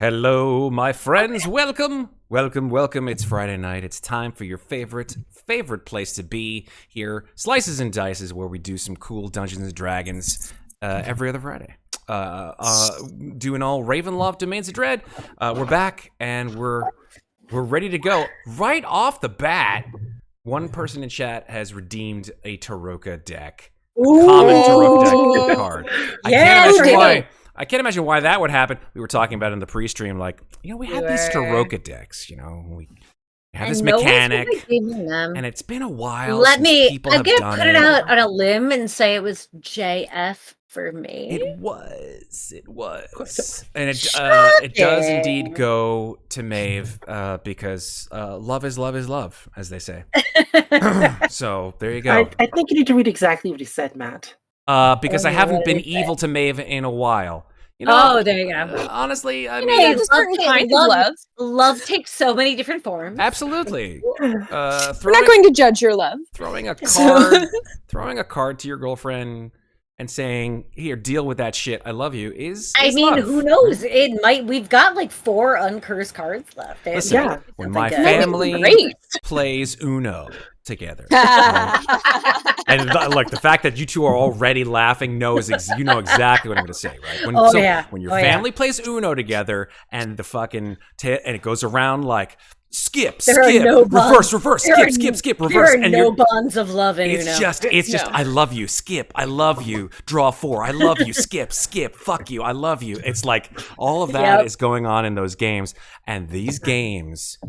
Hello, my friends. Welcome. It's Friday night. It's time for your favorite place to be here. Slices and Dices, where we do some cool Dungeons and Dragons every other Friday. Doing all Ravenloft Domains of Dread. We're back and we're ready to go. Right off the bat, one person in chat has redeemed a Taroka deck. Common Taroka deck card. I can't imagine why that would happen. We were talking about it in the pre-stream, like, we have these Taroka decks, we have this mechanic, and it's been a while since people have done it. I'm going to put it out on a limb and say it was JF for me. It was. And it does indeed go to Maeve, because love is love, as they say. So, there you go. I think you need to read exactly what he said, Matt. Because I haven't been evil to Maeve in a while. There you go. Honestly, I mean, there's a certain kind of love. Love takes so many different forms. Absolutely. We're not going to judge your love. Throwing a card to your girlfriend and saying, "Here, deal with that shit. I love you." Is love. Who knows? It might. We've got like 4 uncursed cards left. Listen, when my family plays Uno together, and like the fact that you two are already laughing you know exactly what I'm going to say, right? When your family plays Uno together and the fucking and it goes around like skip, reverse, skip, reverse, and no bonds of love in Uno. It's just I love you, skip, I love you, draw 4, I love you, skip, fuck you, I love you. It's like all of that is going on in those games, and these games,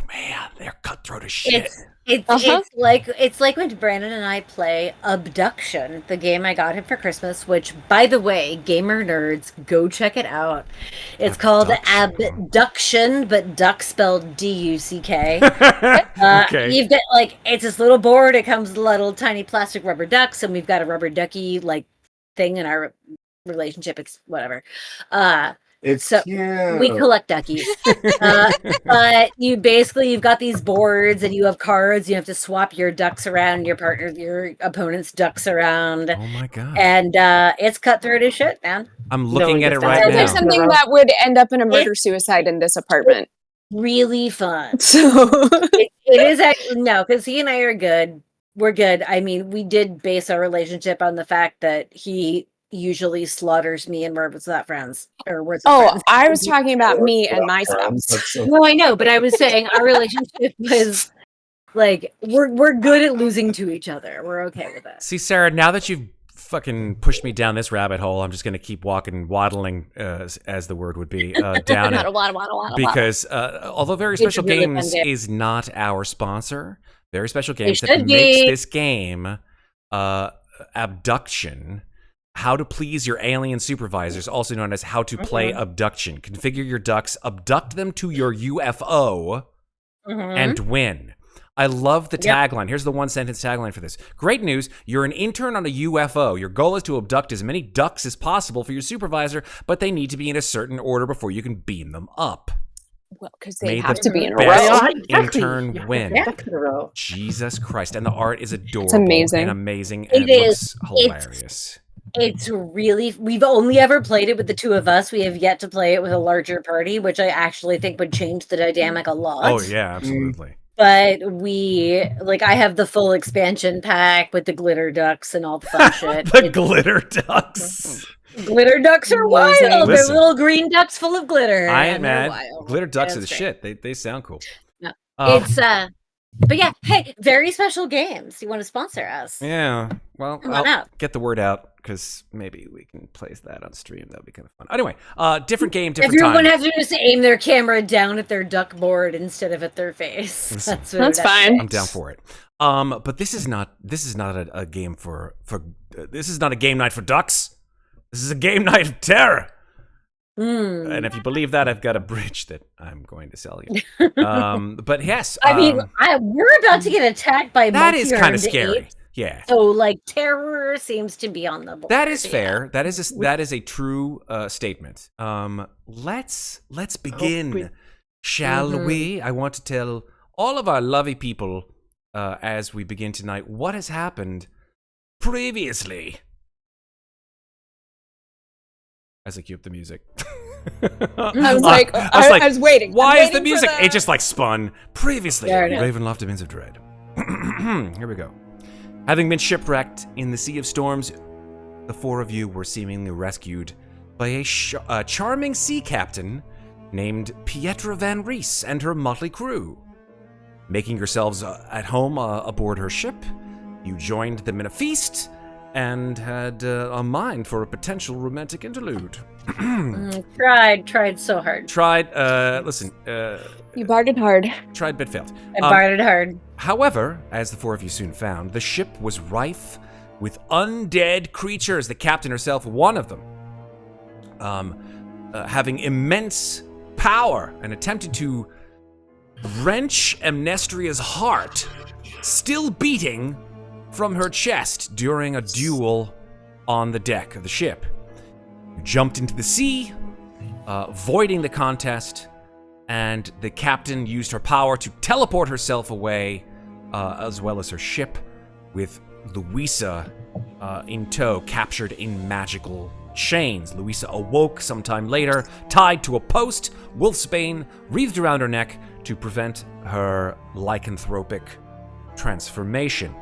man, they're cutthroat as shit. It's like when Brandon and I play Abduction, the game I got him for Christmas, which, by the way, gamer nerds, go check it out. It's called Abduction, but duck spelled DUCK. Okay. You've got it's this little board. It comes with little tiny plastic rubber ducks, and we've got a rubber ducky thing in our relationship. Whatever. It's so cute. We collect duckies, but you've got these boards and you have cards. You have to swap your ducks around, your opponent's ducks around. Oh my god! And it's cutthroat as shit, man. I'm looking at it right now. Sounds like something that would end up in a murder-suicide in this apartment. Really fun. So it is actually because he and I are good. We're good. I mean, we did base our relationship on the fact that he usually slaughters me and we're not friends. I was talking about me and my spouse. No, I know, but I was saying our relationship was we're good at losing to each other. We're okay with it. See, Sarah, now that you've fucking pushed me down this rabbit hole, I'm just going to keep waddling, as the word would be, down it. Because although Very Special Games is not our sponsor, Very Special Games that makes this game, Abduction, How to Please Your Alien Supervisors, also known as How to Play Abduction. Configure your ducks, abduct them to your UFO, and win. I love the tagline. Here's the one-sentence tagline for this. Great news, you're an intern on a UFO. Your goal is to abduct as many ducks as possible for your supervisor, but they need to be in a certain order before you can beam them up. Well, because they have to be in a row. Intern win. Jesus Christ. And the art is adorable. It's amazing. And it looks hilarious. It's really, we've only ever played it with the 2 of us. We have yet to play it with a larger party, which I actually think would change the dynamic a lot. Oh, yeah, absolutely. But I have the full expansion pack with the glitter ducks and all the fun shit. Glitter ducks. Glitter ducks are wild. They're little green ducks full of glitter. Glitter ducks are the shit. They sound cool. No. But yeah, hey, Very Special Games. You want to sponsor us? Yeah. Well, I'll get the word out, because maybe we can place that on stream. That would be kind of fun. Anyway, different game, different time. Everyone has to just aim their camera down at their duck board instead of at their face. That's fine. I'm down for it. But this is not a game for this is not a game night for ducks. This is a game night of terror. And if you believe that, I've got a bridge that I'm going to sell you. But yes, I mean, we're about to get attacked by that is kind of scary. Apes. Yeah. So terror seems to be on the board. That is fair. That is a true statement. Let's begin, shall we? I want to tell all of our lovely people as we begin tonight what has happened previously. As I cue up the music. I was like, I was waiting. Why I'm is the waiting for music? It just like spun. Previously, There on it is. Ravenloft Dominions of Dread. Here we go. Having been shipwrecked in the Sea of Storms, the four of you were seemingly rescued by a charming sea captain named Pietra Van Rees and her motley crew. Making yourselves at home aboard her ship, you joined them in a feast and had a mind for a potential romantic interlude. Tried so hard. Listen. You bartered hard. Tried but failed. I bartered hard. However, as the four of you soon found, the ship was rife with undead creatures, the captain herself one of them, having immense power and attempted to wrench Amnestria's heart, still beating from her chest during a duel on the deck of the ship. You jumped into the sea, voiding the contest, and the captain used her power to teleport herself away, as well as her ship, with Louisa in tow, captured in magical chains. Louisa awoke sometime later, tied to a post, wolfsbane wreathed around her neck to prevent her lycanthropic transformation.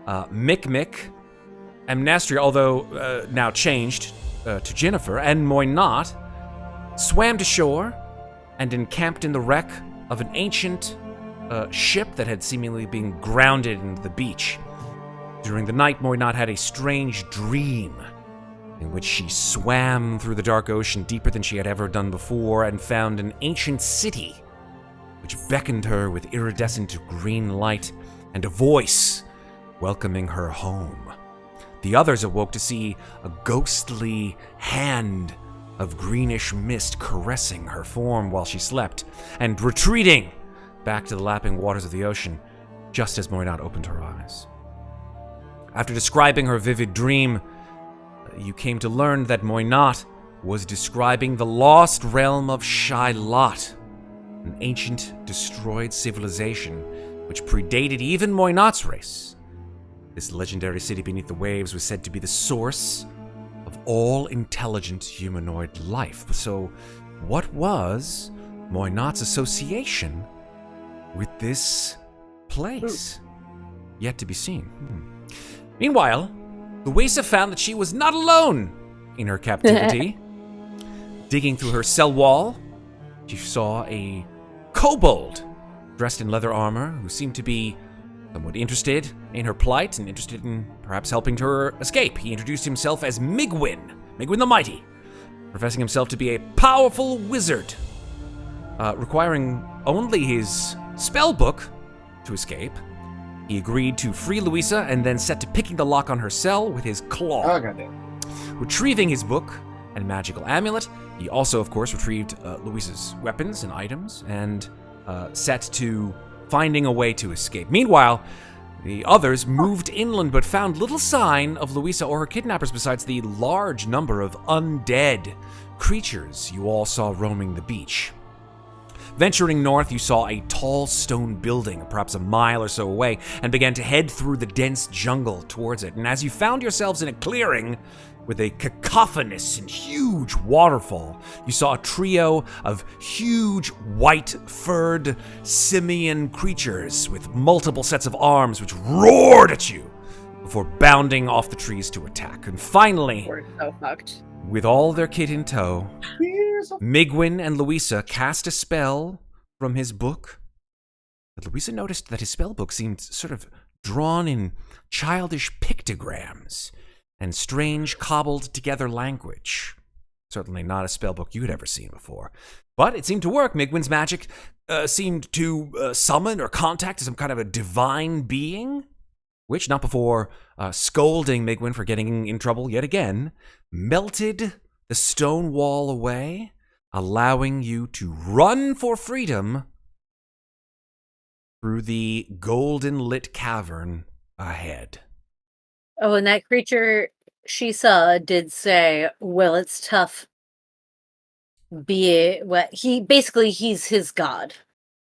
Mikmick, Amnestria, although now changed to Ginnifer, and Muadnhait swam to shore and encamped in the wreck of an ancient ship that had seemingly been grounded into the beach. During the night, Muadnhait had a strange dream in which she swam through the dark ocean deeper than she had ever done before and found an ancient city which beckoned her with iridescent green light and a voice welcoming her home. The others awoke to see a ghostly hand of greenish mist caressing her form while she slept, and retreating back to the lapping waters of the ocean just as Muadnhait opened her eyes. After describing her vivid dream, you came to learn that Muadnhait was describing the lost realm of Shylot, an ancient, destroyed civilization which predated even Muadnhait's race. This legendary city beneath the waves was said to be the source of all intelligent humanoid life. So, what was Muadnhait's association with this place? Yet to be seen. Meanwhile, Louisa found that she was not alone in her captivity. Digging through her cell wall, she saw a kobold dressed in leather armor who seemed to be somewhat interested in her plight and interested in perhaps helping her escape. He introduced himself as Migwin the Mighty, professing himself to be a powerful wizard, requiring only his spell book to escape. He agreed to free Louisa and then set to picking the lock on her cell with his claw. Oh, goddamn. Retrieving his book and magical amulet, he also, of course, retrieved Louisa's weapons and items and set to finding a way to escape. Meanwhile, the others moved inland but found little sign of Louisa or her kidnappers besides the large number of undead creatures you all saw roaming the beach. Venturing north, you saw a tall stone building, perhaps a mile or so away, and began to head through the dense jungle towards it. And as you found yourselves in a clearing with a cacophonous and huge waterfall, you saw a trio of huge white-furred simian creatures with multiple sets of arms which roared at you before bounding off the trees to attack. And finally, We're so fucked. with all their kit in tow, Migwin and Louisa cast a spell from his book. But Louisa noticed that his spell book seemed sort of drawn in childish pictograms and strange cobbled-together language. Certainly not a spell book you had ever seen before. But it seemed to work. Migwin's magic seemed to summon or contact some kind of a divine being, which, not before scolding Migwin for getting in trouble yet again, melted the stone wall away, allowing you to run for freedom through the golden-lit cavern ahead. Oh, and that creature she saw did say, well, it's tough. He's his god.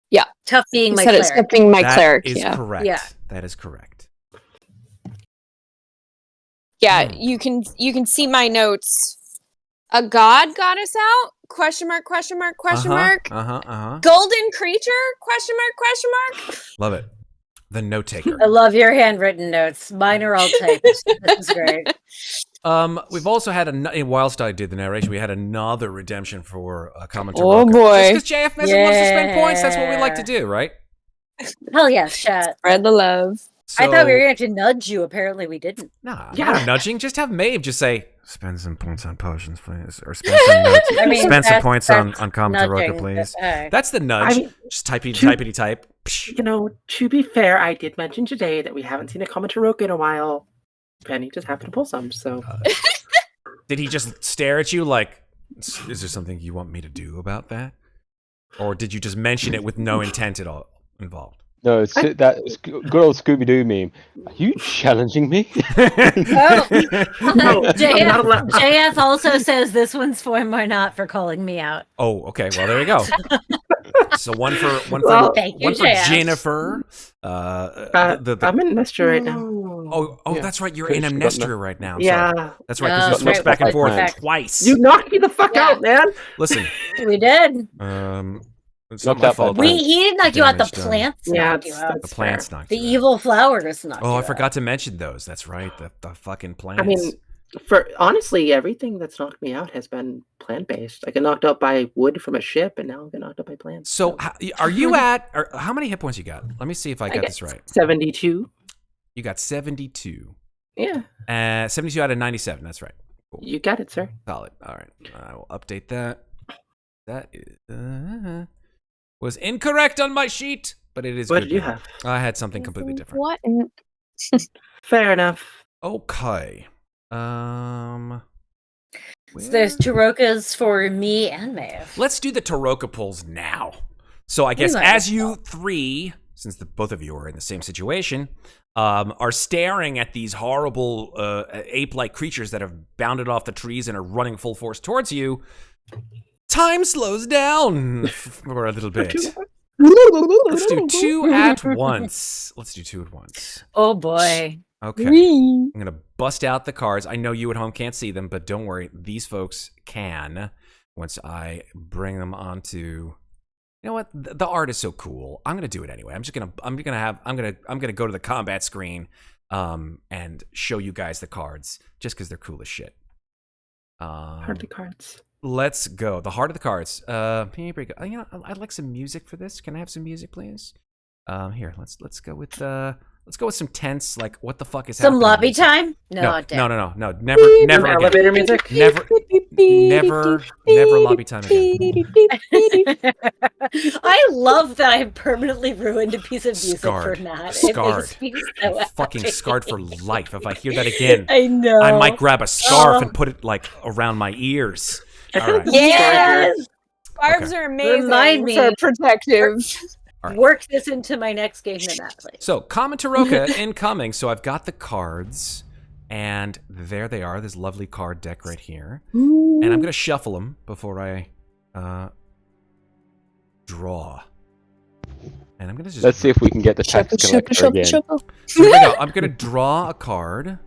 Yeah. Tough being He my said it's cleric. something my That cleric. is Yeah. correct. Yeah. That is correct. Yeah, you can see my notes. A god got us out? Question mark, question mark, question mark. Golden creature? Question mark, question mark. Love it. The note taker. I love your handwritten notes. Mine are all typed. This is great. We've also had whilst I did the narration, we had another redemption for a commenter. Oh boy. Just because JF wants to spend points, that's what we like to do, right? Hell yes, chat. Spread the love. I thought we were going to nudge you. Apparently, we didn't. Nah, not nudging. Just have Maeve just say, spend some points on potions, please. Or spend some notes. Spend some points on Commentaroka, please. That's the nudge. Just typey type. You know, to be fair, I did mention today that we haven't seen a Commentaroka in a while. Penny just happened to pull some, so... Did he just stare at you like, is there something you want me to do about that? Or did you just mention it with no intent at all involved? No, it's that good old Scooby-Doo meme. Are you challenging me? JS also says this one's for him or not for calling me out. Oh, okay. Well, there you go. So one for Ginnifer. I'm in Amnestria right now. Oh, that's right. You're in Amnestria right now. Yeah. Sorry. That's right, because you switched back and forth twice. You knocked me the fuck out, man. Listen. We did. It's not my fault. He didn't knock you out. The plants knocked you out. The plants knocked you out. The evil flowers knocked you out. Oh, I forgot to mention those. That's right. The fucking plants. I mean, honestly, everything that's knocked me out has been plant-based. I got knocked out by wood from a ship, and now I get knocked out by plants. So, are you at... how many hit points you got? Let me see if I got this right. 72. You got 72. Yeah. 72 out of 97. That's right. Cool. You got it, sir. Solid. All right. I will update that. That is... was incorrect on my sheet, but it is What good. did you have? I had something completely different. What? Fair enough. Okay. So there's Tarokas for me and Maeve. Let's do the Taroka pulls now. So I guess as you three, since both of you are in the same situation, are staring at these horrible ape-like creatures that have bounded off the trees and are running full force towards you, time slows down for a little bit. Let's do two at once. Oh boy. Okay. I'm going to bust out the cards. I know you at home can't see them, but don't worry. These folks can once I bring them onto... You know what? The art is so cool. I'm going to do it anyway. I'm going to go to the combat screen and show you guys the cards just cuz they're cool as shit. Heart of the cards. Let's go. The heart of the cards. I'd like some music for this. Can I have some music, please? Here, let's go with some tense, like, what the fuck is happening? Some lobby time? No. Never elevator music. Never lobby time again. I love that I permanently ruined a piece of music Scarred. for Matt. Scarred. It makes me so happy. Fucking scarred for life. If I hear that again, I know. I might grab a scarf and put it like around my ears. All right. Yes. Scarves are amazing. Remind me. So protective. Right. Work this into my next game that Matt plays. So, Commentaroka incoming. So I've got the cards, and there they are. This lovely card deck right here. And I'm going to shuffle them before I draw. And I'm going to just... Let's see if we can get the tax collector again. So here we go. I'm going to draw a card.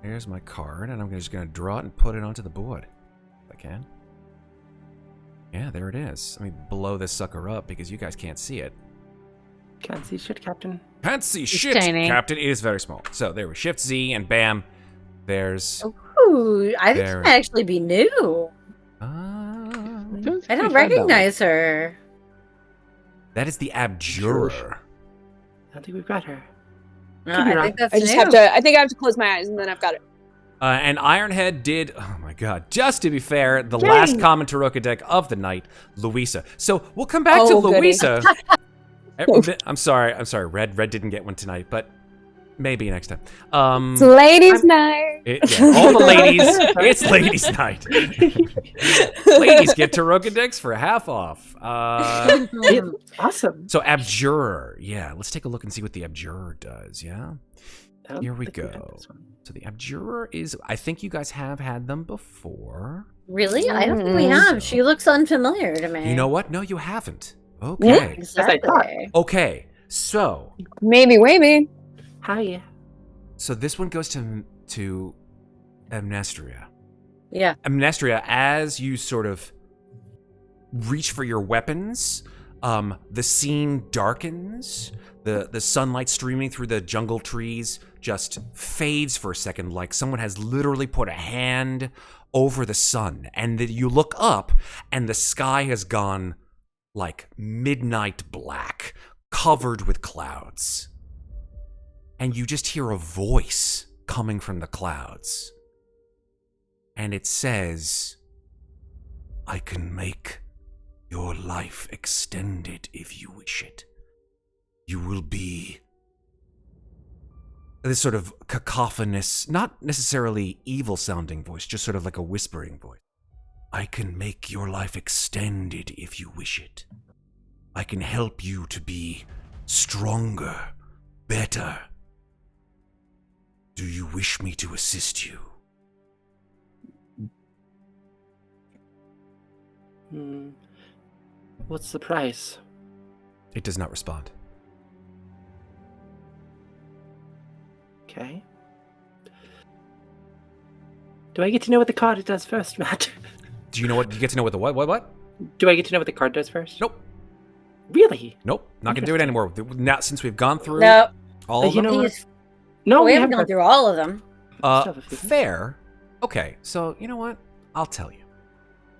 There's my card, and I'm just going to draw it and put it onto the board. If I can. Yeah, there it is. Let me blow this sucker up because you guys can't see it. Can't see shit, Captain. Can't see shit, tiny. Captain. It is very small. So there we Shift Z and bam. There's... Ooh, I think she might actually be new. I don't recognize her. That is the Abjurer. I don't think we've got her. No, I think that's I just new. have to. I think I have to close my eyes and then I've got it. And Ironhead did, oh my god, just to be fair, the last Commentaroka deck of the night, Louisa. So we'll come back to Louisa. I'm sorry, Red didn't get one tonight, but maybe next time. It's ladies' night. All the ladies, it's ladies' night. Ladies get Taroka decks for half off. Awesome. So Abjurer, yeah, let's take a look and see what the Abjurer does, yeah? Here we go. So the Abjurer is, I think you guys have had them before. Really? I don't think we have. She looks unfamiliar to me. You know what? No, you haven't. Okay. Yeah, exactly. Okay, so. Maybe. Hi. So this one goes to Amnestria. Yeah. Amnestria, as you sort of reach for your weapons, the scene darkens. The sunlight streaming through the jungle trees just fades for a second, like someone has literally put a hand over the sun. And then you look up, and the sky has gone like midnight black, covered with clouds. And you just hear a voice coming from the clouds. And it says, "I can make your life extended if you wish it. You will be..." This sort of cacophonous, not necessarily evil-sounding voice, just sort of like a whispering voice. "I can make your life extended if you wish it. I can help you to be stronger, better. Do you wish me to assist you?" What's the price? It does not respond. Okay. Do I get to know what the card does first, Matt? Do you know what? Do you get to know what the what? Do I get to know what the card does first? Nope. Really? Nope. Not gonna do it anymore. Now, since we've gone through No. all of You them. know what? Please. No, we haven't gone through all of them. Fair. Okay, so you know what? I'll tell you.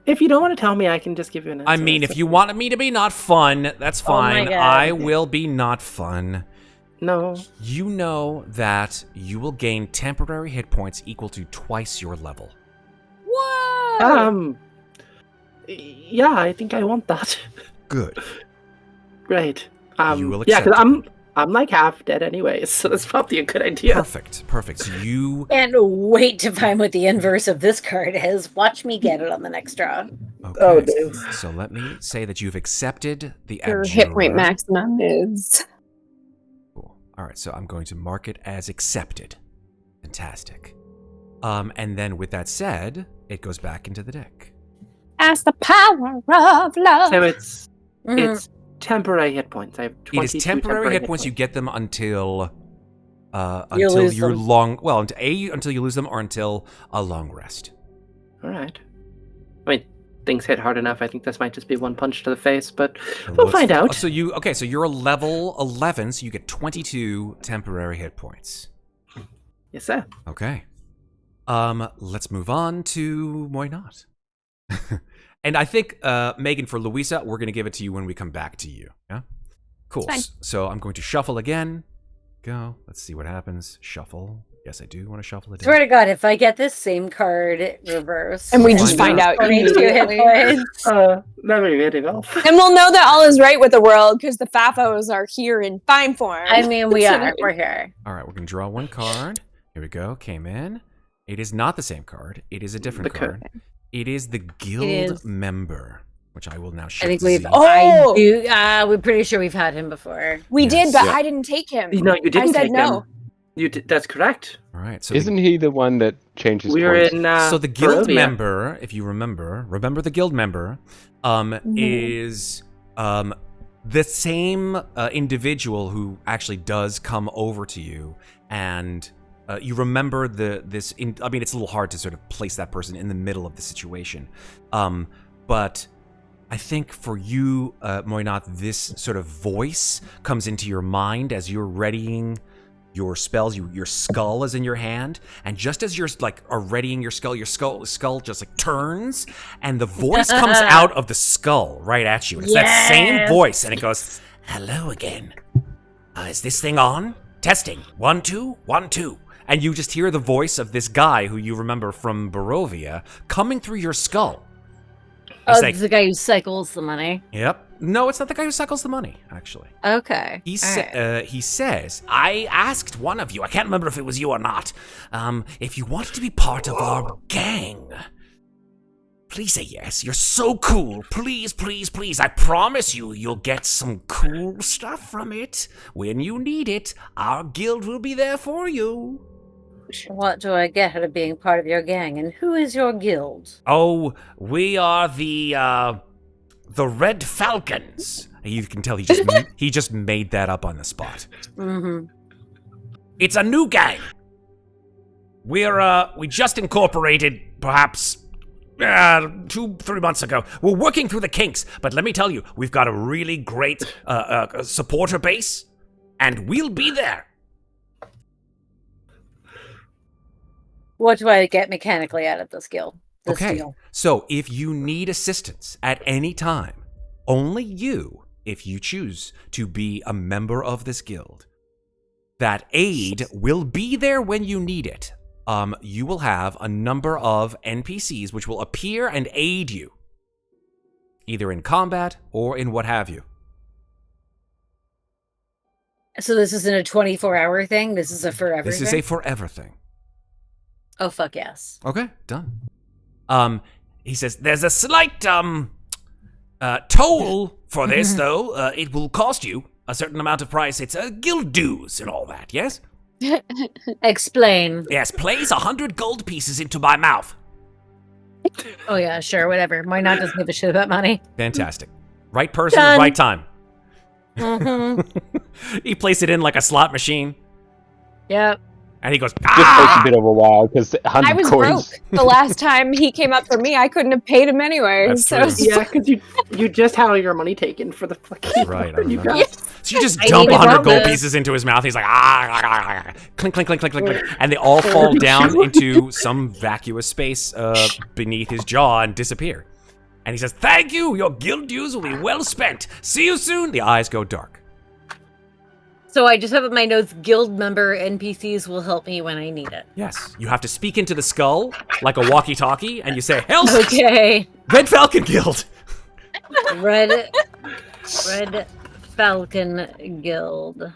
If you don't want to tell me, I can just give you an answer. I mean, if you wanted me to be not fun, that's Oh my fine. God. I will be not fun. No. You know that you will gain temporary hit points equal to twice your level. Whoa! Yeah, I think I want that. Good. Right. You will Yeah, accept because I'm like half dead anyways, so that's probably a good idea. Perfect. So you... And wait to find what the inverse of this card is. Watch me get it on the next draw. Okay. Oh, no. So let me say that you've accepted the Your hit point abjurer. maximum is... Cool. All right, so I'm going to mark it as accepted. Fantastic. And then with that said, it goes back into the deck. As the power of love. So it's Mhm. temporary hit points. I have 22 It is temporary hit points. You get them until You until lose your them. until you lose them, or until a long rest. All right. I mean, things hit hard enough. I think this might just be one punch to the face, but we'll find out. So you're a level 11, so you get 22 temporary hit points. Yes, sir. Okay. Let's move on to Muadnhait. And I think, Megan, for Louisa, we're going to give it to you when we come back to you. Yeah? Cool. Fine. So I'm going to shuffle again. Go. Let's see what happens. Shuffle. Yes, I do want to shuffle it. Swear to God, if I get this same card reverse, And we We'll just find out 22 hit immediately. points. Very, very well. And we'll know that all is right with the world because the Fafos are here in fine form. I mean, we So are. We're here. All right, we're going to draw one card. Here we go. Came in. It is not the same card. It is a different The card. It is the guild is. member, which I will now shift I think to we've. Z. Oh! We're pretty sure we've had him before. We Yes. did, but Yeah. I didn't take him. No, you didn't I said take no. them. You did. That's correct. All right. So Isn't he the one that changes We're points? in. so the guild Barovia. member, if you remember the guild member, is the same individual who actually does come over to you, and you remember it's a little hard to sort of place that person in the middle of the situation, but I think for you, Muadnhait, this sort of voice comes into your mind as you're readying your spells. Your skull is in your hand, and just as you're are readying your skull just like turns, and the voice comes out of the skull right at you. And it's that same Yes. voice, and it goes, "Hello again. Is this thing on? Testing. 1 2 1 2." And you just hear the voice of this guy who you remember from Barovia coming through your skull. He's like, It's the guy who cycles the money. "Yep. No, it's not the guy who cycles the money, actually." Okay. He Alright. says, "I asked one of you, I can't remember if it was you or not, if you wanted to be part of our gang. Please say yes. You're so cool. Please, please, please. I promise you'll get some cool stuff from it. When you need it, our guild will be there for you." What do I get out of being part of your gang, and who is your guild? "Oh, we are the Red Falcons." You can tell he just made that up on the spot. Mm-hmm. It's a new gang. We just incorporated perhaps 2-3 months ago. We're working through the kinks, but let me tell you, we've got a really great supporter base, and we'll be there. What do I get mechanically out of this guild? Okay, so if you need assistance at any time, only you, if you choose to be a member of this guild, that aid will be there when you need it. You will have a number of NPCs which will appear and aid you, either in combat or in what have you. So this isn't a 24-hour thing? This is a forever thing? This is a forever thing. Oh, fuck yes. Okay, done. He says, there's a slight toll for this, though. It will cost you a certain amount of price. It's guild dues and all that, yes? Explain. Yes, place 100 gold pieces into my mouth. Oh yeah, sure, whatever. Why not just give a shit about money? Fantastic. Right person, Done. right time. Mm-hmm. He placed it in like a slot machine. Yep. And he goes, Just takes a bit of a while because I 100 was coins. broke the last time he came up for me. I couldn't have paid him anyway. That's So true. Yeah, because you just had all your money taken for the fucking. Right, I You remember. guys. So you just I dump need 100 gold this. pieces into his mouth. He's like, clink, clink, clink, clink, clink, clink. And they all fall down into some vacuous space beneath his jaw and disappear. And he says, thank you. Your guild dues will be well spent. See you soon. The eyes go dark. So I just have in my notes, guild member NPCs will help me when I need it. Yes. You have to speak into the skull like a walkie-talkie, and you say, help! Okay. Red Falcon Guild. Red Falcon Guild.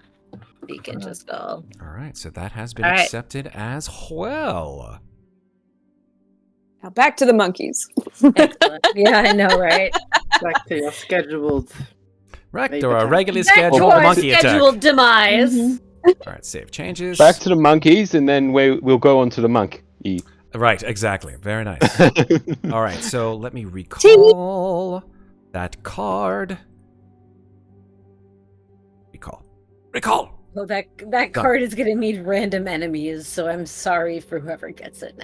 Beacon to skull. All right, so that has been All right. accepted as well. now back to the monkeys. Excellent. Yeah, I know, right? Back to your scheduled. Right, Make there are attack. regularly Back to scheduled our monkey attack. scheduled demise. All right, save changes. Back to the monkeys, and then we'll go on to the monkey. Right, exactly. Very nice. All right, so let me recall that card. Recall. Well, that card is going to need random enemies, so I'm sorry for whoever gets it.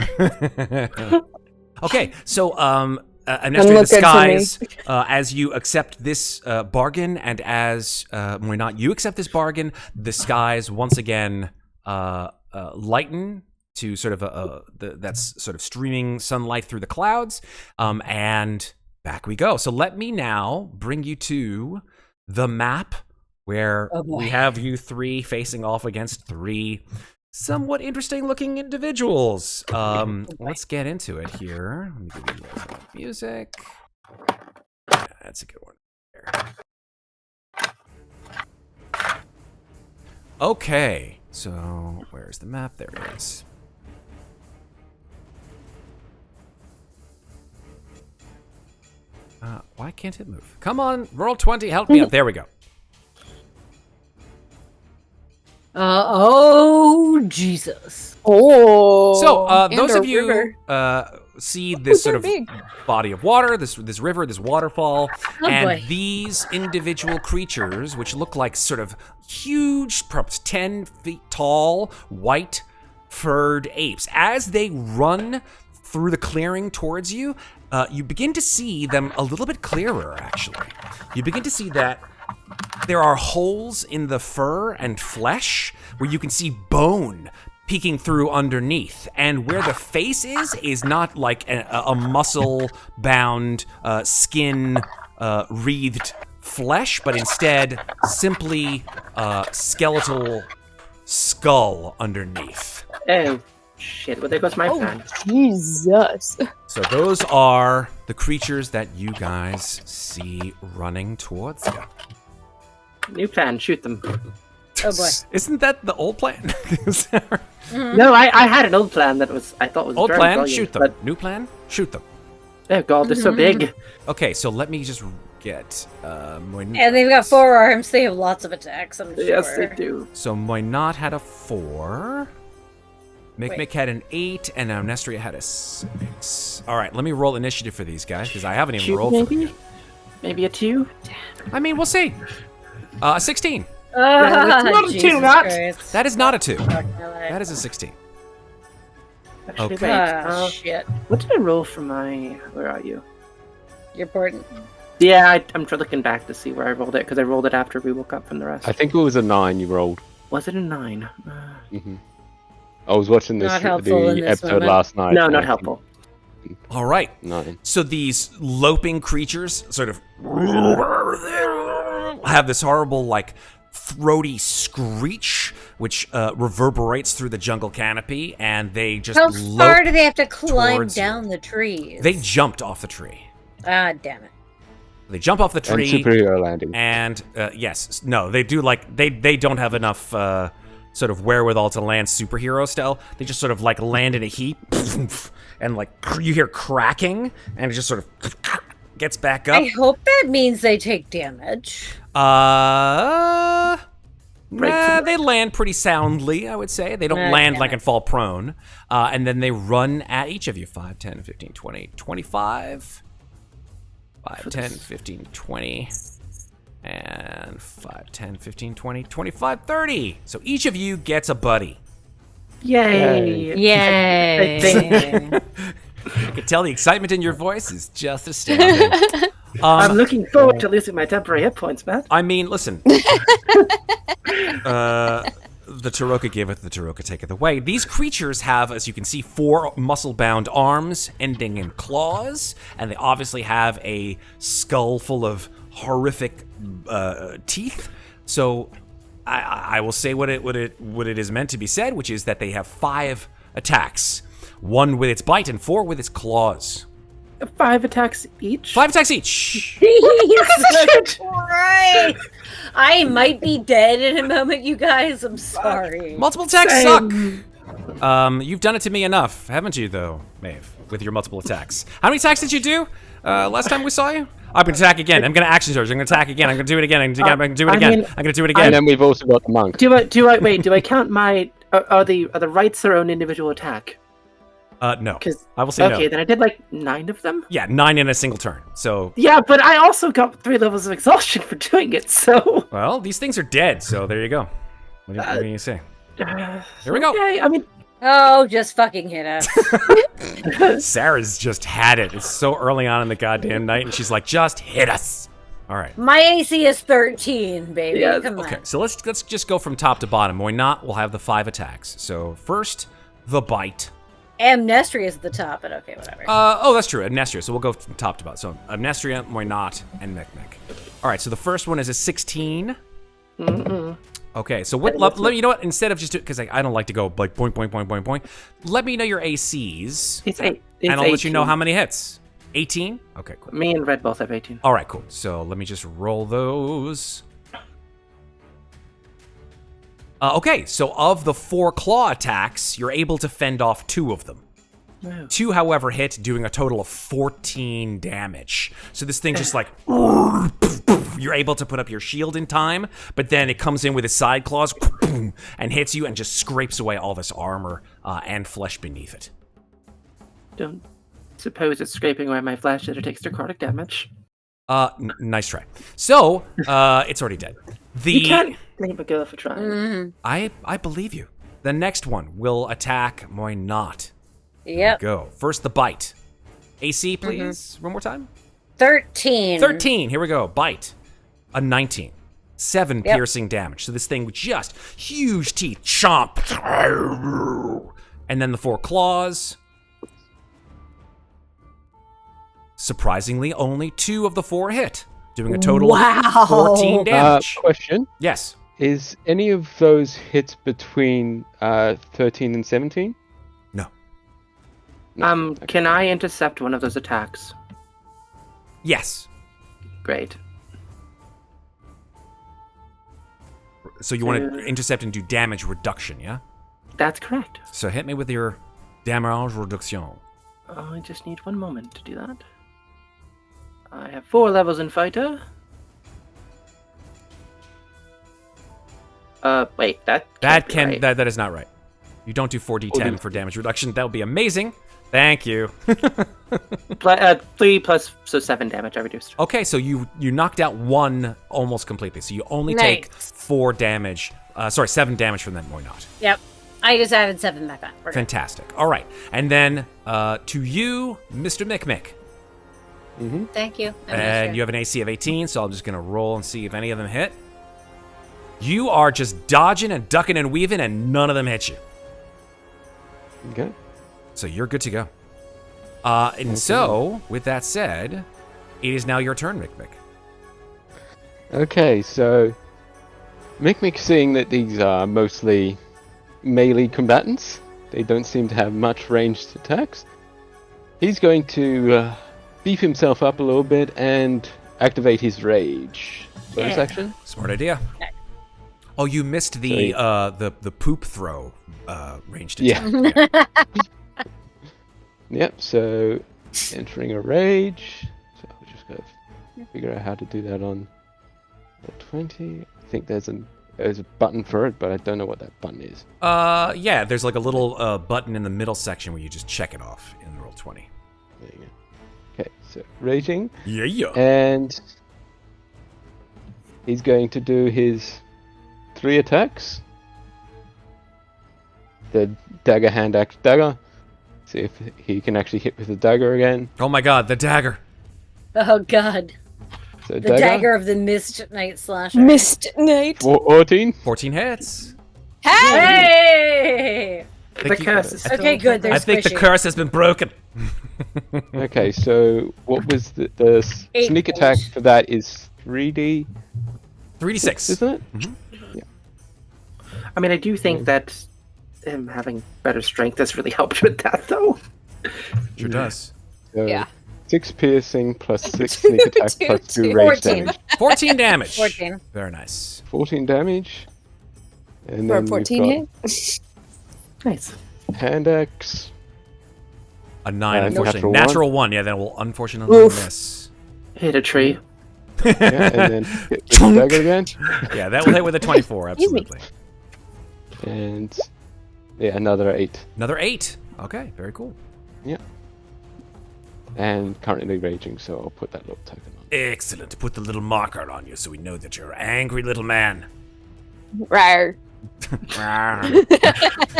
Okay, so Amnestria look good to Disguise, as you accept this bargain, and as Muadnhait, you accept this bargain, the skies once again lighten to sort of that's sort of streaming sunlight through the clouds, and back we go. So let me now bring you to the map where we have you three facing off against three somewhat interesting looking individuals. Let's get into it here. Let me give you guys some music. Yeah, that's a good one. There. Okay, so where's the map? There it is. Why can't it move? Come on, roll 20, help me out. There we go. Oh, Jesus. Oh. So, and those a of you river. see this sort of Big. body of water, this river, this waterfall, Oh, and boy. these individual creatures, which look like sort of huge, perhaps 10 feet tall, white furred apes. As they run through the clearing towards you, you begin to see them a little bit clearer, actually. You begin to see that there are holes in the fur and flesh where you can see bone peeking through underneath. And where the face is not like a muscle-bound, skin-wreathed flesh, but instead simply skeletal skull underneath. Oh, shit. Well, there goes my plan. Jesus. So those are the creatures that you guys see running towards you. New plan. Shoot them. Oh, boy. Isn't that the old plan? No, I had an old plan that I thought was Old very plan, brilliant, shoot them. But, New plan, shoot them. oh god, they're so big. Okay, so let me just get Muadnhait. And they've got 4 arms, they have lots of attacks, I'm sure. Yes, they do. So Muadnhait had a 4. Mikmick had an 8, and Amnestria had a 6. All right, let me roll initiative for these guys, because I haven't even Shoot, rolled for them maybe? yet. Maybe a 2? I mean, we'll see. 16. that's not a Jesus two, that. Christ. That is not a 2. Fuck my life. That is a 16. Actually, Okay. wait. Shit. What did I roll for my... Where are you? You're important. Yeah, I'm looking back to see where I rolled it, because I rolled it after we woke up from the rest. I think it was a 9 you rolled. Was it a 9? I was watching Not helpful in the this episode moment. last night. No, and not I helpful. All right. think 9. So these loping creatures sort of have this horrible, like, throaty screech, which reverberates through the jungle canopy, and they just How far lope do they have to climb towards you. down the trees? They jumped off the tree. Ah, damn it. They jump off the And tree, superhero landing. and yes, no, they do like they don't have enough sort of wherewithal to land superhero style. They just sort of like land in a heap, and like you hear cracking, and it just sort of gets back up. I hope that means they take damage. They land pretty soundly, I would say. They don't land like and fall prone. And then they run at each of you. 5, 10, 15, 20, 25. 5, 10, 15, 20. And 5, 10, 15, 20, 25, 30. So each of you gets a buddy. Yay! Yay. I think I can tell the excitement in your voice is just astounding. I'm looking forward to losing my temporary hit points, Matt. I mean, listen. The Taroka giveth, the Taroka taketh away. These creatures have, as you can see, 4 muscle-bound arms ending in claws, and they obviously have a skull full of horrific teeth. So I will say what it is meant to be said, which is that they have 5 attacks. 1 with its bite and 4 with its claws. 5 attacks each? 5 attacks each. Jesus Christ! I might be dead in a moment, you guys. I'm sorry. Multiple attacks suck. You've done it to me enough, haven't you, though, Maeve, with your multiple attacks? How many attacks did you do last time we saw you? I'm going to attack again. I'm going to action surge. I'm going to attack again. I'm going to do it again. I'm going to do it again. I'm going to do it again. And then we've also got the monk. Do I count my... Are the rights their own individual attack? No. 'Cause- I will say no. Okay, then I did like 9 of them? Yeah, 9 in a single turn. So, Yeah, but I also got 3 levels of exhaustion for doing it, so... well, these things are dead, so there you go. What do you say? Here we go. Okay, I mean... Oh, just fucking hit us. Sarah's just had it. It's so early on in the goddamn night, and she's like, just hit us. All right. My AC is 13, baby. Yes. Come on. Okay, so let's just go from top to bottom. Moynat will have the 5 attacks. So first, the bite. Amnestria is at the top, but okay, whatever. Oh, that's true. Amnestria. So we'll go from top to bottom. So Amnestria, Moynat, and Mikmick. All right. So the first one is a 16. Okay. So what? You know what? Instead of just because I don't like to go like point. Let me know your ACs, It's and I'll let you know how many hits. 18. Okay. Cool. Me and Red both have 18. All right. Cool. So let me just roll those. Okay, so of the 4 claw attacks, you're able to fend off 2 of them. Wow. 2, however, hit, doing a total of 14 damage. So this thing just like, you're able to put up your shield in time, but then it comes in with its side claws and hits you and just scrapes away all this armor and flesh beneath it. Don't suppose it's scraping away my flesh that it takes necrotic damage. Nice try. So, it's already dead. You can't blame a girl for trying. Mm-hmm. I believe you. The next one will attack Moynat. Yep. Go. First, the bite. AC, please. One more time. 13. 13. Here we go. Bite. A 19. 7 piercing damage. So this thing with just huge teeth. Chomp. And then the 4 claws. Surprisingly, only 2 of the 4 hit, doing a total of 14 damage. Question. Yes. Is any of those hits between 13 and 17? No. Can I intercept one of those attacks? Yes. Great. So you want to intercept and do damage reduction, yeah? That's correct. So hit me with your damage reduction. I just need 1 moment to do that. I have 4 levels in fighter. Wait, that can't be right. That is not right. You don't do 4d10 for damage reduction. That would be amazing. Thank you. 3 plus, so 7 damage I reduced. Okay, so you knocked out 1 almost completely. So you only take 4 damage. 7 damage from that Moynat. Yep. I just added 7 back on. We're good. Fantastic. All right. And then to you, Mr. Mikmick. Mm-hmm. Thank you. And you have an AC of 18, so I'm just going to roll and see if any of them hit. You are just dodging and ducking and weaving, and none of them hit you. Okay. So you're good to go. And so, with that said, it is now your turn, Mikmick. Okay, so Mikmick, seeing that these are mostly melee combatants, they don't seem to have much ranged attacks, he's going to beef himself up a little bit and activate his rage. Bonus action. Smart idea. Oh, you missed the poop throw ranged attack. Yeah. Yep, so entering a rage. So I'll just go figure out how to do that on the 20. I think there's a button for it, but I don't know what that button is. Yeah, there's like a little button in the middle section where you just check it off in roll 20. There you go. Okay, so raging. Yeah. And he's going to do his 3 attacks. The dagger, hand axe, dagger. See if he can actually hit with the dagger again. Oh my god, the dagger. Oh god. So The dagger of the Muadnhait slasher. Muadnhait. 14. 14 hits. Hey! The curse is still Okay, good. They're I think the squishy. curse has been broken. Okay, so what was the Eight sneak attack for that is 3D, 3d6. isn't it? I mean, I do think that him having better strength has really helped with that, though. Sure does. So Yeah. 6 piercing plus 6 sneak attack plus 2 rage 14. damage. 14 damage. 14. Very nice. 14 damage. And For a then 14 you've hit. Nice. got hand axe. A 9, unfortunately. natural Natural 1. Yeah, that will unfortunately Oof. miss. Hit a tree. Yeah, and then hit with the dagger again. Yeah, that will hit with a 24, Excuse me. absolutely. And yeah, another 8. Another 8. Okay, very cool. And currently raging, so I'll put that little token on. Excellent. Put the little marker on you so we know that you're an angry little man. Rawr.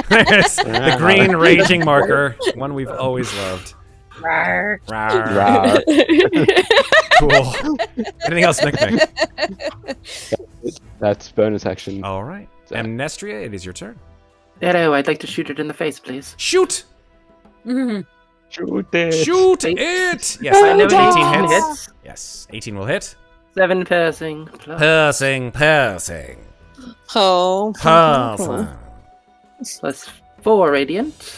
There's the green raging marker, one we've always loved. Rawr. Rawr. Cool. Anything else, Mikmick? That's bonus action. All right. Amnestria, it is your turn. Hello, I'd like to shoot it in the face, please. Shoot! Mhm. Shoot it! Shoot Eight. it! Yes, I know 18 hits. hits. Yes, 18 will hit. 7 piercing. Plus, Piercing. Oh. plus 4 radiant.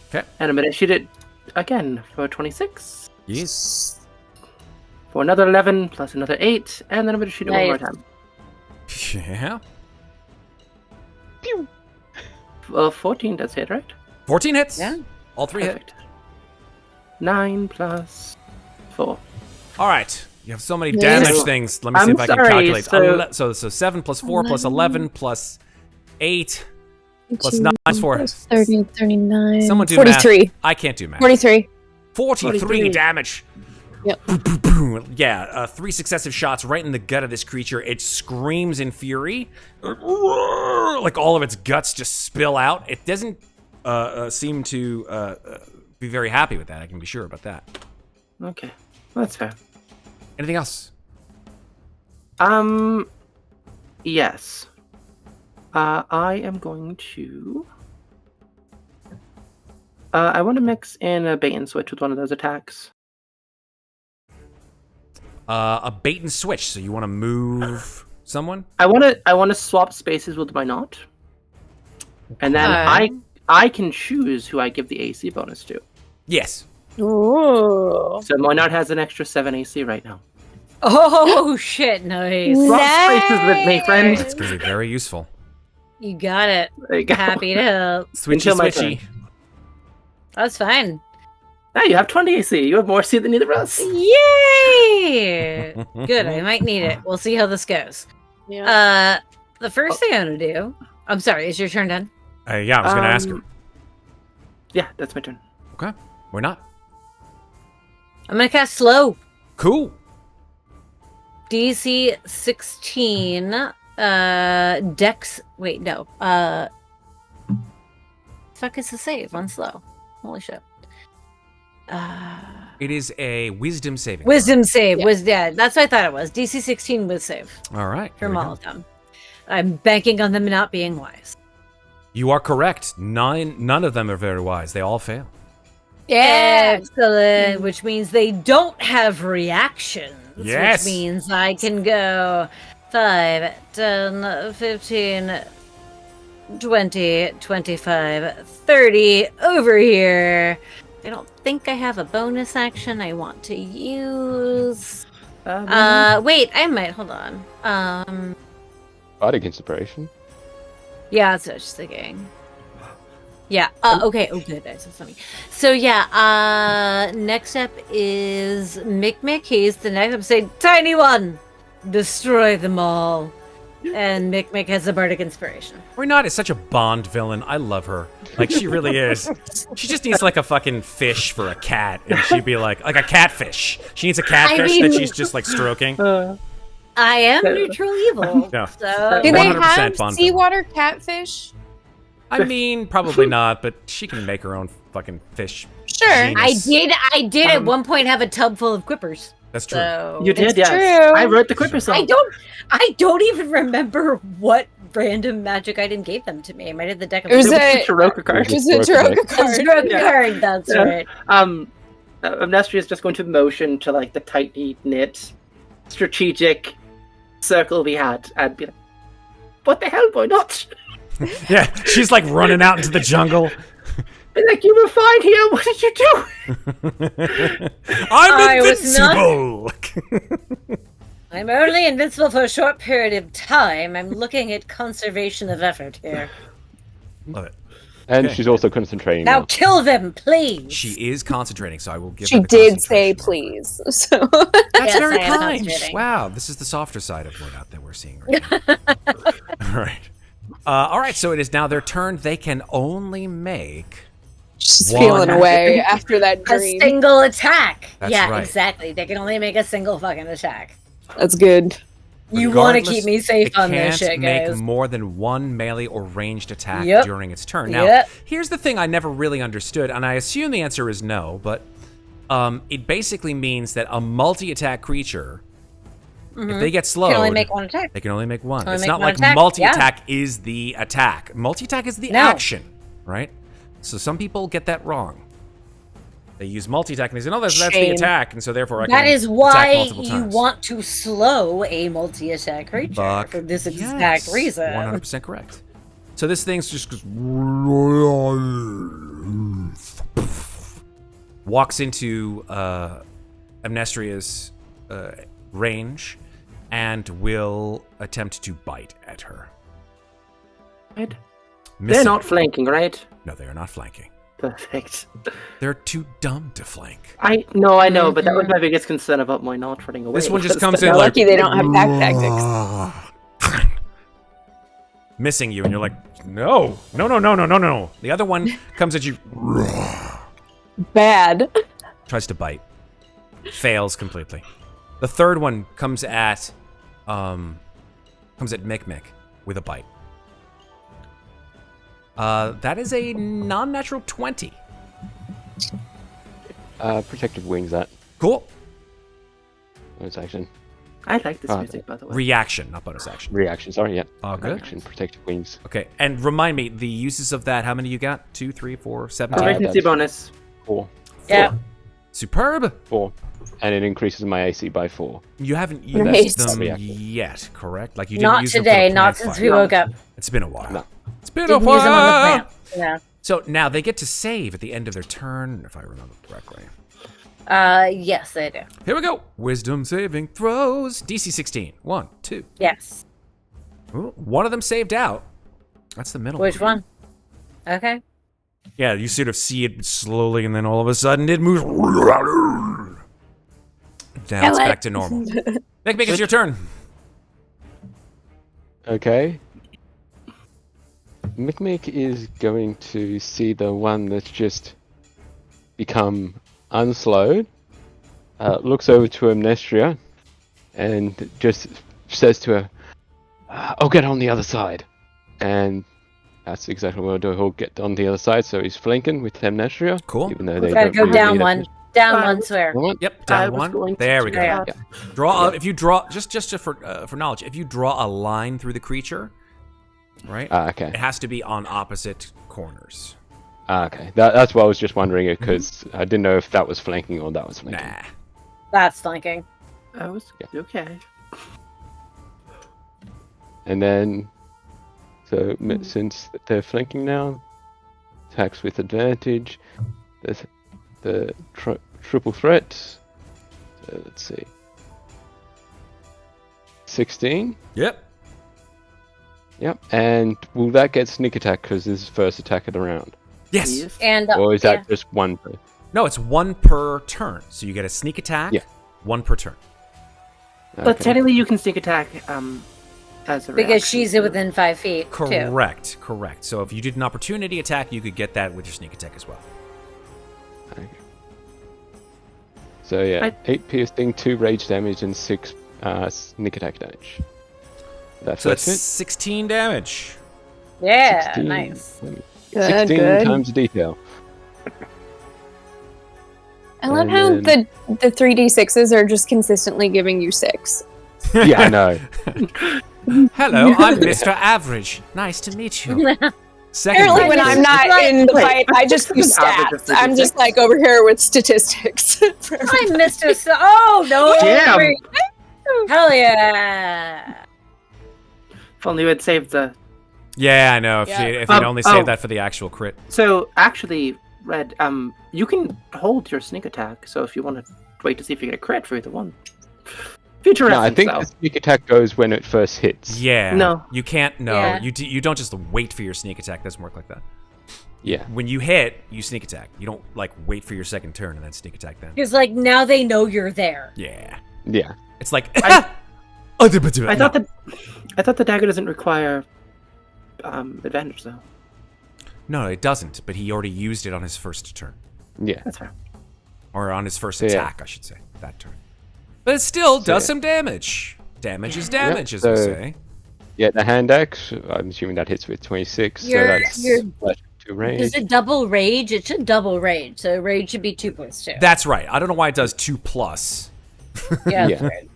Okay. And I'm going to shoot it again for 26. Yes. For another 11, plus another 8. And then I'm going to shoot it one more Nice. time. Yeah. 14 does hit, right? 14 hits. Yeah. All 3 hit. Perfect. 9 plus 4. All right. You have so many Yeah. damage So- things. Let me see I'm if I can sorry, calculate. so- So 7 plus 4 plus 11 plus 8. Plus 2 9 is 4. plus 30, 39. Someone do 43. math. I can't do math. 43. 43 43. damage. Yep. Boom, boom, boom. Yeah, 3 successive shots right in the gut of this creature. It screams in fury. Like all of its guts just spill out. It doesn't seem to be very happy with that. I can be sure about that. Okay. That's fair. Anything else? Yes. I am going to... I want to mix in a bait and switch with one of those attacks. A bait and switch. So you want to move someone? I want to swap spaces with my knot. And then Okay. I can choose who I give the AC bonus to. Yes. Ooh. So my knot has an extra 7 AC right now. Oh shit! Nice. Swap spaces with me, friend. It's going to be very useful. You got it. There you go. Happy to help. Switchy, Until my switchy. That's fine. Now you have 20 AC. You have more AC than either of us. Yay! Good. I might need it. We'll see how this goes. Yeah. The first thing I'm gonna do. I'm sorry. Is your turn done? Yeah, I was going to ask her. Yeah, that's my turn. Okay. We're not. I'm gonna cast slow. Cool. DC 16. Dex. Wait, no. Fuck is the save on slow? Holy shit. It is a wisdom saving. Wisdom save was that's what I thought it was. DC 16 was save. All right. From all of them. I'm banking on them not being wise. You are correct. None of them are very wise. They all fail. Yeah, excellent. Which means they don't have reactions. Yes. Which means I can go 5, 10, 15, 20, 25, 30 over here. I don't think I have a bonus action I want to use. Wait, I might. Hold on. Bardic Inspiration. Yeah, that's what I was just thinking. Yeah. Okay. Oh, good. That's funny. So yeah. Next up is Mikmick. He's the next. I'm saying, tiny one, destroy them all. And Mikmick has a bardic inspiration. Or not? Is such a Bond villain. I love her. Like she really is. She just needs like a fucking fish for a cat, and she'd be like a catfish. She needs a catfish that she's just like stroking. I am neutral evil. No. So Do they 100% have Bond seawater catfish? I mean, probably not, but she can make her own fucking fish. Sure. Genius. I did at one point have a tub full of quippers. That's true. So You did, It's yes. true. I wrote the Quipper song. I don't even remember what random magic item gave them to me. I might have the deck of It was It was a- the Taroka card. It was a Taroka card. card. That's Yeah. right. Amnestria is just going to motion to like the tightly knit, strategic circle we had, and be like, "What the hell? Why not?" Yeah, she's like running out into the jungle. Be like, "You were fine here. What did you do?" I'm was not- invincible. I'm only invincible for a short period of time. I'm looking at conservation of effort here. Love it. And Okay. she's also concentrating Now now. kill them, please. She is concentrating, so I will give She her the did say concentration. please. So That's Yes, very I am kind. concentrating. Wow, this is the softer side of Muadnhait that we're seeing right now. All right, so it is now their turn. They can only make... she's One. feeling away after that A dream. single attack. That's yeah, right. exactly. They can only make a single fucking attack. That's good. You want to Regardless, keep me safe it on this shit, can't make guys. more than one melee or ranged attack Yep. during its turn. Now, Yep. here's the thing I never really understood, and I assume the answer is no, but it basically means that a multi-attack creature, if they get slowed, Can only make one attack. they can only make one. Only It's make not one like attack, multi-attack is the attack. Multi-attack is the No. action, right? So some people get that wrong. They use multi-attack and they say, no, that's the Shame. attack, and so therefore I can That is attack why multiple you times. want to slow a multi-attack creature Fuck for this yes. exact reason. 100% correct. So this thing's just goes... walks into Amnestria's range and will attempt to bite at her. Right. Missing. They're not flanking, right? No, they are not flanking. Perfect. They're too dumb to flank. I know, but that was my biggest concern about my not running away. This one just was comes that- in They're like... lucky they don't have pack tactics. missing you, and you're like, no. The other one comes at you, Bad. tries to bite, fails completely. The third one comes at Mikmick with a bite. That is a non-natural 20. Protective wings, that. Cool. Bonus action. I like this Oh, music, by the way. Reaction, not bonus action. Reaction, sorry, yeah. Oh, good. Reaction, protective wings. Okay, and remind me, the uses of that, how many you got? 2, 3, 4, 17? Proficiency that's- bonus. 4. Yeah. Superb. 4. And it increases my AC by 4. You haven't Nice. used them Yeah. yet, correct? Like you didn't Not use them for today, the not plant since fight. we woke up. It's been a while. No. It's been Didn't a use them on the while. plant. Yeah. So now they get to save at the end of their turn, if I remember correctly. Yes, they do. Here we go. Wisdom saving throws. DC 16. 1, 2. Yes. Ooh, one of them saved out. That's the middle Which one? Okay. Yeah, you sort of see it slowly, and then all of a sudden it moves. Now it's back to normal. Mikmick, it's your turn. Okay. Mikmick is going to see the one that's just become unslowed, looks over to Amnestria, and just says to her, I'll get on the other side. And That's exactly what I'll do. He'll get on the other side, so he's flanking with Amnestria. Cool. Even though they Gotta don't go down need one. it. Down one, swear. Yep, I down was one. going to There we do go. that. Yeah. Draw. If you draw, just for knowledge, if you draw a line through the creature, right? Okay. It has to be on opposite corners. Okay. That's what I was just wondering, because I didn't know if that was flanking or that was flanking. Nah. That's flanking. I was okay. And then, so since they're flanking now, attacks with advantage. There's the triple threat. So let's see. 16. Yep. Yep. And will that get sneak attack because this is first attack of the round? Yes. And Or is that just one? No, it's one per turn. So you get a sneak attack. Yeah. One per turn. But Okay. technically, you can sneak attack as a because reaction, she's so- within 5 feet. Too. Correct. So if you did an opportunity attack, you could get that with your sneak attack as well. Okay. So yeah, 8 piercing, 2 rage damage, and 6 sneak attack damage. That's So that's it. 16 damage. Yeah, 16 nice. damage. Good, 16 good. times detail. I love And how then- the 3d6s are just consistently giving you 6. Yeah, I know. Hello, I'm Mr. Average. Nice to meet you. Second Apparently, rate. when I'm not in the fight, I just do It's an average of stats. I'm 3d6. just like over here with statistics. I missed her. Oh no! Damn. Great. Hell yeah! If only we had saved the. Yeah, I know. If Yeah. you'd only oh. saved that for the actual crit. So actually, Red, you can hold your sneak attack. So if you want to wait to see if you get a crit for either one. Future No, I reference, think though. the sneak attack goes when it first hits. Yeah. No. You can't. No. Yeah. You don't just wait for your sneak attack. It doesn't work like that. Yeah. When you hit, you sneak attack. You don't like wait for your second turn and then sneak attack then. Because like now they know you're there. Yeah. Yeah. It's like. I I thought the dagger doesn't require advantage though. No, it doesn't. But he already used it on his first turn, Yeah. That's fair. or on his first Yeah. attack, I should say, that turn. But it still does yeah. some damage. Damage is damage, as we so- say. Yeah, the hand axe, I'm assuming that hits with 26, You're- so that's you're- plus 2 range. Does it double rage? It should double rage. So rage should be 2 plus 2. That's right. I don't know why it does 2+. Yeah. Yeah. That's right.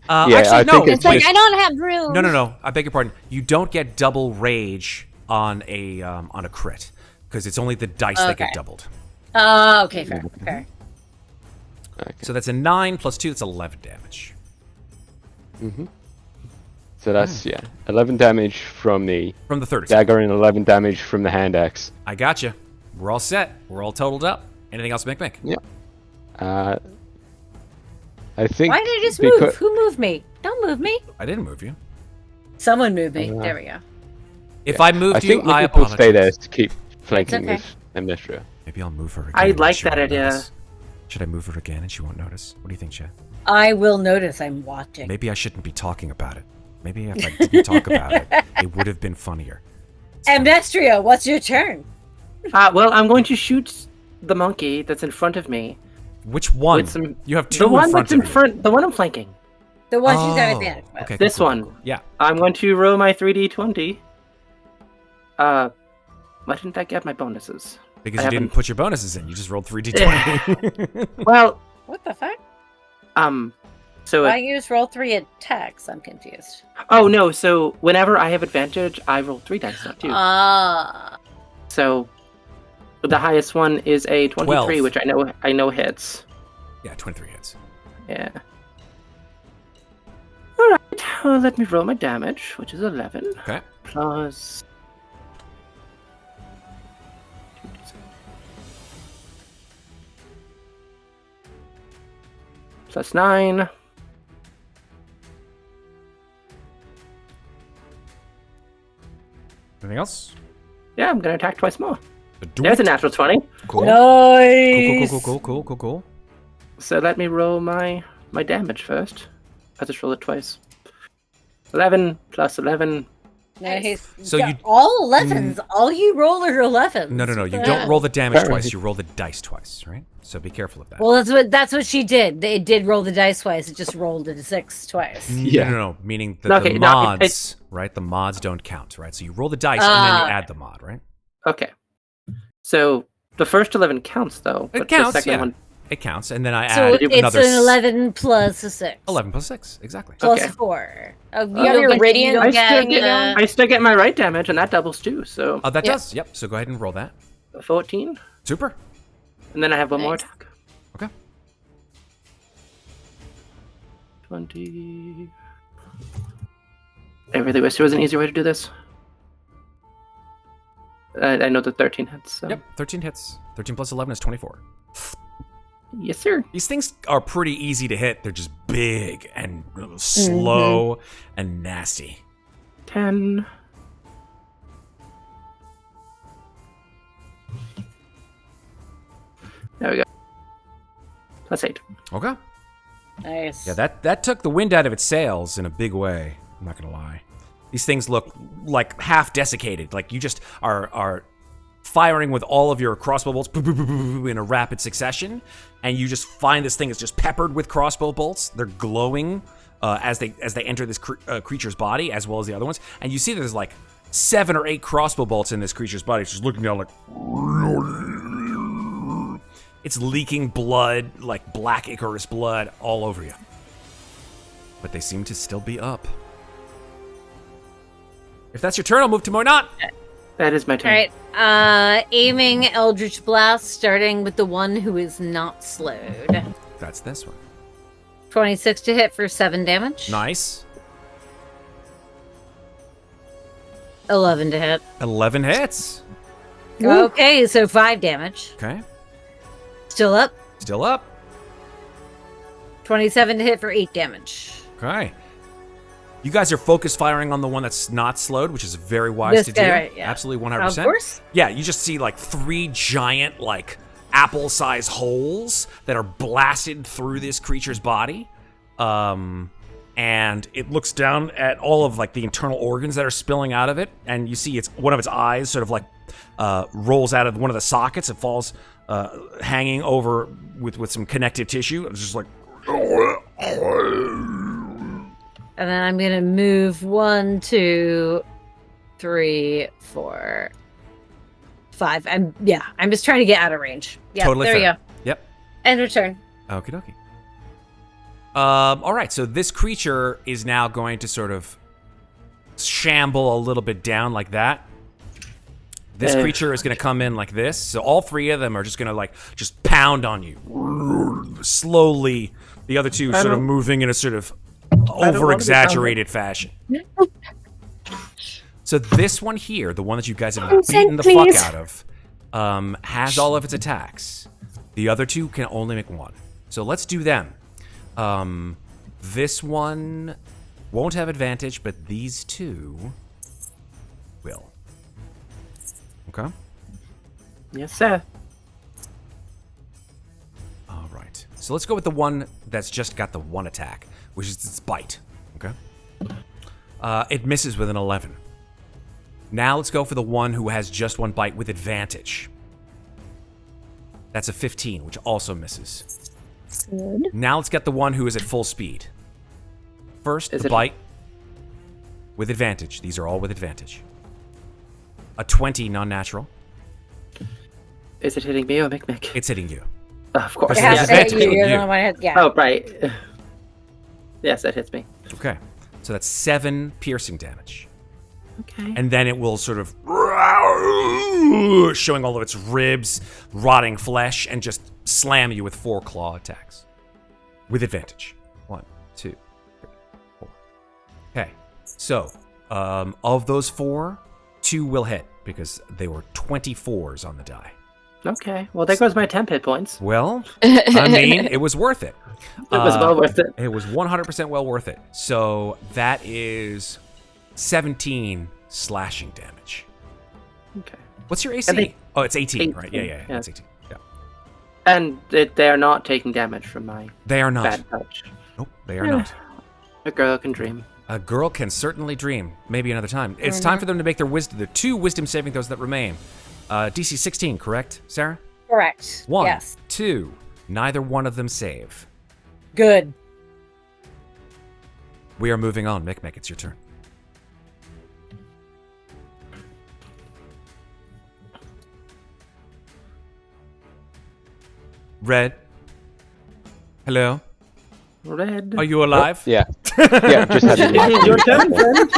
Yeah, Actually, I no. think It's like, wait. I don't have room. No. I beg your pardon. You don't get double rage on a crit because it's only the dice that get Okay. doubled. Oh, okay, fair. Fair. Okay. So that's a 9 plus 2. That's 11 damage. So that's, 11 damage from the From the third attack. dagger and 11 damage from the hand axe. I gotcha. We're all set. We're all totaled up. Anything else, Mikmick? I think... Why did I just becau- move? Who moved me? Don't move me. I didn't move you. Someone moved me. There we go. If I moved I think you, I Mikmick will apologize. stay there to keep flanking okay. with Amnestria. Maybe I'll move her again. I and like she that won't idea. notice. Should I move her again and she won't notice? What do you think, Chad? I will notice. I'm watching. Maybe I shouldn't be talking about it. Maybe if I didn't talk about it, it would have been funnier. Amnestria, what's your turn? Well, I'm going to shoot the monkey that's in front of me. Which one? With some- You have two The one in front that's of in you. front. The one I'm flanking. The one she's got Oh, advantage with. okay, This cool. one. Yeah. I'm going to roll my 3d20. Why didn't I get my bonuses? Because I you didn't haven't- put your bonuses in. You just rolled 3d20. Well, What the fuck? so Why you just roll 3 attacks? I'm confused. oh no, so whenever I have advantage, I roll 3 dice, not 2. Ah. So the highest one is a 23, 12. which I know hits. Yeah, 23 hits. Yeah. All right. Well, let me roll my damage, which is 11 Okay. plus. Plus 9. Anything else? Yeah, I'm gonna attack twice more. Do There's it. a natural 20. Cool. Nice. Cool. So let me roll my damage first. I'll just roll it twice. 11 plus 11 Nice. So Yeah, you all 11s. All you roll are 11s. no. You don't roll the damage twice. You roll the dice twice, right? So be careful of that. Well, that's what she did. They did roll the dice twice. It just rolled a 6 twice. No. Meaning that the mods, right? The mods don't count, right? So you roll the dice and then you add the mod, right? Okay. So the first 11 counts, though. It but counts, the second one... It counts, and then I So add it's another... an 11 plus a 6. 11 plus 6, exactly. Plus Okay. 4. You have your radiant I still get my right damage, and that doubles too, so... Oh, that does, yep. So go ahead and roll that. 14. Super. And then I have one more attack. Okay. 20... I really wish there was an easier way to do this. I know the 13 hits, so... Yep, 13 hits. 13 plus 11 is 24. Yes, sir. These things are pretty easy to hit. They're just big and slow and nasty. 10. There we go. Plus 8. Okay. Nice. Yeah, that took the wind out of its sails in a big way. I'm not gonna lie. These things look like half desiccated. Like you just are firing with all of your crossbow bolts in a rapid succession, and you just find this thing is just peppered with crossbow bolts. They're glowing as they enter this creature's body, as well as the other ones. And you see there's like 7 or 8 crossbow bolts in this creature's body. It's just looking down like... It's leaking blood, like black Icarus blood, all over you. But they seem to still be up. If that's your turn, I'll move to Muadnhait. That is my turn. Alright, aiming Eldritch Blast, starting with the one who is not slowed. That's this one. 26 to hit for 7 damage. Nice. 11 to hit. 11 hits. Okay, so 5 damage. Okay. Still up. Still up. 27 to hit for 8 damage. Okay. You guys are focus firing on the one that's not slowed, which is very wise This to do. guy, right, yeah. Absolutely 100%. Of course. Yeah, you just see like 3 giant, like apple-sized holes that are blasted through this creature's body. And it looks down at all of like the internal organs that are spilling out of it, and you see it's one of its eyes sort of like rolls out of one of the sockets. It falls hanging over with some connective tissue. It's just like... And then I'm going to move 1, 2, 3, 4, 5. I'm just trying to get out of range. Yeah, totally there fair. you go. Yep. End of turn. Okie dokie. All right, so this creature is now going to sort of shamble a little bit down like that. This creature is going to come in like this. So all 3 of them are just going to like just pound on you slowly. The other 2 sort of moving in a sort of over-exaggerated fashion. So this one here, the one that you guys have beaten the fuck out of, has all of its attacks. The other 2 can only make 1. So let's do them. This one won't have advantage, but these 2 will. Okay? Yes, sir. All right. So let's go with the one that's just got the 1 attack, which is its bite. Okay? It misses with an 11. Now let's go for the one who has just 1 bite with advantage. That's a 15, which also misses. Good. Now let's get the one who is at full speed. First, the bite with advantage. These are all with advantage. A 20 non-natural. Is it hitting me or Mikmick? It's hitting you. Of course. It has to hit you. You're the only one yeah. Oh, right. Yes, that hits me. Okay. So that's 7 piercing damage. Okay. And then it will sort of showing all of its ribs, rotting flesh, and just slam you with 4 claw attacks. With advantage. 1, 2, 3, 4. Okay. So, of those 4, 2 will hit because they were 24s on the die. Okay. Well, there goes my temp hit points. Well, I mean, it was worth it. It was well worth it. It was 100% well worth it. So that is 17 slashing damage. Okay. What's your AC? Oh, it's 18, right? Yeah. It's 18. Yeah. And they are not taking damage from my They are not. bad touch. Nope, they are not. A girl can dream. A girl can certainly dream. Maybe another time. It's time for them to make the 2 wisdom saving throws that remain. DC 16, correct, Sarah? Correct. 1, Yes. 2. Neither one of them save. Good. We are moving on. Mikmick, it's your turn. Red. Hello. Red. Are you alive? Yeah. Yeah, just had me. It is your turn, friend.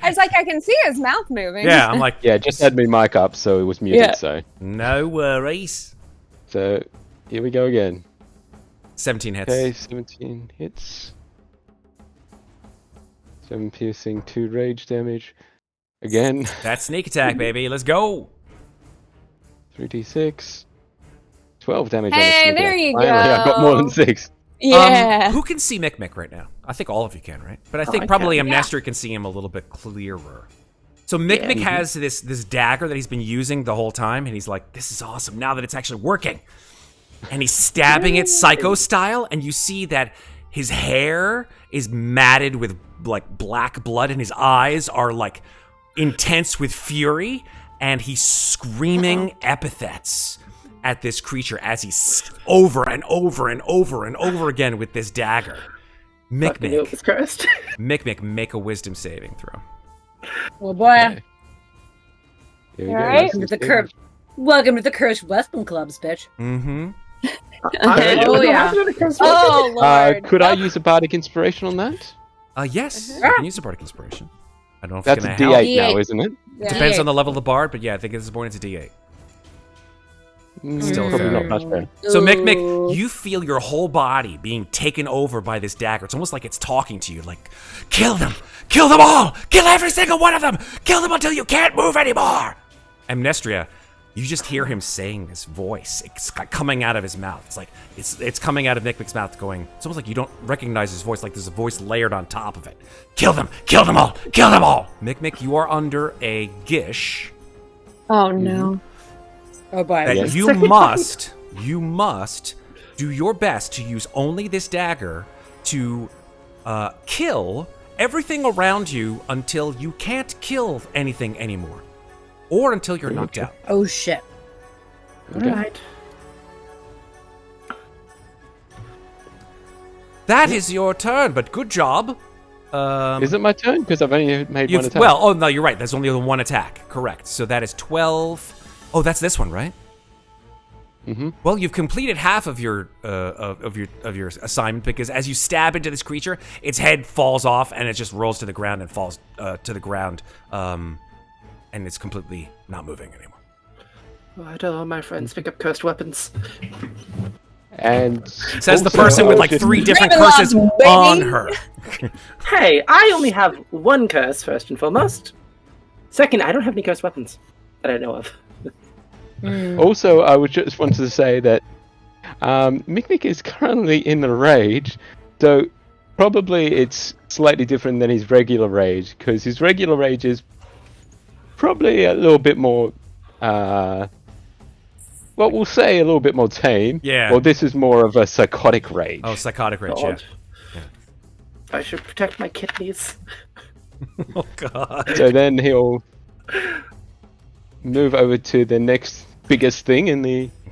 I was like, I can see his mouth moving. Yeah, I'm like, Yeah, just had me mic up, so it was muted. Yeah. So no worries. here we go again. 17 hits. Okay, 17 hits. 7 piercing, 2 rage damage. Again, That's sneak attack, baby. Let's go. 3d6. 12 damage. Hey, on the there sneak you attack. Finally, I got more than go. 6. Yeah. Who can see Mikmick right now? I think all of you can, right? But I think I probably can. Amnestria can see him a little bit clearer. So Mikmick has this dagger that he's been using the whole time, and he's like, this is awesome now that it's actually working. And he's stabbing it psycho style, and you see that his hair is matted with like black blood, and his eyes are like intense with fury, and he's screaming epithets at this creature as he's over and over and over and over again with this dagger. Fucking knew it was cursed. Mikmick, make a wisdom saving throw. Oh boy. Okay. Here we go. Alright. Welcome to the curve. Welcome to the Cursed Weapon Clubs, bitch. Mm-hmm. Oh, yeah. Oh, Lord. Could I use a bardic inspiration on that? Yes, you can use a bardic inspiration. I don't know if That's it's a gonna help. D8 now, isn't it? Yeah. Depends on the level of the bard, but yeah, I think at this point it's a D8. Still Probably fair. not much better. So Ooh. Mikmick, you feel your whole body being taken over by this dagger. It's almost like it's talking to you, like, kill them all, kill every single one of them, kill them until you can't move anymore. Amnestria, you just hear him saying this voice. It's coming out of his mouth. It's like it's coming out of Mikmick's mouth, going. It's almost like you don't recognize his voice. Like there's a voice layered on top of it. Kill them all, kill them all. Mikmick, you are under a gish. Oh, no. Oh boy. That Yes. you must do your best to use only this dagger to kill everything around you until you can't kill anything anymore, or until you're knocked out. Oh shit. Alright. That is your turn, but good job. Is it my turn? Because I've only made one attack. Well, oh no, you're right. There's only the one attack. Correct. So that is 12. Oh, that's this one, right? Mm-hmm. Well, you've completed half of your assignment, because as you stab into this creature, its head falls off and it just rolls to the ground and falls to the ground, and it's completely not moving anymore. Why do all my friends pick up cursed weapons? And Says the also, person with I like was 3 different Ravenloft, curses baby. on her. Hey, I only have one curse, first and foremost. Second, I don't have any cursed weapons that I know of. Also, I would just want to say that Mikmick is currently in the rage, so probably it's slightly different than his regular rage, because his regular rage is probably a little bit more, well, we'll say a little bit more tame. Yeah. Well, this is more of a psychotic rage. Oh, psychotic rage, yeah. God. I should protect my kidneys. Oh, God. So then he'll move over to the next biggest thing in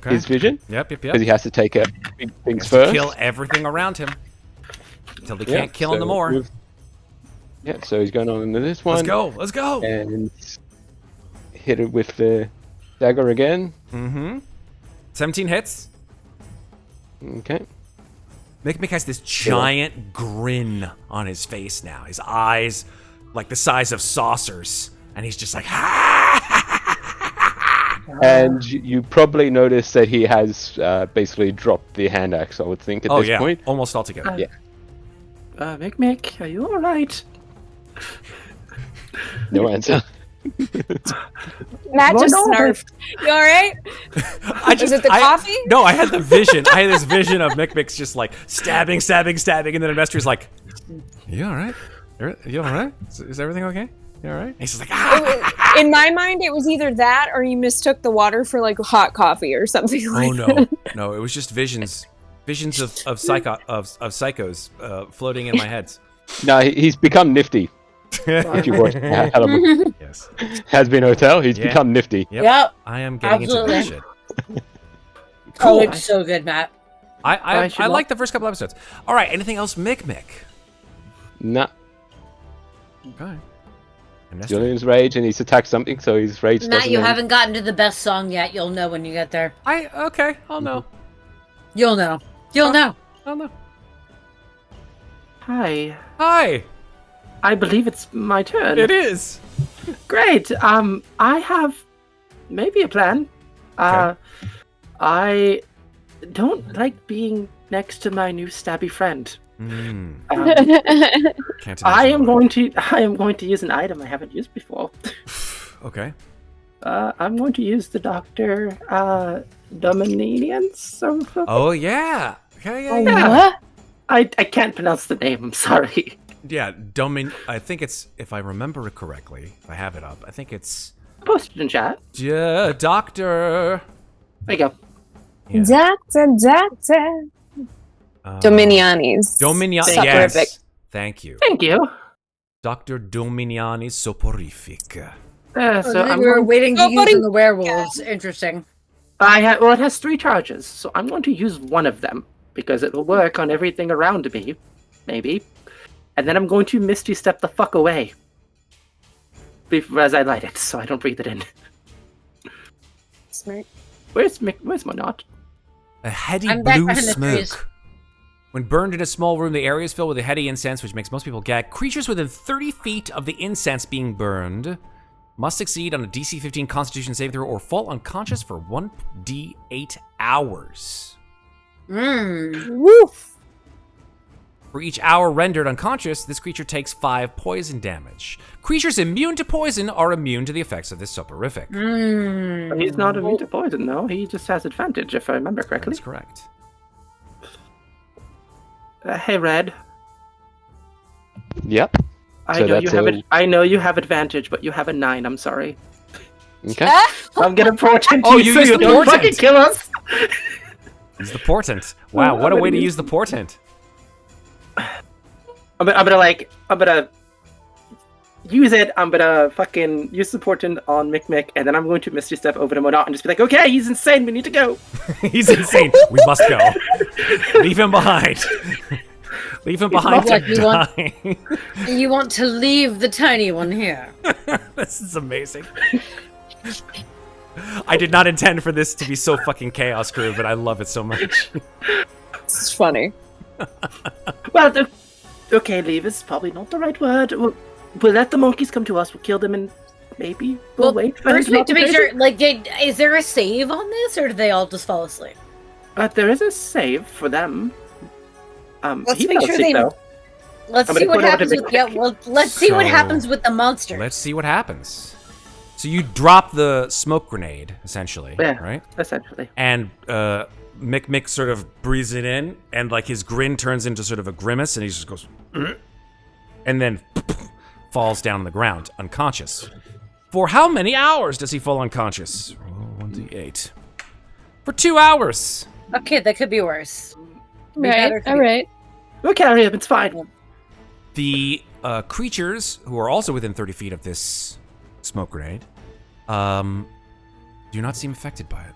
his vision, Yep. because he has to take out big things To first. kill everything around him until they can't kill him no more. Yeah, so he's going on into this one. Let's go. And hit it with the dagger again. Mm-hmm. 17 hits. Okay. Mikmick has this giant grin on his face now. His eyes, like the size of saucers, and he's just like, And you probably notice that he has basically dropped the hand axe, I would think, at this point. almost altogether. Yeah. Mikmick, are you alright? No answer. Matt just No. snarfed. You alright? Is it the coffee? No, I had the vision. I had this vision of Mikmick's just like stabbing, and then Investor's like, "You all right? You all right? Is everything okay? You all right?" And he's just like, In my mind, it was either that or you mistook the water for like hot coffee or something like that. no, it was just visions of psychos floating in my head. No, he's become nifty. If you watch Hannibal. Yes. Has been Hotel, he's become nifty. Yep. I am getting Absolutely. into that shit. Oh, it's so good, Matt. I like the first couple episodes. All right, anything else, Mikmick? Nah. Okay. Julian's rage, and he's attacked something, so his rage Matt, doesn't you end. haven't gotten to the best song yet. You'll know when you get there. Okay, I'll know. You'll know. You'll know. I'll know. Hi. Hi. I believe it's my turn. It is. Great. I have maybe a plan. Okay. I don't like being next to my new stabby friend. Can't I am imagine going to use an item I haven't used before. Okay. I'm going to use the Dr. Dominions. Oh yeah. Okay. Yeah. Yeah. What? I can't pronounce the name. I'm sorry. Yeah. I think it's, if I remember it correctly, if I have it up, I think it's Posted in chat. Doctor. There you go. Yeah. Doctor. Dominiani's. Yes. Soporific. Thank you. Thank you. Dr. Dominiani's soporific. So we I'm were going, waiting to use Nobody- in the werewolves. Interesting. it has 3 charges, so I'm going to use one of them because it will work on everything around me, maybe. And then I'm going to Misty Step the fuck away as I light it, so I don't breathe it in. Smart. Where's my knot? A heady I'm back blue behind the trees. smoke. When burned in a small room, the area is filled with a heady incense, which makes most people gag. Creatures within 30 feet of the incense being burned must succeed on a DC 15 Constitution saving throw or fall unconscious for 1d8 hours. Woof. For each hour rendered unconscious, this creature takes 5 poison damage. Creatures immune to poison are immune to the effects of this soporific. He's not immune to poison, though. He just has advantage, if I remember correctly. That's correct. Hey, Red. Yep. I So know you that's have a- it. I know you have advantage, but you have a 9. I'm sorry. Okay. I'm gonna portent Oh, you you so used you the don't portent. fucking kill us. Use the portent. Wow, what a way to use the portent. I'm gonna use it. I'm gonna fucking use the portent on Mikmick, and then I'm going to Misty Step over to Monot and just be like, okay, he's insane. We need to go. He's insane. We must go. Leave him behind. Leave him behind to What, you want- die. You want to leave the tiny one here. This is amazing. I did not intend for this to be so fucking chaos crew, but I love it so much. It's funny. Well, okay, leave is probably not the right word. We'll let the monkeys come to us. We'll kill them, and maybe we'll wait for him First, we have to make operate. sure. Like, is there a save on this, or do they all just fall asleep? There is a save for them. Let's he make fell sure asleep, they- though. Let's I'm see gonna what put it on happens to with. Mikmick. Yeah, well, let's see what So, happens with the monster. Let's see what happens. So you drop the smoke grenade, essentially, Yeah. right? Essentially. And Mikmick sort of breathes it in, and like his grin turns into sort of a grimace, and he just goes, and then falls down on the ground, unconscious. For how many hours does he fall unconscious? Roll 1d8. For 2 hours. Okay, that could be worse. Be Right. better to All be- right. We'll carry him. It's fine. The creatures who are also within 30 feet of this smoke grenade do not seem affected by it.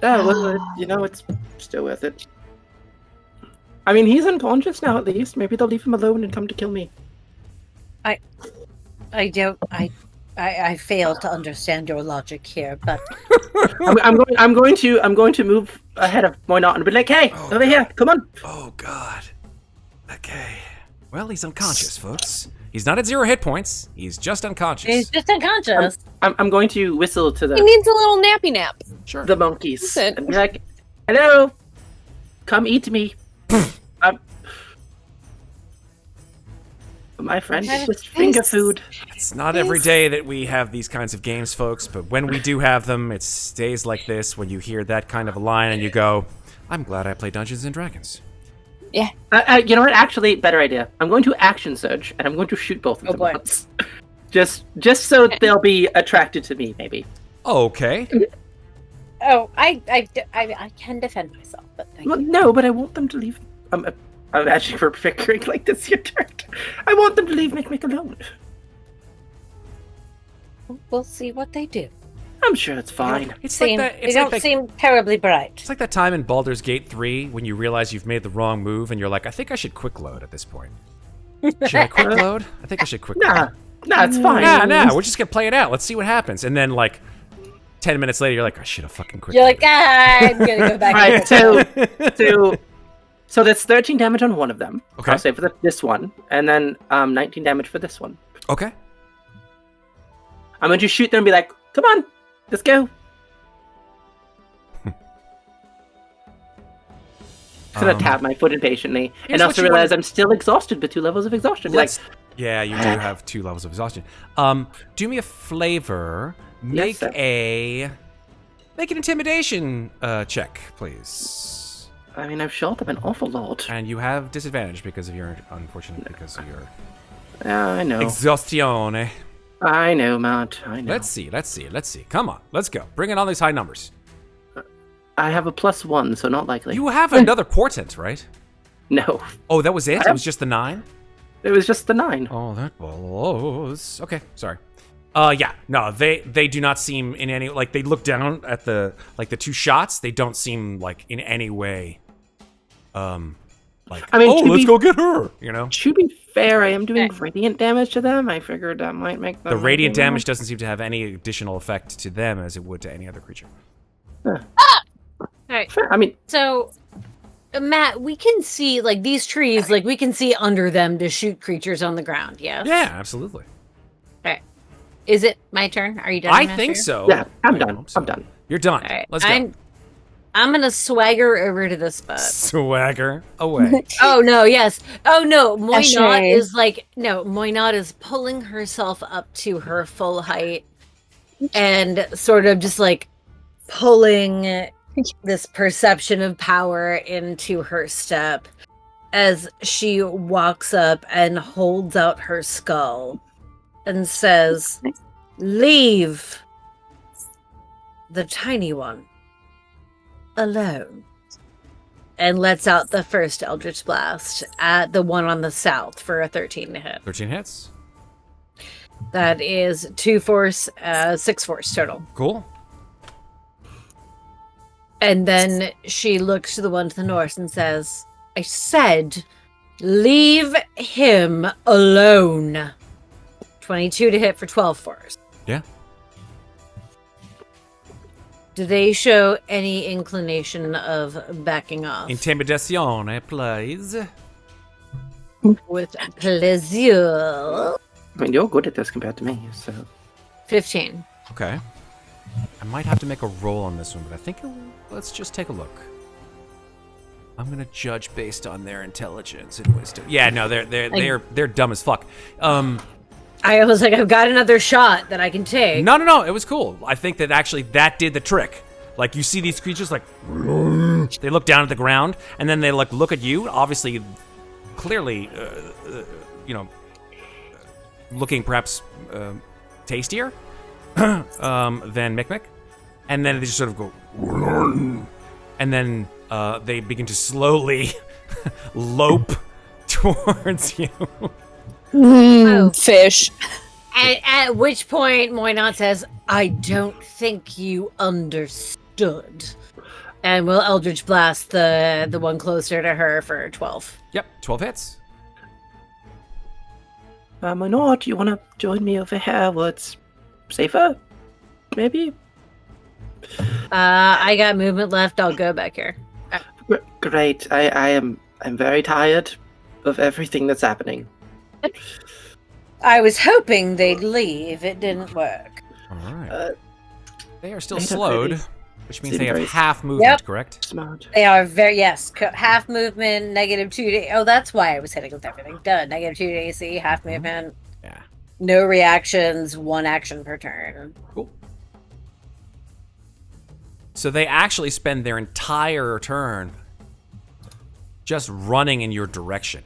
Oh, well, it's still worth it. I mean, he's unconscious now, at least. Maybe they'll leave him alone and come to kill me. I fail to understand your logic here, but I'm going to move ahead of Moynot and be like, hey, over here, come on. Oh, God. Okay. Well, he's unconscious, folks. He's not at 0 hit points. He's just unconscious. he's just unconscious. I'm going to whistle to He the needs a little nappy nap. Sure. monkeys Listen. and be like, hello, come eat me. My friend is just finger food. It's not every day that we have these kinds of games, folks, but when we do have them, it's days like this when you hear that kind of a line and you go, I'm glad I play Dungeons & Dragons. Yeah. You know what? Actually, better idea. I'm going to action surge and I'm going to shoot both of them boy. once. just so they'll be attracted to me, maybe. Okay. Oh, I can defend myself, but thank Well, you. no, but I want them to leave. I'm actually for figuring like this your turn. I want them to leave Mikmick alone. We'll see what they do. I'm sure it's fine. It's They don't seem terribly bright. It's like that time in Baldur's Gate 3 when you realize you've made the wrong move and you're like, I think I should quick load at this point. Should I quick load? I think I should quick load. Nah, it's fine. Nah, we're just gonna play it out. Let's see what happens. And then, like, 10 minutes later, you're like, I should have fucking quick You're loaded. like, I'm gonna go back. Right, so that's 13 damage on one of them. Okay. I'll say for this one, and then 19 damage for this one. Okay. I'm going to shoot them and be like, come on, let's go. I'm going to tap my foot impatiently, and also realize I'm still exhausted with 2 levels of exhaustion. Yeah, you do have 2 levels of exhaustion. Do me a flavor. Yes, Make an intimidation check, please. I mean, I've shot them an awful lot. And you have disadvantage because of your because of your I know. exhaustion. I know, Matt. I know. Let's see. Come on, let's go. Bring in all these high numbers. I have a +1, so not likely. You have another portent, right? No. Oh, that was it? It was just the 9? It was just the 9. Oh, that blows. Okay, sorry. Yeah, no, they do not seem in any, like, they look down at the 2 shots, they don't seem, like, in any way, like, I mean, let's go get her, you know? To be fair, I am doing radiant damage to them. I figured that might make them... The radiant damage doesn't seem to have any additional effect to them as it would to any other creature. Alright, Fair. I mean... So, Matt, we can see, like, these trees, like, we can see under them to shoot creatures on the ground, yes? Yeah, absolutely. Alright. Is it my turn? Are you done? I think so. Yeah, I'm I done. hope so. I'm done. You're done. Alright. Let's go. I'm gonna swagger over to the spot. Swagger away. Oh no, yes. Oh no, Ashay. Moynat is pulling herself up to her full height and sort of just like pulling this perception of power into her step as she walks up and holds out her skull and says, "Leave the tiny one alone," and lets out the first Eldritch Blast at the one on the south for a 13 to hit. 13 hits. That is 2 force, 6 force total. Cool. And then she looks to the one to the north and says, I said, leave him alone. 22 to hit for 12 force. Yeah. Do they show any inclination of backing off? Intimidation, please. With pleasure. I mean, you're good at this compared to me, so... 15. Okay. I might have to make a roll on this one, but I think let's just take a look. I'm gonna judge based on their intelligence and wisdom. Yeah, no, they're dumb as fuck. I was like, I've got another shot that I can take. No, it was cool. I think that actually that did the trick. Like, you see these creatures, like, they look down at the ground, and then they, like, look at you, obviously, clearly, looking perhaps tastier than Mikmick. And then they just sort of go, and then they begin to slowly lope towards you. Fish. At which point, Moynat says, I don't think you understood. And we'll Eldritch Blast the one closer to her for 12. Yep, 12 hits. Or not, you want to join me over here where it's safer? Maybe? I got movement left. I'll go back here. Great. I'm very tired of everything that's happening. I was hoping they'd leave. It didn't work. All right. They are still they don't slowed, really which means seem they have very- half movement, Yep. correct? Smart. They are very, yes, half movement, -2 to... Oh, that's why I was hitting with everything. Duh, -2 to AC, half movement. Yeah. No reactions, 1 action per turn. Cool. So they actually spend their entire turn just running in your direction,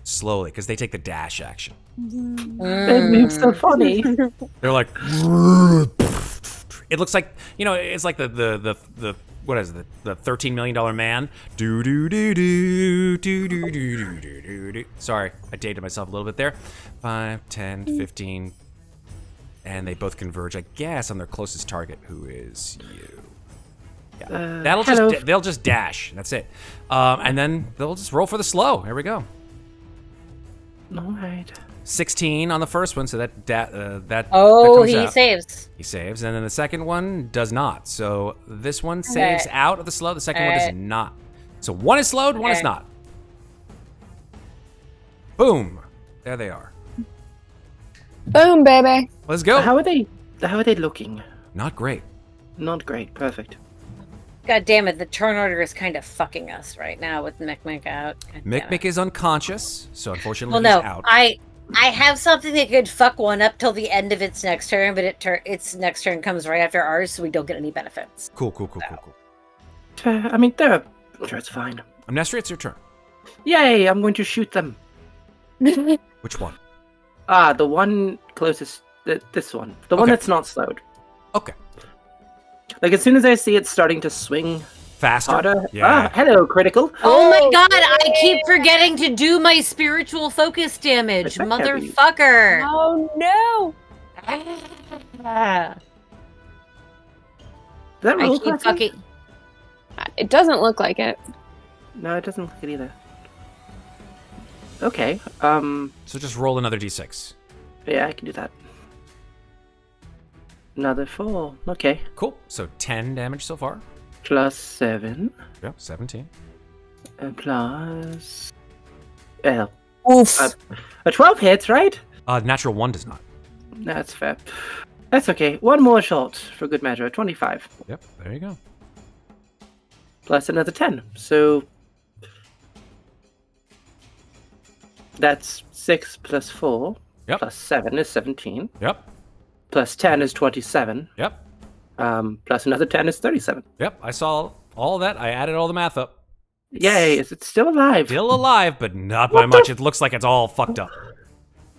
slowly, because they take the dash action. That moves so funny. They're like, it looks like, it's like the what is it? The $13 million man. Do do do do do do do do do do. Sorry, I dated myself a little bit there. 5, 10, 15, and they both converge, I guess, on their closest target, who is you. Yeah. They'll just dash. That's it. And then they'll just roll for the slow. Here we go. All right. 16 on the first one, so that Oh, comes he out. saves. He saves, and then the second one does not. So this one saves out of the slow. The second one does not. So one is slowed, one is not. Boom. There they are. Boom, baby. Let's go. How are they looking? Not great. Not great. Perfect. God damn it, the turn order is kind of fucking us right now with Mikmick out. Mikmick is unconscious, so unfortunately Well, no, he's out. I have something that could fuck one up till the end of its next turn, but its next turn comes right after ours, so we don't get any benefits. Cool. I mean, I'm sure it's fine. Amnestria, it's your turn. Yay! I'm going to shoot them. Which one? The one closest. This one. The one that's not slowed. Okay. Like, as soon as I see it starting to swing Faster? harder. Yeah. Hello, critical. Oh my god, I keep forgetting to do my spiritual focus damage, But that can't be- motherfucker. Oh no! Ah. Does that I roll keep correctly? fucking. It doesn't look like it. No, it doesn't look like it either. Okay. So just roll another d6. Yeah, I can do that. Another 4. Okay. Cool. So 10 damage so far. Plus 7. Yeah, 17. Plus. Oof. A 12 hits, right? Natural 1 does not. That's fair. That's okay. One more shot for good measure. 25. Yep, there you go. Plus another 10. So. That's 6 plus 4. Yep. Plus 7 is 17. Yep. Plus 10 is 27. Yep. Plus another 10 is 37. Yep. I saw all that. I added all the math up. Yay, is it still alive? Still alive, but not by much. It looks like it's all fucked up.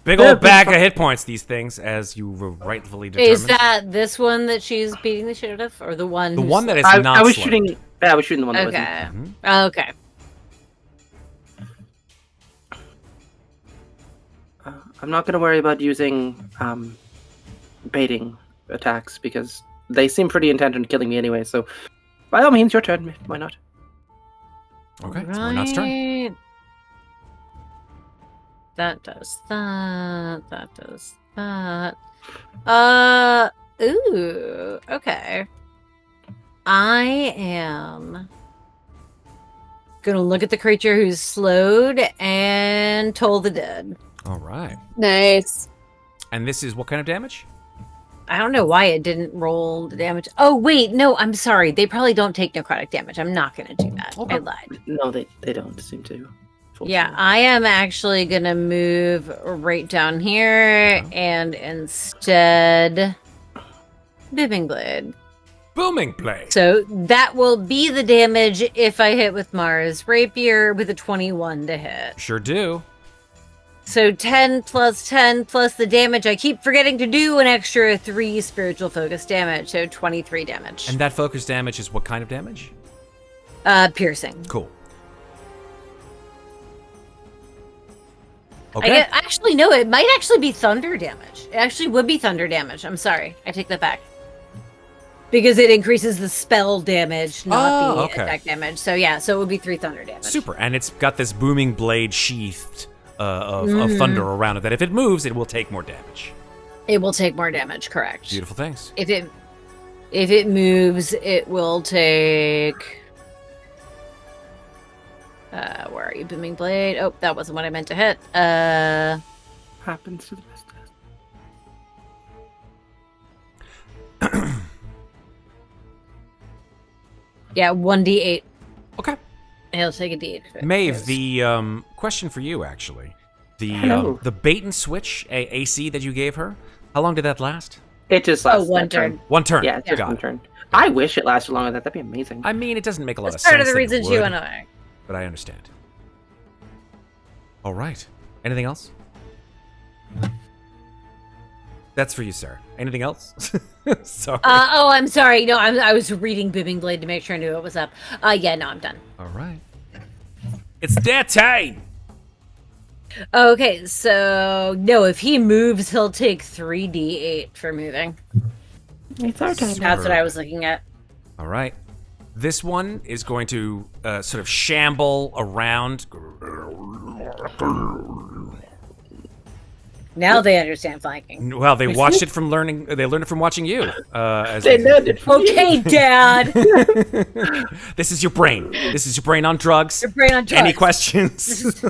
Big old bag of hit points, these things, as you were rightfully determined. Is that this one that she's beating the shit out of? Or the one the who's one that is I not was slowed? shooting. Yeah, I was shooting the one that Okay. wasn't. Okay. I'm not going to worry about using baiting attacks because they seem pretty intent on killing me anyway. So, by all means, your turn. Why not? Okay, it's Mornot's turn. Right. That does that. That does that. Ooh. Okay. I am gonna look at the creature who's slowed and toll the dead. All right. Nice. And this is what kind of damage? I don't know why it didn't roll the damage. Oh wait, no, I'm sorry. They probably don't take necrotic damage. I'm not gonna do that. I lied. No, they don't seem to. Yeah, I am actually gonna move right down here and instead Booming Blade. Booming Blade. So that will be the damage if I hit with Mars Rapier with a 21 to hit. Sure do. So 10 plus the damage. I keep forgetting to do an extra 3 spiritual focus damage, so 23 damage. And that focus damage is what kind of damage? Piercing. Cool. Okay. Actually, no, it might actually be thunder damage. It actually would be thunder damage. I'm sorry. I take that back. Because it increases the spell damage, not the attack damage. So yeah, so it would be 3 thunder damage. Super. And it's got this booming blade sheathed of thunder around it that if it moves, it will take more damage. It will take more damage, correct. Beautiful things. If it moves, it will take... where are you, Booming Blade? Oh, that wasn't what I meant to hit. Happens to the best of us. Yeah, 1d8. Okay. He'll take a d8. Maeve, the question for you, actually. The bait and switch AC that you gave her, how long did that last? It just lasts one that turn. One turn. Yeah, it's just Got one it. turn. I wish it lasted longer than that. That'd be amazing. I mean, it doesn't make a lot That's of sense. part of the that it reasons you would, and I. But I understand. All right. Anything else? That's for you, sir. Anything else? Sorry. Oh, I'm sorry. No, I was reading Bibbing Blade to make sure I knew what was up. Yeah, no, I'm done. All right. It's their time. Okay, so no, if he moves, he'll take 3d8 for moving. It's our time. That's what I was looking at. All right. This one is going to sort of shamble around. Now they understand flanking. Well, they watched it from learning. They learned it from watching you. They learned it from Okay, Dad. This is your brain. This is your brain on drugs. Your brain on drugs. Any questions?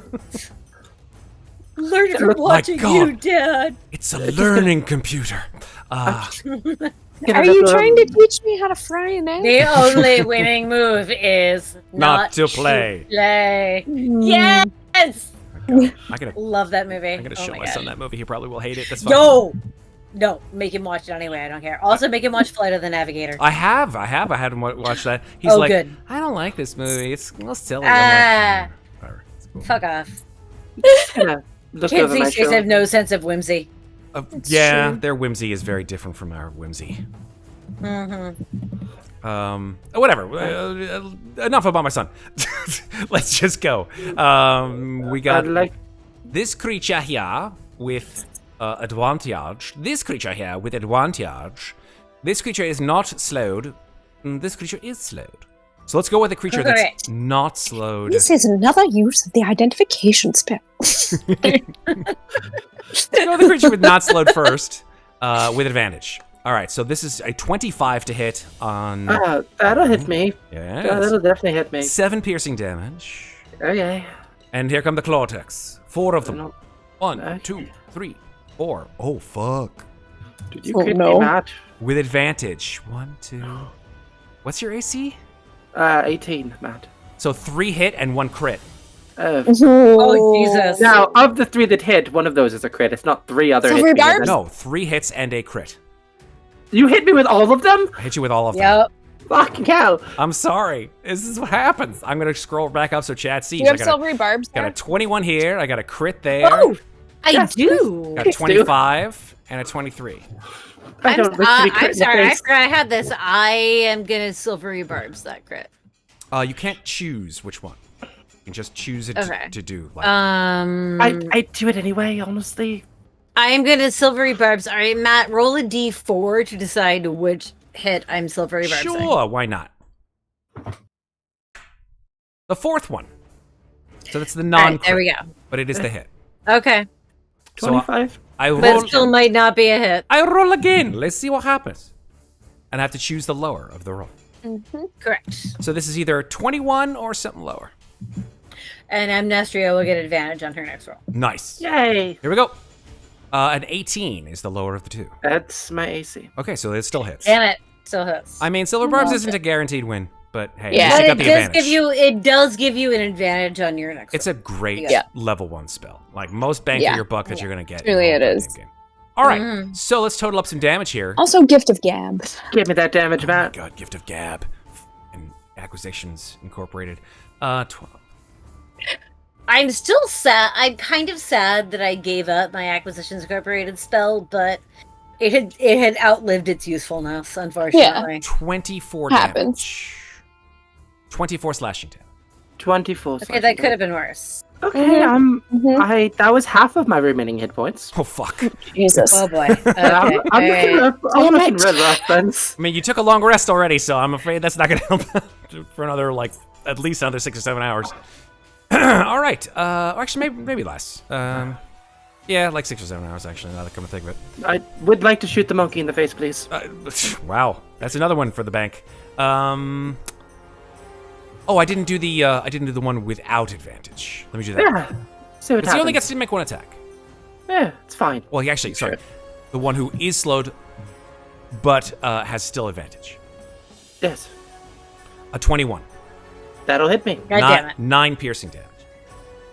Learn it from watching God. you, Dad. It's a learning computer. Are you trying to teach me how to fry an egg? The only winning move is Not to play. Play. Yes. I gotta Love that movie. I'm gonna show my my God. son that movie. He probably will hate it. That's fine. No, make him watch it anyway. I don't care. Also, make him watch Flight of the Navigator. I had him watch that. He's like, good. I don't like this movie. It's a little silly. Ah. I'm like, whatever. It's cool. Fuck off. Look Kids over my these days shoulder. have no sense of whimsy. Yeah, true. their whimsy is very different from our whimsy. Mm-hmm. Whatever. Enough about my son. Let's just go. We got I'd like this creature here with advantage. This creature here with advantage. This creature is not slowed. This creature is slowed. So let's go with the creature that's Correct. not slowed. This is another use of the identification spell. Let's go with the creature with not slowed first, with advantage. All right, so this is a 25 to hit on. that'll hit me. Yeah. That'll definitely hit me. 7 piercing damage. Okay. And here come the claw attacks. 4 of them. No. 1, Okay. 2, 3, 4. Oh, fuck. Did you Oh, crit no. me, Matt? With advantage. 1, 2. What's your AC? 18, Matt. So 3 hit and 1 crit. Oh, Jesus. Now, of the 3 that hit, one of those is a crit. It's not 3 other Silver hits. barbs? No, 3 hits and a crit. You hit me with all of them? I hit you with all of them. Yep. Fucking hell. I'm sorry. This is what happens. I'm going to scroll back up so chat sees. You have I got silvery barbs got there? a 21 here. I got a crit there. Oh! I Yes, do. Got a 25 and a 23. I don't like to be crit I'm in the sorry, I face. forgot I had this. I am gonna silvery barbs that crit. You can't choose which one. You can just choose it Okay. to do. Like, I do it anyway, honestly. I am gonna silvery barbs. All right, Matt, roll a d4 to decide which hit I'm silvery barbs. sure, why not? The 4th one. So that's the All non. right, there we go. But it is the hit. Okay, So 25? I but roll. it still might not be a hit. I roll again. Let's see what happens. And I have to choose the lower of the roll. Correct. So this is either 21 or something lower. And Amnestria will get advantage on her next roll. Nice. Yay. Here we go. An 18 is the lower of the 2. That's my AC. Okay, so it still hits. Damn it, still hits. I mean, Silver Barbs isn't a guaranteed win, but hey, Yeah. at least you But got it the does advantage. give you an advantage on your next. It's a great Yeah. level 1 spell. Like most bang for Yeah. your buck that you're gonna get. Truly in a it role-playing is. game. All right, so let's total up some damage here. Also, Gift of Gab. Give me that damage, Matt. God, Gift of Gab and Acquisitions Incorporated. 12. I'm still sad. I'm kind of sad that I gave up my Acquisitions Incorporated spell, but it had outlived its usefulness, unfortunately. 24 Happens. damage. 24 slashing damage. 24. Okay, that could have been worse. Okay, Mhm. that was half of my remaining hit points. Oh fuck! Jesus. Oh boy. Okay. I'm looking alright. rough. I'm looking real rough, friends. I mean, you took a long rest already, so I'm afraid that's not gonna help for another at least another 6 or 7 hours. All right. Actually, maybe less. Yeah, like 6 or 7 hours actually. Now that I come to think of it. I would like to shoot the monkey in the face, please. Wow, that's another one for the bank. Oh, I didn't do the one without advantage. Let me do that. Yeah. See what Because he only happens. gets to make 1 attack. Yeah, it's fine. Well, he actually, sorry, the one who is slowed, but has still advantage. Yes. A 21. That'll hit me. God damn it. 9 piercing damage.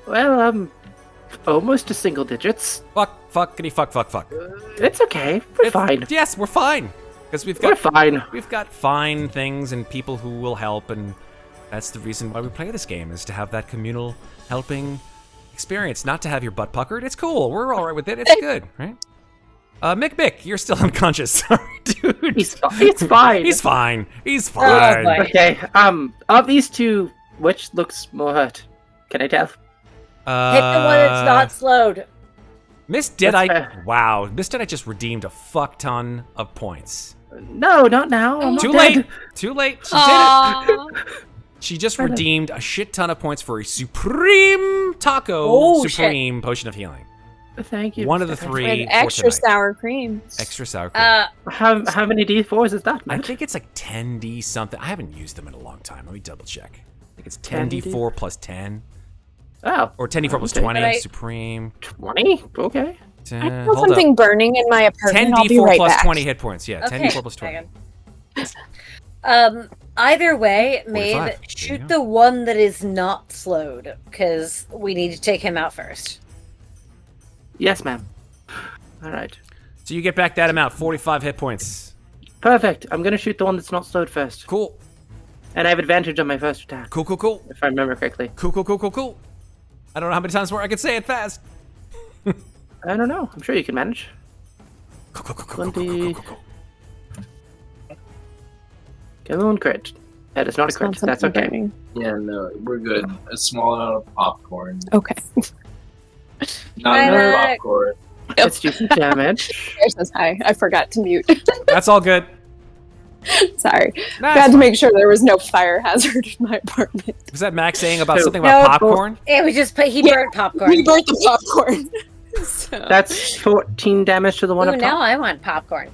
Well, almost to single digits. Fuckity fuck. It's okay. We're fine. Yes, we're fine. Because We're fine. We've got fine things and people who will help, and that's the reason why we play this game, is to have that communal helping experience, not to have your butt puckered. It's cool. We're all right with it. It's good, right? Mikmick, you're still unconscious. Sorry, dude. He's fine. He's fine. fine. Okay. Of these two, which looks more hurt? Can I tell? Hit the one that's not slowed. Miss Deadite. Wow, Miss Deadite just redeemed a fuck ton of points. No, not now. I'm not Too dead. late. Too late. She did Aw. it. She just redeemed a shit ton of points for a Supreme Taco Oh, Supreme Potion of Healing. Thank you. One of the Mr. three With for extra tonight. sour cream. Extra sour cream. How many D4s is that, I man? think it's like 10D something. I haven't used them in a long time. Let me double check. I think it's 10D? 10D4 plus 10. Oh. Or 10D4 plus Okay. 20. Right. Supreme. 20? Okay. I feel Hold something up. burning in my apartment. I'll be 10D4 right plus back. 20 hit points. Yeah, Okay. 10D4 plus 20. hang on. Either way, Maeve, 45. There you shoot go. the one that is not slowed, because we need to take him out first. Yes, ma'am. All right. So you get back that amount, 45 hit points. Perfect. I'm gonna shoot the one that's not slowed first, Cool. and I have advantage on my first attack, Cool, cool, cool. if I remember correctly. Cool, cool, cool, cool, cool. I don't know how many times more I can say it fast. I don't know. I'm sure you can manage. Cool, cool, cool, cool, cool, cool, cool, cool, cool. Come on, crit. That is not a crit. Smell That's something okay. burning. Yeah, no, we're good. A small amount of popcorn. Okay. Not enough Lilac. popcorn. Let's do some damage. There says hi. I forgot to mute. That's all good. Sorry. Nah, I it's had to fine. make sure there was no fire hazard in my apartment. Was that Max saying about So- something about No, popcorn? It was just he burnt popcorn. We burnt the popcorn. So. That's 14 damage to the one Ooh, up now top. I want popcorn.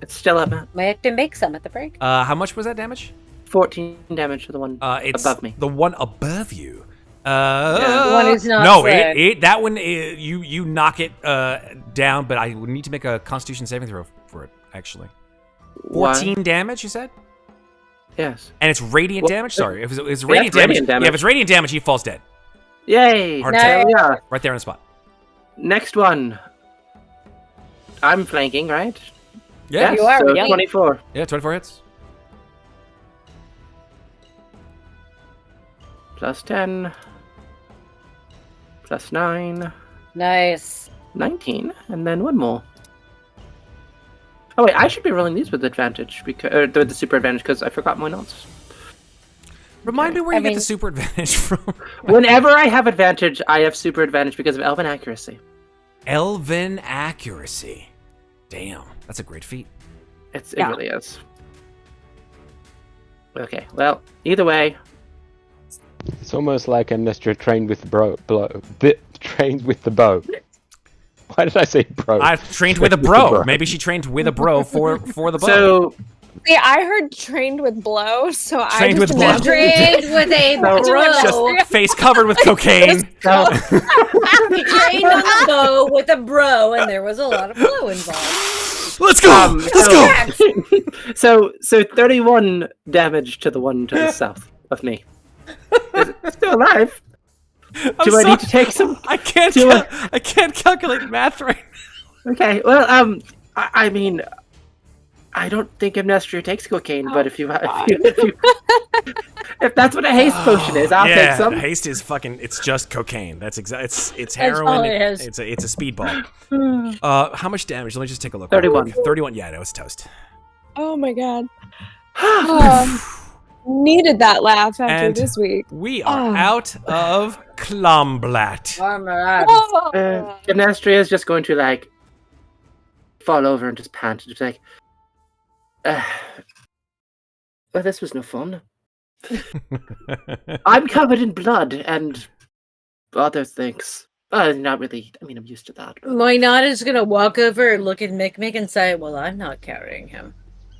It's still up, man. Might have to make some at the break. How much was that damage? 14 damage to the one It's above me. the one above you. The one who's not no, slowed. that one you knock it down, but I would need to make a Constitution saving throw for it. Actually, 14 damage. You said, Yes. and it's radiant Well, damage. Sorry, if it's that's radiant damage. radiant damage. Yeah, if it's radiant damage, he falls dead. Yay! Hard There we are. Right there on the spot. Next one. I'm flanking, right? Yeah, You are, So yeah. 24 yeah, 24 hits. plus 10 plus 9, Nice. 19, and then one more. Oh wait, I should be rolling these with advantage because with the super advantage because I forgot my notes. Remind me where you I get mean- the super advantage from. Whenever I have advantage, I have super advantage because of elven accuracy. Elven accuracy. Damn, that's a great feat. It Yeah. really is. Okay, well, either way, It's almost like Amnestria trained with the trained with the bow. Why did I say bro? I've trained with a With the bro. bro. Maybe she trained with a bro for the bow. so See, I heard trained with blow, so Trained I with just blow. imagined Trained with a No. bro. Just face covered with cocaine. so, We trained on the bow with a bro, and there was a lot of blow involved. Let's go. Let's go. so 31 damage to the one to the south of me. Is it still alive? Do I need to take some? I can't. Do I- I can't calculate math right now. Okay, well, I mean, I don't think Amnestria takes cocaine, but if that's what a haste potion is, I'll take some. haste is fucking. It's just cocaine. That's exact. It's That's heroin. all it is. It's a speedball. How much damage? Let me just take a look. 31. 31. Yeah, no, it's toast. Oh my god. Needed that laugh after And- this week. We are Oh. out of Klomblat. Amnestria is just going to like fall over and just pant and just like, well, this was no fun. I'm covered in blood and other things. Not really. I mean, I'm used to that. but- Moynat is gonna walk over and look at Mikmick and say, "Well, I'm not carrying him."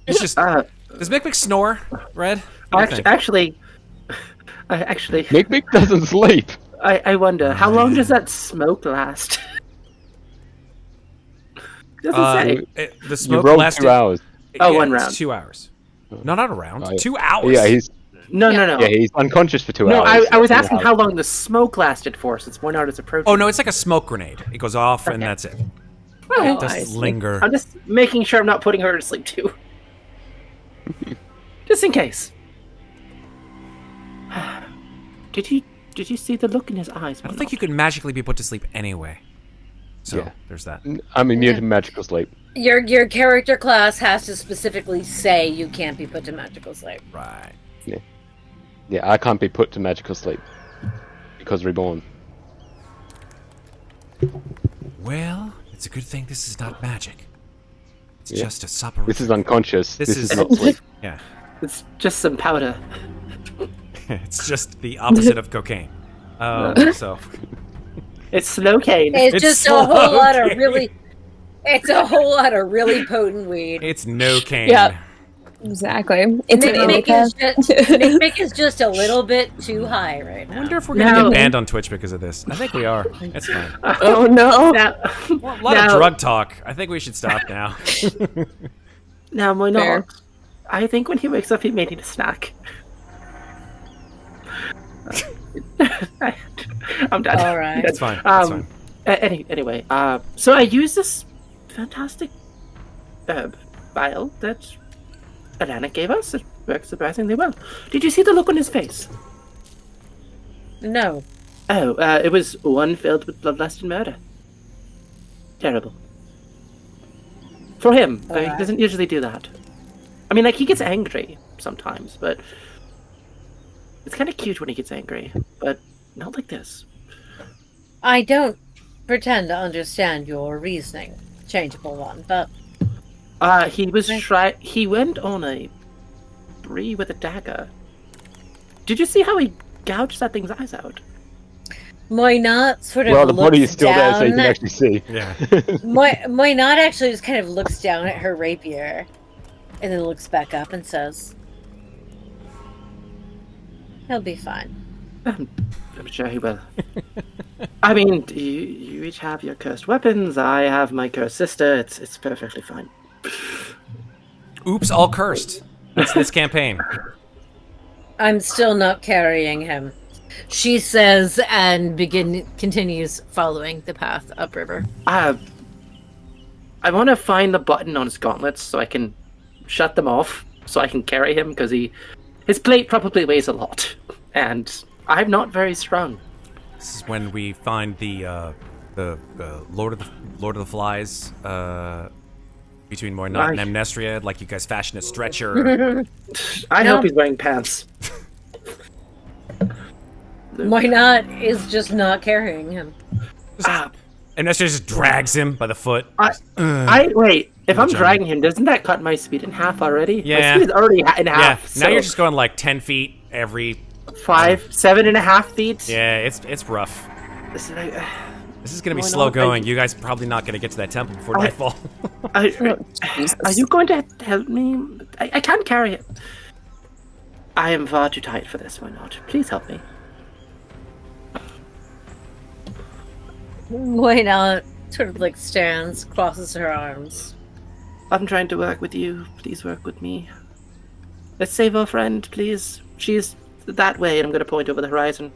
It's just. Uh, Does Mikmick snore, Red? What do you think? actually, Mikmick doesn't sleep. I wonder how long does that smoke last? Doesn't say. The You smoke rolled lasted. 2 hours. Oh, yeah, one it's round. 2 hours. No, not a round. Oh, yeah. 2 hours. Yeah, he's No. unconscious for 2 No, hours. I was 2 asking hours. how long the smoke lasted for, since one hour is approaching. Oh no, it's like a smoke grenade. It goes off and that's it. Okay. It doesn't linger. I'm just making sure I'm not putting her to sleep too. Just in case. Did you see the look in his eyes? I don't think you could magically be put to sleep anyway. So Yeah. there's that. I'm immune to magical sleep. Your character class has to specifically say you can't be put to magical sleep. Right. Yeah, I can't be put to magical sleep because reborn. Well, it's a good thing this is not magic. It's Yeah. just a supper. This is unconscious. This This is- is not sleep. Yeah. It's just some powder. It's just the opposite of cocaine. So It's Slowcane. It's It's just a whole lot of slow really. It's a whole lot of really potent weed. it's no cane. Yep. Exactly. It's an Mikmick is just a little bit too high right I now. wonder if we're gonna No. get banned on Twitch because of this. I think we are. It's fine. Oh no. Now, A lot of now- drug talk. I think we should stop now. now, why Fair. not? I think when he wakes up, he may need a snack. I'm done. All right. It's fine. It's fine. Anyway, so I use this fantastic vial that Alana gave us. It works surprisingly well. Did you see the look on his face? No. Oh, it was one filled with bloodlust and murder. Terrible. For him, though he Alright. doesn't usually do that. I mean, like, he gets angry sometimes, but it's kind of cute when he gets angry, but not like this. I don't pretend to understand your reasoning, changeable one, but He went on a spree with a dagger. Did you see how he gouged that thing's eyes out? Moynat sort of Well, the looks body is still there, so you down. can actually see. Yeah. Moynat actually just kind of looks down at her rapier, and then looks back up and says, "He'll be fine." I'm sure he will. I mean, you each have your cursed weapons. I have my cursed sister. It's perfectly fine. Oops, all cursed. That's this campaign. I'm still not carrying him, she says, and continues following the path upriver. I want to find the button on his gauntlets so I can shut them off, so I can carry him, because his plate probably weighs a lot, and I'm not very strong. This is when we find the Lord of the Flies between Moynat and Amnestria. Like you guys fashion a stretcher. I No. hope he's wearing pants. Moynat is just not carrying him. Amnestria just drags him by the foot. Wait. If I'm Jungle. dragging him, doesn't that cut my speed in half already? Yeah. My speed is already in Yeah. half. Now you're just going like 10 feet every. 7.5 feet. Yeah, it's rough. This is like, This is gonna be Why slow not? going. You guys probably not gonna get to that temple before nightfall. are you going to help me? I can't carry it. I am far too tight for this. Why not? Please help me. Moynat sort of like stands, crosses her arms. I'm trying to work with you. Please work with me. Let's save our friend, please. She's that way, and I'm going to point over the horizon.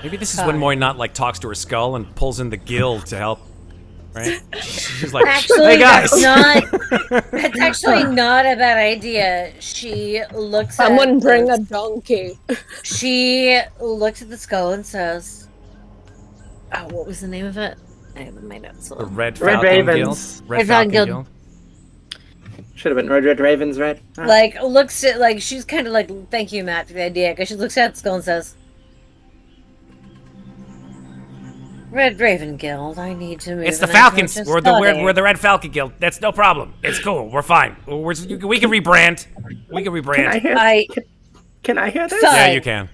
Maybe this is when Moynat like talks to her skull and pulls in the guild to help. Right? She's like, Actually, hey guys. that's actually not a bad idea. She looks Someone at bring the- a donkey. She looks at the skull and says, "Oh, what was the name of it?" I have my notes. The Red. Red Red Falcon Ravens. Guild. Red Falcon Guild. Should have been Red Ravens, Red. Ah. Like looks at like she's kind of like, "Thank you, Matt, for the idea." Because she looks at the skull and says, "Red Raven Guild, I need to move." It's the and I Falcons. can't We're study." the Red Falcon Guild. That's no problem. It's cool. We're fine. We can rebrand. We can rebrand. Can I hear this? Sorry. Yeah, you can.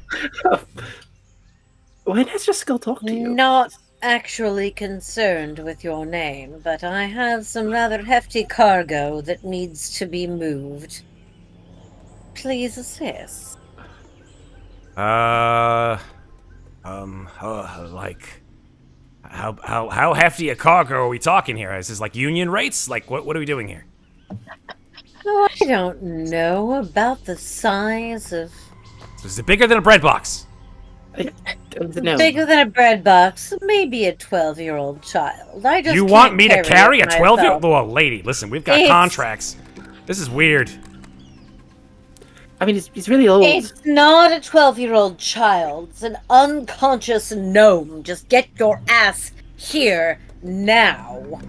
When has your skull talked to you? Not actually concerned with your name, but I have some rather hefty cargo that needs to be moved. Please assist. Like, how hefty a cargo are we talking here? Is this like union rates? Like, what are we doing here? Oh, I don't know about the size of... Is it bigger than a bread box? No. Bigger than a bread box, maybe a 12-year-old child. I just You can't want me to carry a it 12-year-old? myself. Well, lady, listen, we've got It's- contracts. This is weird. I mean, he's really old. It's not a 12-year-old child. It's an unconscious gnome. Just get your ass here now.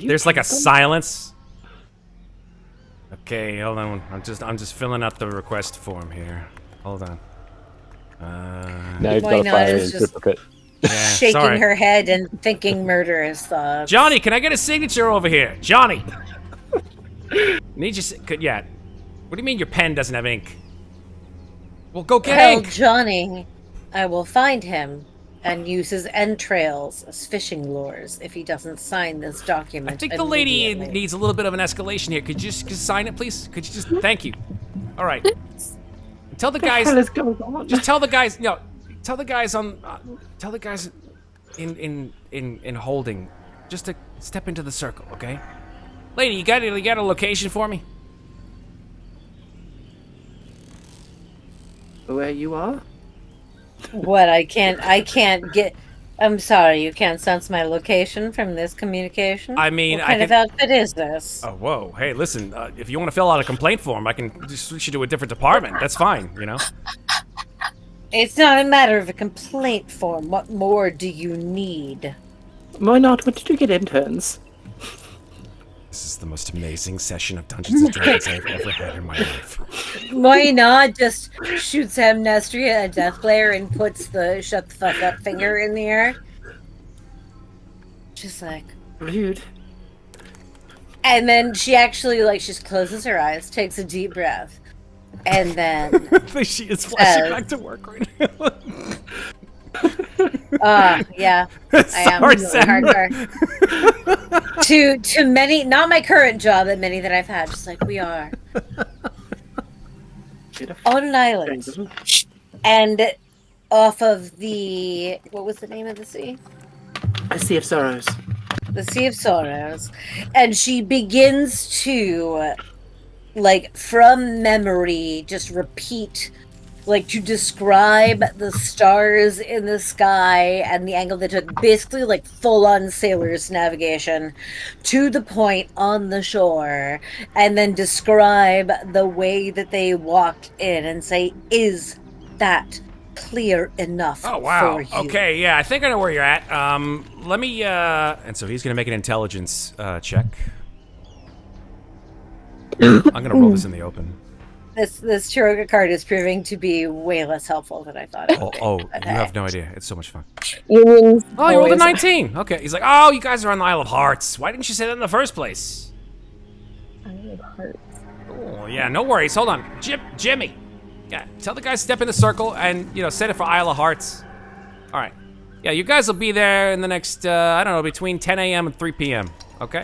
There's like a silence. Okay, hold on. I'm just filling out the request form here. Hold on. Now you've got to fire in duplicate. Yeah, Shaking sorry. her head and thinking murderous thoughts. Johnny, can I get a signature over here? Johnny! Need you... Yeah. What do you mean your pen doesn't have ink? Well, go get Tell ink! Johnny I will find him and use his entrails as fishing lures if he doesn't sign this document. I think the lady immediately. needs a little bit of an escalation here. Could you just sign it, please? Could you just... Thank you. All right. Tell the guys... What the hell is going on? Just tell the guys... No, tell the guys on... tell the guys in holding just to step into the circle, okay? Lady, you got a location for me? Where you are? What, I can't get... I'm sorry, you can't sense my location from this communication? I mean, what kind of outfit is this? Oh, whoa. Hey, listen, if you want to fill out a complaint form, I can just switch you to a different department. That's fine, you know? It's not a matter of a complaint form. What more do you need? Why not? When did you get interns? This is the most amazing session of Dungeons & Dragons I've ever had in my life. Why not just shoots Amnestria a death glare and puts the shut the fuck up finger in the air? Just like... Rude. And then she actually, like, just closes her eyes, takes a deep breath, and then... She is flashing back to work right now. Yeah. I am Sorry, really Sam. hardcore. To many, not my current job, but many that I've had, just like we are. On an island. And off of the... What was the name of the sea? The Sea of Sorrows. The Sea of Sorrows. And she begins to, like, from memory, just repeat, like, to describe the stars in the sky and the angle they took, basically like full-on sailor's navigation to the point on the shore, and then describe the way that they walked in and say, is that clear enough Oh, wow. for you? Okay, yeah, I think I know where you're at. Let me, And so he's gonna make an intelligence, check. I'm gonna roll this in the open. This Chiroga card is proving to be way less helpful than I thought it would be. You have no idea. It's so much fun. You mean Oh, you rolled a 19. Okay, he's like, oh, you guys are on the Isle of Hearts. Why didn't you say that in the first place? Isle of Hearts. Oh, yeah, no worries. Hold on. Jimmy. Yeah, tell the guys to step in the circle and, you know, set it for Isle of Hearts. All right. Yeah, you guys will be there in the next, I don't know, between 10 a.m. and 3 p.m. Okay?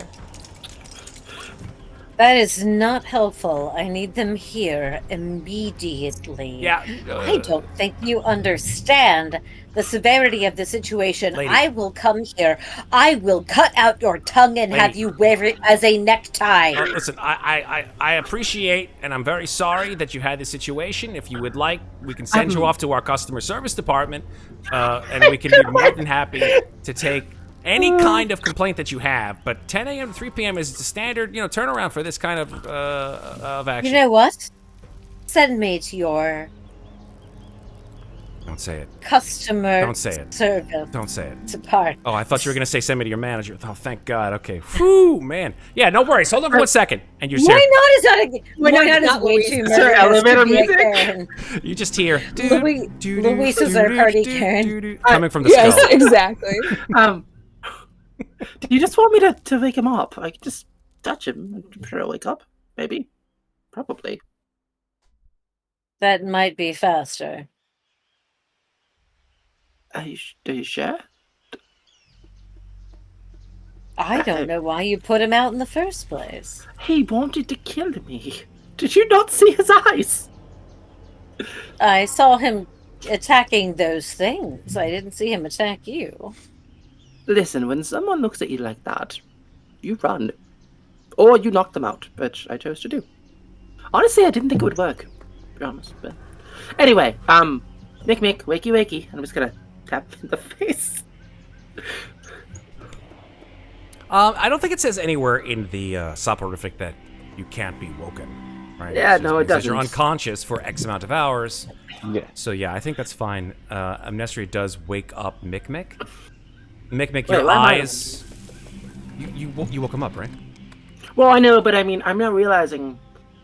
That is not helpful. I need them here immediately. Yeah. I don't think you understand the severity of the situation. Lady. I will come here. I will cut out your tongue and have Lady. you wear it as a necktie. Listen, I appreciate and I'm very sorry that you had this situation. If you would like, we can send you off to our customer service department, and we can be more than happy to take any kind of complaint that you have. But 10 a.m. to 3 p.m. is the standard, you know, turnaround for this kind of action. You know what? Send me to your Don't say it. customer Don't say it. service Don't say it. department. Oh, I thought you were gonna say send me to your manager. Oh, thank God. Okay. Whew, man. Yeah, no worries. Hold on for 1 second. And you're Why here. not is not a Why why not not is way Louisa? too Is there murderous to elevator be a music? Karen. You just hear. Louisa's our party Karen. Coming from the Yes, skull. exactly. Do you just want me to wake him up? I could just touch him. I'm sure he'll wake up. Maybe. Probably. That might be faster. Are you sure? I don't know why you put him out in the first place. He wanted to kill me. Did you not see his eyes? I saw him attacking those things. I didn't see him attack you. Listen, when someone looks at you like that, you run. Or you knock them out, which I chose to do. Honestly, I didn't think it would work. To be honest, but... Anyway, Mikmick, wakey wakey. I'm just gonna tap him in the face. I don't think it says anywhere in the soporific that you can't be woken. right? Yeah, It no, it means that doesn't. You're unconscious for X amount of hours. Yeah. So yeah, I think that's fine. Amnestria does wake up Mikmick. Mikmick, Wait, your why am I- eyes. You woke him up, right? Well, I know, but I mean, I'm now realizing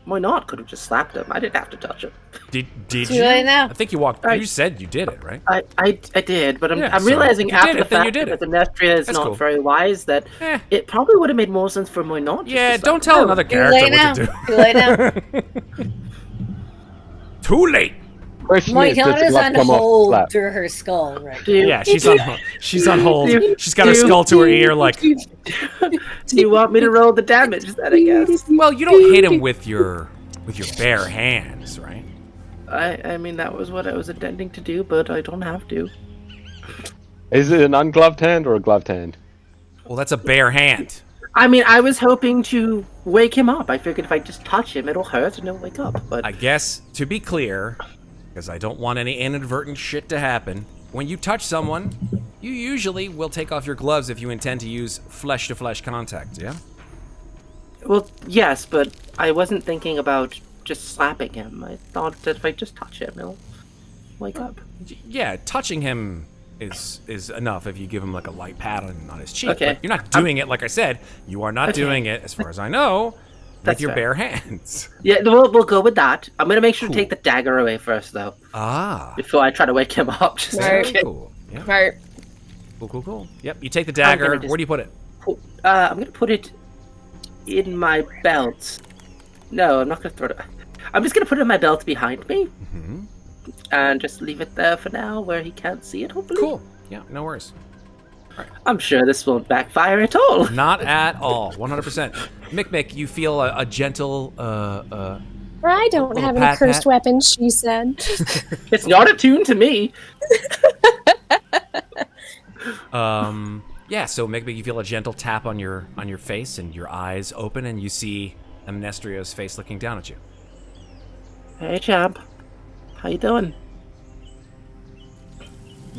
why not? Could have just slapped him. I didn't have to touch him. Did Too you? late now. I think you walked. I- You said you did it, right? I did, but Yeah, I'm so realizing if you did after it, the then you fact did that it. Amnestria is That's not cool. very wise, that Eh. it probably would have made more sense for Moy not. Just Yeah, to slap don't him tell down. another Too character late now. what to do. Too late now. Too late. Question My is, does cat the is glove on come off hold slap? through her skull right Do you, Yeah, she's on. She's on hold. She's got her skull to her ear, like. do you want me to roll the damage then, I guess? Well, you don't hit him with your bare hands, right? I mean, that was what I was intending to do, but I don't have to. Is it an ungloved hand or a gloved hand? Well, that's a bare hand. I mean, I was hoping to wake him up. I figured if I just touch him, it'll hurt and he'll wake up. But I guess, to be clear, because I don't want any inadvertent shit to happen, when you touch someone, you usually will take off your gloves if you intend to use flesh-to-flesh contact, yeah? well, yes, but I wasn't thinking about just slapping him. I thought that if I just touch him, he'll wake up. Yeah, touching him is enough if you give him like a light pat on his cheek. Okay. But you're not doing it, like I said, you are not Okay. doing it, as far as I know, with That's your fair. bare hands. Yeah, we'll go with that. I'm gonna make sure Cool. to take the dagger away first, though, Ah. before I try to wake him up. Just Right. Very cool. Yeah. Right. Cool. Yep, you take the dagger. just- Where do you put it? I'm gonna put it in my belt. No, I'm not gonna throw it. I'm just gonna put it in my belt behind me, Hmm. and just leave it there for now, where he can't see it. Hopefully. Cool. Yeah, no worries. I'm sure this won't backfire at all. Not at all. 100%. Mikmick, you feel a gentle, I don't Little have pat, any cursed pat. weapons, she said. It's not attuned to me. yeah, so Mikmick, you feel a gentle tap on your face, and your eyes open, and you see Amnestria's face looking down at you. Hey, champ. How you doing?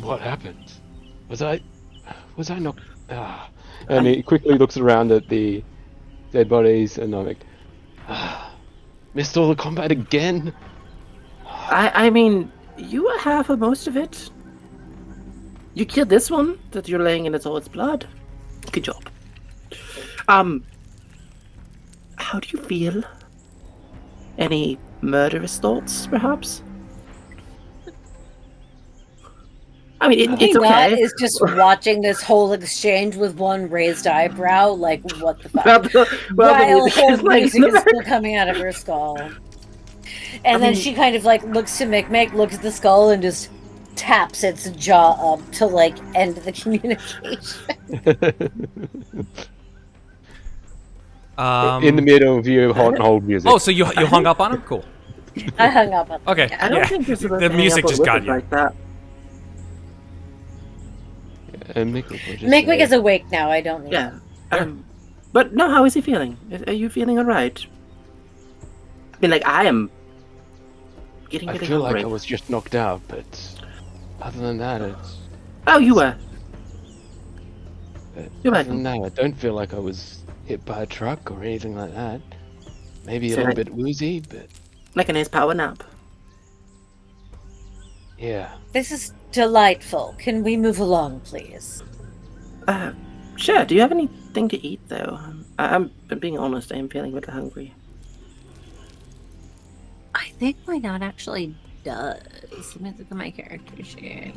What happened? Was I not? Ah. And he quickly looks around at the dead bodies, and I'm like, missed all the combat again. I mean, you were half of most of it. You killed this one that you're laying in all its blood. Good job. How do you feel? Any murderous thoughts, perhaps? I mean, it's That okay. is just watching this whole exchange with one raised eyebrow, like, what the fuck? Well, the While music is hold like, music is still coming out of her skull. And then mean- she kind of like looks to Mikmick, looks at the skull, and just taps its jaw up to like end the communication. In the middle of you, hot and hold music. Oh, so you hung up on him? Cool. I hung up on Okay. I don't yeah. think you're supposed The to hang music up on just got whippets you. like that. And Mikmick will just Mikmick say, is awake now. I don't need Yeah. him. But no, how is he feeling? Are you feeling alright? I mean, like, I am getting I really feel like hungry. I was just knocked out, but other than that, it's. Oh, you were. You're Other right. than that, I don't feel like I was hit by a truck or anything like that. Maybe a So little like- bit woozy, but Like a nice power nap. yeah. This is delightful. Can we move along, please? Sure. Do you have anything to eat, though? I'm being honest. I am feeling a bit hungry. I think why not actually does. Let me look at my character sheet.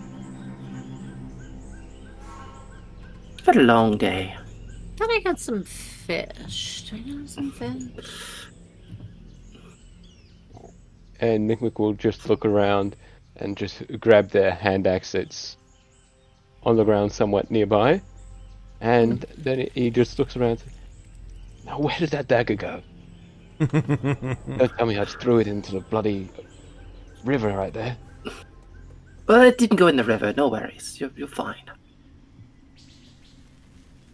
It's been a long day. Thought I got some fish. Do I know some fish? And Mikmick will just look around and just grab their hand axe that's on the ground somewhat nearby. And then he just looks around and says, now where did that dagger go? Don't tell me I just threw it into the bloody river right there. Well, it didn't go in the river. No worries. You're fine.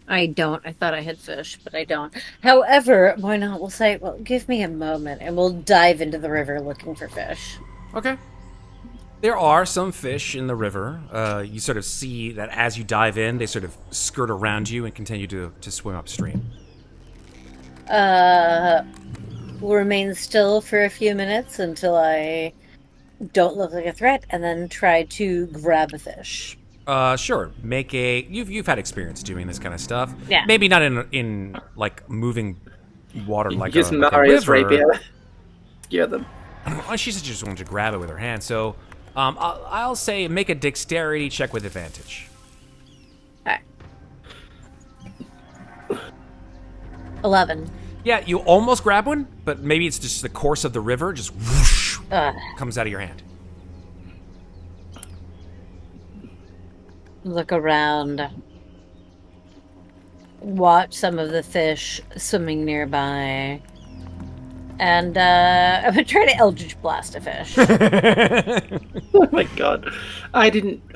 I don't. I thought I had fish, but I don't. However, why not? We'll say, well, give me a moment, and we'll dive into the river looking for fish. Okay. There are some fish in the river. You sort of see that as you dive in, they sort of skirt around you and continue to swim upstream. will remain still for a few minutes until I don't look like a threat, and then try to grab a fish. Sure. Make a. You've had experience doing this kind of stuff. Yeah. Maybe not in like moving water like Use a, like a Marius river. rapier. Gear them. She said she just wanted to grab it with her hand. So, I'll say make a dexterity check with advantage. Okay. 11. Yeah, you almost grab one, but maybe it's just the course of the river just whoosh, comes out of your hand. Look around. Watch some of the fish swimming nearby. And I'm going to try to Eldritch Blast a fish. Oh my god. I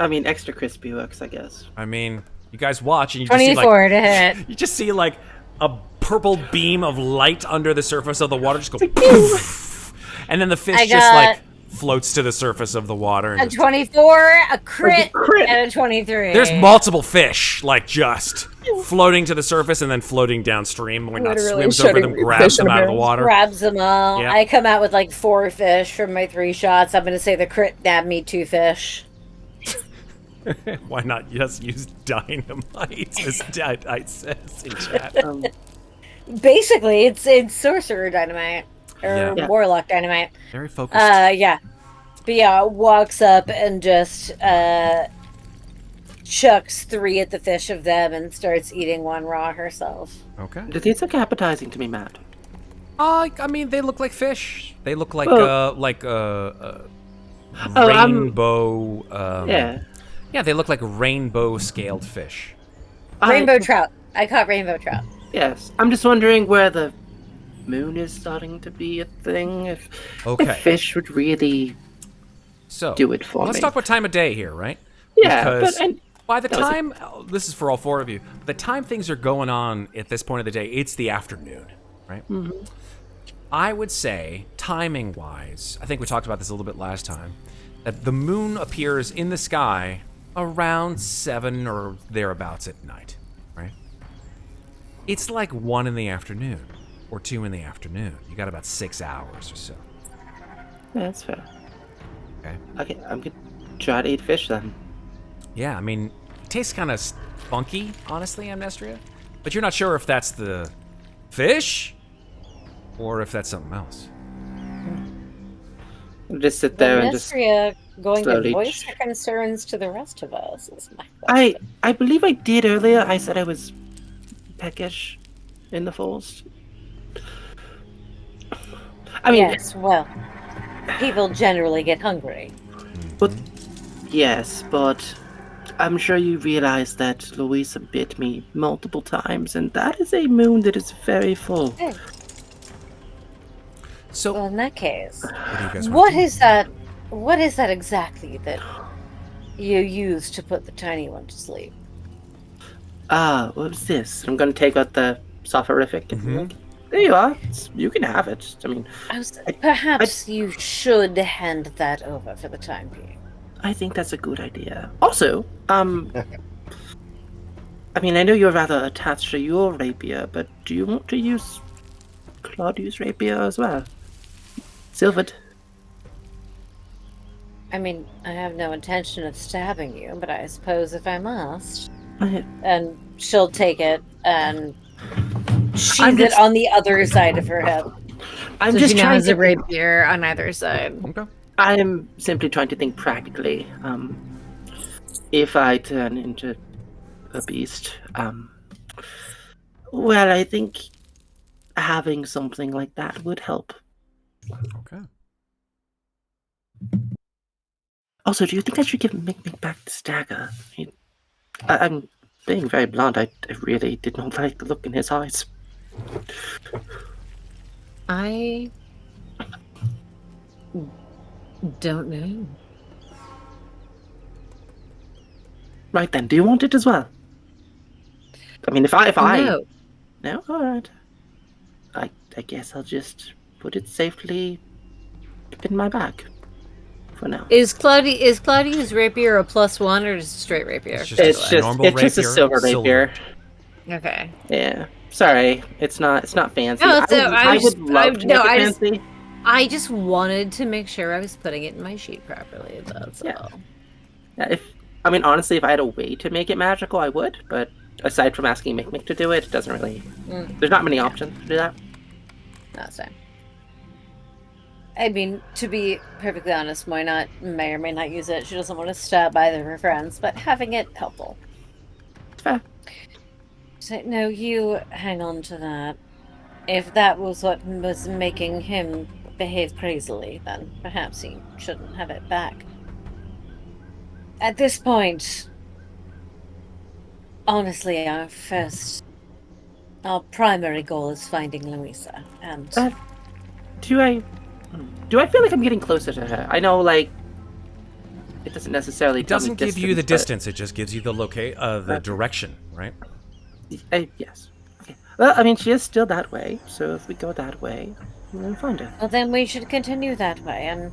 mean, extra crispy works, I guess. I mean, you guys watch and you just see 24 to hit. You just see like a purple beam of light under the surface of the water just go poof, and then the fish just like floats to the surface of the water. And a 24, a crit, and a 23. There's multiple fish like just floating to the surface and then floating downstream. When not swims over them, grabs them out of the water. Grabs them all. Yeah. I come out with like 4 fish from my 3 shots. I'm going to say the crit nabbed me 2 fish. Why not just use dynamite, as Dynamite says in chat? Basically, it's sorcerer dynamite. Or warlock dynamite. Very focused. Yeah. But yeah, walks up and just chucks 3 at the fish of them and starts eating 1 raw herself. Okay. Do these look appetizing to me, Matt? I mean, they look like fish. They look like rainbow. Yeah, they look like rainbow scaled fish. Rainbow trout. I caught rainbow trout. Yes. I'm just wondering where the moon is starting to be a thing. If fish would really do it for me. Let's talk about time of day here, right? Yeah, because by the time, this is for all 4 of you, the time things are going on at this point of the day, it's the afternoon, right? Mm-hmm. I would say, timing-wise, I think we talked about this a little bit last time, that the moon appears in the sky around 7 or thereabouts at night, right? It's like 1 in the afternoon or 2 in the afternoon. You got about 6 hours or so. Yeah, that's fair. Okay, I'm gonna try to eat fish then. Yeah, I mean, it tastes kind of funky, honestly, Amnestria. But you're not sure if that's the fish or if that's something else. I'll just sit there and just going slowly to voice her concerns to the rest of us is my question. I believe I did earlier. I said I was peckish in the forest. I mean, yes, well, people generally get hungry. But yes, but I'm sure you realize that Louisa bit me multiple times, and that is a moon that is very full. Okay. So, well, in that case, what is that? What is that exactly that you use to put the tiny one to sleep? What was this? I'm going to take out the soporific. Mm-hmm. There you are. You can have it. I mean, perhaps you should hand that over for the time being. I think that's a good idea. Also, I mean, I know you're rather attached to your rapier, but do you want to use Claudius' rapier as well? Silvered. I mean, I have no intention of stabbing you, but I suppose if I must. And she'll take it and sheathe it on the other side of her hip. I'm just she trying has a rapier on either side. Okay. I'm simply trying to think practically. If I turn into a beast, well, I think having something like that would help. Okay. Also, do you think I should give Mikmick back the dagger? I'm being very blunt. I really did not like the look in his eyes. I don't know. Right then, do you want it as well? I mean, if I no, all right. I guess I'll just put it safely in my bag for now. Is Claudia's rapier a +1 or just a straight rapier? It's just a silver rapier. Okay. Yeah. Sorry, it's not fancy. No, so I would love to make it fancy. I just wanted to make sure I was putting it in my sheet properly. That's all. Yeah, honestly, if I had a way to make it magical, I would. But aside from asking Mikmick to do it, it doesn't really. There's not many options to do that. That's fine. I mean, to be perfectly honest, Moy may or may not use it. She doesn't want to stab either of her friends, but having it helpful. Fair. So, no, you hang on to that. If that was what was making him behave crazily, then perhaps he shouldn't have it back. At this point, honestly, our primary goal is finding Louisa, and... Do I feel like I'm getting closer to her? I know, like, it doesn't necessarily. It doesn't give you the distance. It just gives you the direction, right? Yes. Okay. Well, I mean, she is still that way, so if we go that way, we'll find her. Well, then we should continue that way, and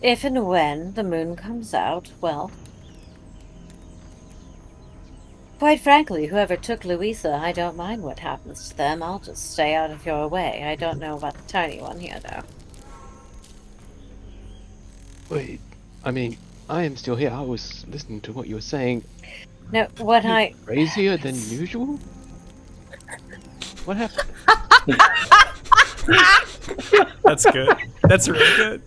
if and when the moon comes out, well... Quite frankly, whoever took Louisa, I don't mind what happens to them. I'll just stay out of your way. I don't know about the tiny one here, though. Wait, I mean, I am still here. I was listening to what you were saying. No, Crazier than usual? What happened? That's good. That's really good.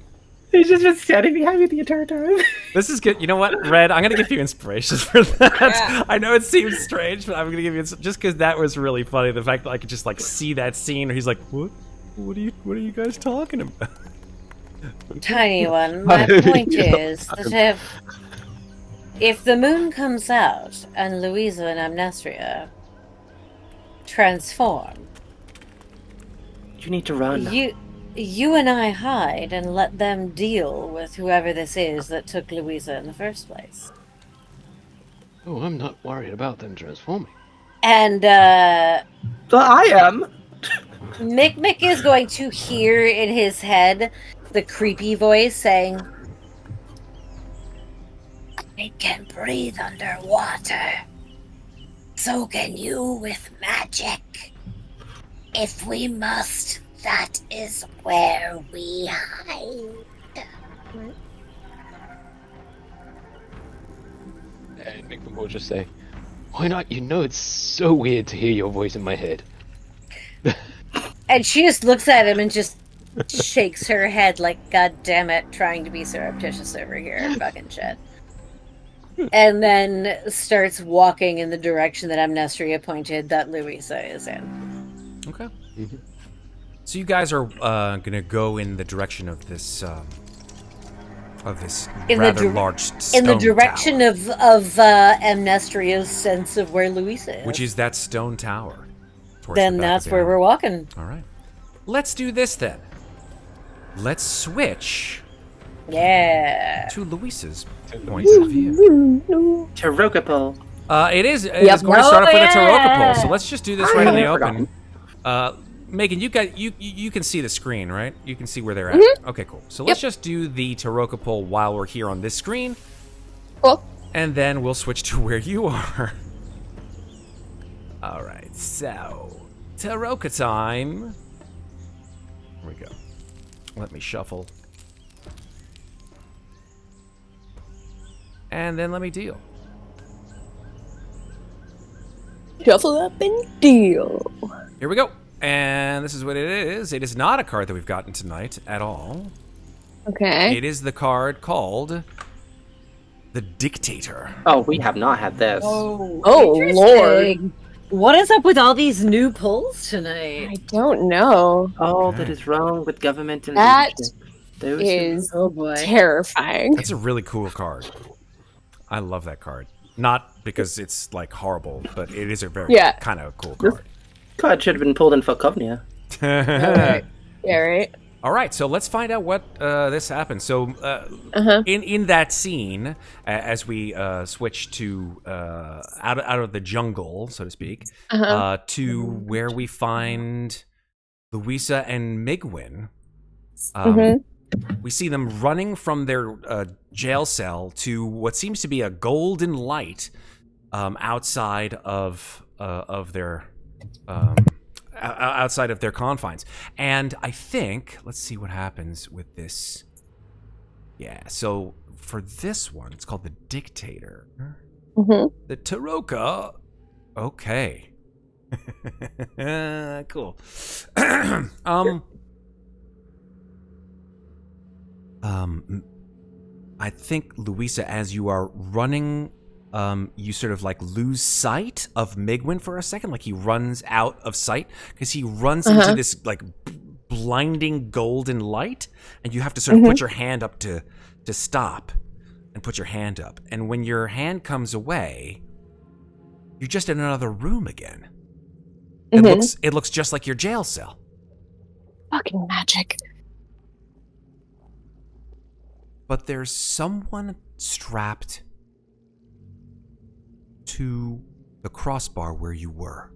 He's just been standing behind me the entire time. This is good. You know what, Red? I'm gonna give you inspiration for that. Yeah. I know it seems strange, but I'm gonna give you just because that was really funny. The fact that I could just like see that scene where he's like, "What? What are you guys talking about?" Tiny one, my point is that if the moon comes out and Louisa and Amnestria transform, You need to run. you and I hide and let them deal with whoever this is that took Louisa in the first place. Oh, I'm not worried about them transforming. And Well, I am. Mikmick is going to hear in his head the creepy voice saying, "I can breathe underwater. So can you with magic. If we must, that is where we hide." And Mikmick will just say, "Why not? You know it's so weird to hear your voice in my head." And she just looks at him and just shakes her head like, "God damn it, trying to be surreptitious over here, fucking shit." And then starts walking in the direction that Amnestria pointed that Louisa is in. Okay. Mm-hmm. So you guys are gonna go in the direction of this rather large stone in the direction tower, of Amnestria's sense of where Louisa is, which is that stone tower. Then that's where we're walking. All right. Let's do this then. Let's switch. Yeah. To Louisa's point of view. Tarokapol. It is going to start off with a Tarokapol, so let's just do this right in the open. Megan, you can see the screen, right? You can see where they're at. Okay, cool. So let's just do the Tarokapol while we're here on this screen. Cool. And then we'll switch to where you are. All right, so Taroka time. Here we go. Let me shuffle. And then let me deal. Shuffle up and deal. Here we go. And this is what it is. It is not a card that we've gotten tonight at all. Okay. It is the card called the Dictator. Oh, we have not had this. Oh Lord. What is up with all these new pulls tonight? I don't know. All that is wrong with government and That leadership. is Oh boy. terrifying. That's a really cool card. I love that card. Not because it's like horrible, but it is a very kind of cool card. Card should have been pulled in Falkovnia. Right. Yeah, right. All right, so let's find out what this happens. So, in that scene, as we switch to out of the jungle, so to speak, to where we find Louisa and Migwin, we see them running from their jail cell to what seems to be a golden light outside of their outside of their confines. And I think, let's see what happens with this. Yeah, so for this one, it's called the Dictator. Mm-hmm. The Taroka. Okay. Cool. I think, Louisa, as you are running, you sort of like lose sight of Migwin for a second, like he runs out of sight because he runs into this like blinding golden light, and you have to sort of put your hand up to stop and put your hand up. And when your hand comes away, you're just in another room again. It looks just like your jail cell. Fucking magic. But there's someone strapped to the crossbar where you were.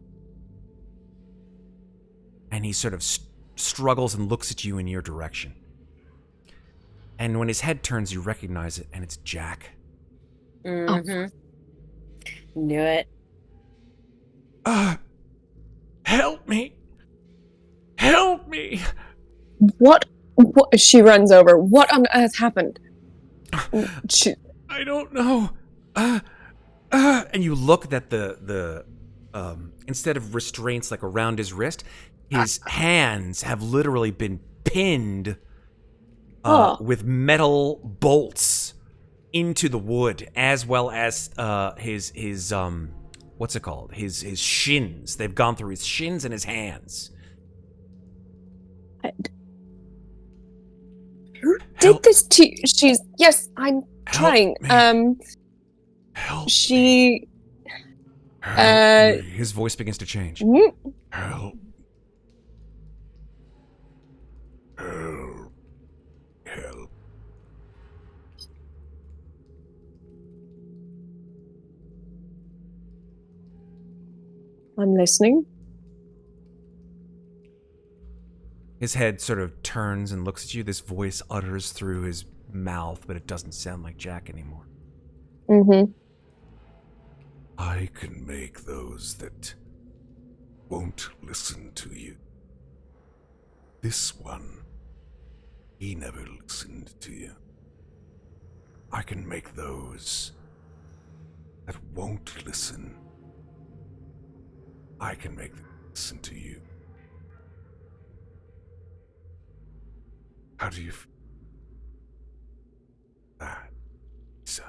And he sort of struggles and looks at you in your direction. And when his head turns, you recognize it, and it's Jack. Mm-hmm. Knew it. Help me! Help me! What? She runs over. What on earth happened? I don't know. And you look at the instead of restraints like around his wrist, his hands have literally been pinned with metal bolts into the wood, as well as his what's it called? His shins. They've gone through his shins and his hands. Who did this to you? Yes, I'm trying. Help she me. His voice begins to change. Help. Help. I'm listening. His head sort of turns and looks at you. This voice utters through his mouth, but it doesn't sound like Jack anymore. I can make those that won't listen to you. This one, he never listened to you. I can make those that won't listen. I can make them listen to you. How do you feel? That, sir.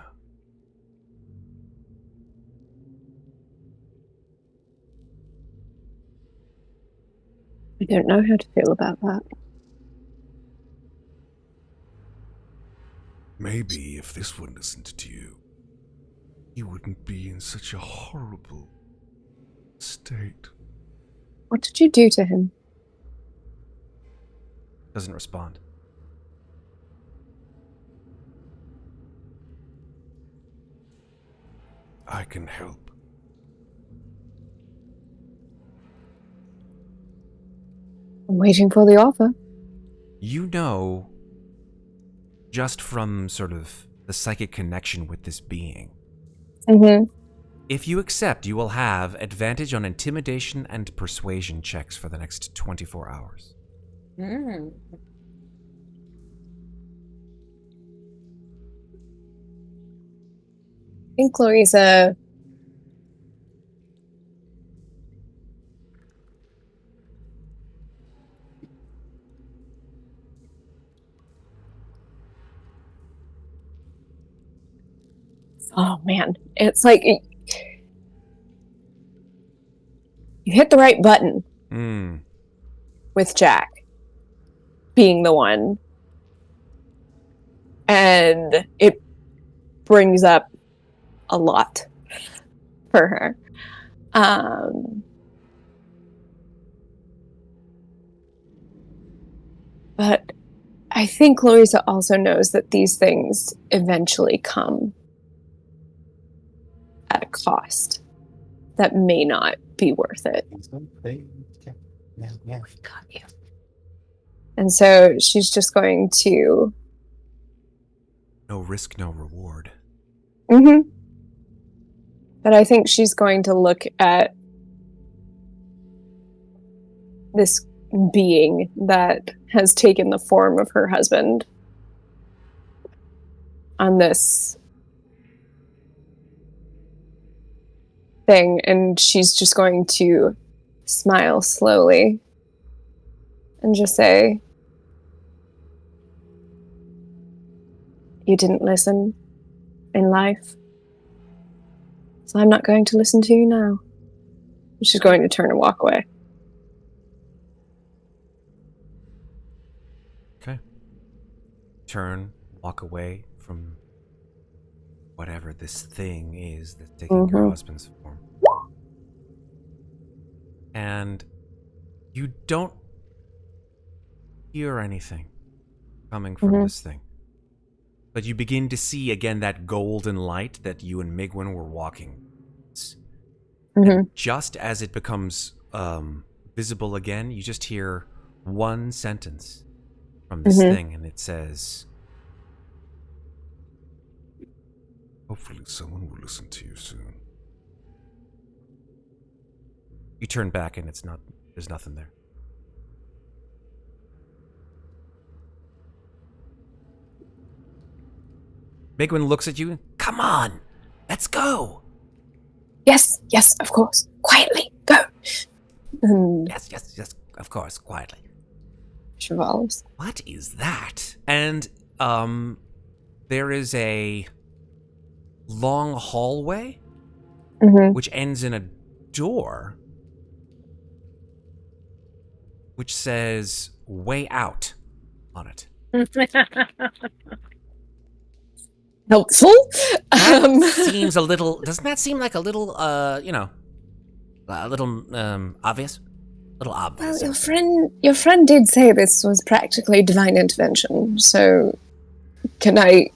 I don't know how to feel about that. Maybe if this one listened to you, you wouldn't be in such a horrible state. What did you do to him? Doesn't respond. I can help. I'm waiting for the offer. You know, just from sort of the psychic connection with this being, if you accept, you will have advantage on intimidation and persuasion checks for the next 24 hours. Mm. I think Louisa oh man, it's like you hit the right button with Jack being the one, and it brings up a lot for her. But I think Louisa also knows that these things eventually come at a cost that may not be worth it. Got you. And so she's just going to... No risk, no reward. But I think she's going to look at this being that has taken the form of her husband on this thing, and she's just going to smile slowly and just say, "You didn't listen in life, so I'm not going to listen to you now." She's going to turn and walk away. Okay. Turn, walk away from whatever this thing is that's taking your husband's form. And you don't hear anything coming from this thing. But you begin to see again that golden light that you and Migwin were walking. And just as it becomes visible again, you just hear one sentence from this thing, and it says, "Hopefully someone will listen to you soon." You turn back and there's nothing there. Migwin looks at you. "Come on, let's go." Yes, of course. Quietly, go. Yes, of course, quietly. She follows. What is that? And there is a long hallway which ends in a door which says "Way Out" on it. Helpful. Seems a little. Doesn't that seem like a little? A little obvious. A little obvious. Well, your friend did say this was practically divine intervention. So, can I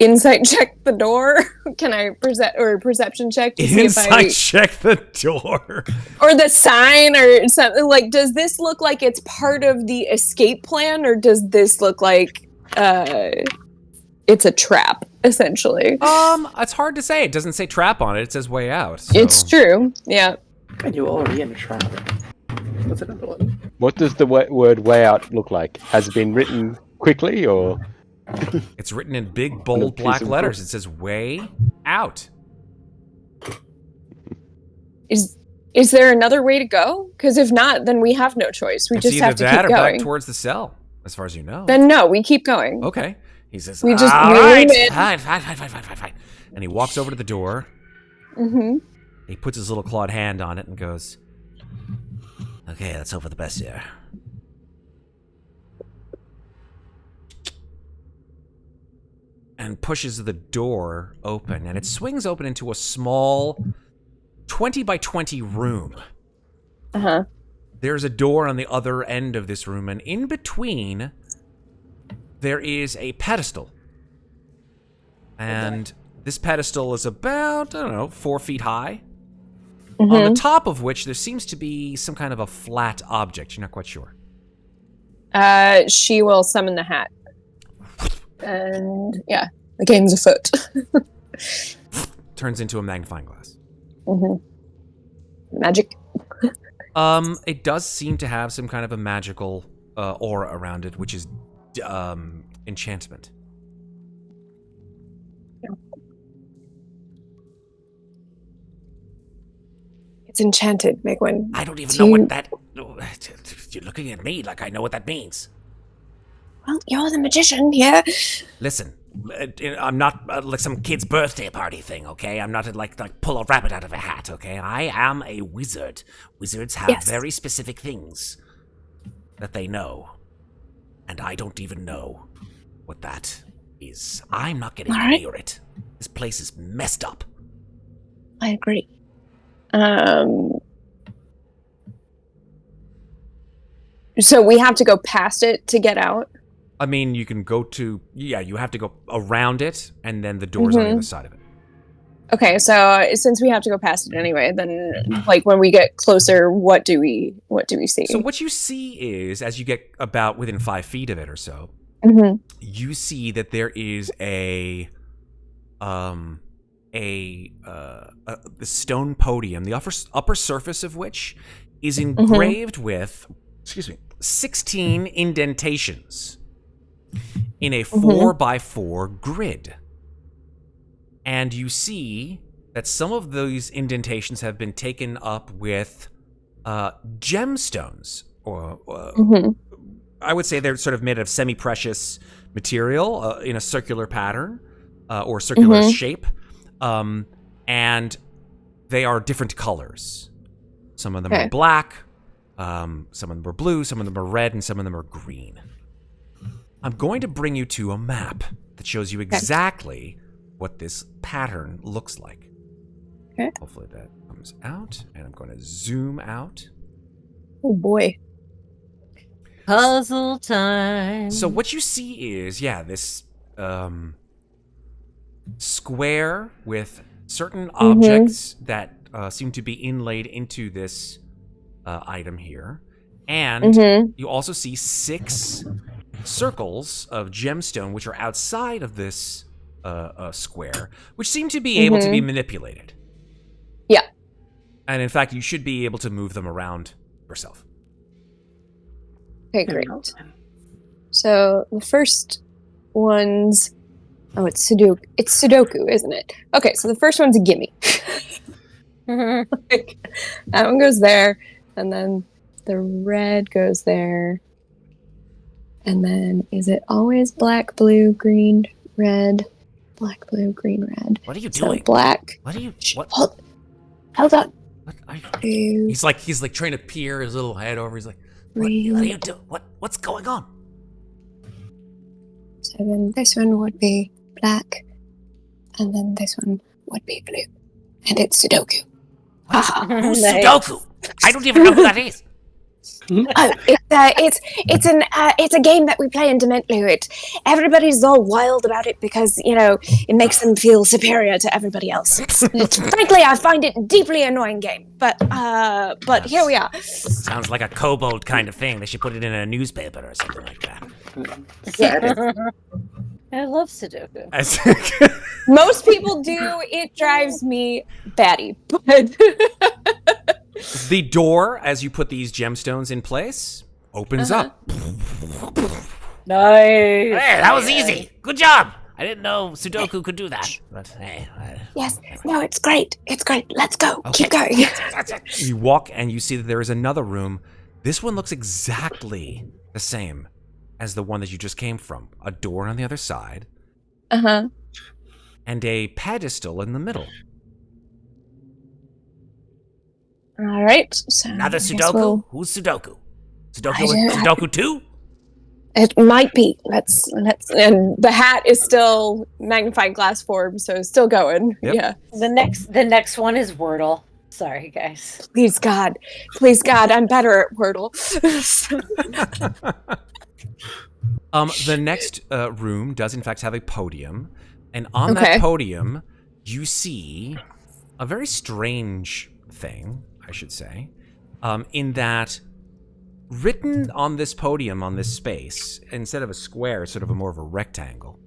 insight check the door? Can I perception check to see if I check the door or the sign or something? Like, does this look like it's part of the escape plan, or does this look like it's a trap, essentially? It's hard to say. It doesn't say trap on it. It says "Way Out." So. It's true. Yeah. And you're already in a trap. What's another one? What does the word "way out" look like? Has it been written quickly, or? It's written in big, bold, black letters. It says "Way Out." Is there another way to go? Because if not, then we have no choice. We just have to keep either that or going. back towards the cell, as far as you know. Then no, we keep going. Okay. He says, We just "All lean right, in." fine. And he walks over to the door. He puts his little clawed hand on it and goes, "Okay, let's hope for the best here." And pushes the door open, and it swings open into a small 20 by 20 room. There's a door on the other end of this room, and in between, there is a pedestal. And this pedestal is about, 4 feet high. On the top of which there seems to be some kind of a flat object. You're not quite sure. She will summon the hat. And yeah, the game's afoot. Turns into a magnifying glass. Magic. It does seem to have some kind of a magical aura around it, which is enchantment. It's enchanted, Migwin. I don't even know what that... You're looking at me like I know what that means. Well, you're the magician here. Listen, I'm not like some kid's birthday party thing, okay? I'm not like pull a rabbit out of a hat, okay? I am a wizard. Wizards have very specific things that they know. And I don't even know what that is. I'm not getting near it. This place is messed up. I agree. So we have to go past it to get out? I mean, you can go to... Yeah, you have to go around it, and then the door's on the other side of it. Okay, so since we have to go past it anyway, then like when we get closer, what do we see? So what you see is, as you get about within 5 feet of it or so, you see that there is a stone podium, the upper surface of which is engraved with, 16 indentations in a 4x4 grid. And you see that some of those indentations have been taken up with gemstones, or I would say they're sort of made of semi-precious material in a circular pattern or circular shape, and they are different colors. Some of them are black, some of them are blue, some of them are red, and some of them are green. I'm going to bring you to a map that shows you exactly what this pattern looks like. Okay. Hopefully that comes out, and I'm going to zoom out. Oh boy. Puzzle time. So what you see is, this square with certain objects that seem to be inlaid into this item here. And you also see 6 circles of gemstone, which are outside of this square, which seem to be able to be manipulated. Yeah. And in fact, you should be able to move them around yourself. Okay, great. So the first one's... Oh, it's Sudoku. It's Sudoku, isn't it? Okay, so the first one's a gimme. Like, that one goes there, and then the red goes there. And then, is it always black, blue, green, red? Black, blue, green, red. What are you So doing? black. What are you... What? Hold on. What are you... Blue, He's like trying to peer his little head over. He's like, what are green. you doing? What's going on? So then this one would be black, and then this one would be blue. And it's Sudoku. Who's Sudoku? I don't even know who that is. Oh, it's a game that we play in Dementlu. Everybody's all wild about it because, it makes them feel superior to everybody else. Frankly, I find it a deeply annoying game, but here we are. Sounds like a kobold kind of thing. They should put it in a newspaper or something like that. I love Sudoku. Most people do. It drives me batty, but... The door, as you put these gemstones in place, opens up. Nice. Hey, that was easy. Good job. I didn't know Sudoku could do that. But hey, Yes. No, it's great. It's great. Let's go. Okay. Keep going. You walk and you see that there is another room. This one looks exactly the same as the one that you just came from. A door on the other side. Uh-huh. And a pedestal in the middle. All right. So Another I guess Sudoku? Who's Sudoku? Sudoku 2? It might be. Let's. And the hat is still magnifying glass form, so still going. Yep. Yeah. The next one is Wordle. Sorry, guys. Please God, I'm better at Wordle. The next room does in fact have a podium, and on that podium, you see a very strange thing, I should say, in that written on this podium, on this space, instead of a square, it's sort of more of a rectangle.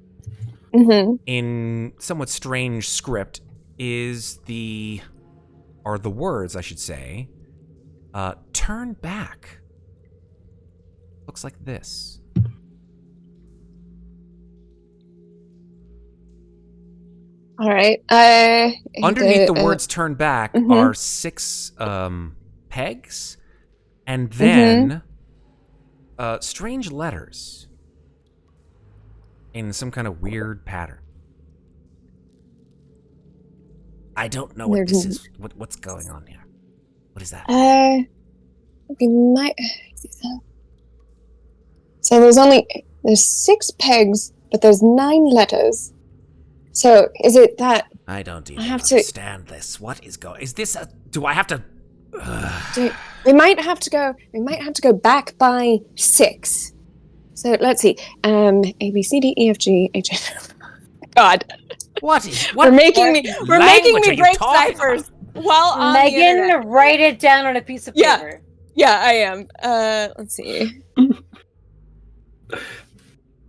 In somewhat strange script is the words, I should say, turn back. Looks like this. All right. Underneath the words "turn back" are 6 pegs, and then strange letters in some kind of weird pattern. I don't know what this is. What's going on here? What is that? We might. So there's 6 pegs, but there's 9 letters. So is it that I don't even have to understand this. What is going? Is this a? Do I have to? We might have to go back by 6. So let's see. A B C D E F G H I. God. What? We're making me break ciphers while on the internet. Megan, write it down on a piece of paper. Yeah, I am. Let's see.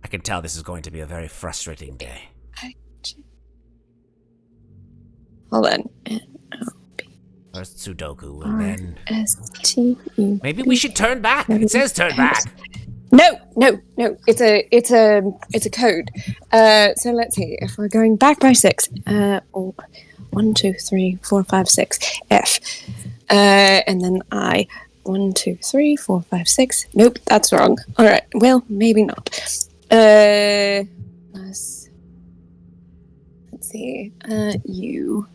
I can tell this is going to be a very frustrating day. Hold on. First Sudoku, and then R-S-T-E. maybe we should turn back. It says turn back. No. It's a code. So let's see. If we're going back by 6, 1, 2, 3, 4, 5, 6. F. And then I. 1, 2, 3, 4, 5, 6. Nope, that's wrong. All right. Well, maybe not. Let's see. U.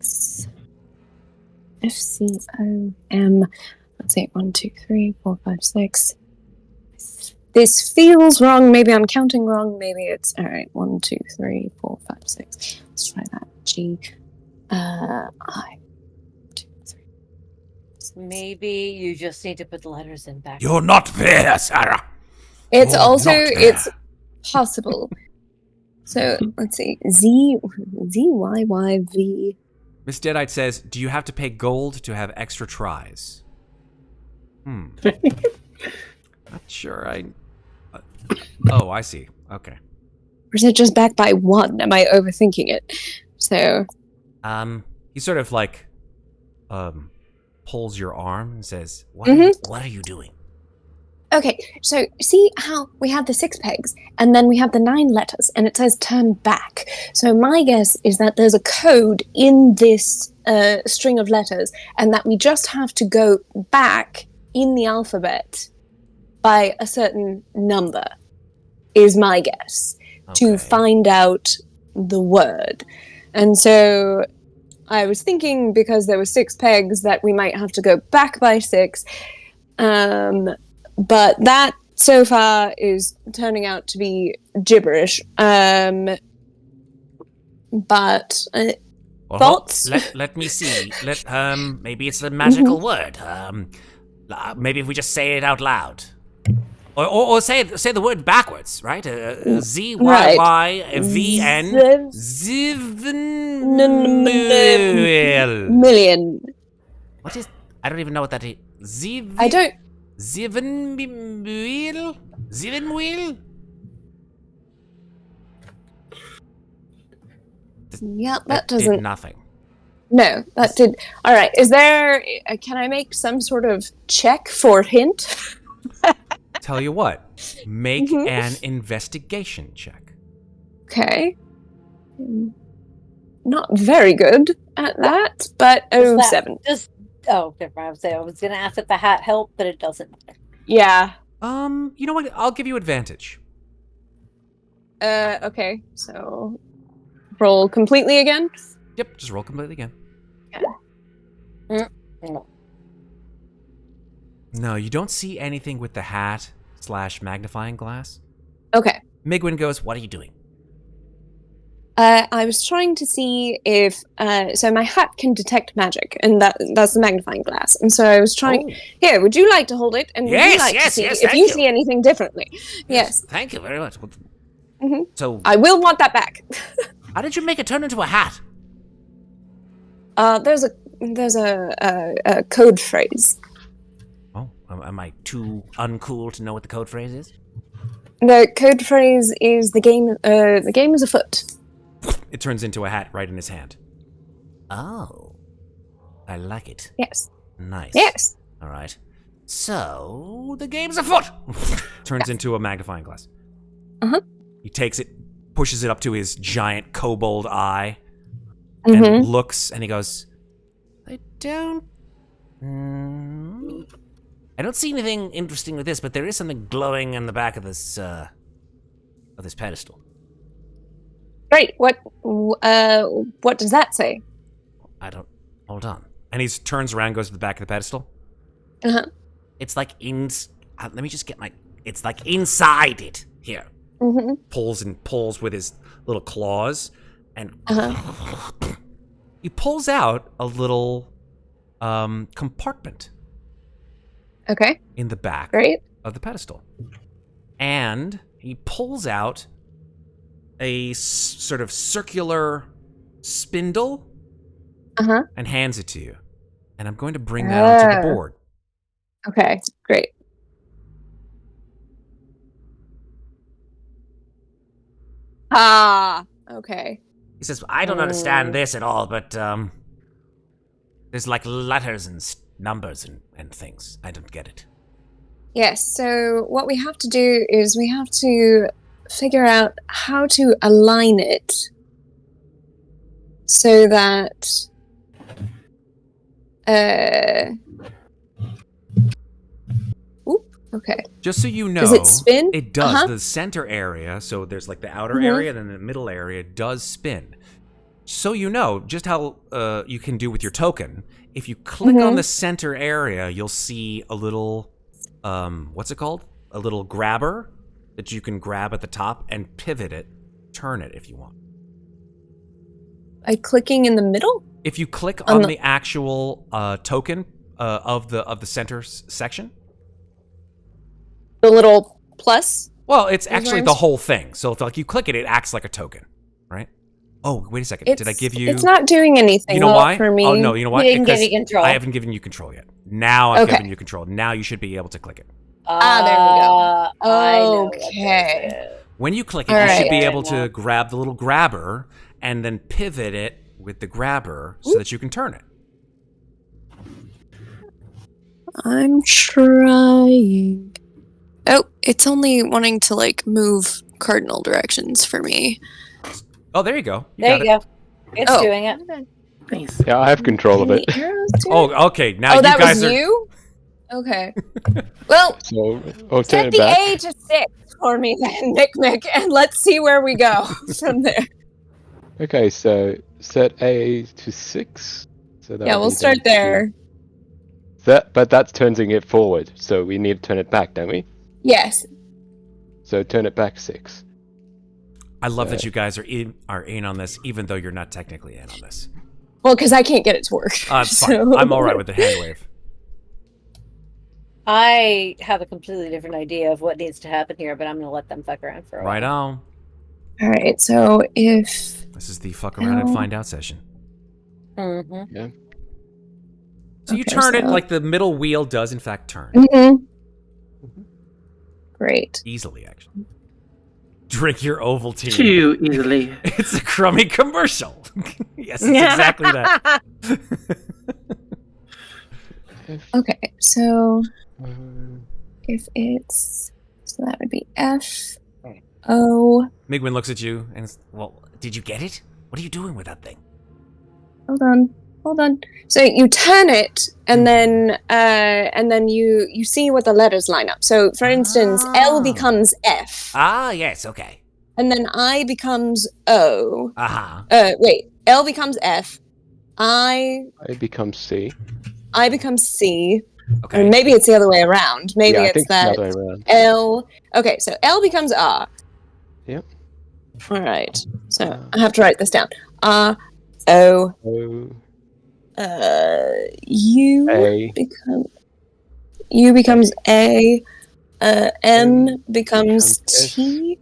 6. FCOM. Let's see. 1, 2, 3, 4, 5, 6. This feels wrong. Maybe I'm counting wrong. Maybe it's all right. 1, 2, 3, 4, 5, 6. Let's try that. G. I. 2, 3. Maybe you just need to put the letters in back. You're not there, Sarah. It's You're also not there. it's possible. So let's see. Z-Y-Y-V. Miss Deadite says, do you have to pay gold to have extra tries? Not sure. Oh, I see. Okay. Or is it just back by 1? Am I overthinking it? So He sort of like pulls your arm and says, what are you doing? okay, so see how we have the 6 pegs and then we have the 9 letters and it says turn back. So my guess is that there's a code in this string of letters and that we just have to go back in the alphabet by a certain number is my guess to find out the word. And so I was thinking because there were 6 pegs that we might have to go back by 6. But that so far is turning out to be gibberish. But thoughts? Let me see. Maybe it's a magical word. Maybe if we just say it out loud. Or say the word backwards, right? Z Y Y V N Million. What is? I don't even know what that is. I don't. Zivenwheel? Yeah, that did doesn't. nothing. No, that did. All right. Is there? Can I make some sort of check for hint? Tell you what. Make an investigation check. Okay. Not very good at that, but 7. Oh, never mind. I was going to ask if the hat helped, but it doesn't. Yeah. You know what? I'll give you advantage. Okay. So, roll completely again? Yep, just roll completely again. No, you don't see anything with the hat / magnifying glass. Okay. Migwin goes, what are you doing? I was trying to see if so my hat can detect magic, and that's the magnifying glass. And so I was trying. Here, would you like to hold it? And would you like to see if you see anything differently? Yes. Thank you very much. So I will want that back. how did you make it turn into a hat? There's a code phrase. Oh, am I too uncool to know what the code phrase is? The code phrase is the game. The game is afoot. It turns into a hat right in his hand. Oh, I like it. Yes. Nice. Yes. All right. So the game's afoot. Turns into a magnifying glass. He takes it, pushes it up to his giant kobold eye, and looks, and he goes, I don't see anything interesting with this, but there is something glowing on the back of this pedestal. Right. What does that say? Hold on. And he turns around, goes to the back of the pedestal. It's like let me just get it's like inside it. Here. Pulls with his little claws, and he pulls out a little compartment. Okay. In the back of the pedestal. And he pulls out a sort of circular spindle and hands it to you. And I'm going to bring that onto the board. Okay, great. Okay. He says, I don't understand this at all, but there's like letters and numbers and things. I don't get it. Yes, so what we have to do is we have to figure out how to align it so that okay. Just so you know, Does it spin? It does. The center area, so there's like the outer area, then the middle area does spin. So you know just how you can do with your token. If you click on the center area, you'll see a little, what's it called? A little grabber that you can grab at the top and pivot it, turn it if you want. By clicking in the middle? If you click on the actual token of the center section. The little plus? Well, it's actually the whole thing. So if like you click it, it acts like a token, right? Oh, wait a second. Did I give you... It's not doing anything. You know why? For me. Oh, no, you know what? You didn't give me control. I haven't given you control yet. Now I've given you control. Now you should be able to click it. There we go. Okay. When you click it, you should be able to grab the little grabber and then pivot it with the grabber so that you can turn it. I'm trying. Oh, it's only wanting to like move cardinal directions for me. Oh, there you go. There you go. It's doing it. Nice. Yeah, I have control of it. Oh, okay. Now you that guys was are... you? Okay. Well, So I'll turn set it the back. A to 6 for me then, Mikmick, and let's see where we go from there. Okay, so set A to 6. So that We'll start there. But that's turning it forward, so we need to turn it back, don't we? Yes. So turn it back 6. I love that you guys are in on this, even though you're not technically in on this. Well, because I can't get it to work. It's fine. I'm all right with the hand wave. I have a completely different idea of what needs to happen here, but I'm going to let them fuck around for a while. Right on. All right, so if... This is the fuck around and find out session. Mm-hmm. Yeah. So you turn it like the middle wheel does, in fact, turn. Great. Easily, actually. Drink your Ovaltine. Too easily. It's a crummy commercial. Yes, it's exactly that. Okay, so if it's... So that would be F, O... Migwin looks at you and, well, did you get it? What are you doing with that thing? Hold on. So you turn it, and then you see what the letters line up. So, for instance, L becomes F. Ah, yes, okay. And then I becomes O. Uh-huh. Wait, L becomes F. It becomes C. I becomes C. Okay. Or maybe it's the other way around. Maybe I it's think that it's the other way around. L. Okay, so L becomes R. Yep. All right. So I have to write this down. R, O. O. U A. becomes A. M becomes T.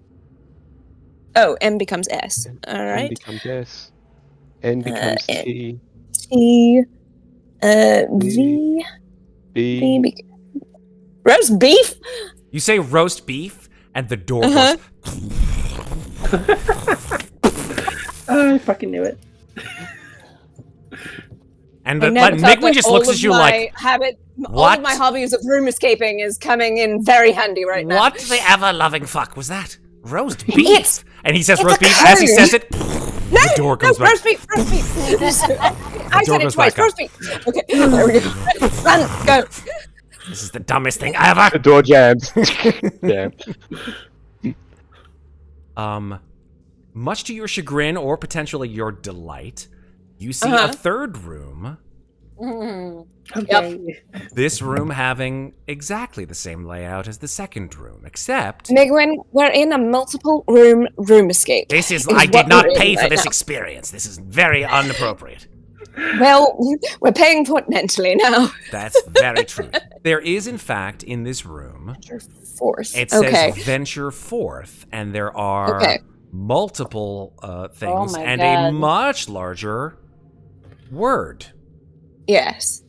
Oh, M becomes S. All right. N becomes S. N becomes T. T. V. B. Roast beef? You say roast beef, and the door goes... I fucking knew it. And Migwin just looks at you like... All of my hobbies of room escaping is coming in very handy right now. What the ever-loving fuck was that? Roast beef? And he says roast beef. As he says it, the door goes back. Roast beef. I said it twice. Roast beef. Okay, there we go. Run, go. This is the dumbest thing ever. The door jams. Yeah. Much to your chagrin or potentially your delight, you see a third room. Okay. Yep. This room having exactly the same layout as the second room, except... Migwin, we're in a multiple room escape. This is... I did not pay for this experience. This is very inappropriate. Well, we're paying for it mentally now. That's very true. There is, in fact, in this room... Forth. It says venture forth, and there are multiple things and a much larger word. Yes.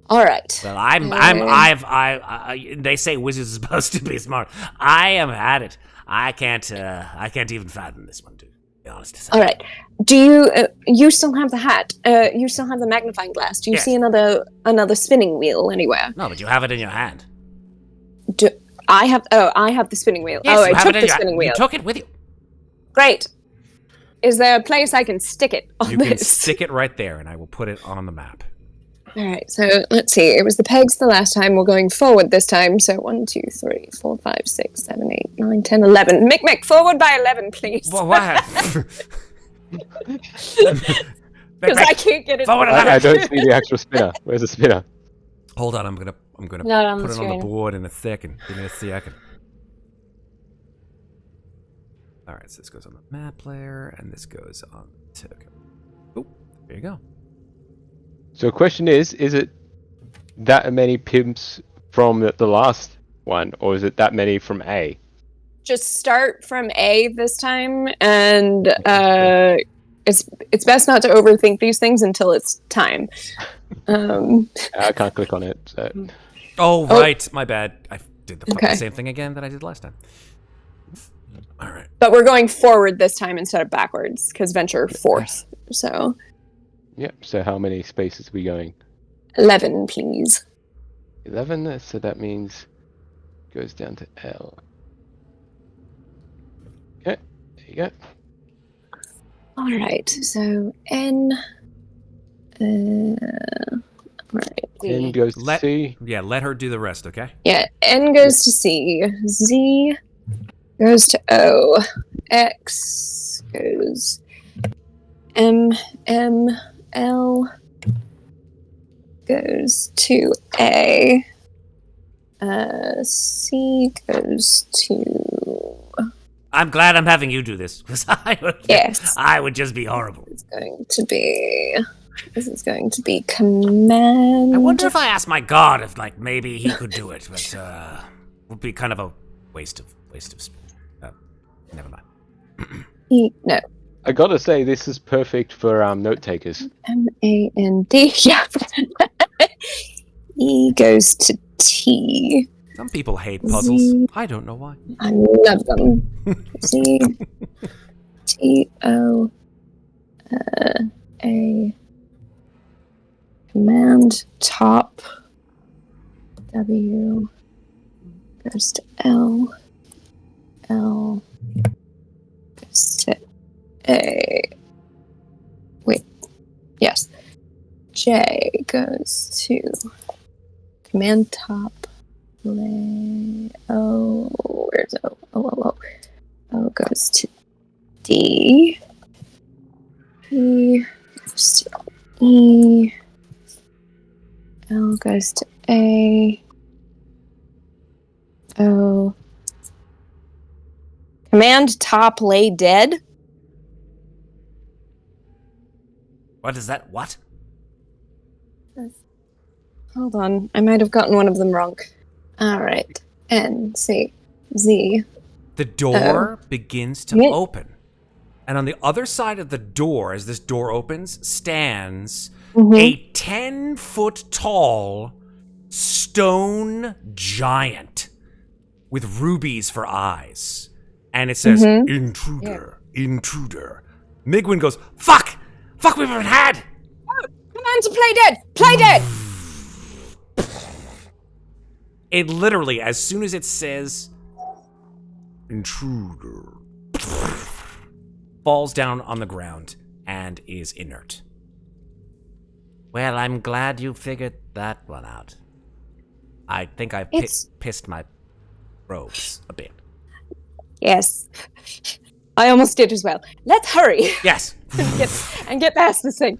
All right. Well, they say wizards are supposed to be smart. I am at it. I can't even fathom this one, dude. be honest to say. All right. Do you you still have the hat? You still have the magnifying glass? Do you Yes. see another spinning wheel anywhere? No, but you have it in your hand. Do I have? Oh, I have the spinning wheel. Yes, oh, you I have took it in the your spinning wheel. You took it with you. Great. Is there a place I can stick it on You this? can stick it right there, and I will put it on the map. All right. So let's see. It was the pegs the last time. We're going forward this time. So 1, 2, 3, 4, 5, 6, 7, 8, 9, 10, 11. Mikmick, forward by 11, please. Well, what? Because I can't get it. Forward I don't see the actual spinner. Where's the spinner? Hold on, I'm gonna Not on put the it on the screen. board in a second. Give me a second. All right, so this goes on the map player, and this goes on the token. Oh, there you go. So question is it that many pimps from the last one, or is it that many from A? Just start from A this time, and it's best not to overthink these things until it's time. I can't click on it. So. Oh, right, my bad. I did the Okay. same thing again that I did last time. All right. But we're going forward this time instead of backwards, because venture forth. So Yep. So how many spaces are we going? 11, please. 11. So that means it goes down to L. Okay. There you go. All right. So N. Right. N goes to Let- C. Yeah, let her do the rest, okay? Yeah. N goes to C. Z goes to O. X goes M. L goes to A. C goes to. I'm glad I'm having you do this, because Yes. I would just be horrible. It's going to be. This is going to be command. I wonder if I asked my god if, like, maybe he could do it, but would be kind of a waste of. Never mind. No. I gotta say, this is perfect for note takers. MAND. Yeah. E goes to T. Some people hate puzzles. Z. I don't know why. I love them. Z. T O. A. Command top. W. Goes to L. L. Goes to A. Wait. Yes. J goes to command top. O. Where's O? O. O goes to D. E goes to E. L goes to A. O. Command top lay dead. What is that? What? Hold on, I might have gotten one of them wrong. All right, N C Z. The door begins to Yeah. open. And on the other side of the door, as this door opens, stands Mhm. a 10-foot tall stone giant with rubies for eyes. And it says, Mhm. intruder, intruder. Migwin goes, fuck! Fuck, we've been had! Command to play dead. Play dead. It literally, as soon as it says, intruder, falls down on the ground and is inert. Well, I'm glad you figured that one out. I think I It's- pissed my robes a bit. Yes, I almost did as well. Let's hurry Yes. and get past this thing.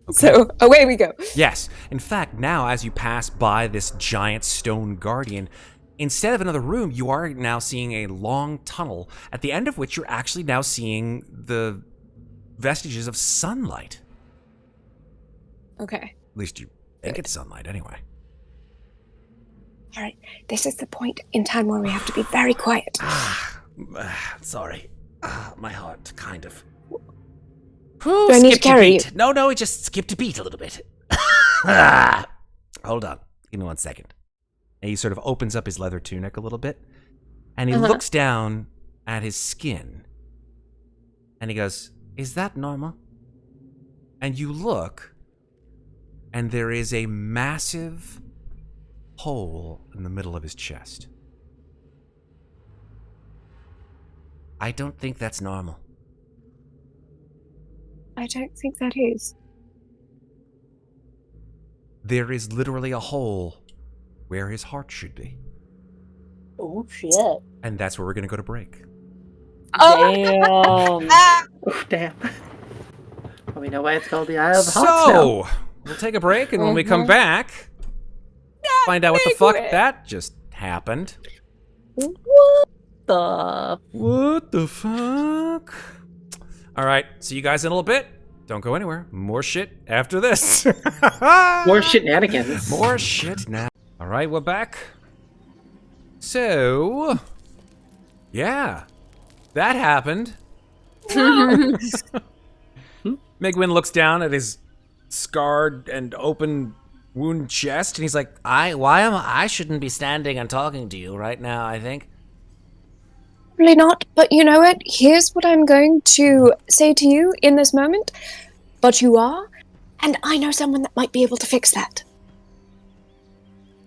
So away we go. Yes. In fact, now as you pass by this giant stone guardian, instead of another room, you are now seeing a long tunnel, at the end of which you're actually now seeing the vestiges of sunlight. Okay. At least you think it's sunlight, anyway. All right. This is the point in time where we have to be very quiet. Sorry. My heart, kind of. Do I need to carry you? No, it just skipped a beat a little bit. Hold on. Give me 1 second. And he sort of opens up his leather tunic a little bit, and he looks down at his skin, And he goes, "Is that normal?" And you look, and there is a massive hole in the middle of his chest. I don't think that's normal. I don't think that is. There is literally a hole where his heart should be. Oh shit! And that's where we're going to go to break. Damn. Oh, damn. Well, we know why it's called the Eye of Hearts now. So, we'll take a break, and when we come back, find out what the fuck that just happened. What the fuck? All right, see you guys in a little bit. Don't go anywhere. More shit after this. More shenanigans. More shit now. All right, we're back. So, yeah, that happened. Migwin looks down at his scarred and open wound chest, and he's like, I shouldn't be standing and talking to you right now, I think. Probably not, but you know what? Here's what I'm going to say to you in this moment. But you are, and I know someone that might be able to fix that.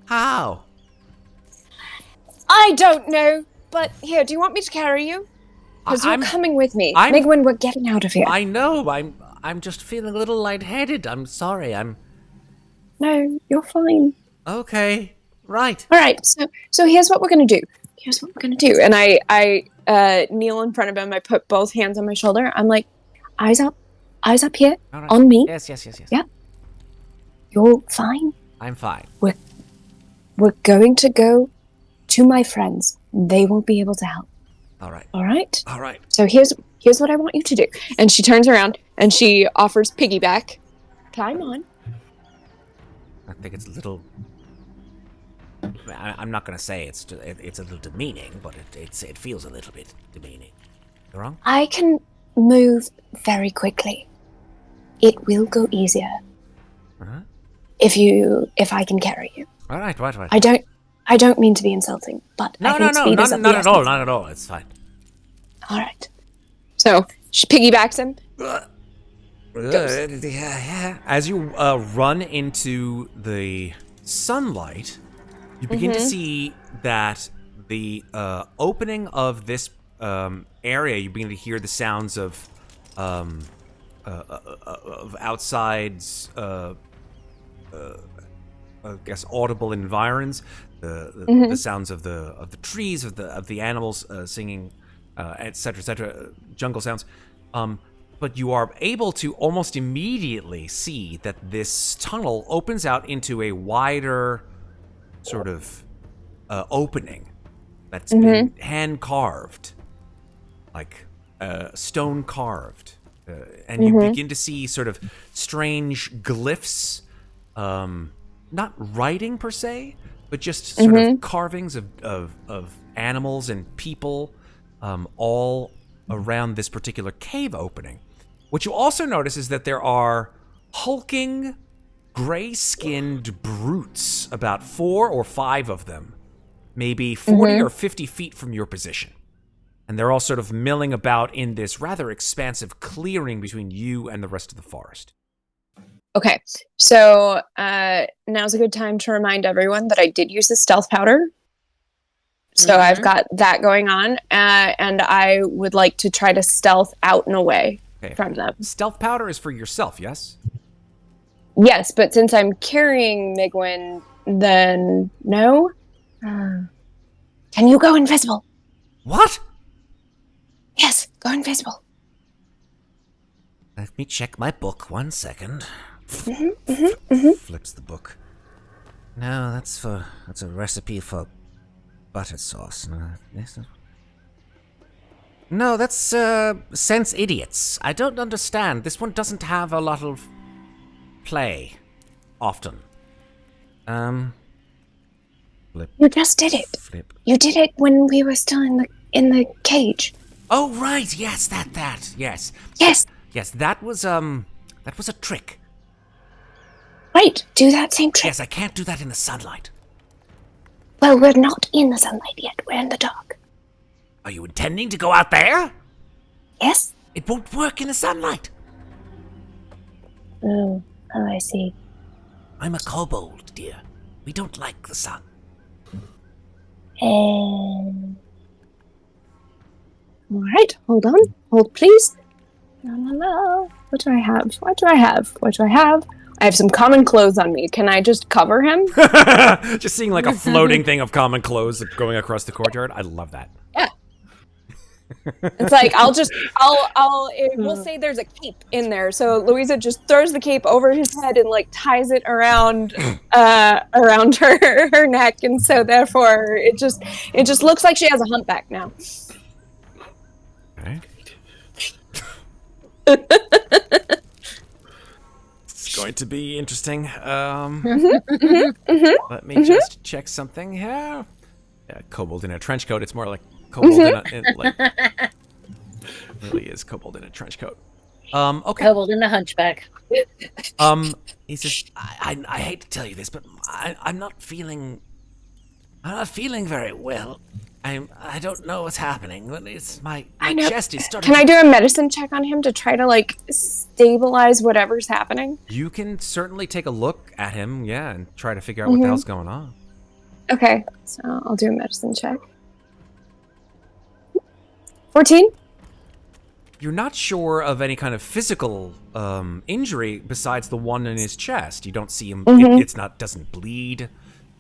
How? I don't know, but here, do you want me to carry you? Because you're coming with me. Migwin, we're getting out of here. I know, I'm just feeling a little lightheaded. I'm sorry, No, you're fine. Okay, right. All right, so here's what we're going to do. And I kneel in front of him. I put both hands on my shoulder. I'm like, eyes up here, Right. on me. Yes. Yeah. You're fine. I'm fine. We're going to go to my friends. They won't be able to help. All right. All right? All right. So here's what I want you to do. And she turns around and she offers piggyback. Climb on. I think it's a little... I'm not going to say it's a little demeaning, but it feels a little bit demeaning. You wrong? I can move very quickly. It will go easier Uh-huh. if I can carry you. All right. I don't mean to be insulting, but I think speed is of the essence. Not at all. It's fine. All right. So she piggybacks him. Yeah. As you run into the sunlight, you begin to see that the opening of this area, you begin to hear the sounds of outside's, I guess, audible environs, the sounds of the trees, of the animals singing, etc., jungle sounds. But you are able to almost immediately see that this tunnel opens out into a wider sort of opening that's been hand carved, like stone carved, and you begin to see sort of strange glyphs, not writing per se, but just sort of carvings of animals and people, all around this particular cave opening. What you also notice is that there are hulking, gray-skinned brutes, about 4 or 5 of them, maybe 40 or 50 feet from your position. And they're all sort of milling about in this rather expansive clearing between you and the rest of the forest. Okay, so now's a good time to remind everyone that I did use the stealth powder. So I've got that going on, and I would like to try to stealth out and away from them. Stealth powder is for yourself, yes? Yes, but since I'm carrying Migwin, then no. Can you go invisible? What? Yes, go invisible. Let me check my book 1 second. Flips the book. No, that's a recipe for butter sauce. No, that's sense idiots. I don't understand. This one doesn't have a lot of play often. Flip. You just did it. Flip. You did it when we were still in the cage. Oh right, yes, that. Yes. Yes, that was a trick. Right, do that same trick. Yes, I can't do that in the sunlight. Well, we're not in the sunlight yet. We're in the dark. Are you intending to go out there? Yes. It won't work in the sunlight. Oh, I see. I'm a kobold, dear. We don't like the sun. All right, hold on. Hold, please. La, la, la. What do I have? What do I have? What do I have? I have some common clothes on me. Can I just cover him? Just seeing like a floating thing of common clothes going across the courtyard. I love that. Yeah. It's like we'll say there's a cape in there. So Louisa just throws the cape over his head and like ties it around her neck, and so therefore it just looks like she has a humpback now. Okay. It's going to be interesting. Let me just check something here. Yeah, kobold in a trench coat. It's more like kobold really is kobold in a trench coat. Okay. Kobold in a hunchback. He says, I hate to tell you this, but I'm not feeling very well. I don't know what's happening. It's my chest is starting. Can I do a medicine check on him to try to like stabilize whatever's happening? You can certainly take a look at him, yeah, and try to figure out what the hell's going on. Okay, so I'll do a medicine check. 14? You're not sure of any kind of physical injury besides the one in his chest. You don't see him. Doesn't bleed.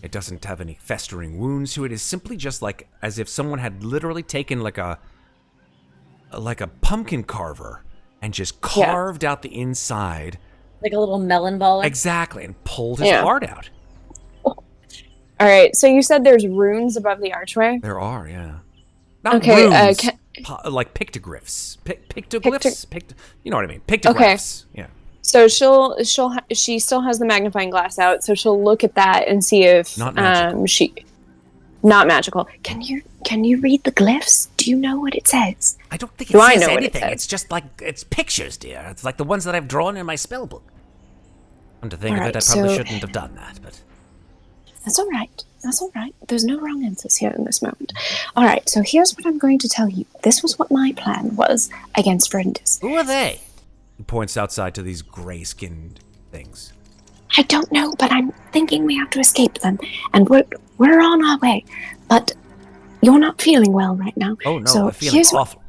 It doesn't have any festering wounds to it. It's simply just like as if someone had literally taken like a pumpkin carver and just carved out the inside. Like a little melon ball. Exactly, and pulled his heart out. All right, so you said there's runes above the archway? There are, yeah. Not runes, like pictoglyphs. Pictoglyphs? You know what I mean. Pictographs, yeah. So she still has the magnifying glass out, so she'll look at that and see if not magical. Can you read the glyphs? Do you know what it says? I don't think it says anything. It's just like it's pictures, dear. It's like the ones that I've drawn in my spell book. Come to think of it, I probably shouldn't have done that, but that's all right. That's all right. There's no wrong answers here in this moment. All right, so here's what I'm going to tell you. This was what my plan was against Verendis. Who are they? He points outside to these gray-skinned things. I don't know, but I'm thinking we have to escape them, and we're on our way. But you're not feeling well right now. Oh no, so I'm feeling awful.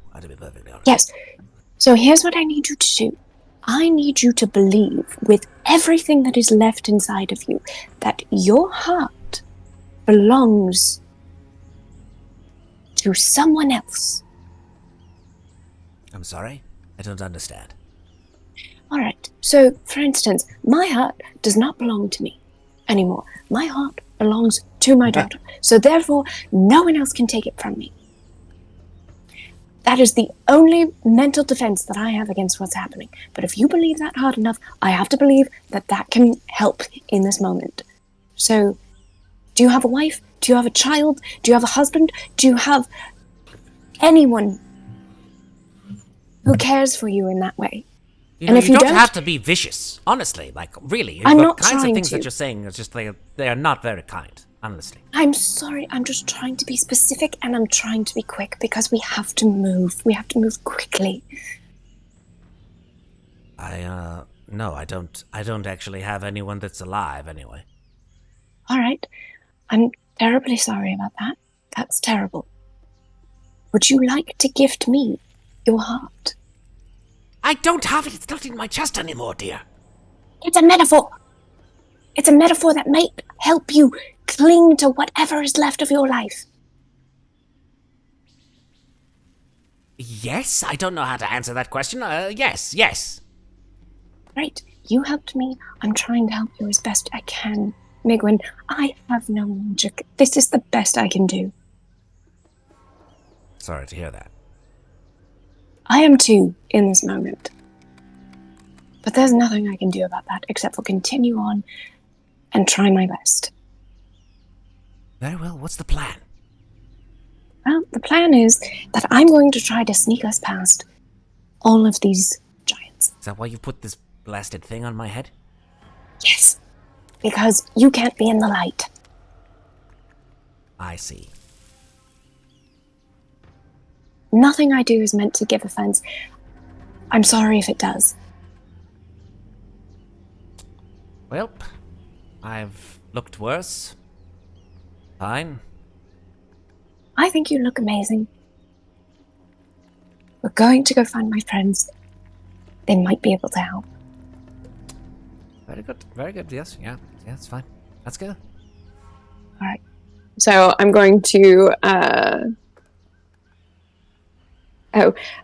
Yes. So here's what I need you to do. I need you to believe with everything that is left inside of you that your heart belongs to someone else. I'm sorry? I don't understand. All right. So, for instance, my heart does not belong to me anymore. My heart belongs to my daughter. So therefore, no one else can take it from me. That is the only mental defense that I have against what's happening. But if you believe that hard enough, I have to believe that that can help in this moment. So, do you have a wife? Do you have a child? Do you have a husband? Do you have anyone who cares for you in that way? And if you don't have to be vicious, honestly. Like, really. I'm the not kinds of trying things to. that you're saying are just, they are not very kind, honestly. I'm sorry, I'm just trying to be specific and I'm trying to be quick because we have to move. We have to move quickly. No, I don't actually have anyone that's alive anyway. All right. I'm terribly sorry about that. That's terrible. Would you like to gift me your heart? I don't have it. It's not in my chest anymore, dear. It's a metaphor. It's a metaphor that may help you cling to whatever is left of your life. Yes, I don't know how to answer that question. Yes. Right. You helped me. I'm trying to help you as best I can. Migwin, I have no magic. This is the best I can do. Sorry to hear that. I am too, in this moment. But there's nothing I can do about that except for continue on and try my best. Very well, what's the plan? Well, the plan is that I'm going to try to sneak us past all of these giants. Is that why you put this blasted thing on my head? Yes, because you can't be in the light. I see. Nothing I do is meant to give offense. I'm sorry if it does. Well, I've looked worse. Fine. I think you look amazing. We're going to go find my friends. They might be able to help. Very good. Very good. Yes. Yeah. Yeah. It's fine. Let's go. All right. So I'm going to.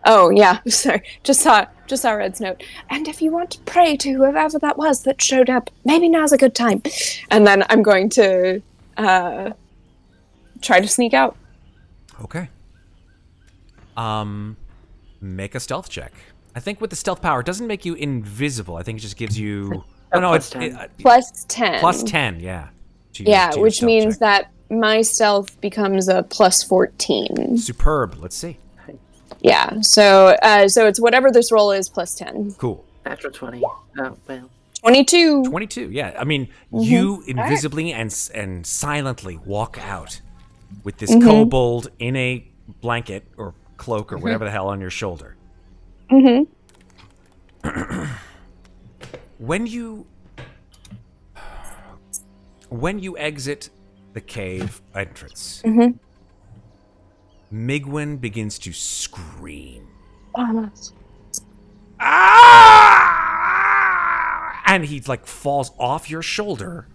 Oh yeah. Sorry. Just saw Red's note. And if you want to pray to whoever that was that showed up, maybe now's a good time. And then I'm going to try to sneak out. Okay. Make a stealth check. I think with the stealth power, it doesn't make you invisible. I think it just gives you. Oh no, it's plus 10. Plus 10. Yeah. Yeah, which means that my stealth becomes a plus 14. Superb. Let's see. Yeah. So it's whatever this roll is plus 10. Cool. Natural 20. Oh well. 22. 22. Yeah. I mean, you invisibly and silently walk out with this kobold in a blanket or cloak or whatever the hell on your shoulder. Mm-hmm. When you exit the cave entrance, Migwin begins to scream. Ah! And he falls off your shoulder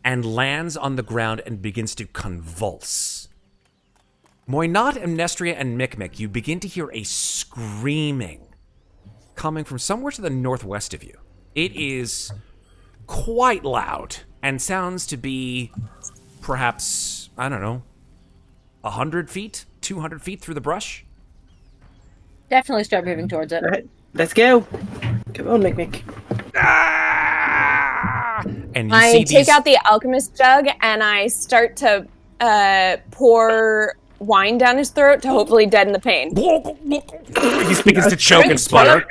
and lands on the ground and begins to convulse. Muadnhait, Amnestria, and Mikmick, you begin to hear a screaming coming from somewhere to the northwest of you. It is quite loud and sounds to be perhaps, I don't know, 100 feet, 200 feet through the brush. Definitely start moving towards it. All right, let's go. Come on, Mikmick. Ah! And you I see take these... out the alchemist jug and I start to pour wine down his throat to hopefully deaden the pain. He begins to choke and sputter.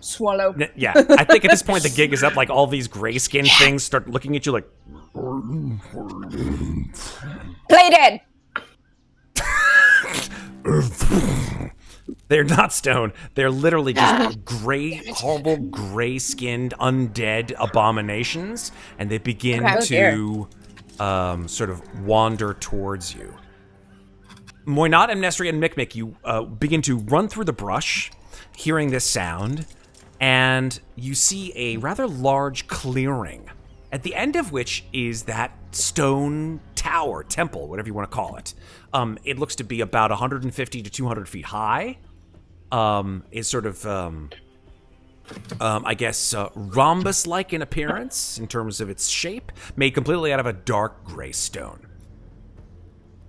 Swallow. Yeah, I think at this point the gig is up. All these gray skin things start looking at you like... Play dead! They're not stone. They're literally just gray, horrible, gray-skinned, undead abominations, and they begin to sort of wander towards you. Muadnhait, Amnestria, and Mikmick, you begin to run through the brush, hearing this sound, and you see a rather large clearing, at the end of which is that stone tower, temple, whatever you want to call it. It looks to be about 150 to 200 feet high. It's sort of, I guess, rhombus-like in appearance in terms of its shape, made completely out of a dark gray stone.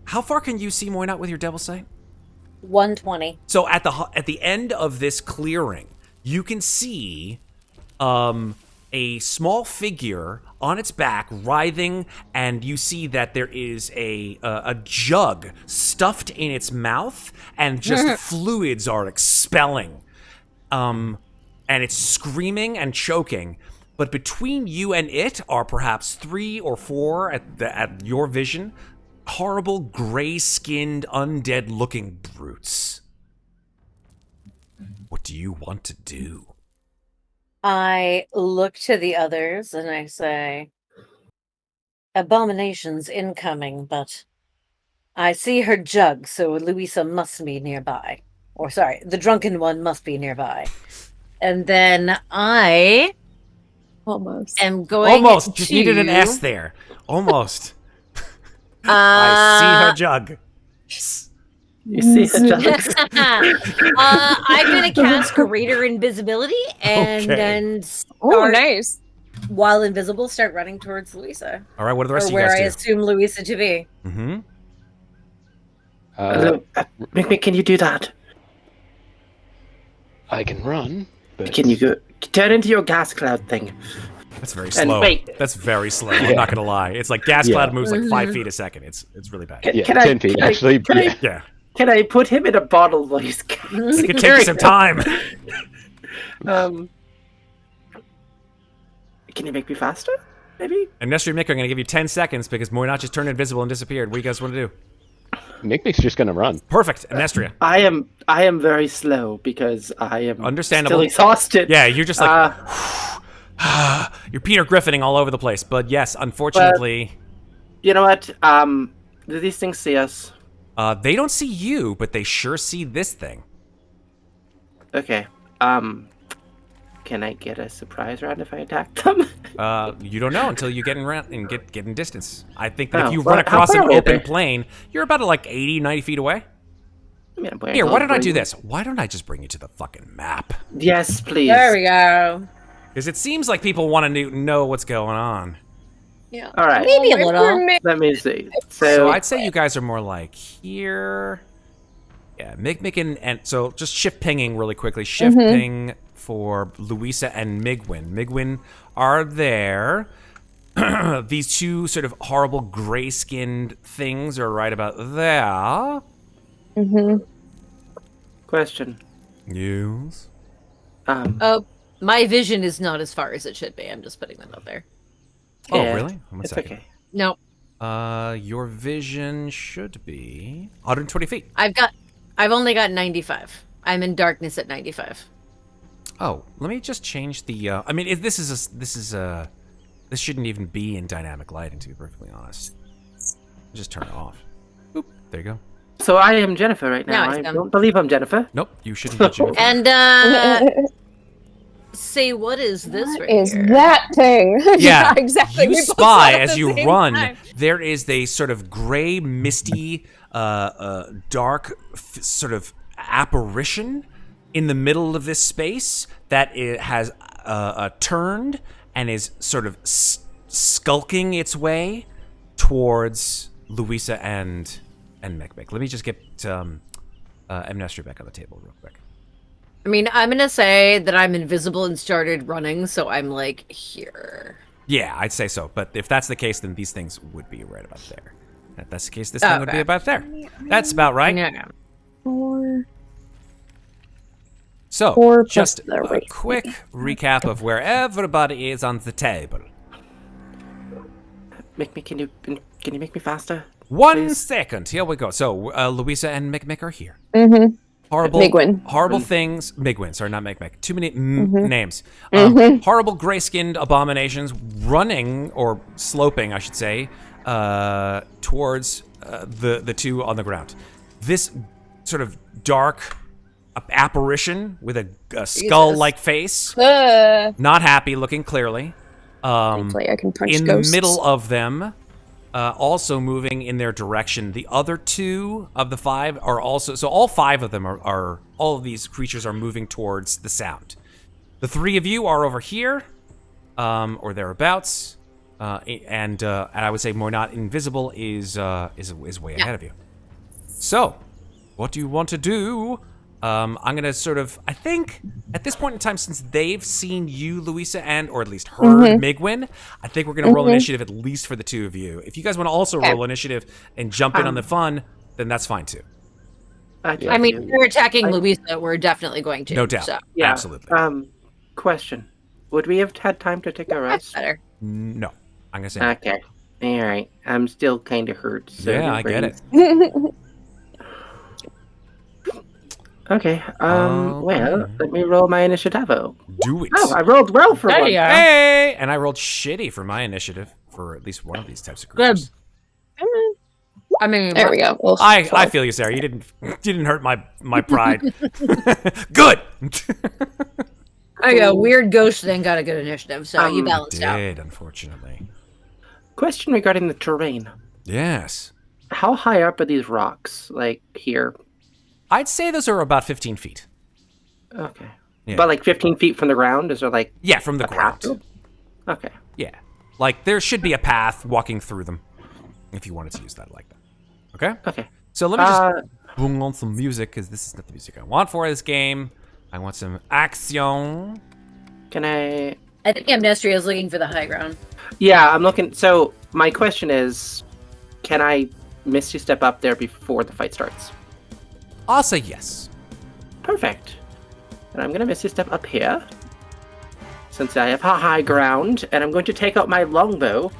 How far can you see Muadnhait with your Devil Sight? 120. So at the end of this clearing, you can see a small figure on its back writhing, and you see that there is a jug stuffed in its mouth, and just fluids are expelling. And it's screaming and choking. But between you and it are perhaps 3 or 4 at your vision, horrible, gray-skinned, undead-looking brutes. What do you want to do? I look to the others and I say, abominations incoming, but I see her jug, so Louisa must be nearby. Or sorry, the drunken one must be nearby. And then I Almost. am going Almost. Just needed an S there. Almost. I see her jug. You see her jug. I'm going to cast Greater Invisibility and start, nice. while invisible, start running towards Louisa. All right, what do the rest Or of you where guys I do? assume Louisa to be. Mm-hmm. Mikmick, can you do that? I can run, but Can you go turn into your gas cloud thing? That's very And slow. wait. That's very slow. I'm not gonna lie. It's like gas cloud moves like 5 feet a second. It's really bad. yeah, Can I- 10 feet can I- actually. can I- Yeah. Yeah, Can I put him in a bottle while he's it could take some time. Can you make me faster? Maybe? And Amnestria and Mick, I'm gonna give you 10 seconds because Muadnhait just turned invisible and disappeared. What do you guys want to do? Mikmick's just gonna run. Perfect, Amnestria. I am very slow because I am Understandable. still exhausted. Yeah, you're just like you're Peter Griffining all over the place. But yes, unfortunately, You know what? Do these things see us? they don't see you, but they sure see this thing. Okay. Can I get a surprise round if I attack them? You don't know until you get in distance. I think that Oh, if you well, run how across far an away are open they? plain, you're about like 80, 90 feet away. I mean, I'm Here, why don't I do you? this? Why don't I just bring you to the fucking map? Yes, please. There we go. Because it seems like people want to know what's going on. Yeah. All right. Maybe a If little. we're mi- Let me see. So So, I'd say you guys are more like here. Yeah, Mikmick and so just shift pinging really quickly. Shift ping for Louisa and Migwin. Migwin are there. These two sort of horrible gray-skinned things are right about there. question. Yes. My vision is not as far as it should be. I'm just putting that out there. Oh, Yeah, really? One It's second. okay. No, Your vision should be 120 feet. I've only got 95. I'm in darkness at 95. Oh, let me just change the. I mean, this shouldn't even be in dynamic lighting, to be perfectly honest. Just turn it off. Oop, there you go. So I am Ginnifer right now. Now it's I done. don't believe I'm Ginnifer. Nope, you shouldn't be Ginnifer. And say, what is this right Is here? that thing? Yeah, exactly. You We both spy saw it at as the you same run. time. There is a sort of gray, misty, dark, sort of apparition in the middle of this space that it has turned and is sort of skulking its way towards Louisa and Mikmick. Let me just get Amnestria back on the table real quick. I mean, I'm gonna say that I'm invisible and started running, so I'm like here. Yeah, I'd say so. But if that's the case, then these things would be right about there. If that's the case, this thing would be about there. That's about right. Yeah. So, Or just just the a race. quick recap of where everybody is on the table. Can you make me faster? 1 Please. second. Here we go. So, Louisa and Mikmick are here. Mm-hmm. Horrible, Migwin. horrible things. Migwin, sorry, not Mikmick. Too many names. Horrible gray-skinned abominations running, or sloping, I should say, towards the two on the ground. This sort of dark apparition with a skull-like face, not happy, looking clearly. Thankfully, I can punch In ghosts. the middle of them, also moving in their direction. The other two of the five are also, so all five of them are all of these creatures are moving towards the sound. The three of you are over here, or thereabouts, and I would say more not invisible is way ahead of you. So, what do you want to do? I'm gonna sort of, I think, at this point in time, since they've seen you, Louisa, or at least heard Migwin, I think we're gonna roll initiative at least for the two of you. If you guys want to also roll initiative and jump in on the fun, then that's fine too. I mean, if we're attacking Louisa, we're definitely going to. No doubt. So. Yeah. Absolutely. Question. Would we have had time to take a That's rest? better. No, I'm gonna say no. Okay. All right. I'm still kind of hurt. So Yeah, your I get it. brain- Okay. Okay. Well, let me roll my initiative. Oh, Do it. I rolled well for There one. you are. Hey! And I rolled shitty for my initiative for at least one of these types of creatures. I mean, There we go. Well, I feel you, Sarah. You didn't hurt my pride. Good. I got a weird ghost thing got a good initiative, so you I balanced out. Did unfortunately. Question regarding the terrain. Yes. How high up are these rocks? Like here? I'd say those are about 15 feet. Okay. Yeah. But like 15 feet from the ground? Is there like Yeah, from the a path? ground. Okay. Yeah. Like there should be a path walking through them if you wanted to use that like that. Okay? Okay. So let me just boom on some music because this is not the music I want for this game. I want some action. Can I? I think Amnestria is looking for the high ground. Yeah, I'm looking. So my question is, can I Misty step up there before the fight starts? I'll say yes. Perfect. And I'm gonna Misty step up here, since I have high ground, and I'm going to take out my longbow.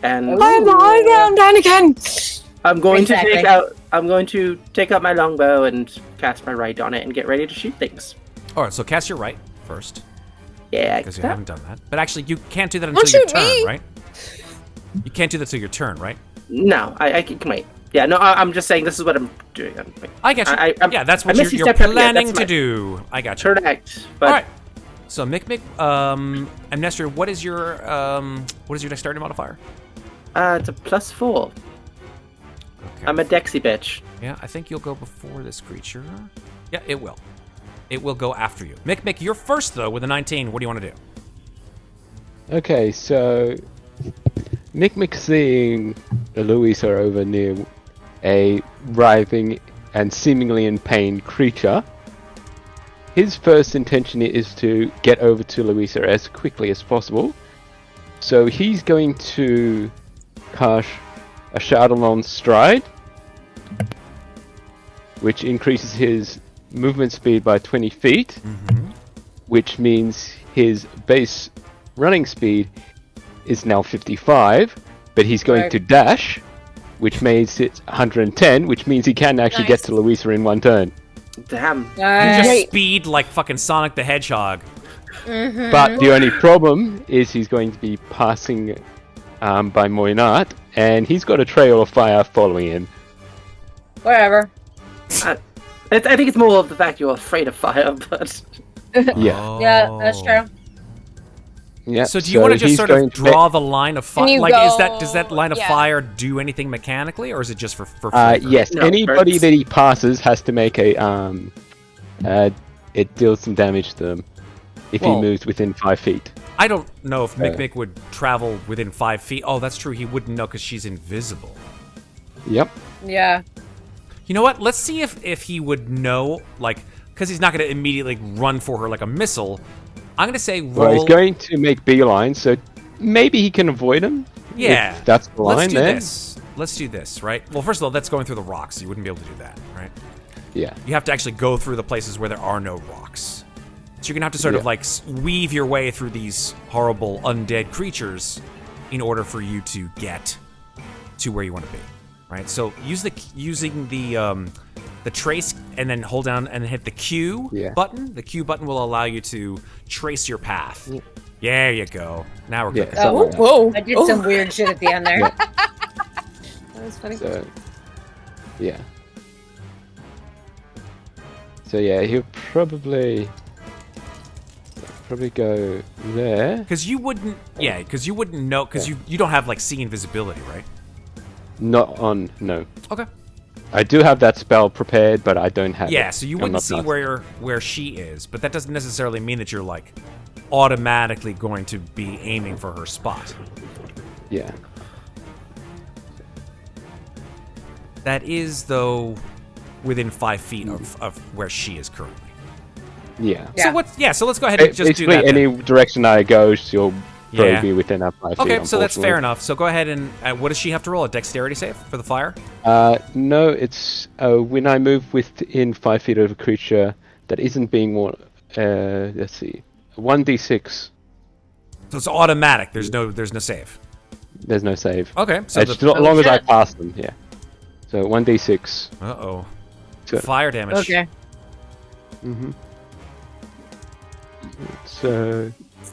And I'm high ground, Anakin. I'm going Exactly. to take out my longbow and cast my right on it and get ready to shoot things. All right, so cast your right first, Yeah, because you haven't done that. But actually, you can't do that Don't until your shoot turn, me! right? You can't do that till your turn, right? No, I can wait. Yeah, no, I'm just saying this is what I'm doing. I get you. Yeah, that's what Misty you're stepped up, yeah, planning that's to my- do. I got you. Correct. But All right. So Mikmick, Amnestria, what is your dexterity modifier? it's a +4. Okay. I'm a Dexy bitch. Yeah, I think you'll go before this creature. Yeah, it will. It will go after you. Mikmick, you're first though with a 19. What do you want to do? Okay, so Mikmick seeing Louisa over near a writhing and seemingly in pain creature. His first intention is to get over to Louisa as quickly as possible. So he's going to cast a Shadowlon Stride, which increases his movement speed by 20 feet, which means his base running speed is now 55, but he's going Right. to dash, which makes it 110, which means he can actually get Nice. to Louisa in one turn. Damn. You just Wait. speed like fucking Sonic the Hedgehog. But the only problem is he's going to be passing by Muadnhait, and he's got a trail of fire following him. Whatever. I think it's more of the fact you're afraid of fire, but Yeah. Yeah, that's true. Yeah. So do you want to just he's sort of going to draw the line of fire? you Like, go- does that line of yeah. fire do anything mechanically, or is it just for flavor? Yes, No, anybody birds. that he passes has to make a it deals some damage to them if Well- he moves within 5 feet. I don't know if Mikmick would travel within 5 feet. Oh, that's true. He wouldn't know because she's invisible. Yep. Yeah. You know what? Let's see if he would know, like, because he's not going to immediately run for her like a missile. I'm going to say roll. Well, he's going to make beeline, so maybe he can avoid him. Yeah. If that's the line. Let's do then. this. Let's do this, right? Well, first of all, that's going through the rocks. So you wouldn't be able to do that, right? Yeah. You have to actually go through the places where there are no rocks. So you're going to have to sort of Yeah. like weave your way through these horrible undead creatures in order for you to get to where you want to be, right? So using the trace and then hold down and hit the Q button. The Q button will allow you to trace your path. There you go. Now we're Yeah. cooking. something like that. Whoa. I did some weird shit at the end there. Yeah. That was funny. So, yeah. So yeah, he'll probably go there. Because you wouldn't know, because you don't have like see invisibility, right? Not on no. Okay. I do have that spell prepared, but I don't have it. Yeah, so you I'm wouldn't not see fast. where she is, but that doesn't necessarily mean that you're like automatically going to be aiming for her spot. Yeah. That is though within 5 feet of where she is currently. Yeah. Yeah. So let's go ahead and just do Basically, that. then. any direction I go, she'll probably Yeah. be within that 5 feet. Okay, so that's fair unfortunately. enough. So go ahead and what does she have to roll? A dexterity save for the fire? No, it's when I move within 5 feet of a creature that isn't being more. Let's see, 1d6. So it's automatic. There's no save. There's no save. Okay, so As long as I pass them, yeah. So 1d6. Uh-oh. So- Fire damage. Okay. Mm-hmm. So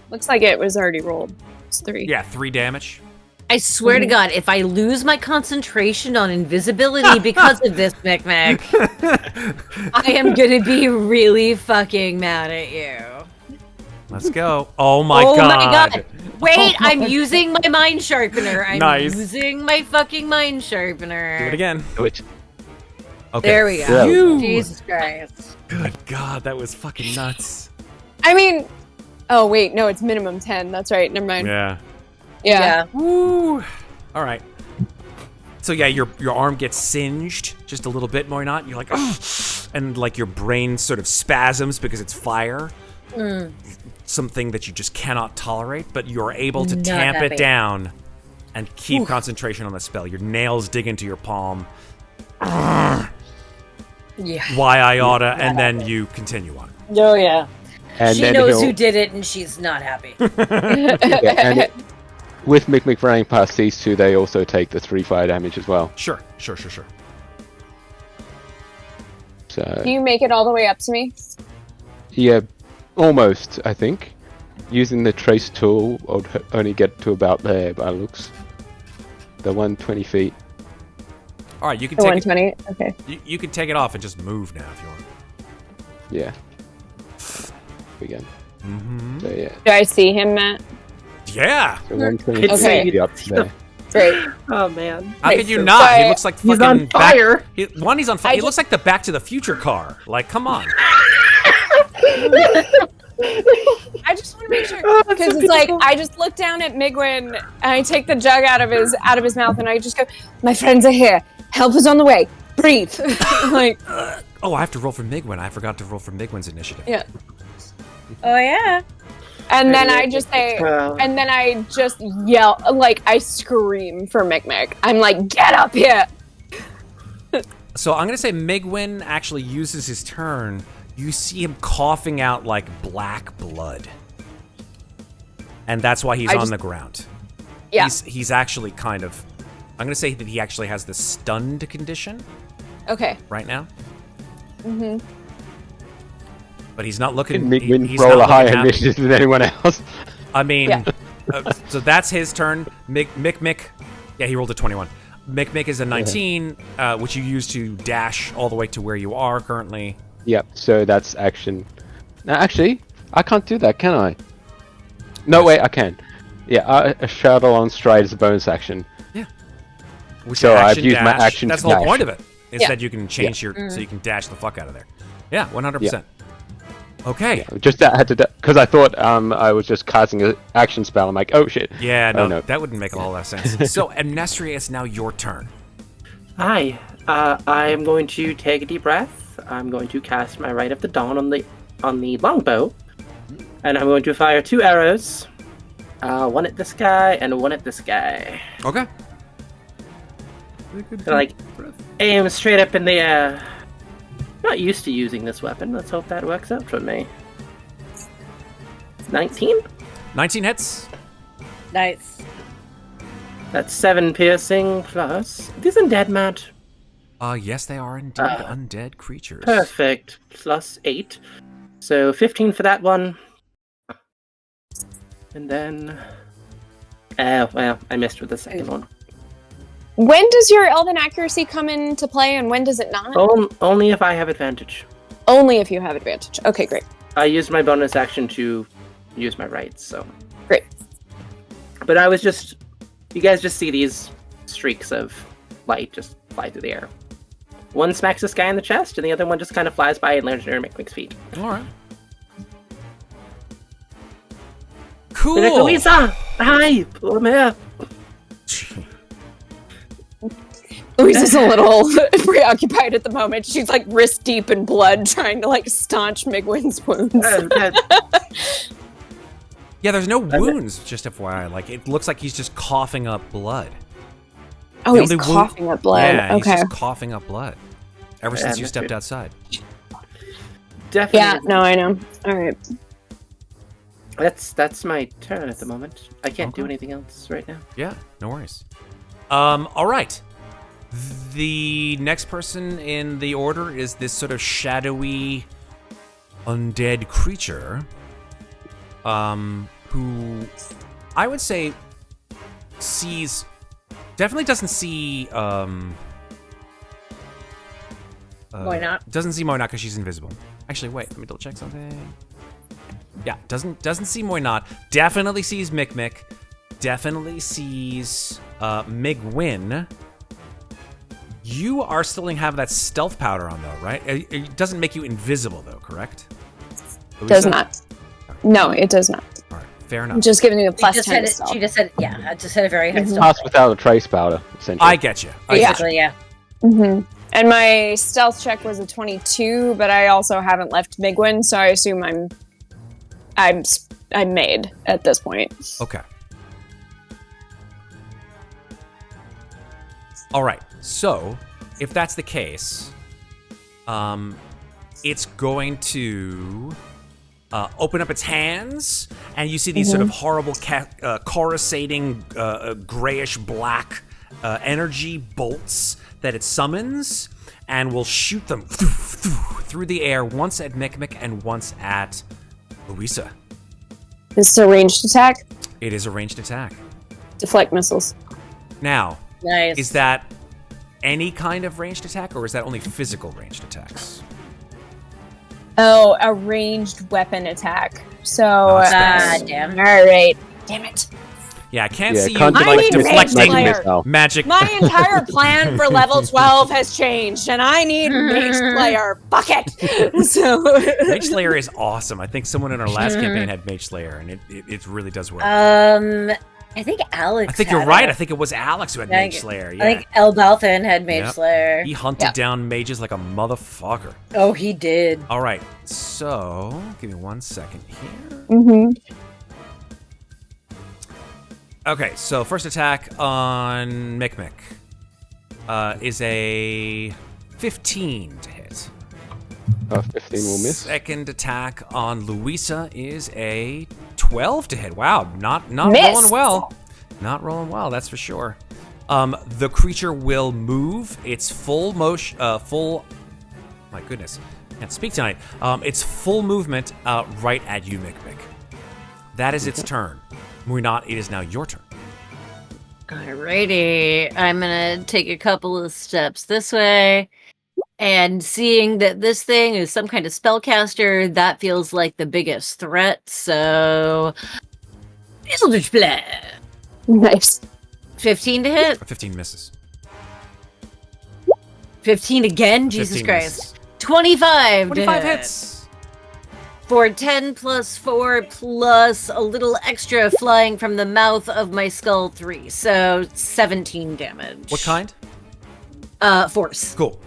Looks like it was already rolled. It's 3. Yeah, 3 damage. I swear to God, if I lose my concentration on invisibility because of this, Mikmick, I am gonna be really fucking mad at you. Let's go. Oh my Oh god. my God! Wait, I'm using my mind sharpener. I'm Nice. using my fucking mind sharpener. Do it again. which Okay. There we go. Yeah. Phew. Jesus Christ. Good god, that was fucking nuts. I mean, oh wait, no, it's minimum 10. That's right. Never mind. Yeah. Yeah. Woo. All right. So yeah, your arm gets singed just a little bit, more not. You're like, ugh, and like your brain sort of spasms because it's fire. Something that you just cannot tolerate, but you're able to Not tamp happy. it down and keep concentration on the spell. Your nails dig into your palm. Yeah. Why I oughta, and then you continue on. Oh yeah. and She then knows he'll, who did it, and she's not happy. yeah, with Mikmick running past these two, they also take the 3 fire damage as well. Sure. So Do you make it all the way up to me? yeah, almost. I think using the trace tool, I'll only get to about there by looks. The 120 feet. All right, you can The take it. 120? Okay. You can take it off and just move now if you want. Yeah. Again. Mm-hmm. So yeah. Do I see him, Matt? Yeah. So 120 It's Okay. feet up there. Great. Oh man. How Right, could you so not? He I- looks like He's fucking on fire. He's on fire. I He looks like the Back to the Future car. Like, come on. I just want to make sure Oh, that's because so it's like beautiful. I just look down at Migwin and I take the jug out of his mouth and I just go, "My friends are here. Help is on the way. Breathe." Like, Oh, I have to roll for Migwin. I forgot to roll for Migwin's initiative. yeah. Oh yeah. And then I just say, and then I just yell, like I scream for Mikmick. I'm like, "Get up here!" So I'm gonna say Migwin actually uses his turn. You see him coughing out like black blood, and that's why he's on the ground. Yeah. He's actually kind of. I'm gonna say that he actually has the stunned condition Okay. right now, Mm-hmm. but he's not looking. Mikmick he's roll not a higher looking happy. initiative than anyone else. I mean, Yeah. so that's his turn. Mikmick, yeah, he rolled a 21. Mikmick is a 19, which you use to dash all the way to where you are currently. Yep, so that's action. Now, actually, I can't do that, can I? No, wait, I can. Yeah, a shuttle on stride is a bonus action. Which So I've action used my dash, action That's to the whole dash. point of it. Is Yeah. that you can change so you can dash the fuck out of there. Yeah, 100%. Okay. Just that had to, because I thought I was just casting an action spell. I'm like, oh shit. Yeah, Oh, no, no. that wouldn't make a whole lot of sense. So, Amnestria, it's now your turn. Hi. I am going to take a deep breath. I'm going to cast my Rite of the Dawn on the longbow, and I'm going to fire 2 arrows. One at this guy and one at this guy. Okay. So, like, aim straight up in the air. Not used to using this weapon. Let's hope that works out for me. 19? 19 hits. Nice. That's 7 piercing plus. These undead, Matt. Yes, they are indeed undead creatures. Perfect. Plus 8. So 15 for that one. And then. Well, I missed with the second one. When does your Elven accuracy come into play, and when does it not? Only if I have advantage. Only if you have advantage. Okay, great. I used my bonus action to use my rights, so. Great. But I was just. You guys just see these streaks of light just fly through the air. One smacks this guy in the chest, and the other one just kind of flies by and lands near Mikmick's feet. All right. Cool. They're like, Louisa! Hi! I'm here! Louisa's a little preoccupied at the moment. She's like wrist deep in blood, trying to like staunch Migwin's wounds. Yeah, there's no wounds, just FYI. Like, it looks like he's just coughing up blood. Oh, The he's only coughing up blood. Yeah, Okay. he's just coughing up blood. Ever since you stepped outside. Definitely. Yeah, no, I know. All right. That's my turn at the moment. I can't do Okay. anything else right now. Yeah, no worries. All right. The next person in the order is this sort of shadowy undead creature, who I would say definitely doesn't see, Why not? Doesn't see Moynat because she's invisible. Actually, wait, let me double check something. Yeah, doesn't see Moynat. Definitely sees Mikmick. Definitely sees Migwin. You are still have that stealth powder on though, right? It doesn't make you invisible though, correct? Does Louisa? not. No, it does not. All right, fair I'm enough. just giving you a plus She just 10 had to it, stealth. she just said, yeah, I just had a very high stealth. Pass without a trace powder, essentially. I get you. I Yeah. get you. Basically, yeah. Mm-hmm. And my stealth check was a 22, but I also haven't left Migwin, so I assume I'm made at this point. Okay. All right. So, if that's the case, it's going to open up its hands, and you see these sort of horrible coruscating grayish-black energy bolts that it summons, and will shoot them through the air, once at Mikmick and once at Louisa. This is a ranged attack. It is a ranged attack. Deflect missiles. Now, Nice. is that any kind of ranged attack, or is that only physical ranged attacks? Oh, a ranged weapon attack. So, damn. All right. Damn it. Yeah, I can't Yeah, see you can't be I need deflecting ranged missile. magic. My entire plan for level 12 has changed, and I need mage player bucket. So Mage Slayer is awesome. I think someone in our last campaign had Mage Slayer, and it really does work. I think Alex. I think you're had right. it. I think it was Alex who had Yeah, Mage Slayer. Yeah. I think El Balthan had Mage Yep. Slayer. He hunted down mages like a motherfucker. Oh, he did. All right, so give me 1 second here. Mhm. Okay, so first attack on Mikmick is a 15 to hit. 15 will miss. Second attack on Louisa is a 12 to hit. Wow, not Missed. rolling well. Not rolling well, that's for sure. The creature will move its full motion, my goodness, can't speak tonight. Its full movement right at you, Mikmick. That is its turn. Muadnhait, it is now your turn. Alrighty, I'm gonna take a couple of steps this way, and seeing that this thing is some kind of spellcaster, that feels like the biggest threat. So, Eldritch Blast. Nice. 15 to hit. 15 misses. 15 again. Jesus 15 Christ. misses. 25. 25 to hit. hits. For 10 plus 4 plus a little extra flying from the mouth of my skull 3. So 17 damage. What kind? Force. Cool.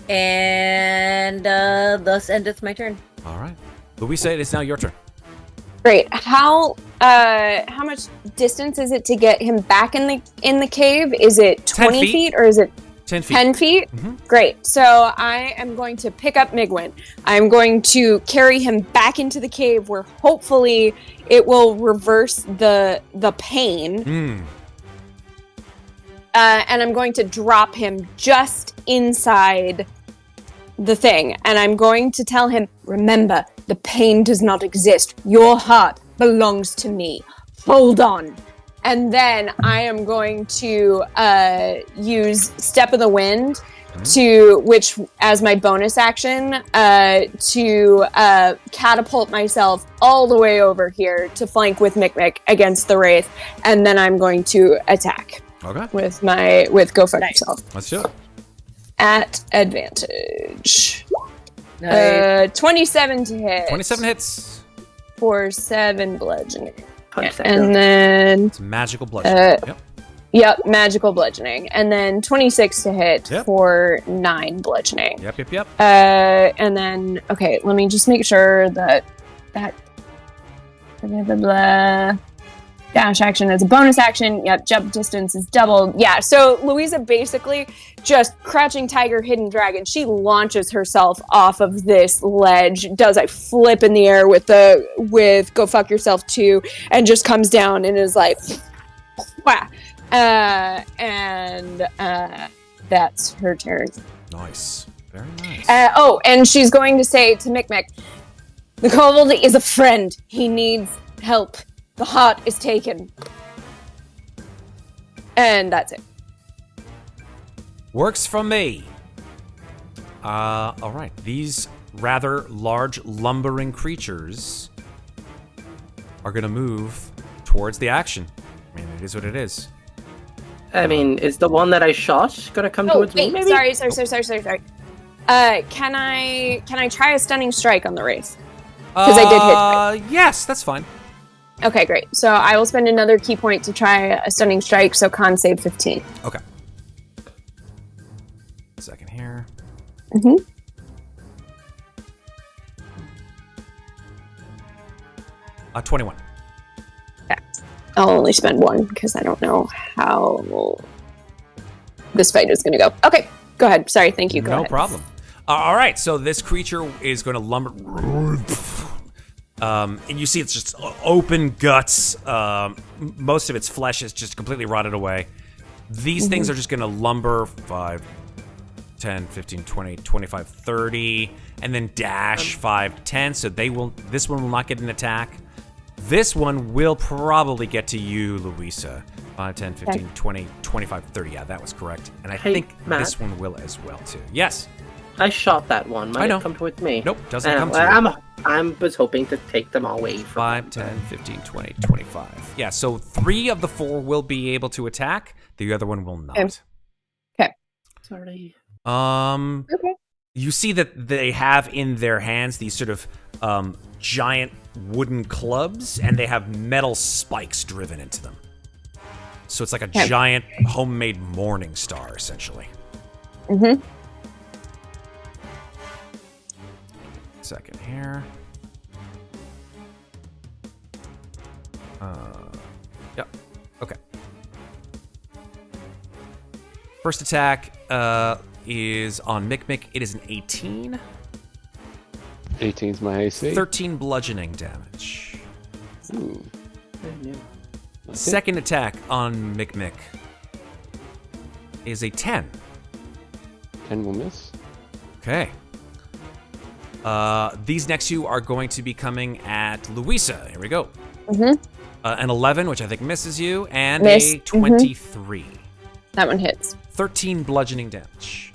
And thus endeth my turn. All right. Louisa, it is now your turn. Great. How much distance is it to get him back in the cave? Is it 10 20 feet. feet or is it 10 feet. 10 feet? Mhm. Great. So I am going to pick up Migwin. I'm going to carry him back into the cave where hopefully it will reverse the pain. And I'm going to drop him just inside the thing. And I'm going to tell him, remember, the pain does not exist. Your heart belongs to me. Hold on. And then I am going to use Step of the Wind which as my bonus action, to catapult myself all the way over here to flank with Mikmick against the Wraith. And then I'm going to attack. Okay. With Go Fuck Yourself. Let's do it. At advantage. Nice. 27 to hit. 27 hits. For 7 bludgeoning. Punch that And down. then, It's magical bludgeoning. Yep. yep, magical bludgeoning. And then 26 to hit Yep. for 9 bludgeoning. Yep. And then, okay, let me just make sure that blah, blah, blah. Dash action is a bonus action. Yep, jump distance is doubled. Yeah, so Louisa basically just crouching tiger, hidden dragon. She launches herself off of this ledge, does a flip in the air with Go Fuck Yourself 2, and just comes down and is like, wah. And that's her turn. Nice. Very nice. And she's going to say to Mikmick, the kobold is a friend. He needs help. The heart is taken. And that's it. Works for me. All right. These rather large, lumbering creatures are going to move towards the action. I mean, it is what it is. I mean, is the one that I shot gonna come towards me? Maybe? Sorry. Can I try a stunning strike on the Wraith? Because I did hit. Yes, that's fine. Okay, great. So I will spend another key point to try a stunning strike, so con save 15. Okay. Second here. Mm-hmm. Uh, 21. Okay. I'll only spend 1 because I don't know how this fight is going to go. Okay, go ahead. Sorry, thank you. Go No ahead. problem. All right, so this creature is going to lumber. And you see it's just open guts. Most of its flesh is just completely rotted away. These things are just going to lumber 5, 10, 15, 20, 25, 30, and then dash 5, 10. So this one will not get an attack. This one will probably get to you, Louisa. 5, 10, 15, 20, 25, 30. Yeah, that was correct. And I think Matt. this one will as well, too. Yes. I shot that one. Might I know. it come towards me? Nope, doesn't come to you. I was hoping to take them all away from 5, 10, 15, 20, 25. Yeah, so 3 of the 4 will be able to attack. The other one will not. Okay. Sorry. Okay. You see that they have in their hands these sort of giant wooden clubs, and they have metal spikes driven into them. So it's like a giant homemade morning star, essentially. Mm-hmm. Second here. Yep. Okay. First attack is on Mikmick. It is an 18. 18's my AC. 13 bludgeoning damage. Ooh. Second attack on Mikmick is a 10. 10 will miss. Okay. These next two are going to be coming at Louisa. Here we go. Mm-hmm. An 11, which I think misses you, and Miss. a 23. That one hits. 13 bludgeoning damage.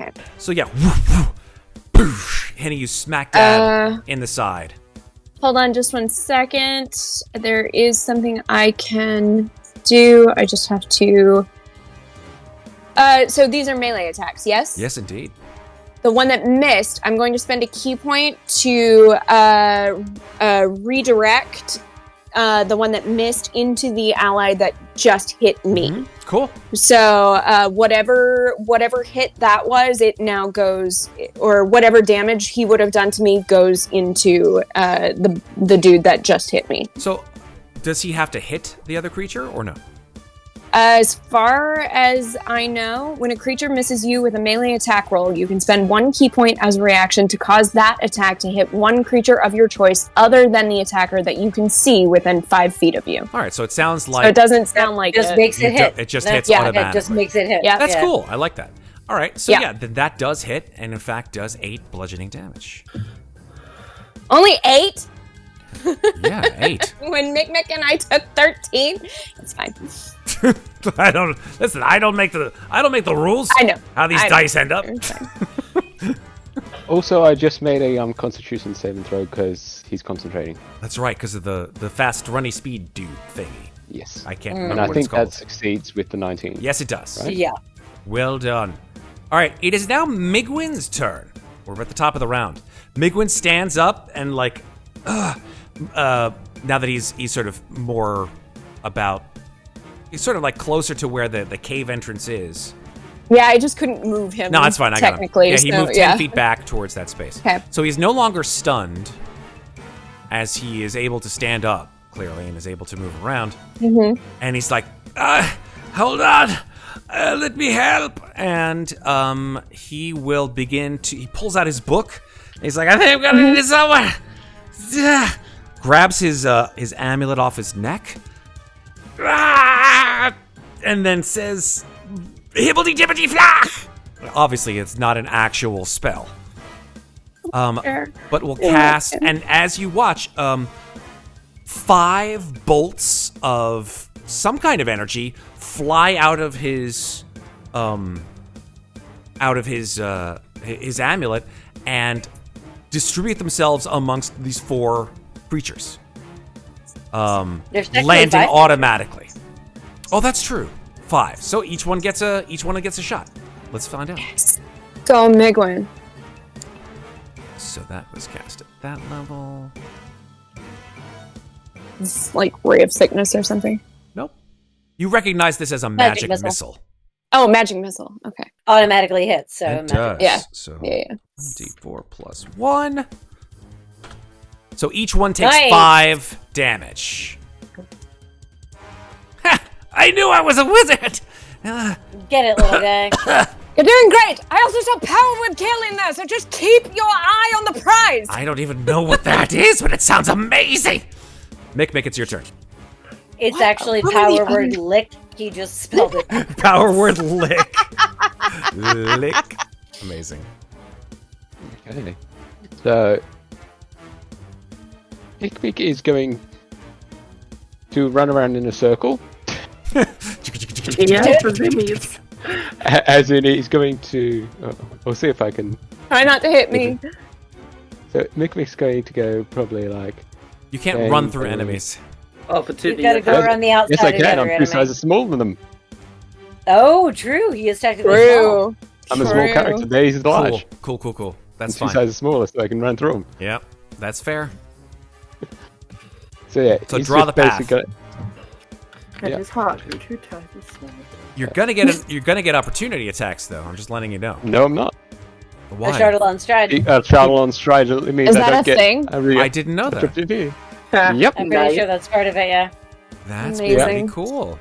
Okay. So yeah, boosh, hitting you smack dab in the side. Hold on just 1 second. There is something I can do. I just have to... so these are melee attacks, yes? Yes, indeed. The one that missed, I'm going to spend a key point to redirect the one that missed into the ally that just hit me. Mm-hmm. Cool. So whatever hit that was, it now goes, or whatever damage he would have done to me goes into the dude that just hit me. So, does he have to hit the other creature or no? As far as I know, when a creature misses you with a melee attack roll, you can spend 1 key point as a reaction to cause that attack to hit one creature of your choice other than the attacker that you can see within 5 feet of you. All right, so it sounds like So it doesn't sound like just it. makes it hit. It just hits Yeah, automatically. it just makes it hit. Yeah. That's cool. I like that. All right, so Yeah. yeah, then that does hit, and in fact does 8 bludgeoning damage. Only 8? Yeah, 8. When Mikmick and I took 13? It's fine. I don't make the rules. I know. How these I know. dice end up. It's fine. Also, I just made a Constitution saving throw because he's concentrating. That's right, because of the fast runny speed dude thingy. Yes. I can't And remember I what it's think called. that succeeds with the 19. Yes, it does. Right? Yeah. Well done. All right, it is now Migwin's turn. We're at the top of the round. Migwin stands up and now that he's sort of more about, he's sort of like closer to where the cave entrance is. Yeah, I just couldn't move him. No, that's fine. I got him. Technically, Yeah, he so, moved 10 feet back towards that space. Okay. So he's no longer stunned, as he is able to stand up clearly and is able to move around. Mm-hmm. And he's like, hold on, let me help. And he will begin to. He pulls out his book. He's like, I think I'm gonna need it somewhere. Grabs his amulet off his neck, and then says, "Hibbity dibbity flach." Obviously, it's not an actual spell. But will cast, and as you watch, 5 bolts of some kind of energy fly out of his amulet and distribute themselves amongst these 4 creatures, There's technically landing 5 automatically. Oh, that's true. 5. So each one gets a shot. Let's find out. Go, Migwin. So that was cast at that level. It's like Ray of Sickness or something. Nope. You recognize this as a magic missile. Oh, magic missile. Okay. automatically hits. So It magic. does. Yeah. So Yeah. 1d4 plus 1. So each one takes Nice. 5 damage. Ha! I knew I was a wizard! Get it, little guy. You're doing great! I also saw Power Word Kill in there, so just keep your eye on the prize! I don't even know what that is, but it sounds amazing. Mikmick, it's your turn. It's What? actually What power are the word lick. He just spelled it. Power word lick. Lick. Amazing. Okay. So, Mikmick is going to run around in a circle. Yeah, for zoomies. As in, he's going to. We'll see if I can. Try not to hit me. So, Mikmick's going to go probably like. You can't Okay, run through so- enemies. You gotta go around the outside. Yes, I of can. the I'm other 2 sizes enemy. smaller than them. Oh, true. He is technically small. True. I'm a small True. character. There he's large. Cool. That's I'm 2 fine. sizes smaller, so I can run through them. Yep, that's fair. So yeah. So he's draw just the path. basically- And Yeah. his heart grew 2 times as small. You're gonna get opportunity attacks though. I'm just letting you know. No, I'm not. Why? A shuttle on stride. Travel on stride it means Is I that don't a get. thing? I didn't know that. Yep. I'm pretty sure that's part of it, yeah. That's Amazing. pretty cool.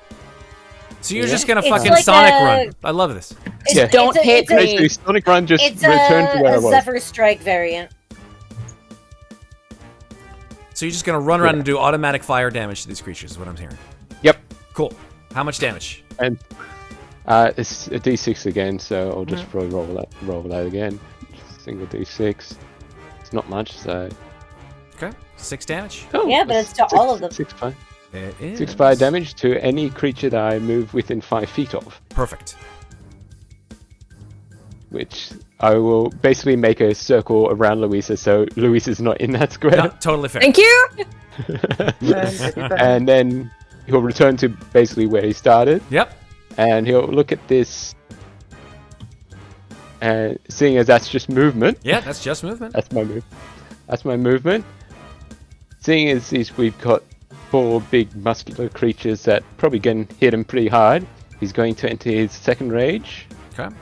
So you're Yeah. just gonna It's fucking like Sonic a- run. I love this. Yeah. Don't hit me. Basically, Sonic Run just It's returned to where I a was. Zephyr Strike variant. So you're just gonna run around and do automatic fire damage to these creatures, is what I'm hearing. Yep. Cool. How much damage? And it's a D6 again, so I'll just probably roll that again. Single D6. It's not much, so. Okay. 6 damage. Oh, Yeah, but it's to all of them. 6 fire. It is. 6 fire damage to any creature that I move within 5 feet of, Perfect. which I will basically make a circle around Louisa, so Louisa's not in that square. No, totally fair. Thank you! And then he'll return to basically where he started, Yep. and he'll look at this. And seeing as that's just movement, Yeah, that's just movement. that's my move. That's my movement. Seeing as we've got 4 big muscular creatures that probably can hit him pretty hard, he's going to enter his second rage, Okay.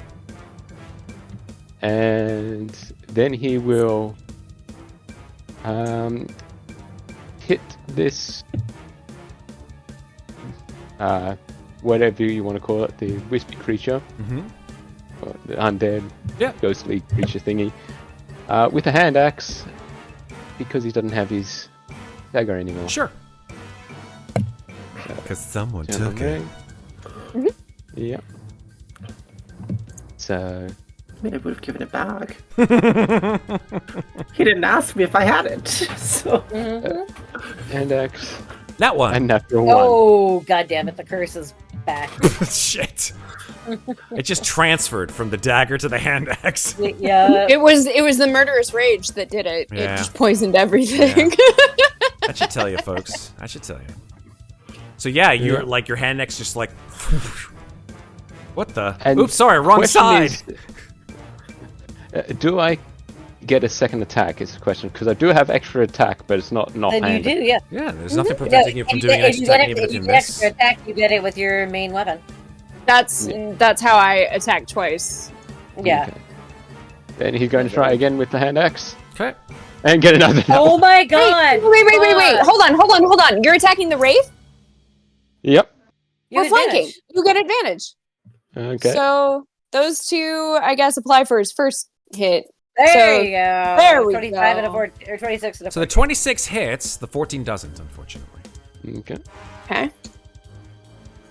and then he will hit this whatever you want to call it, the wispy creature, Mm-hmm. or the undead, Yeah. ghostly creature thingy, with a hand axe, because he doesn't have his dagger anymore. Sure. Because someone Turn took on it. ring. Yep. So I mean, I would have given it back. He didn't ask me if I had it. So hand axe That one. and natural one. Oh, god damn it, the curse is back. Shit. It just transferred from the dagger to the hand axe. Yeah. It was the murderous rage that did it. Yeah. It just poisoned everything. That should tell you, folks. I should tell you. So yeah, you're like your hand axe just like. What the? And Oops, sorry, wrong question side. is, do I get a second attack? Is the question, because I do have extra attack, but it's not Then you handed. do, yeah. Yeah, there's nothing preventing you from doing an extra attack, even if you get miss. extra attack, you get it with your main weapon. That's how I attacked twice. Yeah. Okay. Then he's going to try again with the hand axe Okay. and get another. Oh my god! Wait. God. Hold on. You're attacking the Wraith? Yep. You We're flanking. advantage. You get advantage. Okay. So those two, I guess, apply for his first hit. There So, you go. there we 25 and a go. 14, or 26 and a So the 26 hits, the 14 doesn't, unfortunately. Okay. Okay.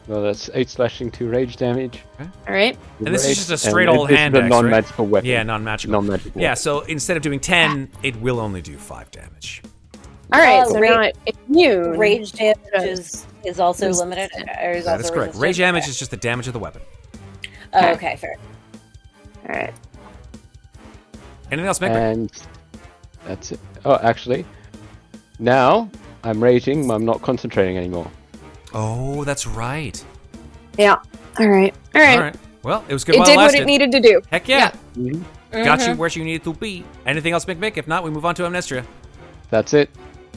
Well, that's 8 slashing, 2 rage damage. All right. And this is Rage, just a straight and old this hand is a axe, right? non-magical weapon. Yeah, non-magical. Non-magical. Yeah, so instead of doing 10, it will only do 5 damage. All right. Oh, So ra- not immune. Rage damage Yes. is also Is- limited. Or is That also is correct. resistant? Rage damage is just the damage of the weapon. Oh, okay, fair. All right. Anything else, Mikmick? And that's it. Oh, actually, now I'm raging. I'm not concentrating anymore. Oh, that's right. Yeah. All right. All right. All right. Well, it was good It while did it what lasted. it needed to do. Heck yeah. Got you Mhm. where you needed to be. Anything else, Mikmick? If not, we move on to Amnestria. That's it.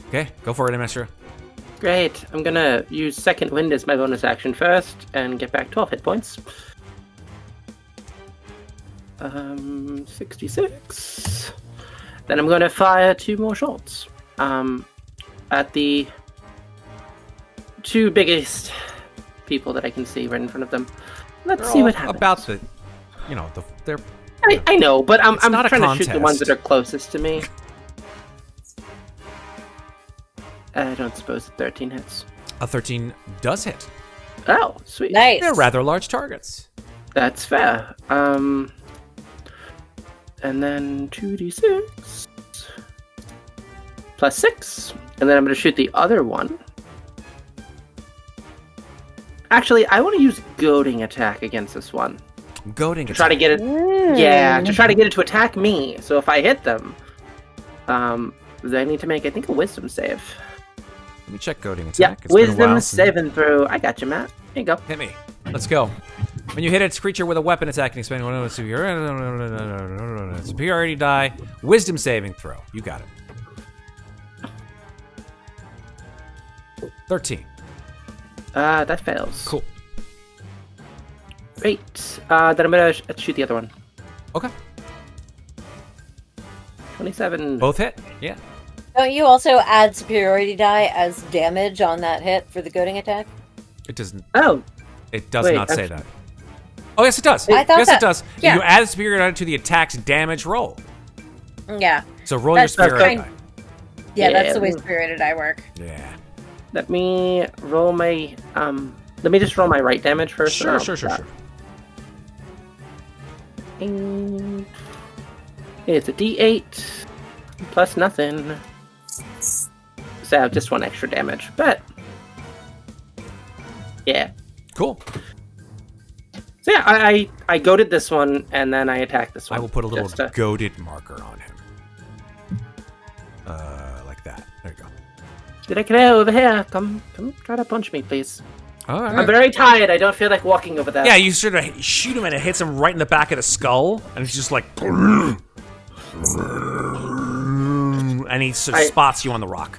Okay, go for it, Amnestria. Great. I'm gonna use Second Wind as my bonus action first and get back 12 hit points. 66. Then I'm gonna fire 2 more shots. At the 2 biggest people that I can see right in front of them. Let's They're see all what happens. about the you know, they're. I know, but I'm not a trying to shoot the ones contest. that are closest to me. I don't suppose 13 hits. A 13 does hit. Oh, sweet. Nice. They're rather large targets. That's fair. And then 2d6 plus 6, and then I'm going to shoot the other one. Actually, I want to use goading attack against this one. Goading To try to get it. Yeah, to try to get it to attack me. So if I hit them, they need to make, I think, a wisdom save. Let me check goading attack. Yeah, It's been a wisdom while since- saving throw. I got you, Matt. Here you go. Hit me. Let's go. When you hit its creature with a weapon attack and expend one of its superiority die, wisdom saving throw. You got it. 13. That fails. Cool. Great. Then I'm gonna shoot the other one. Okay. 27. Both hit? Yeah. Don't you also add superiority die as damage on that hit for the goading attack? It doesn't. Oh, It does Wait, not say I've- that. Oh, yes, it does. I thought Yes, that- it does. yeah. You add superiority to the attack's damage roll. Yeah. So roll That's your superiority kind- die. Yeah, that's the way Yeah. superiority die work. Yeah. let me roll my Let me just roll my right damage first. and Sure, I'll sure. do that. Ding. It's a D8 plus nothing. So I have just one extra damage, but yeah. Cool. So yeah, I goaded this one and then I attacked this one. I will put a little just to- goaded marker on him. Like that. There you go. Did I get over here? Come, try to punch me, please. All I'm right. very tired. I don't feel like walking over there. Yeah, you sort of shoot him and it hits him right in the back of the skull, and it's just like, and he sort of spots you on the rock.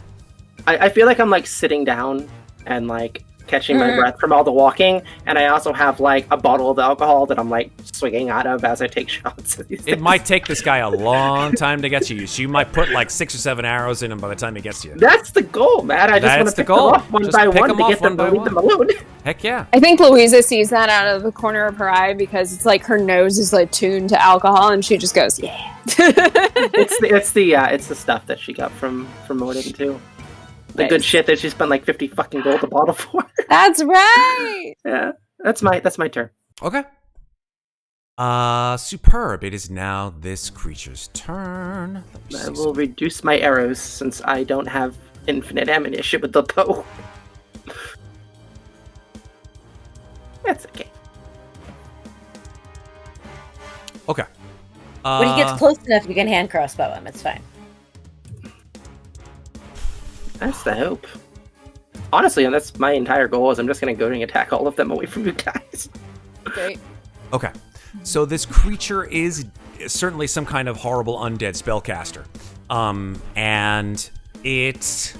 I feel like I'm like sitting down and like catching my breath from all the walking, and I also have like a bottle of alcohol that I'm like swinging out of as I take shots. Of these It things. might take this guy a long time to get to you, so you might put like 6 or 7 arrows in him by the time he gets to you. That's the goal, man. I just That's want the to pick goal. them off one Just by pick one them to off get them one to by leave them one. alone. Heck yeah. I think Louisa sees that out of the corner of her eye because it's like her nose is like tuned to alcohol, and she just goes, "Yeah." It's the stuff that she got from Odin too. The Nice. good shit that she spent like 50 fucking gold a bottle for. That's right. Yeah, that's my turn. Okay. Superb. It is now this creature's turn. Let me I see will something. reduce my arrows since I don't have infinite ammunition with the bow. That's okay. Okay. When he gets close enough, you can hand crossbow him. It's fine. That's the hope. Honestly, and that's my entire goal. Is I'm just gonna go and attack all of them away from you guys. Great. Okay. So this creature is certainly some kind of horrible undead spellcaster. And it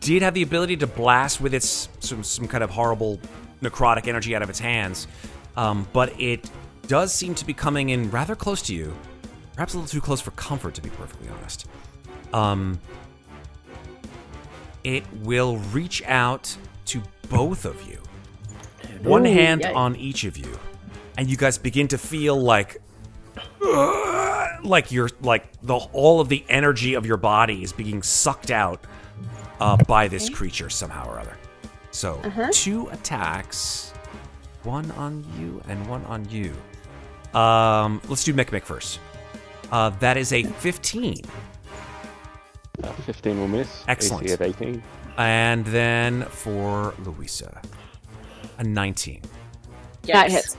did have the ability to blast with its some kind of horrible necrotic energy out of its hands. But it does seem to be coming in rather close to you. Perhaps a little too close for comfort, to be perfectly honest. It will reach out to both of you. One Ooh, hand yay. on each of you. And you guys begin to feel like you're like all of the energy of your body is being sucked out by this creature somehow or other. So 2 attacks, one on you and one on you. Let's do Mikmick first. That is a 15. 15 will miss. Excellent. AC at 18. And then for Louisa, a 19. That hits.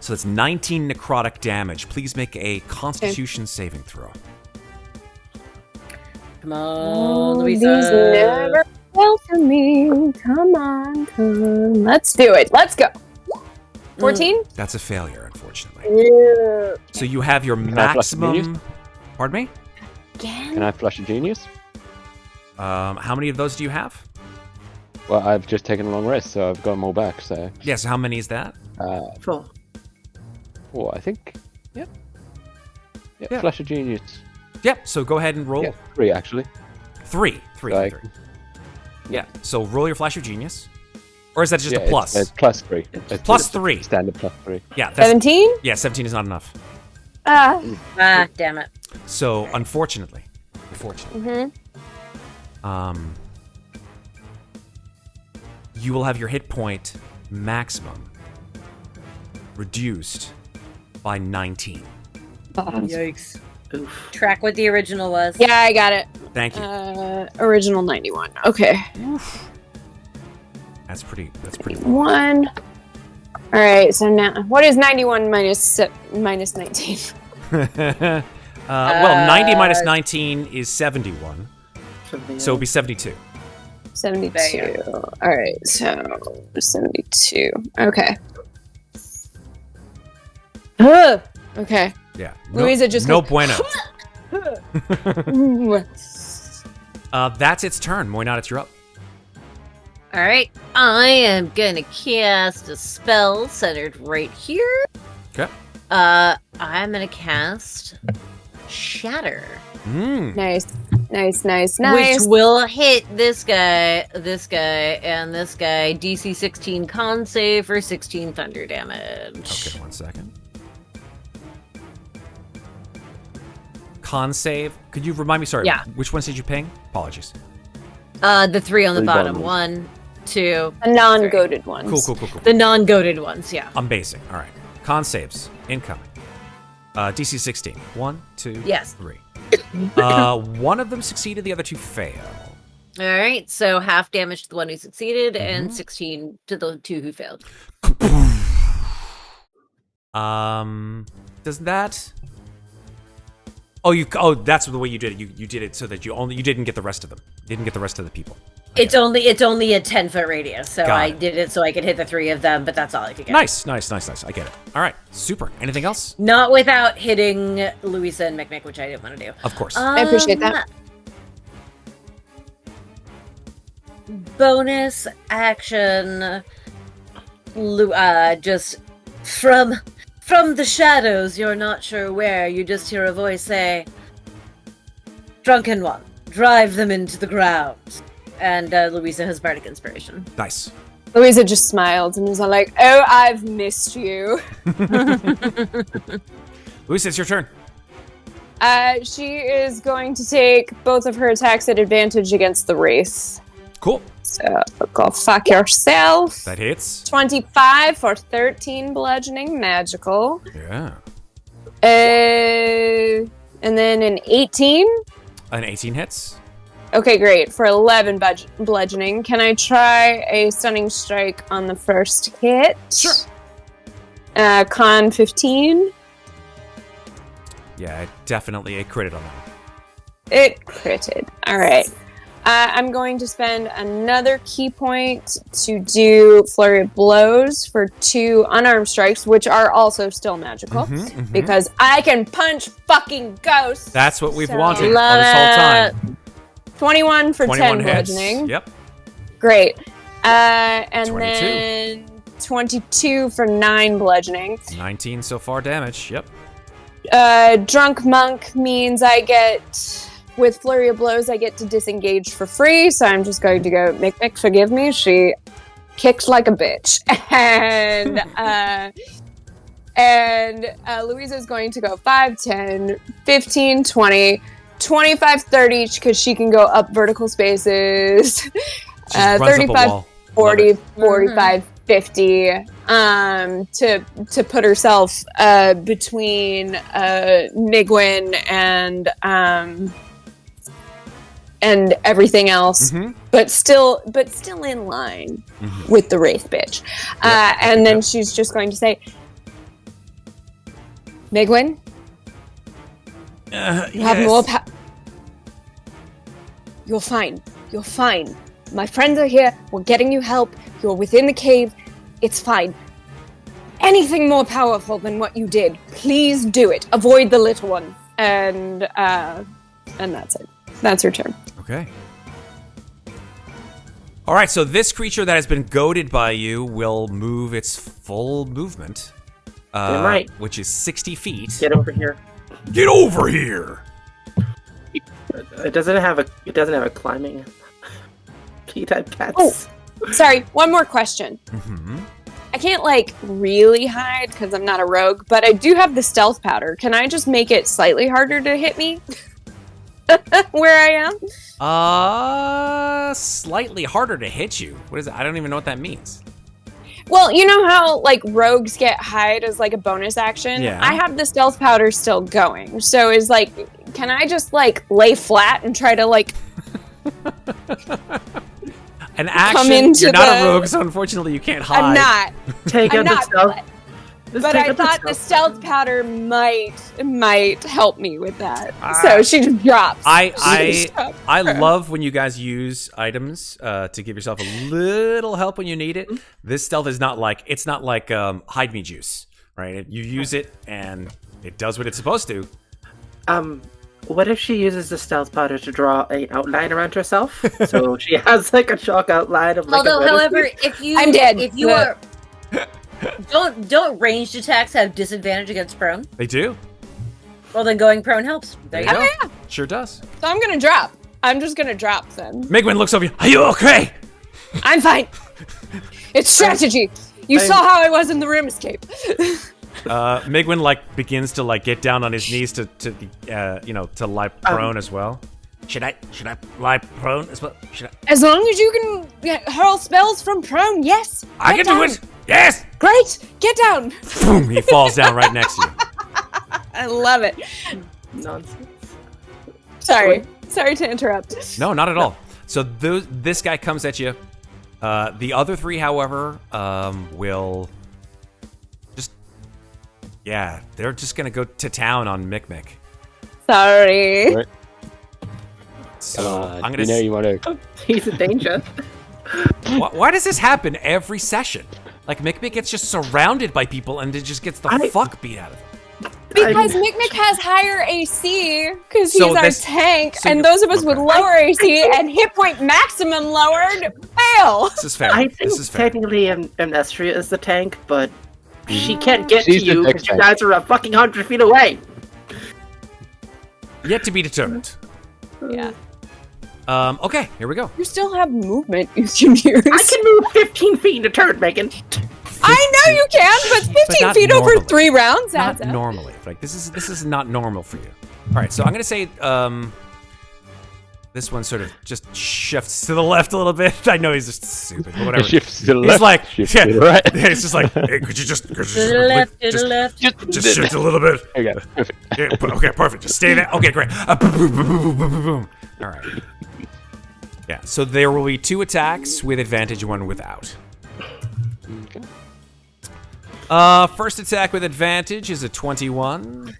So that's 19 necrotic damage. Please make a Constitution saving throw. Come on, These Louisa. never fell for me. Come on, come. Let's do it. Let's go. 14? That's a failure, unfortunately. Yeah. So you have your I flush the maximum. Pardon me? Again? Can I flush a genius? How many of those do you have? Well, I've just taken a long rest, so I've got them all back. So, Yes. How many is that? Full. I think. Yep. Yep. Yeah. Flush a genius. Yep. So go ahead and roll. Yeah, 3 actually. Three. Like- Yeah. So roll your flash of genius. Or is that just a plus? It's plus 3. It's Plus 3. Standard plus 3. Yeah, that's, 17? yeah, 17 is not enough. Ah, damn it. So, unfortunately, you will have your hit point maximum reduced by 19. Yikes. Oof. Track what the original was. Yeah, I got it. Thank you. Original 91. Okay. That's pretty. 1. All right. So now, what is 91 minus 19? Well, 90 minus 19 is 71, so it'll be 72. 72. All right. So 72. Okay. Okay. Yeah. Louisa just no goes, bueno. That's its turn. Moynat, it's your up. Alright, I am gonna cast a spell centered right here. Okay. I'm gonna cast Shatter. Nice. Nice. Which will hit this guy, and this guy. DC 16 con save for 16 thunder damage. Okay, 1 second. Con save. Could you remind me? Sorry. Yeah. Which ones did you ping? Apologies. The 3 on the 3 bottom. bottoms. 1, 2. A non-goaded one. Cool. The non-goaded ones, yeah. I'm basing. All right. Con saves incoming. DC 16. 1, 2, Yes. 3. One of them succeeded. The other 2 fail. Alright, so half damage to the one who succeeded, and 16 to the 2 who failed. Does that? Oh, that's the way you did it. You did it so that you didn't get the rest of them. You didn't get the rest of the people. It's only a 10-foot radius, so Got I it. did it so I could hit the 3 of them, but that's all I could get. Nice. I get it. All right, super. Anything else? Not without hitting Louisa and Mikmick, which I didn't want to do. Of course. I appreciate that. Bonus action. Just from the shadows, you're not sure where, you just hear a voice say, "Drunken one, drive them into the ground." And Louisa has bardic inspiration. Nice. Louisa just smiled and was all like, "Oh, I've missed you." Louisa, it's your turn. She is going to take both of her attacks at advantage against the wraith. Cool. So go fuck yourself. That hits. 25 for 13 bludgeoning magical. Yeah. And then an 18. An 18 hits. Okay, great. For 11 bludgeoning. Can I try a stunning strike on the first hit? Sure. Con 15. Yeah, definitely a crit on that. It critted. All right. I'm going to spend another key point to do Flurry of Blows for 2 unarmed strikes, which are also still magical, because I can punch fucking ghosts. That's what we've So- wanted Love this whole time. 21 for 21 10 hits. bludgeoning. Yep. Great. And 22. then 22 for 9 bludgeoning. 19 so far damage. Yep. Drunk Monk means I get, with Flurry of Blows, I get to disengage for free, so I'm just going to go, Mikmick, forgive me, she kicked like a bitch. And Louisa's going to go 5, 10, 15, 20, 25, 30 each, because she can go up vertical spaces. She runs up a 35, wall. 40, Love 45, 50, to put herself between Nigwin and everything else, but still in line with the wraith bitch. And then she's just going to say, Nigwin, you have more power. You're fine. You're fine. My friends are here. We're getting you help. You're within the cave. It's fine. Anything more powerful than what you did, please do it. Avoid the little one. And that's it. That's her turn. Okay. All right, so this creature that has been goaded by you will move its full movement, right. which is 60 feet. Get over here. Get over here! It doesn't have a climbing P-type cats. Sorry, one more question. Mm-hmm. I can't, like, really hide because I'm not a rogue, but I do have the stealth powder. Can I just make it slightly harder to hit me where I am? Slightly harder to hit you. What is it? I don't even know what that means. Well, you know how, like, rogues get hide as, like, a bonus action? Yeah. I have the stealth powder still going. So is, like, can I just, like, lay flat and try to, like... An action, you're not a rogue, so unfortunately you can't hide. I'm not. Take I'm out not, the stealth. But I thought the stealth powder might help me with that. So she just drops. I love when you guys use items to give yourself a little help when you need it. This stealth is not like hide me juice, right? You use it and it does what it's supposed to. What if she uses the stealth powder to draw an outline around herself? So she has like a chalk outline of like. Although, however, if you I'm dead. If you are don't ranged attacks have disadvantage against prone? They do. Well, then going prone helps. There you go. Yeah. Sure does. So I'm gonna drop. I'm just gonna drop then. Megwin looks over you. Are you okay? I'm fine. It's strategy. You saw how I was in the room escape. Megwin like begins to like get down on his knees to lie prone as well. Should I lie prone as well? Should I? As long as you can hurl spells from prone, yes. I can do it. Yes. Great. Get down. Boom! He falls down right next to you. I love it. Nonsense. Sorry to interrupt. No, not at all. So this guy comes at you. The other three, however, will just they're just gonna go to town on Mikmick. Sorry. Right. So I'm gonna. You want to. He's in danger. Why does this happen every session? Like Mikmick gets just surrounded by people and it just gets the fuck beat out of him. Because Mikmick has higher AC because he's So our this- tank, so and you're- those of us with okay. lower AC and hit point maximum lowered fail. This is fair. I think This is fair. technically Amnestria is the tank, but she can't get She's to the you tank because you tank. guys are a fucking 100 feet away. Yet to be determined. Yeah. Okay, here we go. You still have movement you can use. I can move 15 feet in a turn, Megan. I know you can, but 15 not feet over normally. 3 rounds Not adds up. normally. Like this is not normal for you. All right, so I'm gonna say this one sort of just shifts to the left a little bit. I know he's just stupid, but whatever. Shifts to the He's left. like, shifts to the right. It's just like, hey, could you just To the left, to the left. just shift a little bit? Okay, perfect. Yeah, okay, perfect. Just stay there. Okay, great. Boom, boom, boom, boom, boom, boom, boom. All right. Yeah. So there will be 2 attacks with advantage, 1 without. Okay. First attack with advantage is a 21.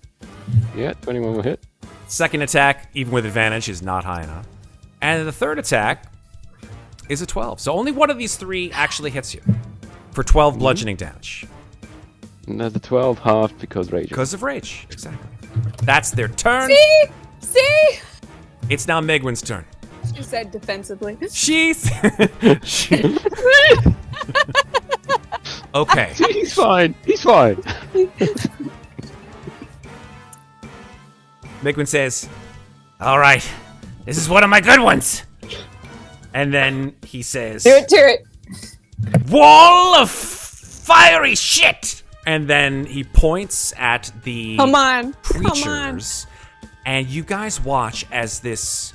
Yeah, 21 will hit. Second attack, even with advantage, is not high enough. And the third attack is a 12. So only one of these 3 actually hits you for 12 bludgeoning damage. Another 12 half because rage. Because of rage. Exactly. That's their turn. See? It's now Megwin's turn. She said defensively. She's... Okay. He's fine. He's fine. Megwin says, all right, this is one of my good ones. And then he says, Do it. wall of fiery shit. And then he points at the Come on. creatures. And you guys watch as this,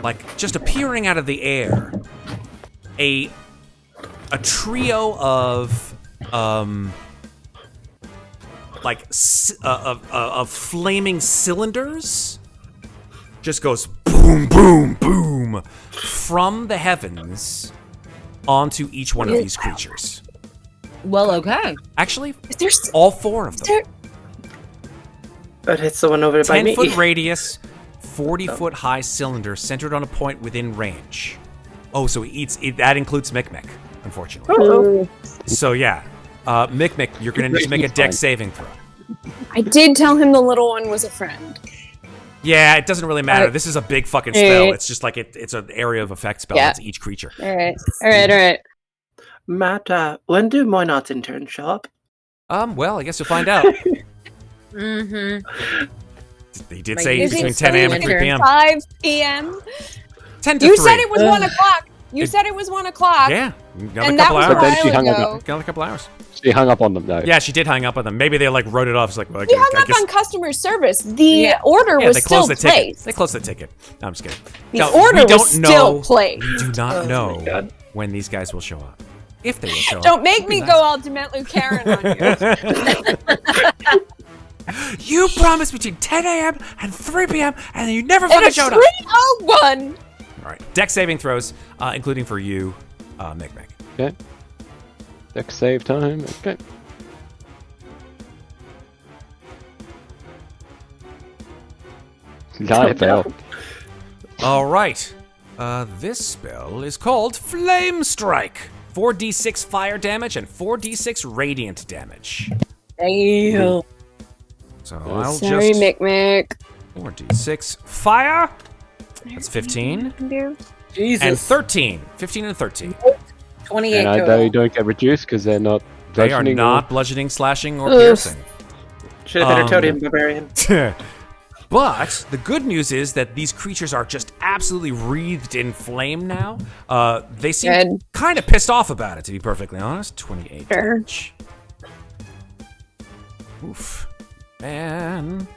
like, just appearing out of the air, a trio of of flaming cylinders just goes boom, boom, boom from the heavens onto each one of these creatures. Well, okay. Actually, Is there all 4 of them. But it's the one over by me. 10-foot radius, 40-foot high cylinder centered on a point within range. Oh, so that includes Mikmick, unfortunately. Oh. So yeah, Mikmick, you're gonna need to make a dex saving throw. I did tell him the little one was a friend. Yeah, it doesn't really matter. This is a big fucking spell. It's just like it's an area of effect spell. Yeah. It's each creature. All right. Matt, when do Moynot's intern show up? Well, I guess you'll find out. Mm-hmm. He did My say usual between 10 a.m. and 3 p.m. 5 p.m. 10 to You 3. said it was 1 o'clock. You said it was 1 o'clock. Yeah, got And a that couple was a hours. But then she while hung ago. up. Got a couple hours. She hung up on them though. Yeah, she did hang up on them. Maybe they like wrote it off. It's like, well, We hung I up guess. on customer service. The order Yeah, was they still closed the ticket. placed. They closed the ticket. No, I'm just kidding. The No, order we was don't still know. placed. We do not know God. when these guys will show up. If they will show up. Don't make It'd be me nice. go ultimately Karen on you. You promised between 10 a.m. and 3 p.m. and you never And fucking it's showed up. 3:01. All right, deck saving throws, including for you, Mikmick. Okay. Deck save time. Okay. I failed. All right, this spell is called Flame Strike. 4d6 fire damage and 4d6 radiant damage. Damn. So I'll Sorry, just Mikmick. 4d6 fire. That's 15 Jesus. and 13. 15 and 13. 28 And I total. they don't get reduced because they're not. They are bludgeoning not bludgeoning, slashing, or Oof. piercing. Should have been a totem barbarian. But the good news is that these creatures are just absolutely wreathed in flame now. They seem Good. kind of pissed off about it, to be perfectly honest. 28 Sure. damage. Oof. Man.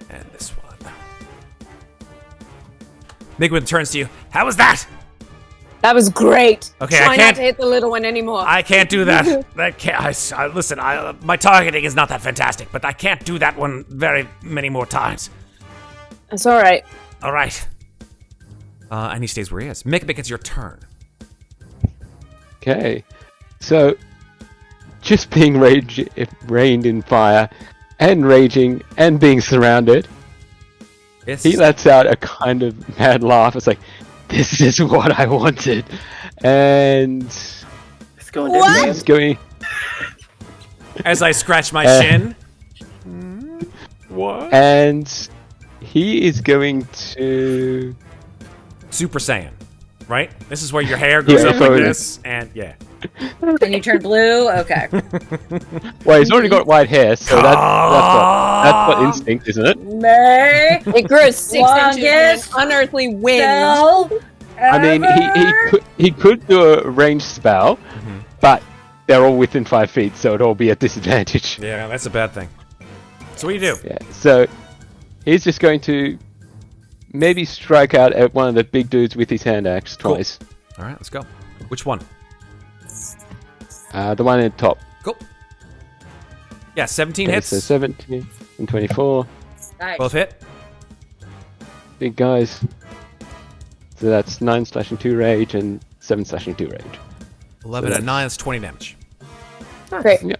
And this one. Migwin turns to you. How was that? That was great. Okay, Try I not can't- to hit the little one anymore. I can't do that. That can't. Listen. My targeting is not that fantastic, but I can't do that one very many more times. That's all right. All right. And he stays where he is. Mikmick, it's your turn. Okay. So, just being rained in fire, and raging, and being surrounded, It's, he lets out a kind of mad laugh. It's like, this is what I wanted. And It's going What? down. he's going. as I scratch my Uh, shin. What? And he is going to. Super Saiyan, right? This is where your hair goes Yeah, up like totally. this, and yeah. And you turn blue? Okay. Well, he's already got white hair, so that's what instinct, isn't it? May It grew 6 inches Longest in an unearthly wind. spell I mean, he could do a ranged spell, but they're all within 5 feet, so it'll all be at disadvantage. Yeah, that's a bad thing. So what do you do? Yeah, so he's just going to maybe strike out at one of the big dudes with his hand axe twice. All right, let's go. Which one? The one at the top. Go. Yeah, 17 Okay, hits. so 17 and 24. Nice. Both hit. Big guys. So that's 9 slashing 2 rage and 7 slashing 2 rage. 11 and 9, that's 20 damage. Great. Yeah.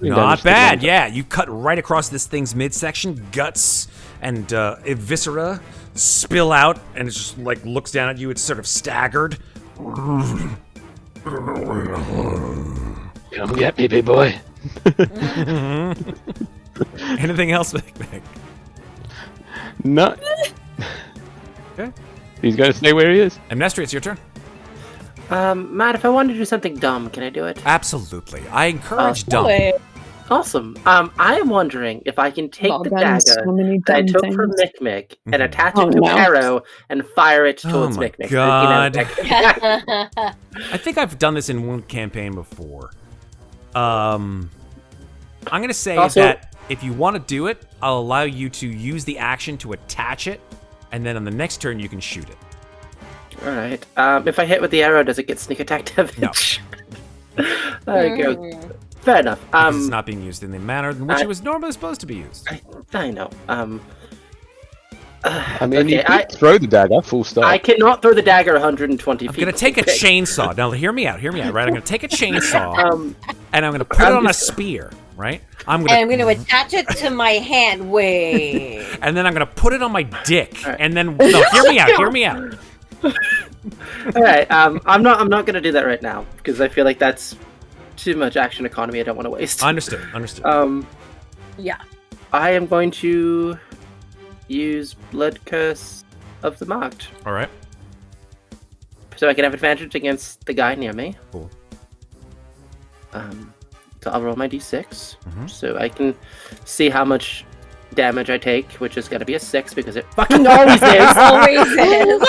Not bad, yeah. You cut right across this thing's midsection. Guts and viscera spill out, and it just like looks down at you. It's sort of staggered. Come get me, big boy. Anything else, Mikmick? No. Okay. He's going to stay where he is. Amnestria, it's your turn. Matt, if I want to do something dumb, can I do it? Absolutely. I encourage Oh, dumb. Boy. Awesome. I am wondering if I can take Oh, the done so dagger many that I dumb took from things. Mikmick and Mhm. attach Oh, it to no. an arrow and fire it Oh towards my Mikmick. God. Like- I think I've done this in one campaign before. I'm going to say Also- that if you want to do it, I'll allow you to use the action to attach it, and then on the next turn you can shoot it. All right. If I hit with the arrow, does it get sneak attack damage? There you go. Fair enough. Because it's not being used in the manner in which it was normally supposed to be used. I know. I mean, you Okay, could throw the dagger, full stop. I cannot throw the dagger 120 I'm feet. going to take a Pick. chainsaw. Now, hear me out, right? I'm going to take a chainsaw, Um, and I'm going to put it I'm on a just- spear, right? And I'm going to attach it to my hand. Wait. And then I'm going to put it on my dick, All right. and then... No, hear me out. all right. I'm not going to do that right now because I feel like that's too much action economy. I don't want to waste. Understood. Yeah. I am going to use Blood Curse of the Marked, All right. so I can have advantage against the guy near me. Cool. So I'll roll my d6, Mhm. so I can see how much damage I take, which is going to be a 6 because it fucking always is. Always is.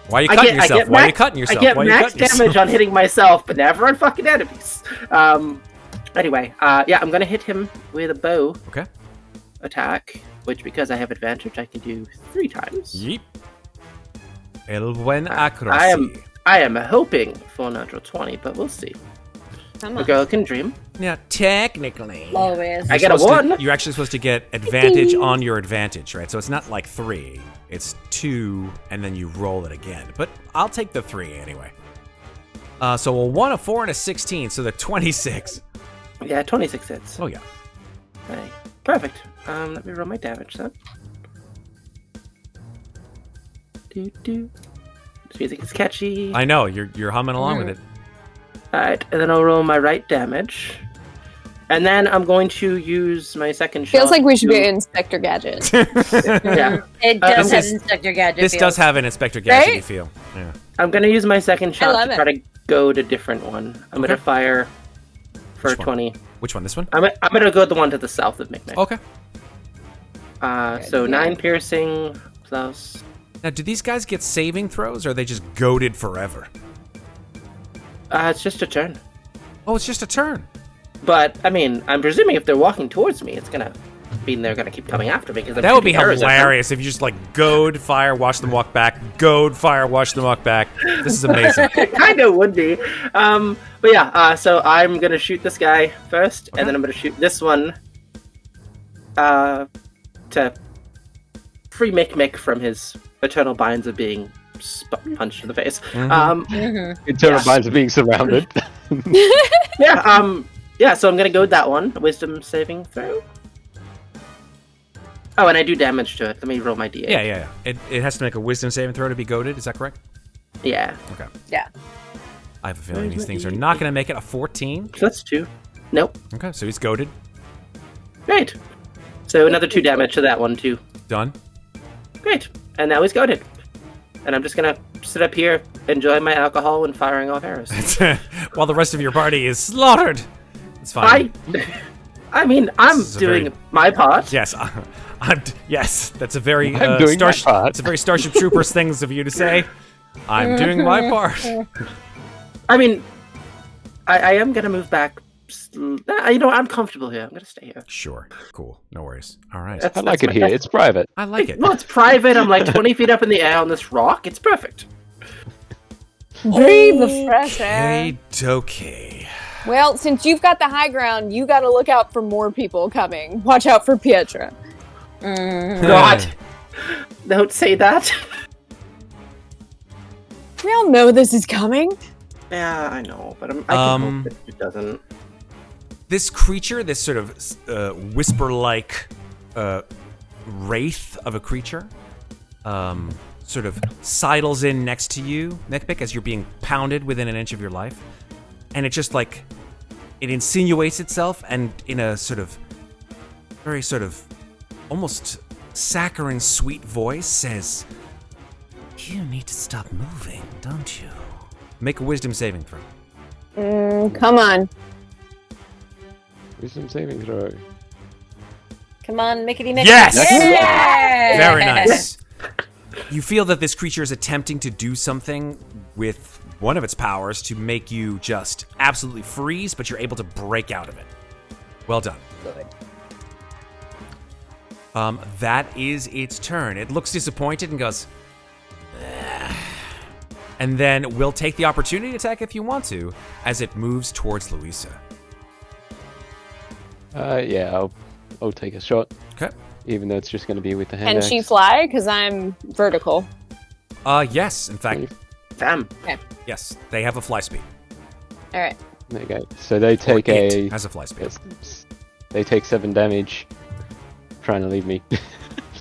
Why are you cutting yourself? Why are you cutting yourself? I get Why are you max cutting damage yourself? on hitting myself, but never on fucking enemies. Anyway, yeah, I'm going to hit him with a bow Okay. attack, which because I have advantage, I can do 3 times. Yeep. El buen accuracy. I am hoping for a natural 20, but we'll see. Come A on. girl can dream. Now, technically, Always. I get a 1. you're actually supposed to get advantage on your advantage, right? So it's not like 3. It's 2, and then you roll it again. But I'll take the 3 anyway. So a 1, a 4, and a 16, so the 26. Yeah, 26 hits. Oh, yeah. Okay. Perfect. Let me roll my damage then. This music is catchy. I know, you're humming along with it. Alright, and then I'll roll my right damage. And then I'm going to use my second shot. Feels like we should to- be Inspector Gadget. Yeah. It does have this Inspector Gadget. This feels. does have an Inspector Gadget Right? feel. Yeah. I'm going to use my second shot love to try to go to a different one. I'm going to fire for Which one? 20. Which one? This one? I'm going to go the one to the south of Mikmick. Okay. So 9 piercing plus... Now, do these guys get saving throws, or are they just goaded forever? it's just a turn. Oh, it's just a turn. But, I mean, I'm presuming if they're walking towards me, it's going to mean they're going to keep coming after me. Because That would be hilarious if you just, like, goad, fire, watch them walk back, goad, fire, watch them walk back. This is amazing. It kind of would be. But yeah, so I'm going to shoot this guy first, and then I'm going to shoot this one to free Mikmick from his eternal binds of being punched in the face. Internal binds are being surrounded. Yeah, so I'm going to go with that one. Wisdom saving throw. Oh, and I do damage to it. Let me roll my d8. Yeah. It has to make a wisdom saving throw to be goaded. Is that correct? Yeah. Okay. Yeah. I have a feeling these things are not going to make it. A 14. So that's 2. Nope. Okay, so he's goaded. Great. So another 2 damage to that one, too. Done. Great. And now he's goaded. And I'm just going to sit up here, enjoy my alcohol, and firing off arrows. While the rest of your party is slaughtered. It's fine. I mean, I'm This is a doing very- my part. Yes, yes. That's a very I'm doing my part. It's a very Starship Troopers things of you to say. I'm doing my part. I mean, I am going to move back. I'm comfortable here. I'm going to stay here. Sure. Cool. No worries. All right. That's- I like that's it my- here. It's private. I like it. Well, it's private. I'm like 20 feet up in the air on this rock. It's perfect. Breathe the fresh air. Okay. Well, since you've got the high ground, you got to look out for more people coming. Watch out for Pietra. God. Don't say that. We all know this is coming. Yeah, I know, but I can hope that it doesn't. This creature, this sort of whisper-like wraith of a creature, sort of sidles in next to you, Mikmick, as you're being pounded within an inch of your life. And it just like, it insinuates itself and in a sort of, very sort of, almost saccharine sweet voice says, "You need to stop moving, don't you?" Make a wisdom saving throw. Come on. Wisdom saving throw. Come on, Mickety Mick. Yes! Yeah! Very nice. You feel that this creature is attempting to do something with one of its powers to make you just absolutely freeze, but you're able to break out of it. Well done. Good. That is its turn. It looks disappointed and goes, "Ugh." And then we'll take the opportunity to attack if you want to, as it moves towards Louisa. Yeah, I'll take a shot, Okay. even though it's just going to be with the hand Can axe. she fly? Because I'm vertical. Yes, in fact, Damn. yes, they have a fly speed. All right. There you go. So they take It has a fly speed. they take 7 damage, trying to leave me.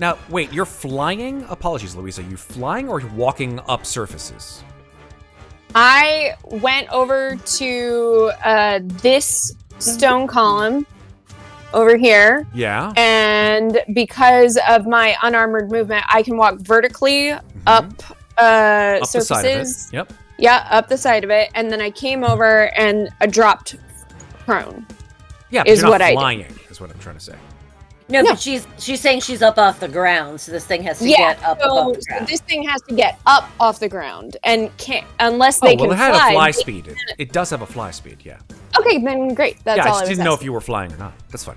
Now, wait, you're flying? Apologies, Louisa. Are you flying or walking up surfaces? I went over to this stone column over here, Yeah. and because of my unarmored movement, I can walk vertically up Up surfaces. the side of it. Yep. Yeah, up the side of it, and then I came over and I dropped prone. Yeah, but is you're not what I do. flying, is what I'm trying to say. No, No. but she's saying she's up off the ground, so this thing has to Yeah, get up so, above the so ground. this thing has to get up off the ground and can't unless they Oh, well, can it had fly. a fly speed. It does have a fly speed, yeah. Okay, then great. That's Yeah, all I I just was didn't know if asking. you were flying or not. That's fine.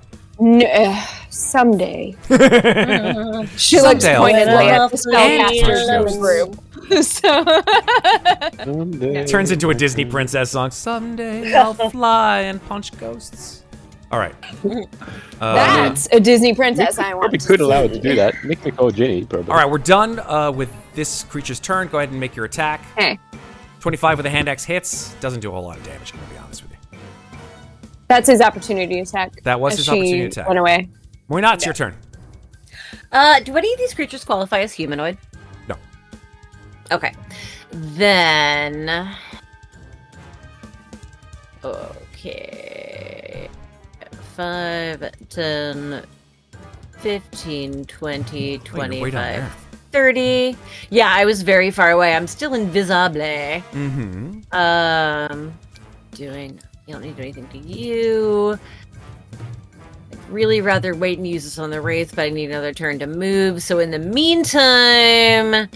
Someday. Someday She looks I'll pointedly fly. at the spellcasters in the Ghosts. group. So Someday. Turns into a Disney princess song. Someday I'll fly and punch ghosts. All right. that's a Disney princess I want Probably to could allow it see. to do that. Mikmick or Ginny, probably. All right, we're done with this creature's turn. Go ahead and make your attack. Okay. 25 with a hand axe hits. Doesn't do a whole lot of damage, I'm going to be honest with you. That's his opportunity attack. That was as his opportunity she attack. Went away. Moina, it's your turn. Do any of these creatures qualify as humanoid? No. Okay. Then. Okay. 5, 10, 15, 20, Wait, you're way down 25, there. 30. Yeah, I was very far away. I'm still invisible. Mm-hmm. You don't need to do anything to you. I'd really rather wait and use this on the wraith, but I need another turn to move. So in the meantime,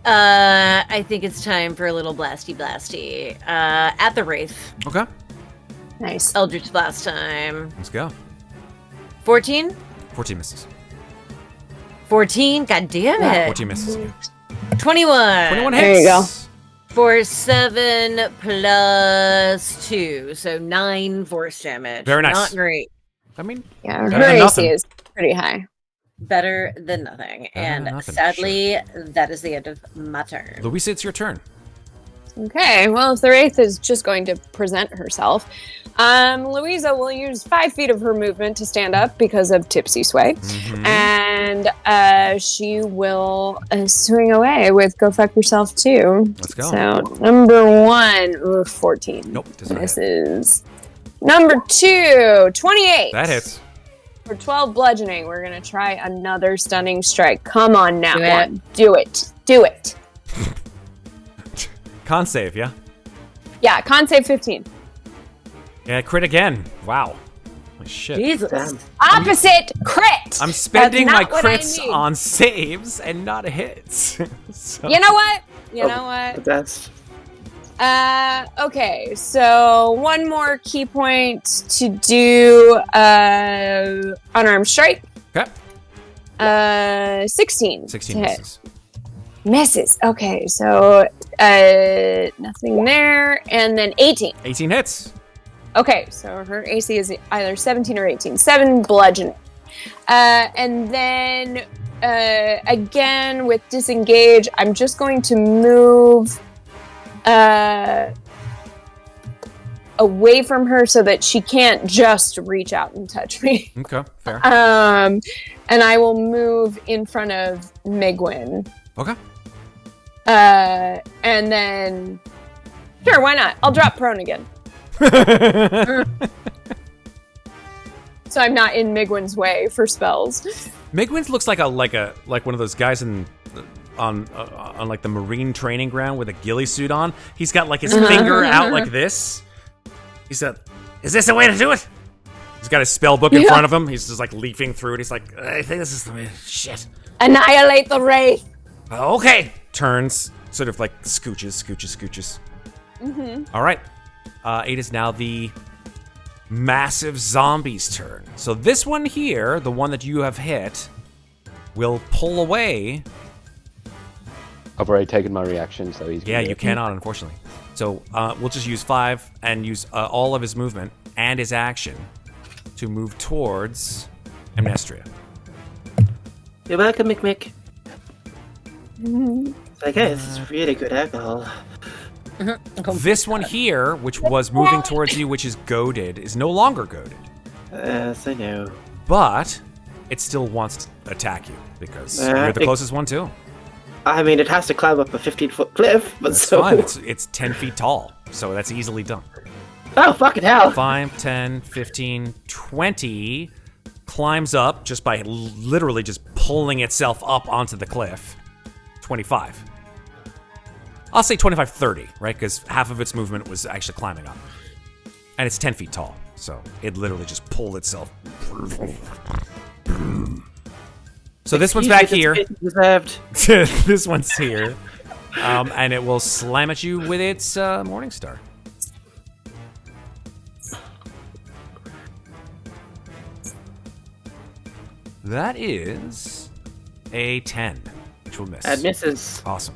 I think it's time for a little blasty. At the wraith. Okay, Nice. Eldritch blast time. let's go. 14? 14 misses. 14? God damn it. 14 misses. Yeah. 21. 21 hits. There you go. For 7 plus 2. So 9 force damage. Very nice. Not great. I mean, Yeah, Better her than AC nothing. is pretty high. Better than nothing. than And nothing, sadly, that is the end of my turn. Louisa, it's your turn. Okay, well, if the Wraith is just going to present herself, Louisa will use 5 feet of her movement to stand up because of Tipsy Sway. Mhm. And she will swing away with Go Fuck Yourself too. Let's go. So, number 1, 14. Nope, does not This hit. is number 2, 28. That hits. For 12 bludgeoning, we're going to try another stunning strike. Come on now, Do it. one. Do it. Do it. Con save, yeah? Yeah, con save 15. Yeah, crit again. Wow. Holy shit. Jesus. Damn. Opposite crit. I'm spending That's my not what I crits need. on saves and not hits. So- You know what? You Oh. know what? That's Okay, so one more key point to do unarmed strike. Okay. 16. 16 to hit. misses. Misses. Okay, so nothing there, and then 18. 18 hits. Okay, so her AC is either 17 or 18. 7 bludgeoning. And then again with disengage, I'm just going to move away from her so that she can't just reach out and touch me. Okay, fair. And I will move in front of Migwin. Okay. And then sure, why not? I'll drop prone again. So I'm not in Migwin's way for spells. Migwins looks like one of those guys on like the marine training ground with a ghillie suit on. He's got like his finger out like this. He said, "Is this the way to do it?" He's got his spell book in front of him. He's just like leafing through it. He's like, "I think this is the way." Shit. Annihilate the wraith. Okay. Turns, sort of like scooches. All right. It is now the massive zombie's turn. So this one here, the one that you have hit, will pull away. I've already taken my reaction, so he's. Yeah, you cannot, unfortunately. So we'll just use 5 and use all of his movement and his action to move towards Amnestria. You're welcome, Mikmick. I guess it's really good alcohol. This one here, which was moving towards you, which is goaded, is no longer goaded. Yes, I know. But it still wants to attack you because you're the closest one too. I mean, it has to climb up a 15-foot cliff, but That's so... fine. It's 10 feet tall, so that's easily done. Oh, fucking hell! 5, 10, 15, 20 climbs up just by literally just pulling itself up onto the cliff. 25. I'll say 25, 30, right? Because half of its movement was actually climbing up. And it's 10 feet tall. So it literally just pulled itself. So this one's back here. This one's here. And it will slam at you with its Morningstar. That is a 10, which will miss. That misses. Awesome.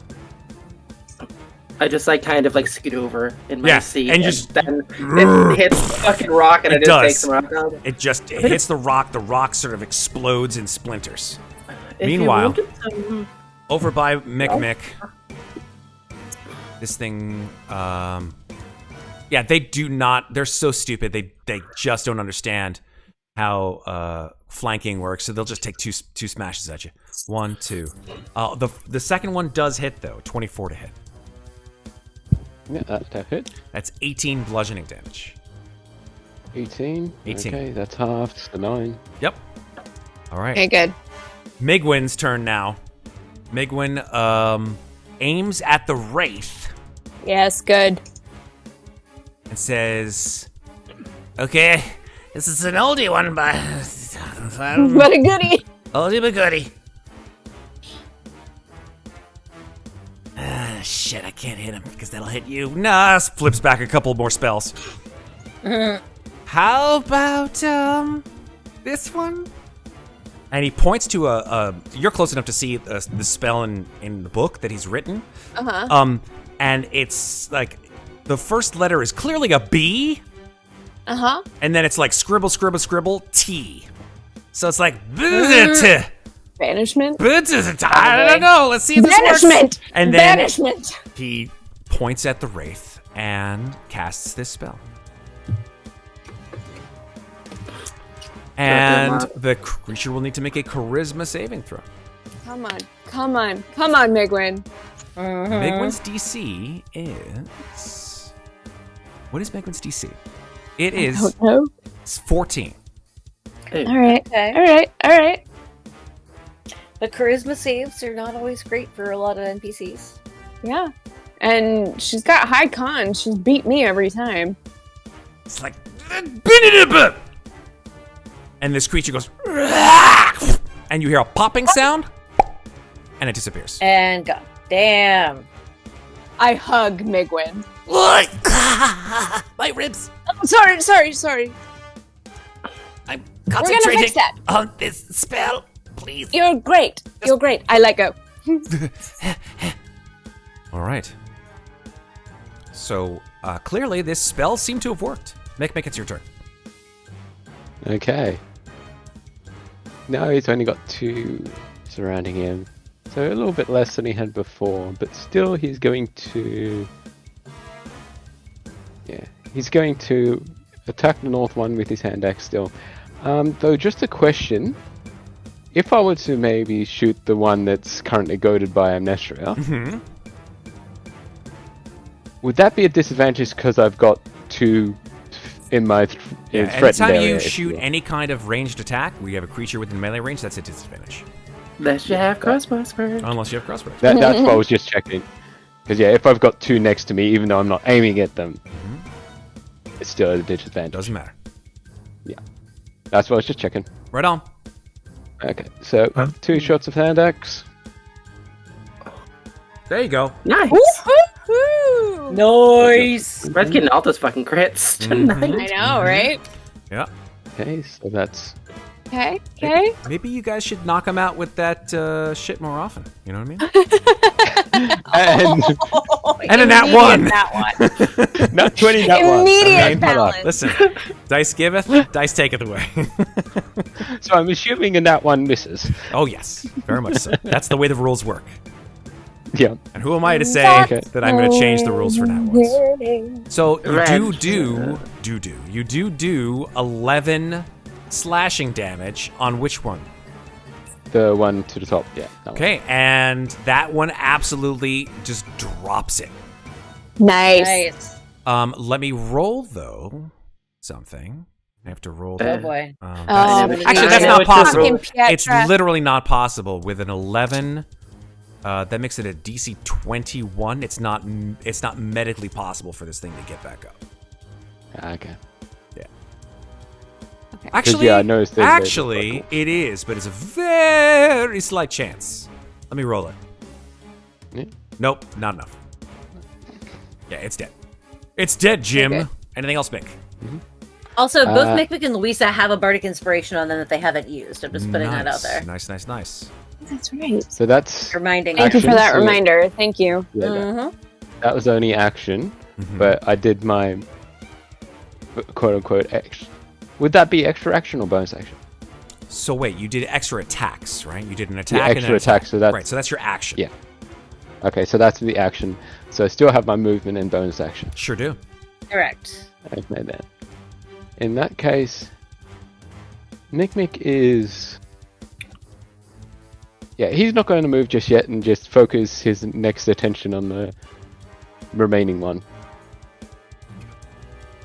I just kind of scoot over in my seat, and just then it hits the fucking rock, and it just takes the rock down. It hits the rock sort of explodes in splinters. Meanwhile, over by Mikmick, this thing, they do not. They're so stupid. They just don't understand how flanking works. So they'll just take two smashes at you. 1, 2. The second one does hit though. 24 to hit. Yeah, that hit. That's 18 bludgeoning damage. 18. 18. Okay, that's halved to 9. Yep. All right. Okay, good. Migwin's turn now. Migwin aims at the Wraith Yes, good. and says, "Okay, this is an oldie one, but What a goodie. oldie but goodie." Shit, I can't hit him because that'll hit you. Nah, flips back a couple more spells. How about this one? And he points to you're close enough to see the spell in the book that he's written. Uh-huh. And it's like the first letter is clearly a B. Uh-huh. And then it's like scribble, scribble, scribble, T. So it's like Banishment. I don't know. Let's see if this works. Banishment. And then Banishment. he points at the Wraith and casts this spell. And the creature will need to make a charisma saving throw. Come on. Come on. Come on, Migwin. Migwin's DC is... What is Migwin's DC? It is I don't know. 14. All right. Okay. All right. All right. The charisma saves are not always great for a lot of NPCs. Yeah. And she's got high con. She's beat me every time. It's like... And this creature goes... And you hear a popping sound, and it disappears. And go. Damn. I hug Migwin. My ribs. Oh, sorry. I'm We're gonna concentrating fix that. on this spell, please. You're great. You're great. I let go. All right. So, clearly this spell seemed to have worked. Mikmick, it's your turn. Okay. Now he's only got 2 surrounding him. So a little bit less than he had before, but still he's going to... Yeah, he's going to attack the north one with his hand axe still. Though just a question, if I were to maybe shoot the one that's currently goaded by Amnestria, would that be a disadvantage because I've got 2 in my threatened anytime area? you shoot any kind of ranged attack, we have a creature within melee range, that's a disadvantage. Unless you have crossbow spurs. Unless you have crossbows. That's what I was just checking. Because yeah, if I've got 2 next to me, even though I'm not aiming at them, it's still a disadvantage. Doesn't matter. Yeah. That's what I was just checking. Right on. Okay, so 2 shots of hand axe. There you go. Nice. Woo-hoo-hoo. Nice. Red's getting all those fucking crits tonight. I know, right? Yeah. Okay, so that's... Okay. Okay. Maybe you guys should knock him out with that shit more often. You know what I mean? And a nat 1. Not 20, not 1. Immediate balance. Listen, dice giveth, dice taketh away. So I'm assuming a nat 1 misses. Oh yes, very much so. That's the way the rules work. Yeah. And who am I to say that I'm going to change the rules for nat 1s? So you do 11 slashing damage on which one? The one to the top, yeah. Okay, and that one absolutely just drops it. Nice. Let me roll though something. I have to roll. Oh that. boy. Actually, that's not possible. It's literally not possible with an 11. That makes it a DC 21. It's not medically possible for this thing to get back up. Okay. Yeah. Actually, yeah, I noticed they- actually, it is, but it's a very slight chance. Let me roll it. Yeah. Nope, not enough. Yeah, it's dead. It's dead, Jim. Okay. Anything else, Mick? Also, both Mikmick and Louisa have a bardic inspiration on them that they haven't used. I'm just putting that out there. Nice. That's right. So that's Reminding Thank you for that so- reminder. Thank you. yeah, Mm-hmm. that was only action, but I did my quote unquote extra. Would that be extra action or bonus action? So wait, you did extra attacks, right? You did an attack Yeah, and extra an attack, so that's right. So that's your action. Yeah. Okay, so that's the action. So I still have my movement and bonus action. Sure do. Correct. Okay then. In that case, Mikmick is. Yeah, he's not going to move just yet and just focus his next attention on the remaining one.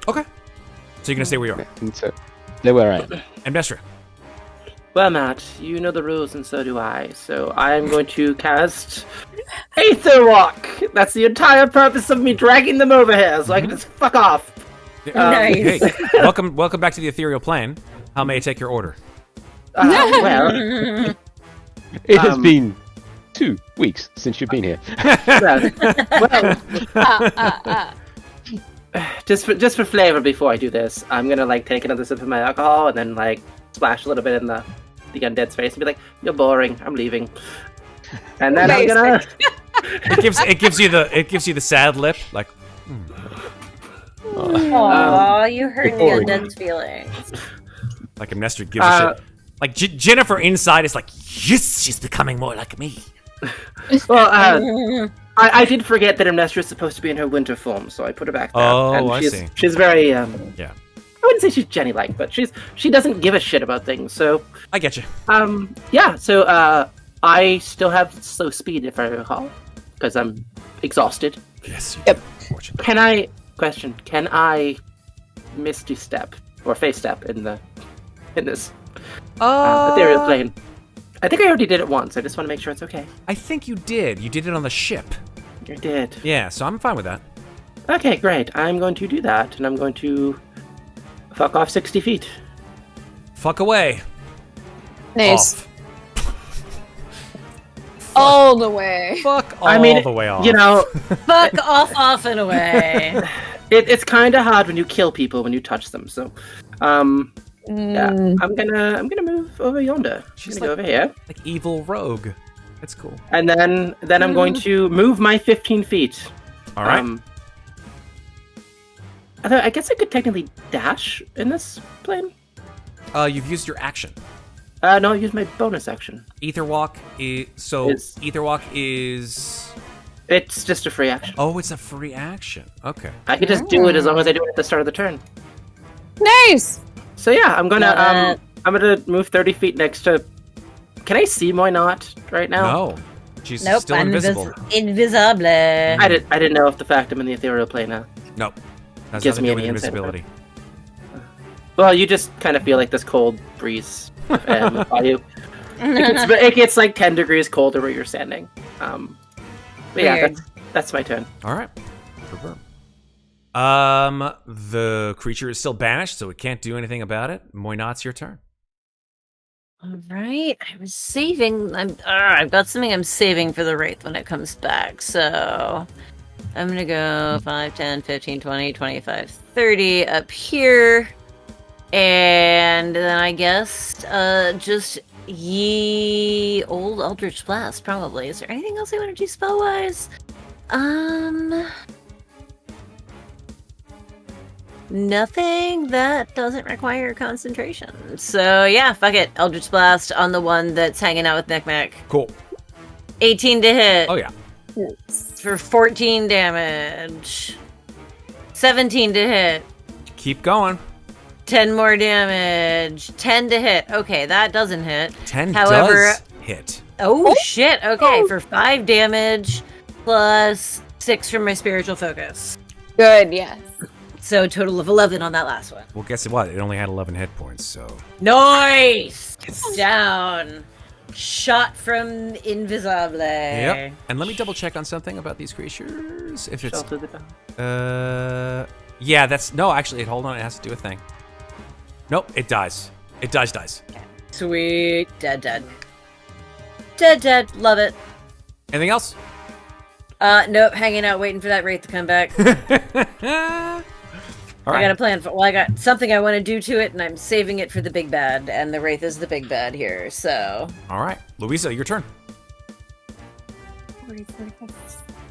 Okay. So you're gonna stay where you are. And so, there where I am. Amnestria. Well, Matt, you know the rules, and so do I. So I am going to cast Aether Walk. That's the entire purpose of me dragging them over here, so I can just fuck off. Nice. Hey, welcome back to the ethereal plane. How may I take your order? Well, It has been 2 weeks since you've been here. well, just for flavor, before I do this, I'm gonna like take another sip of my alcohol and then like splash a little bit in the undead's face and be like, "You're boring. I'm leaving." And then I'm gonna. It gives you the sad lip, like. Aw, you hurt the boring. undead's feelings. Like Amnestria gives a shit. Like Ginnifer inside is like, yes, she's becoming more like me. Well, I did forget that Amnestria is supposed to be in her winter form, so I put her back there. Oh, and I she's, see. She's very Yeah, I wouldn't say she's Jenny-like, but she doesn't give a shit about things. So I get you. yeah. So I still have slow speed if I recall, because I'm exhausted. Yes. You Yep. do, unfortunately. Can I misty step or face step in this ethereal plane? I think I already did it once. I just want to make sure it's okay. I think you did. You did it on the ship. I did. Yeah, so I'm fine with that. Okay, great. I'm going to do that, and I'm going to fuck off 60 feet. Fuck away. Nice. Off. All the way. Fuck all I mean, the way off. You know, Fuck off and away. it's kind of hard when you kill people when you touch them. So, yeah, I'm gonna move over yonder. She's I'm gonna like- go over here, like evil rogue. That's cool. and then I'm going to move my 15 feet. All right. Although I guess I could technically dash in this plane. You've used your action. No, I'll use my bonus action. Ether walk is Ether walk is. It's just a free action. Oh, it's a free action. Okay. I could just do it as long as I do it at the start of the turn. Nice. So yeah, I'm gonna Love it. I'm gonna move 30 feet next to. Can I see Moynot right now? No, she's Nope, still I'm invisible. Invisible. I didn't know if the fact I'm in the ethereal plane now. Nope. That's Gives nothing me to do with any insight about invisibility. Well, you just kind of feel like this cold breeze by you. It gets like 10 degrees colder where you're standing. But yeah, Weird. that's my turn. All right. Confirm. The creature is still banished, so it can't do anything about it. Moynot's your turn. All right, I was saving. I've got something I'm saving for the wraith when it comes back. So I'm gonna go 5, 10, 15, 20, 25, 30 up here, and then I guess just ye old Eldritch Blast probably. Is there anything else I want to do spell wise? Nothing that doesn't require concentration. So yeah, fuck it. Eldritch Blast on the one that's hanging out with Mikmick. Cool. 18 to hit Oh yeah. for 14 damage. 17 to hit. Keep going. 10 more damage. 10 to hit. Okay, that doesn't hit. 10 However- does hit. Oh shit. Okay, for 5 damage plus 6 from my spiritual focus. Good, yes. So total of 11 on that last one. Well, guess what? It only had 11 hit points, so. Nice! Down. Shot from Invisible. Yep. And let me double check on something about these creatures. If it's. Shelter the dog. Yeah, that's. No, actually, hold on. It has to do a thing. Nope, it dies. It dies. Sweet. Dead. Dead. Love it. Anything else? Nope. Hanging out, waiting for that wraith to come back. All right. I got a plan for. Well, I got something I want to do to it, and I'm saving it for the big bad. And the wraith is the big bad here. So. All right, Louisa, your turn. 40, 45,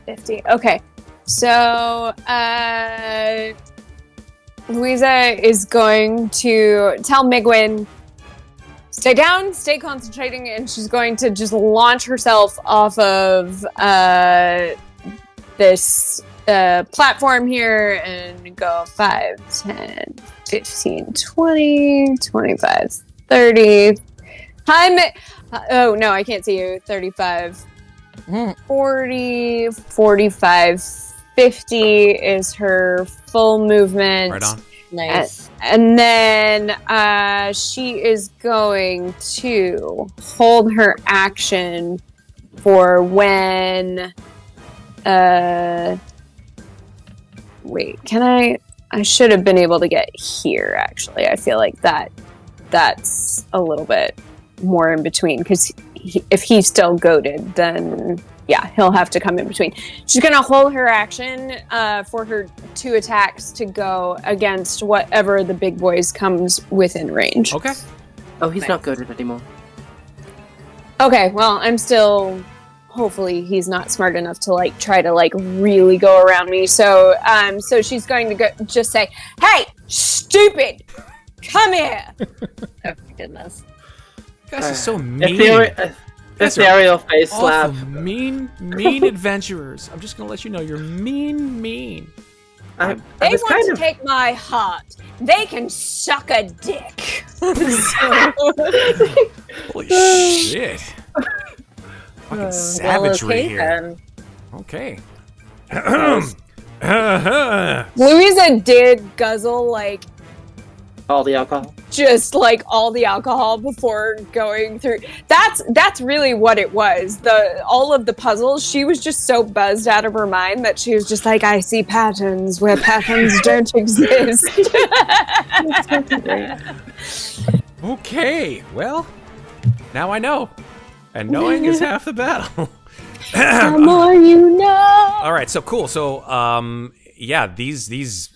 50. Okay. So, Louisa is going to tell Migwin, stay down, stay concentrating, and she's going to just launch herself off of this platform here and go 5, 10, 15, 20, 25, 30. Oh, no, I can't see you. 35, 40, 45, 50 is her full movement. Right on. Nice. And then she is going to hold her action for when... wait, can I should have been able to get here, actually. I feel like that's a little bit more in between, because if he's still goated, then... yeah, he'll have to come in between. She's going to hold her action for her 2 attacks to go against whatever the big boys comes within range. Okay. Oh, he's not goaded anymore. Okay, well, I'm still... hopefully he's not smart enough to, like, try to, like, really go around me. So she's going to go just say, hey, stupid! Come here! Oh, my goodness. You guys are so mean. Ethereal face slap. Awful, mean adventurers. I'm just gonna let you know you're mean. I They was want kind to of take my heart. They can suck a dick. Holy shit. Fucking savagery here. Then. Okay. Louisa did guzzle, like, all the alcohol. just like all the alcohol before going through. That's really what it was. All of the puzzles, she was just so buzzed out of her mind that she was just like, I see patterns where patterns don't exist. Okay. Well, now I know. And knowing is half the battle. The more you know. All right, so cool. So, yeah, these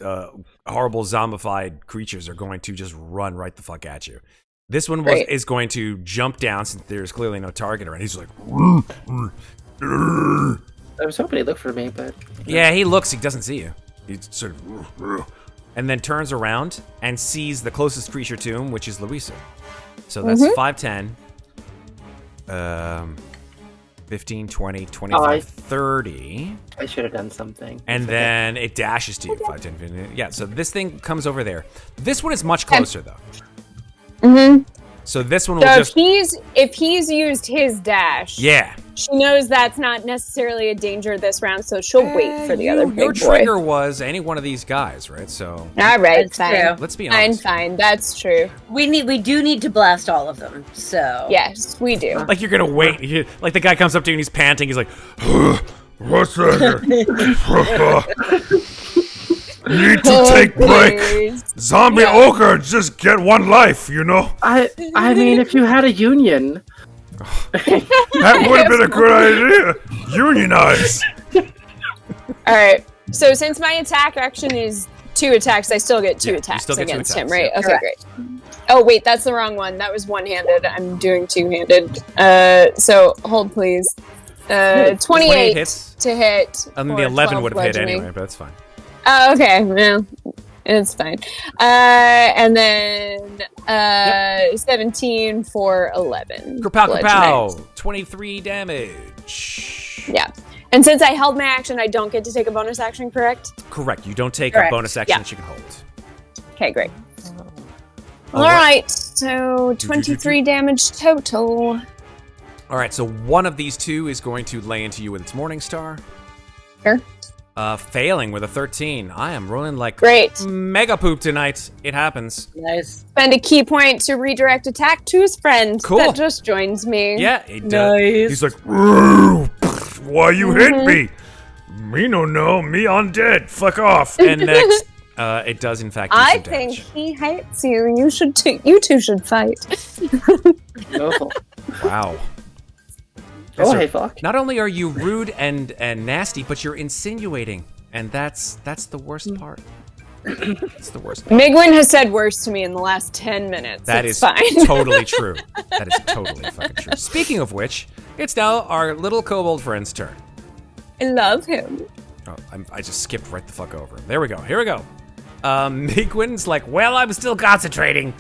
horrible zombified creatures are going to just run right the fuck at you. This one is going to jump down since there's clearly no target around. He's like, I was hoping he'd look for me, but yeah, he doesn't see you. He sort of, and then turns around and sees the closest creature to him, which is Louisa. So that's 5, 10, 15, 20, 25, 30. I should have done something. And then it dashes to you. 5, 10, 15. Yeah, so this thing comes over there. This one is much closer, though. Mm-hmm. So this one will So just... if he's used his dash, yeah. she knows that's not necessarily a danger this round, so she'll wait for the other big Your boy. trigger was any one of these guys, right? So... All right, That's fine. true. Let's be honest. Fine. That's true. We do need to blast all of them. So Yes, we do. Like you're gonna wait. Like the guy comes up to you and he's panting. He's like, "What's that? Need to take break. Please. Zombie ogre, just get one life, you know. I mean, if you had a union, That would have been a good idea. Unionize. All right. So since my attack action is 2 attacks, I still get 2 you attacks still get 2 against attacks, him, right? yeah. Okay, Correct. great. Oh wait, that's the wrong one. That was one-handed. I'm doing 2-handed. So hold please. 28 hits. to hit. I mean, for the 11 12 would have hit bludgeoning. anyway, but that's fine. Oh, okay. Well, it's fine. And then 17 for 11. Kapow, bludgeoning. kapow. 23 damage. Yeah. And since I held my action, I don't get to take a bonus action, correct? Correct. You don't take a Correct. bonus action Yeah. that you can hold. Okay, great. All All right. So 23 damage total. All right, so one of these 2 is going to lay into you with its Morning Star. Sure. Failing with a 13. I am rolling like Great. mega poop tonight. It happens. nice. Spend a key point to redirect attack to his friend Cool. that just joins me. Yeah, it Nice. He's like, "Ooh, why you hit me? Me no, me undead. Fuck off." And next, It does, in fact, do I some think damage. he hates you. You should too. You two should fight. Oh, Wow. oh Sir, hey, fuck. not only are you rude and nasty, but you're insinuating, and that's the worst part. It's the worst. Migwin has said worse to me in the last 10 minutes. That it's is fine. totally true. That is totally fucking true. Speaking of which, it's now our little kobold friend's turn. I love him. Oh, I just skipped right the fuck over him. There we go. Here we go. Migwin's like, well, I'm still concentrating,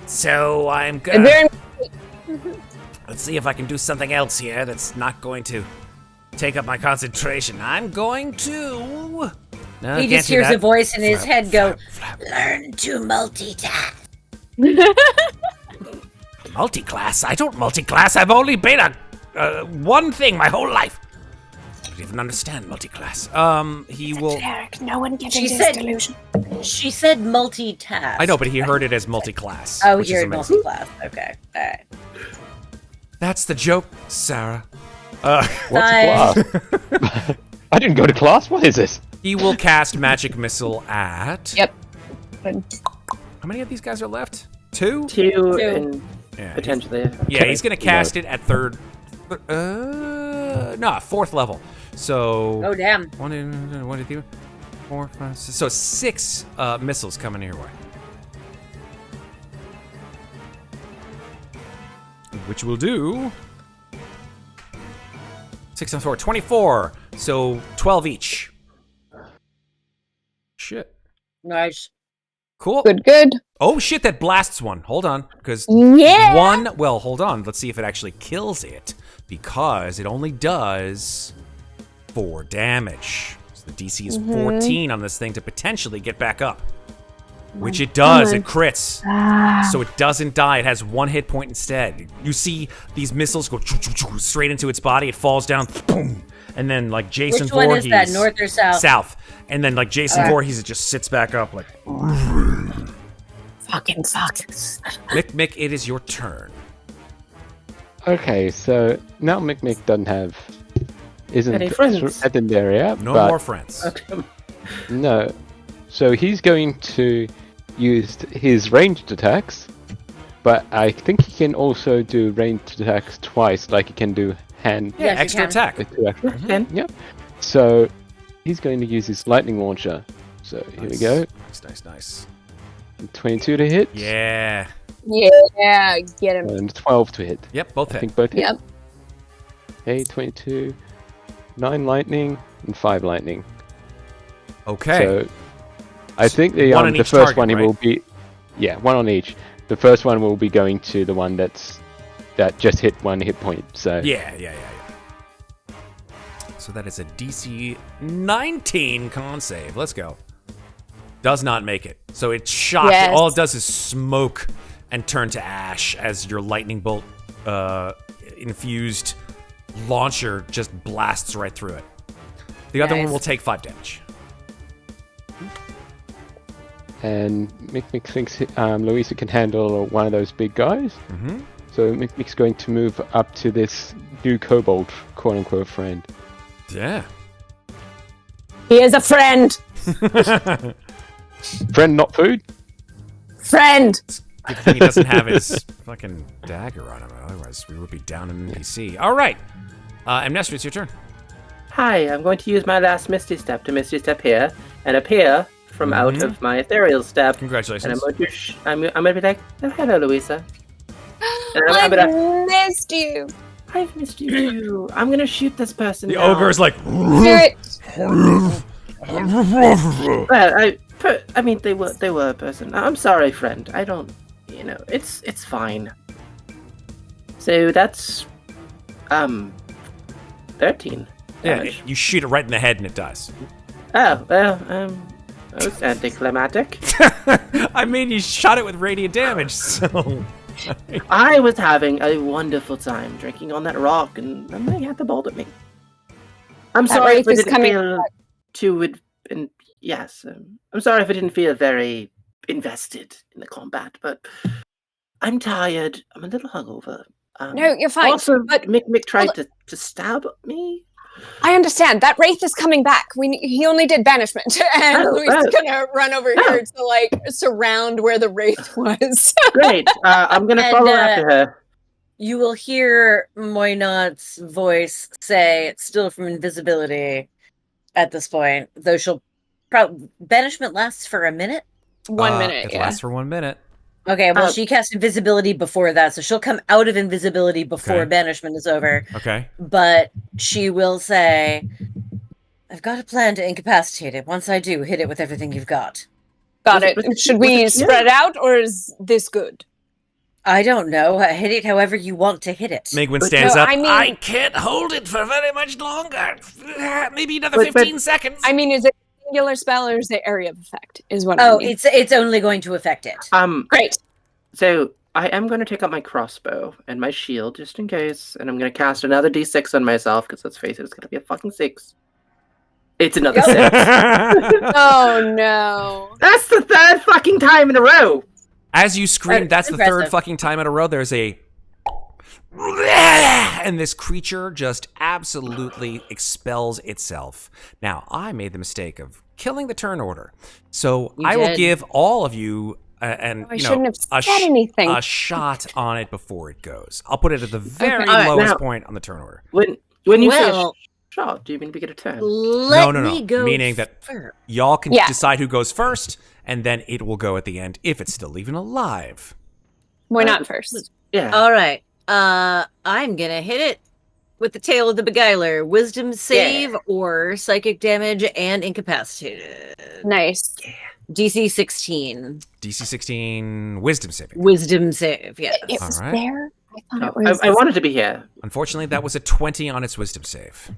so I'm And gonna. very Let's see if I can do something else here that's not going to take up my concentration. I'm going to. No, He can't just do hears that. a voice in his head go, Flap. learn to multitask. Multiclass? I don't multiclass. I've only been a one thing my whole life. I don't even understand multiclass. He will. Eric, no one gives She him said- this delusion. She said multitask. I know, but he heard it as multiclass. Oh, which is you're amazing. multi-class. Okay. All right. That's the joke, Sarah. What's Bye. a class? I didn't go to class. What is this? He will cast magic missile at. Yep. Good. How many of these guys are left? Two. Two and Yeah. potentially. Yeah, he's gonna cast it at third. No, fourth level. So. Oh, damn. 1, 2, 3, 4, 5, 6. So 6 missiles coming your way. Which will do 6 and 4, 24. So 12 each. Shit. Nice. Cool. Good, good. Oh shit, that blasts one. Hold on, because Yeah. one. Well, hold on. Let's see if it actually kills it, because it only does 4 damage. So the DC is 14 on this thing to potentially get back up, which it does. It crits, so it doesn't die. It has 1 hit point instead. You see these missiles go straight into its body. It falls down, boom, and then like Jason Which one Voorhees, is that, north or south? South, and then like Jason Voorhees, it just sits back up like. Fucking fuck. Mikmick, it is your turn. Okay, so now Mikmick isn't Any friends? threatened area, No but more friends. Okay. no. So he's going to use his ranged attacks, but I think he can also do ranged attacks twice, like he can do hand Yeah, Yes, you extra can. attack. with 2 extra. Then Yep. So he's going to use his lightning launcher. So here we go. Nice. 22 to hit. Yeah. Yeah, get him. And 12 to hit. Yep, both I hit. think both hit. Yep. Okay, 22, 9 lightning, and 5 lightning. Okay. So I think the one on the each first target, one right? will be, yeah, 1 on each. The first one will be going to the one that just hit 1 hit point. So Yeah. So that is a DC 19 con save. Let's go. Does not make it. So it's shocked. Yes. All it does is smoke and turn to ash as your lightning bolt infused launcher just blasts right through it. The other one Nice. will take 5 damage. And Mikmick thinks Louisa can handle one of those big guys. Mm-hmm. So Mikmick's going to move up to this new kobold, quote unquote, friend. Yeah. He is a friend. Friend, not food. Friend. Good thing he doesn't have his fucking dagger on him. Otherwise, we would be down in NPC. All right. Amnestria, it's your turn. hi, I'm going to use my last Misty Step to Misty Step here and appear from out of my Ethereal Step. Congratulations. And I'm going to I'm going to be like, oh, hello, Louisa. And I'm I've gonna, missed you. I've missed you too. I'm going to shoot this person. The now. ogre is like, Spirit. Well, I mean, they were a person. I'm sorry, friend. I don't, it's fine. So that's, 13. yeah, damage. you shoot it right in the head and it dies. Oh, well, that was anticlimactic. I mean, you shot it with radiant damage, so. I was having a wonderful time drinking on that rock, and then they had to bolt at me. I'm That sorry if wraith I is didn't coming feel yes, I'm sorry if I didn't feel very invested in the combat, but I'm tired. I'm a little hungover. No, you're fine. Also, but Mikmick tried hold to stab me. I understand. That wraith is coming back. He only did banishment. And Louisa's gonna run over here to, like, surround where the wraith was. Great. I'm gonna And, follow after her. You will hear Moynot's voice say, it's still from invisibility at this point, though she'll banishment lasts for a minute. 1 minute, It yeah. lasts for 1 minute. Okay, well, she cast invisibility before that, so she'll come out of invisibility before banishment is over. Okay. But she will say, I've got a plan to incapacitate it. Once I do, hit it with everything you've got. Got it. Should we spread out, or is this good? I don't know. Hit it however you want to hit it. Megwin stands up. I mean, I can't hold it for very much longer. Maybe another 15 seconds. I mean, is it a singular spell or is it area of effect? Is what I mean. It's only going to affect it. Great. So I am going to take out my crossbow and my shield just in case, and I'm going to cast another d6 on myself because let's face it, it's going to be a fucking 6. It's another 6. Oh no! That's the third fucking time in a row. As you scream, that's the third fucking time in a row. There's a... And this creature just absolutely expels itself. Now, I made the mistake of killing the turn order. So I will give all of you a shot on it before it goes. I'll put it at the very lowest point on the turn order. When you say shot, do you mean we get a turn? Let me go. Meaning that y'all can decide who goes first, and then it will go at the end if it's still even alive. Why not first? Yeah. All right. I'm gonna hit it with the tail of the beguiler. Wisdom save or psychic damage and incapacitated. Nice. Yeah. DC 16. DC 16 wisdom saving. Wisdom save, yes. It was right. there? I thought it was... I wanted to be here. Unfortunately, that was a 20 on its wisdom save.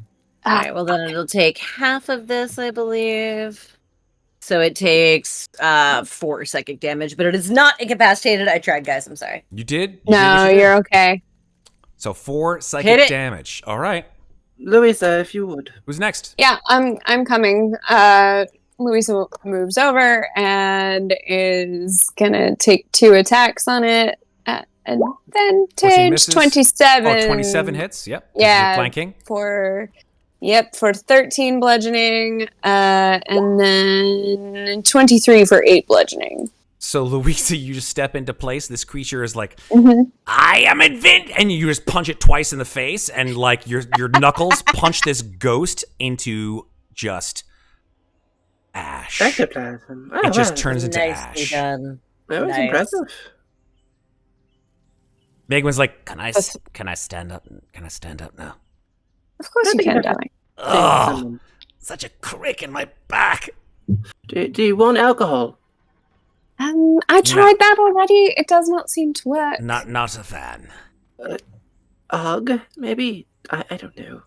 All right, well then it'll take half of this, I believe. So it takes 4 psychic damage, but it is not incapacitated. I tried, guys. I'm sorry. You did? No, you're okay. So 4 psychic damage. All right. Louisa, if you would. Who's next? Yeah, I'm coming. Louisa moves over and is gonna take 2 attacks on it. Advantage 27. Oh, 27 hits. Yep. Yeah. Flanking. For 13 bludgeoning, and then 23 for 8 bludgeoning. So Louisa, you just step into place. This creature is like, I am and you just punch it twice in the face, and like your knuckles punch this ghost into just ash. Ectoplasm. Oh, it just turns into Nicely ash. done. That was impressive. Megwin's like, can I stand up? Can I stand up now? Of course you can, darling. Oh, such a crick in my back. Do you want alcohol? I tried that already. It does not seem to work. Not a fan. A hug, maybe? I don't know.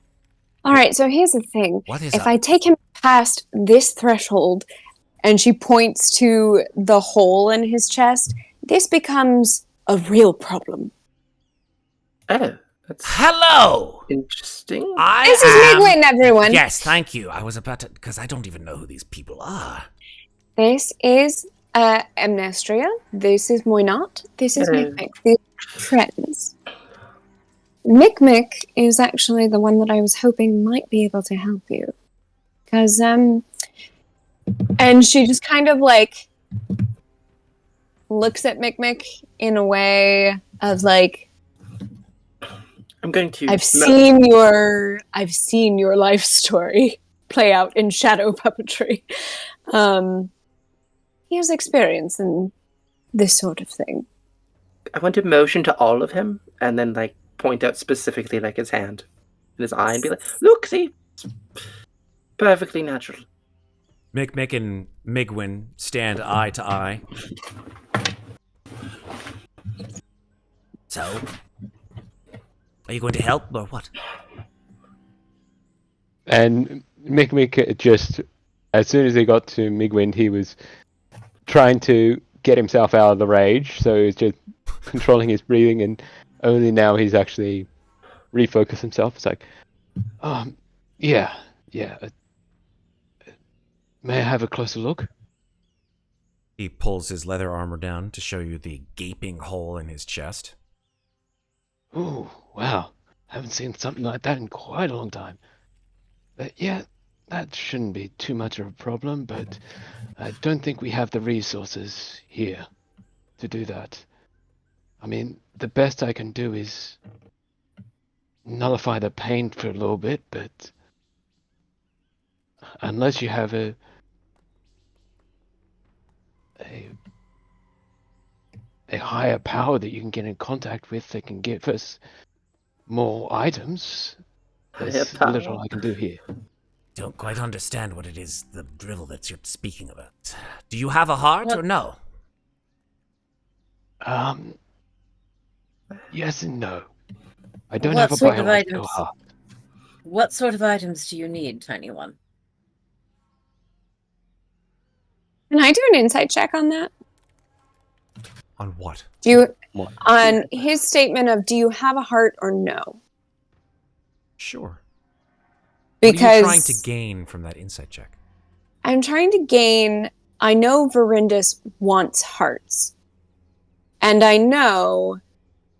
All right, so here's the thing. What is if I take him past this threshold, and she points to the hole in his chest, this becomes a real problem. Oh, that's Hello. interesting. This is Megwin, everyone. Yes, thank you. I was about to, because I don't even know who these people are. This is Amnestria. This is Muadnhait. This is Mikmick. These are friends. Mikmick is actually the one that I was hoping might be able to help you. Because, and she just kind of like looks at Mikmick in a way of like, I'm going to. I've seen your life story play out in shadow puppetry. He has experience in this sort of thing. I want to motion to all of him and then like point out specifically like his hand and his eye and be like, look, see, it's perfectly natural. Mikmick and Megwin stand eye to eye. So, are you going to help or what? And Mikmick just, as soon as he got to Megwin, he was trying to get himself out of the rage, so he was just controlling his breathing, and only now he's actually refocused himself. It's like, yeah. May I have a closer look? He pulls his leather armor down to show you the gaping hole in his chest. Ooh, wow. Haven't seen something like that in quite a long time. Yeah, that shouldn't be too much of a problem, but I don't think we have the resources here to do that. I mean, the best I can do is nullify the pain for a little bit, but unless you have a higher power that you can get in contact with that can give us more items, Higher there's power. little I can do here. Don't quite understand what it is, the drivel that you're speaking about. Do you have a heart or no? Yes and no. I don't What have a sort of biological items? heart. What sort of items do you need, Tiny One? Can I do an insight check on that? On what? Do you What? on his statement of do you have a heart or no? Sure. Because what are you trying to gain from that insight check? I'm trying to gain. I know Verindus wants hearts. And I know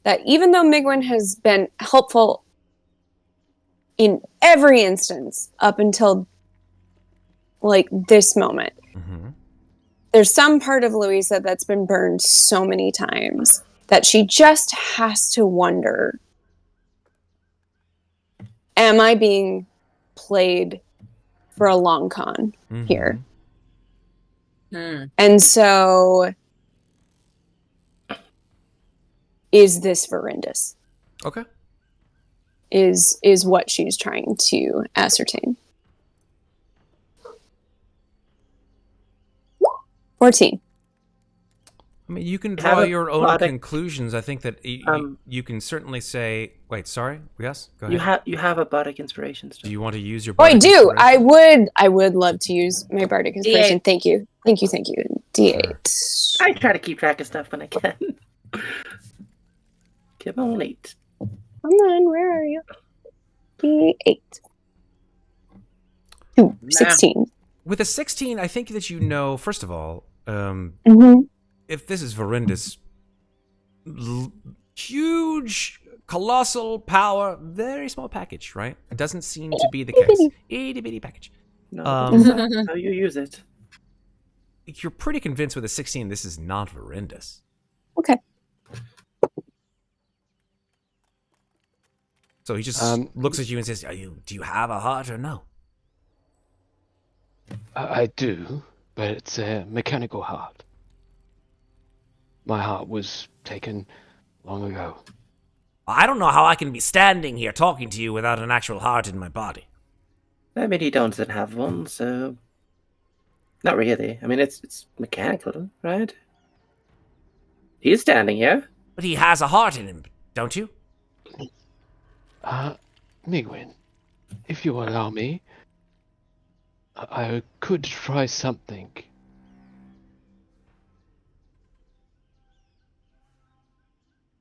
that even though Migwin has been helpful in every instance up until like this moment, Mm-hmm. there's some part of Louisa that's been burned so many times that she just has to wonder, am I being played for a long con here? And so, is this Verindus? Okay. Is what she's trying to ascertain. 14. I mean, you can Have draw a your own product- conclusions. I think that you can certainly say. Wait, sorry. Yes, go ahead. You have a bardic inspiration still. Do you want to use your? Oh, I bardic do. inspiration? I would love to use my bardic inspiration. D8. Thank you. D8. I try to keep track of stuff when I can. Come on, 8. Come on, where are you? D8. 2, 16. With a 16, I think that you know. First of all, Mm-hmm. if this is Verindus, huge, colossal power, very small package, right? It doesn't seem to be the case. Itty bitty package. No, Um, that's how you use it. You're pretty convinced with a 16 this is not Verindus. Okay. So he just looks at you and says, do you have a heart or no? I do, but it's a mechanical heart. My heart was taken long ago. I don't know how I can be standing here talking to you without an actual heart in my body. I mean, he doesn't have one, so not really. I mean, it's mechanical, right? He's standing here. But he has a heart in him, don't you? Migwin, if you allow me, I could try something.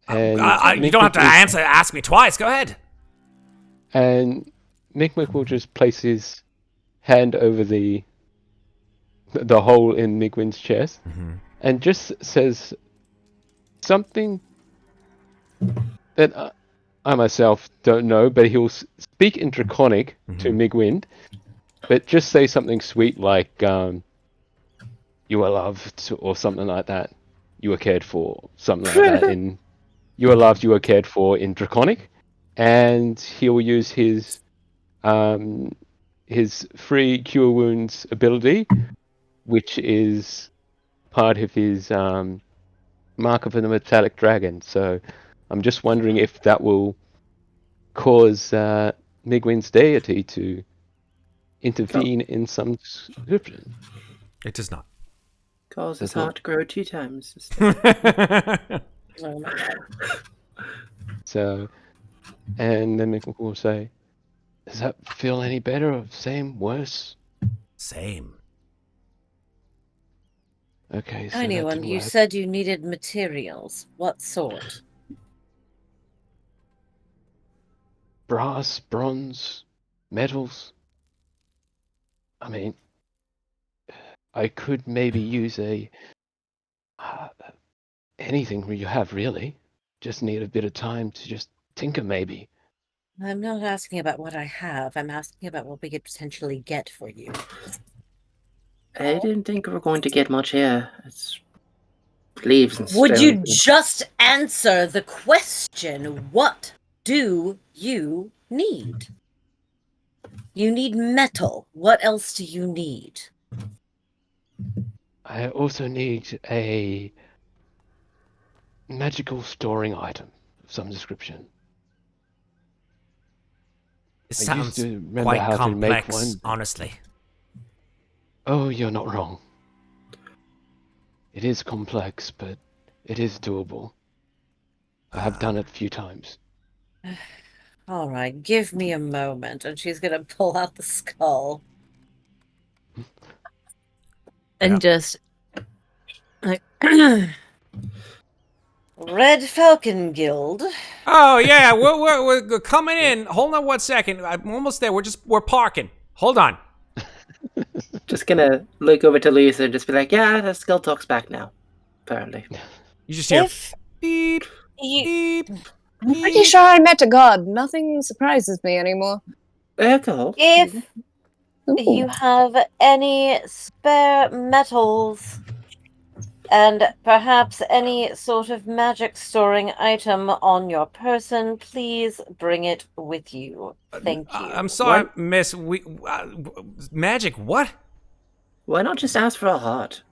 And You don't have to ask me twice. Go ahead. And Mikmick will just place his hand over the hole in Migwin's chest, and just says something that I myself don't know, but he'll speak in Draconic to Migwin, but just say something sweet like, you are loved, or something like that. You are cared for, something like that. You are loved, you are cared for in Draconic. And he'll use his free Cure Wounds ability, which is part of his Mark of the Metallic Dragon. So I'm just wondering if that will cause Migwin's deity to intervene in some description. It does not. Cause his heart to grow 2 times. Oh my god. So, and then Mikmick will say, does that feel any better or same, worse? Same. Okay, so Tiny that One, didn't you work. said you needed materials. What sort? Brass, bronze, metals. I mean, I could maybe use anything you have, really. Just need a bit of time to just tinker, maybe. I'm not asking about what I have. I'm asking about what we could potentially get for you. I didn't think we were going to get much here. It's leaves and Would you stones. just answer the question? What do you need? You need metal. What else do you need? I also need a magical storing item of some description. It I used sounds to remember quite how to make complex, one. honestly. Oh, you're not wrong. It is complex, but it is doable. I have done it a few times. All right, give me a moment. And she's going to pull out the skull. And Yeah. just like Red Falcon Guild. Oh yeah, we're coming in. Hold on 1 second. I'm almost there. We're parking. Hold on. Just gonna look over to Louisa and just be like, yeah, the skull talks back now. Apparently. You just hear If beep you, beep. I'm pretty sure I met a god. Nothing surprises me anymore. Echo. if Ooh. you have any spare metals and perhaps any sort of magic storing item on your person, please bring it with you. Thank you. I'm sorry, What? Miss. Magic. What? Why not just ask for a heart?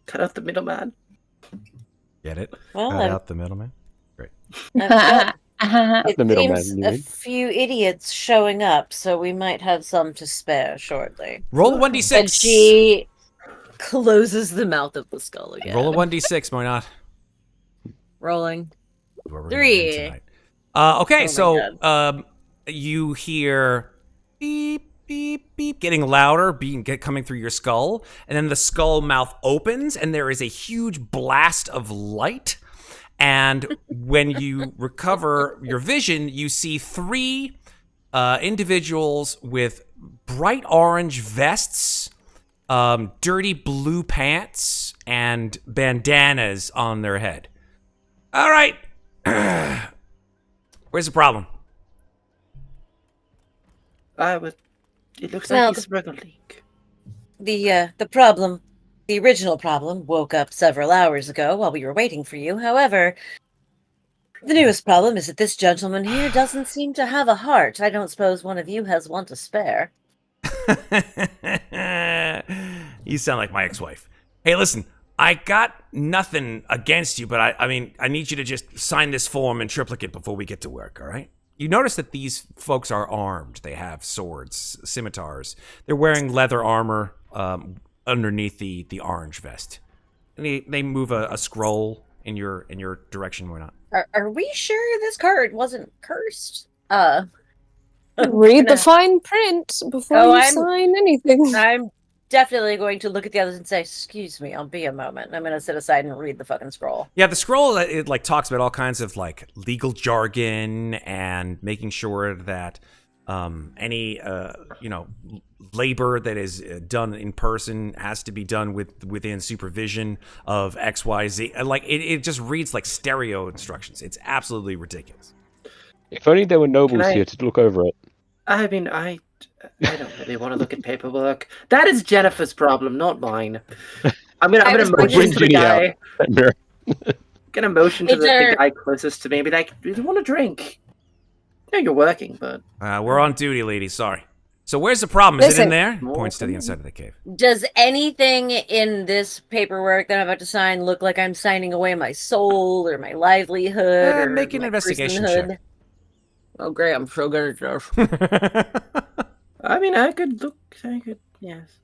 Cut out the middleman. Get it? Well, Cut out the middleman. I've got, it The middleman, seems you a mean? few idiots showing up, so we might have some to spare shortly. Roll a 1d6. And she closes the mouth of the skull again. Roll a 1d6. Why not? Rolling. Where we're 3. gonna end tonight. Okay, Oh my so you hear beep beep beep getting louder, coming through your skull, and then the skull mouth opens, and there is a huge blast of light. And when you recover your vision, you see 3 individuals with bright orange vests, dirty blue pants, and bandanas on their head. All right. Where's the problem? It looks Well, like he's struggling. The original problem woke up several hours ago while we were waiting for you. However, the newest problem is that this gentleman here doesn't seem to have a heart. I don't suppose one of you has one to spare. You sound like my ex-wife. Hey, listen, I got nothing against you, but I mean, I need you to just sign this form in triplicate before we get to work, all right? You notice that these folks are armed. They have swords, scimitars. They're wearing leather armor underneath the orange vest. And they move a scroll in your direction. Why not? Are we sure this card wasn't cursed? Read the fine print before you sign anything. I'm definitely going to look at the others and say, excuse me, I'll be a moment. I'm going to sit aside and read the fucking scroll. Yeah, the scroll, it like talks about all kinds of like legal jargon and making sure that any labor that is done in person has to be done within supervision of XYZ. Like it just reads like stereo instructions. It's absolutely ridiculous. If only there were nobles here to look over it. I mean, I don't really want to look at paperwork. That is Jennifer's problem, not mine. I'm gonna motion to the guy. Gonna motion to the guy closest to me and be like, "Do you want a drink?" Yeah, you're working, but we're on duty, lady. Sorry. So where's the problem? Is it in there? Points to the inside of the cave. Does anything in this paperwork that I'm about to sign look like I'm signing away my soul or my livelihood or make an investigation check. Oh, great! I'm so good at this. I mean, yes.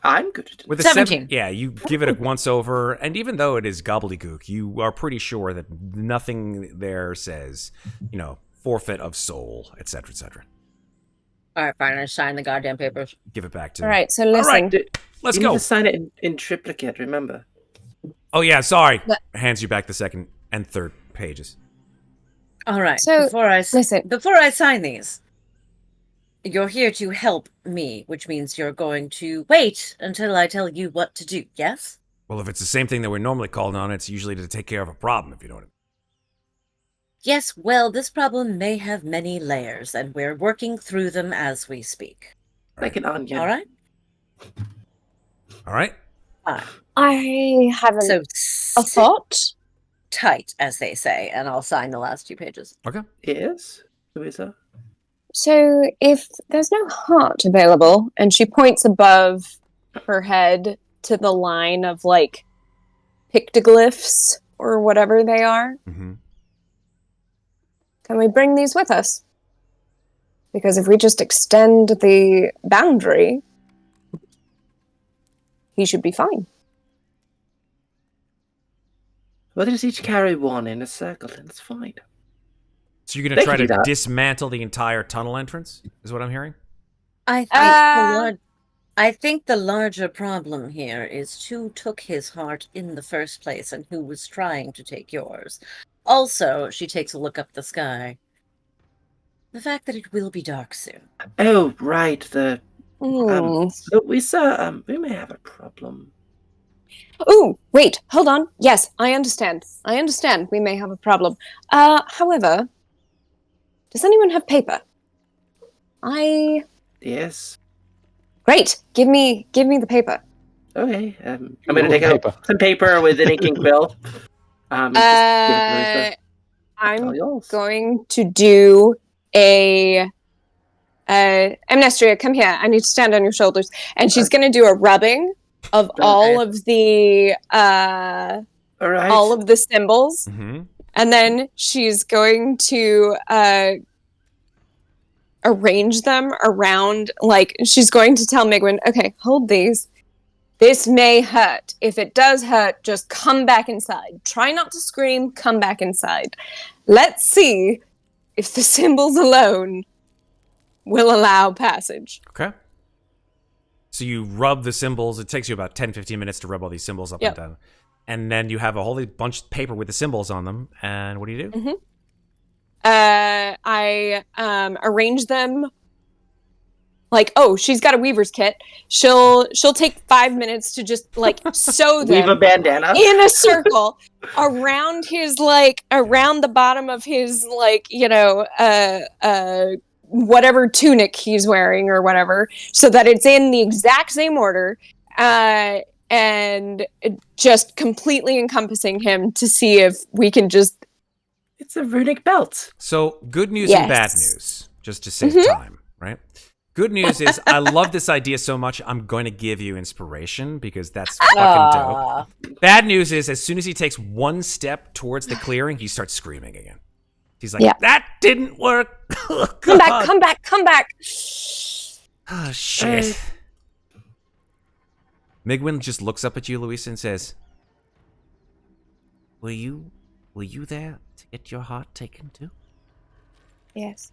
I'm good at it. With a 17. Yeah, you give it a once over, and even though it is gobbledygook, you are pretty sure that nothing there says, forfeit of soul, etc., etc. All right, fine. I sign the goddamn papers. Give it back to All right, so listen. All right, let's go. You need to sign it in triplicate, remember? Oh, yeah, sorry. Hands you back the second and third pages. All right, so before I sign these, you're here to help me, which means you're going to wait until I tell you what to do, yes? Well, if it's the same thing that we're normally called on, it's usually to take care of a problem, if you know what I Yes, well, this problem may have many layers, and we're working through them as we speak. Like an onion. All right? All right. I have So a sit thought. tight, as they say, and I'll sign the last 2 pages. Okay. Yes, Louisa. So if there's no heart available, and she points above her head to the line of like pictoglyphs or whatever they are, Mm-hmm. can we bring these with us? Because if we just extend the boundary, he should be fine. We'll just each carry one in a circle, and it's fine. So you're gonna They try can to do that. dismantle the entire tunnel entrance? Is what I'm hearing. I think the larger problem here is who took his heart in the first place and who was trying to take yours. Also, she takes a look up the sky. The fact that it will be dark soon. Oh, right. The Hmm. Louisa, we may have a problem. Ooh, wait, hold on. Yes, I understand. I understand we may have a problem. However, does anyone have paper? Yes. Great. Give me the paper. Okay. I'm Ooh, going to take paper. out some paper with an ink and quill. Just give it to Louisa. I'm All yours. going to do a Amnestria, come here. I need to stand on your shoulders. And she's going to do a rubbing of all of the All right. all of the symbols, Mm-hmm. and then she's going to arrange them around, like, she's going to tell Migwin, okay, hold these. This may hurt. If it does hurt, just come back inside. Try not to scream, come back inside. Let's see if the symbols alone will allow passage. Okay. So you rub the symbols. It takes you about 10-15 minutes to rub all these symbols up and down. And then you have a whole bunch of paper with the symbols on them. And what do you do? Mm-hmm. I arrange them like, oh, she's got a weaver's kit. She'll take 5 minutes to just like sew them Weave a bandana. in a circle around his, like, around the bottom of his, like, you know, whatever tunic he's wearing or whatever, so that it's in the exact same order, and just completely encompassing him to see if we can just. It's a runic belt. So good news and bad news, just to save time, right? Good news is I love this idea so much, I'm going to give you inspiration because that's fucking dope. Bad news is as soon as he takes one step towards the clearing, he starts screaming again. He's like, that didn't work. Come back, come back, come back. Oh, shit. Migwin just looks up at you, Louisa, and says, Were you there to get your heart taken too? Yes.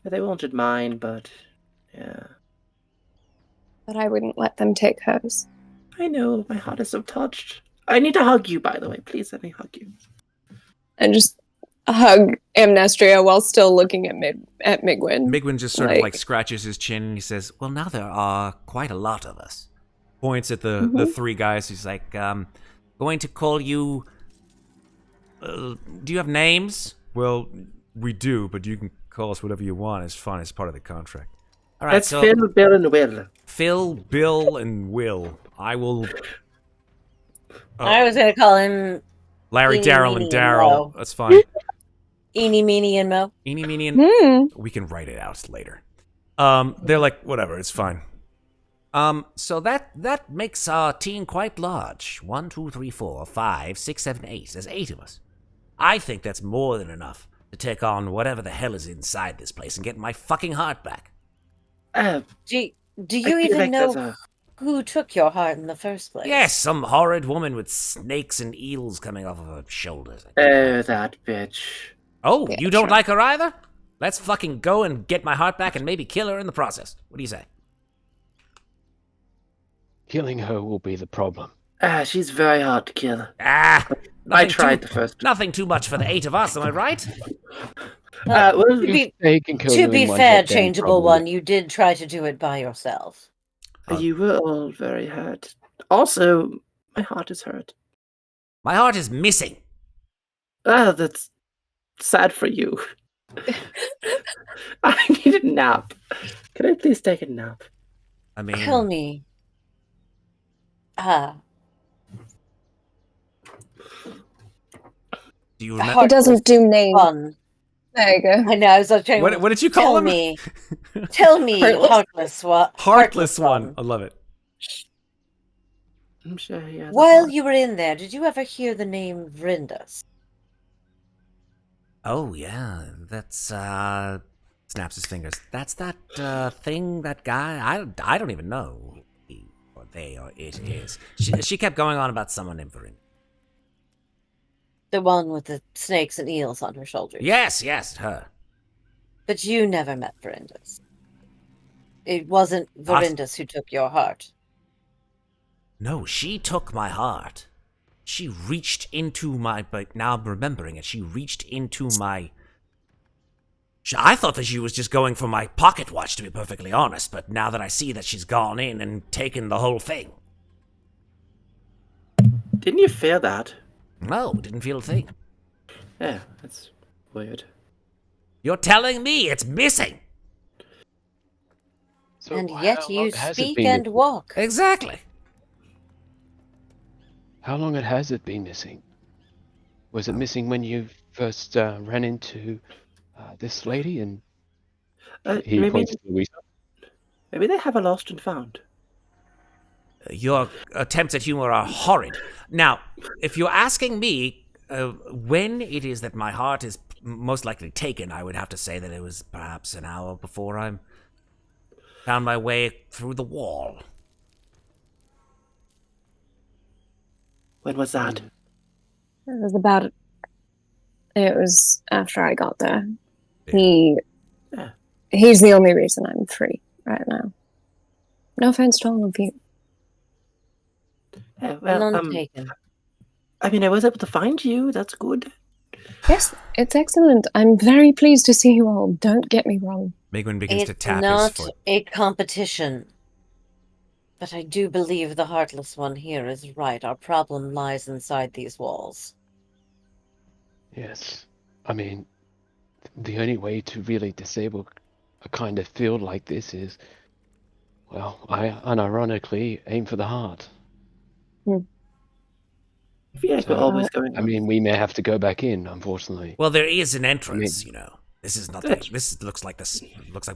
They wanted mine, but yeah. But I wouldn't let them take hers. I know, my heart is so touched. I need to hug you, by the way. Please let me hug you. And just hug Amnestria while still looking at Migwin. Migwin just sort of like scratches his chin and he says, Well, now there are quite a lot of us. Points at the three guys. He's like, going to call you... do you have names? Well, we do, but you can call us whatever you want. It's fun. It's part of the contract. All right, That's so Phil, Bill, and Will. Phil, Bill, and Will. I will... I was going to call him Larry, Eeny, Daryl, meeny, and and Daryl. Mo. That's fine. Eeny, meeny, and mo. Eeny, meeny, and... Hmm. We can write it out later. They're like, whatever, it's fine. So that makes our team quite large. 1, 2, 3, 4, 5, 6, 7, 8. There's 8 of us. I think that's more than enough to take on whatever the hell is inside this place and get my fucking heart back. Do you even know who took your heart in the first place? Yes, some horrid woman with snakes and eels coming off of her shoulders. Oh, that bitch. Oh, Yeah, you don't sure. like her either? Let's fucking go and get my heart back and maybe kill her in the process. What do you say? Killing her will be the problem. She's very hard to kill. Ah, I tried the first. Nothing too much for the 8 of us, am I right? Well, They can kill To you be in one fair, hit, then Changeable probably. One, you did try to do it by yourself. you were all very hurt. Also, my heart is hurt. My heart is missing. That's sad for you. I need a nap. Can I please take a nap? I mean, Tell me. do you The remember? It doesn't do name. Fun. There you go. I know. I was trying. What did you call him? Tell me, Heartless. heartless one. Heartless one. I love it. I'm sure he has a While heart. you were in there, did you ever hear the name Vrindas? Oh yeah, that's snaps his fingers. That's that thing, that guy. I don't even know he or they or it is. She kept going on about someone named Varin. The one with the snakes and eels on her shoulders. Yes, her. But you never met Vrindas. It wasn't Vrindas who took your heart. No, she took my heart. She reached into my. But now I'm remembering it. She reached into my. I thought that she was just going for my pocket watch, to be perfectly honest. But now that I see that she's gone in and taken the whole thing. Didn't you feel that? No, didn't feel a thing. Yeah, that's weird. You're telling me it's missing? So And how yet you long has it speak been and walk. Exactly. How long has it been missing? Was it missing when you first ran into this lady and he maybe, points to Louisa? maybe they have a lost and found. Your attempts at humor are horrid. Now, if you're asking me when it is that my heart is most likely taken, I would have to say that it was perhaps an hour before I found my way through the wall. When was that? It was after I got there. Yeah. He's the only reason I'm free right now. No offense to all of you. Yeah, well, None taken. I mean, I was able to find you. That's good. Yes, it's excellent. I'm very pleased to see you all. Don't get me wrong. Megwin begins to It's tap his not foot. a competition. But I do believe the Heartless One here is right. Our problem lies inside these walls. Yes. I mean, the only way to really disable a kind of field like this is, well, I unironically aim for the heart. I feel like we're always going. I mean, we may have to go back in, unfortunately. Well, there is an entrance, you know. This is nothing. This looks like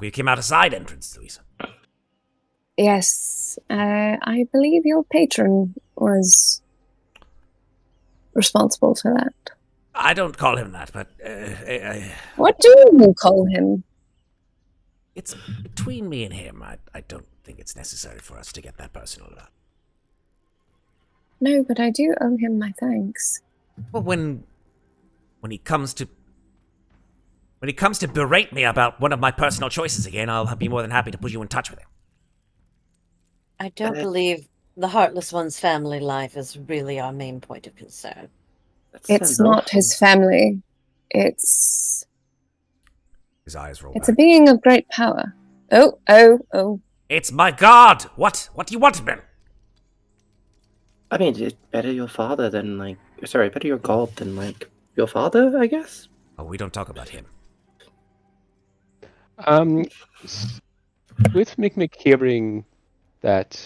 we came out a side entrance, Louisa. Yes, I believe your patron was responsible for that. I don't call him that, but What do you call him? it's between me and him. I don't think it's necessary for us to get that personal about it. No, but I do owe him my thanks. Well, when he comes to berate me about one of my personal choices again, I'll be more than happy to put you in touch with him. I don't believe the Heartless One's family life is really our main point of concern. It's not his family. It's His eyes roll a back. being of great power. Oh. It's my god! What do you want, man? I mean, it's better your father than better your god than your father, I guess. Oh, we don't talk about him. With Mikmick hearing that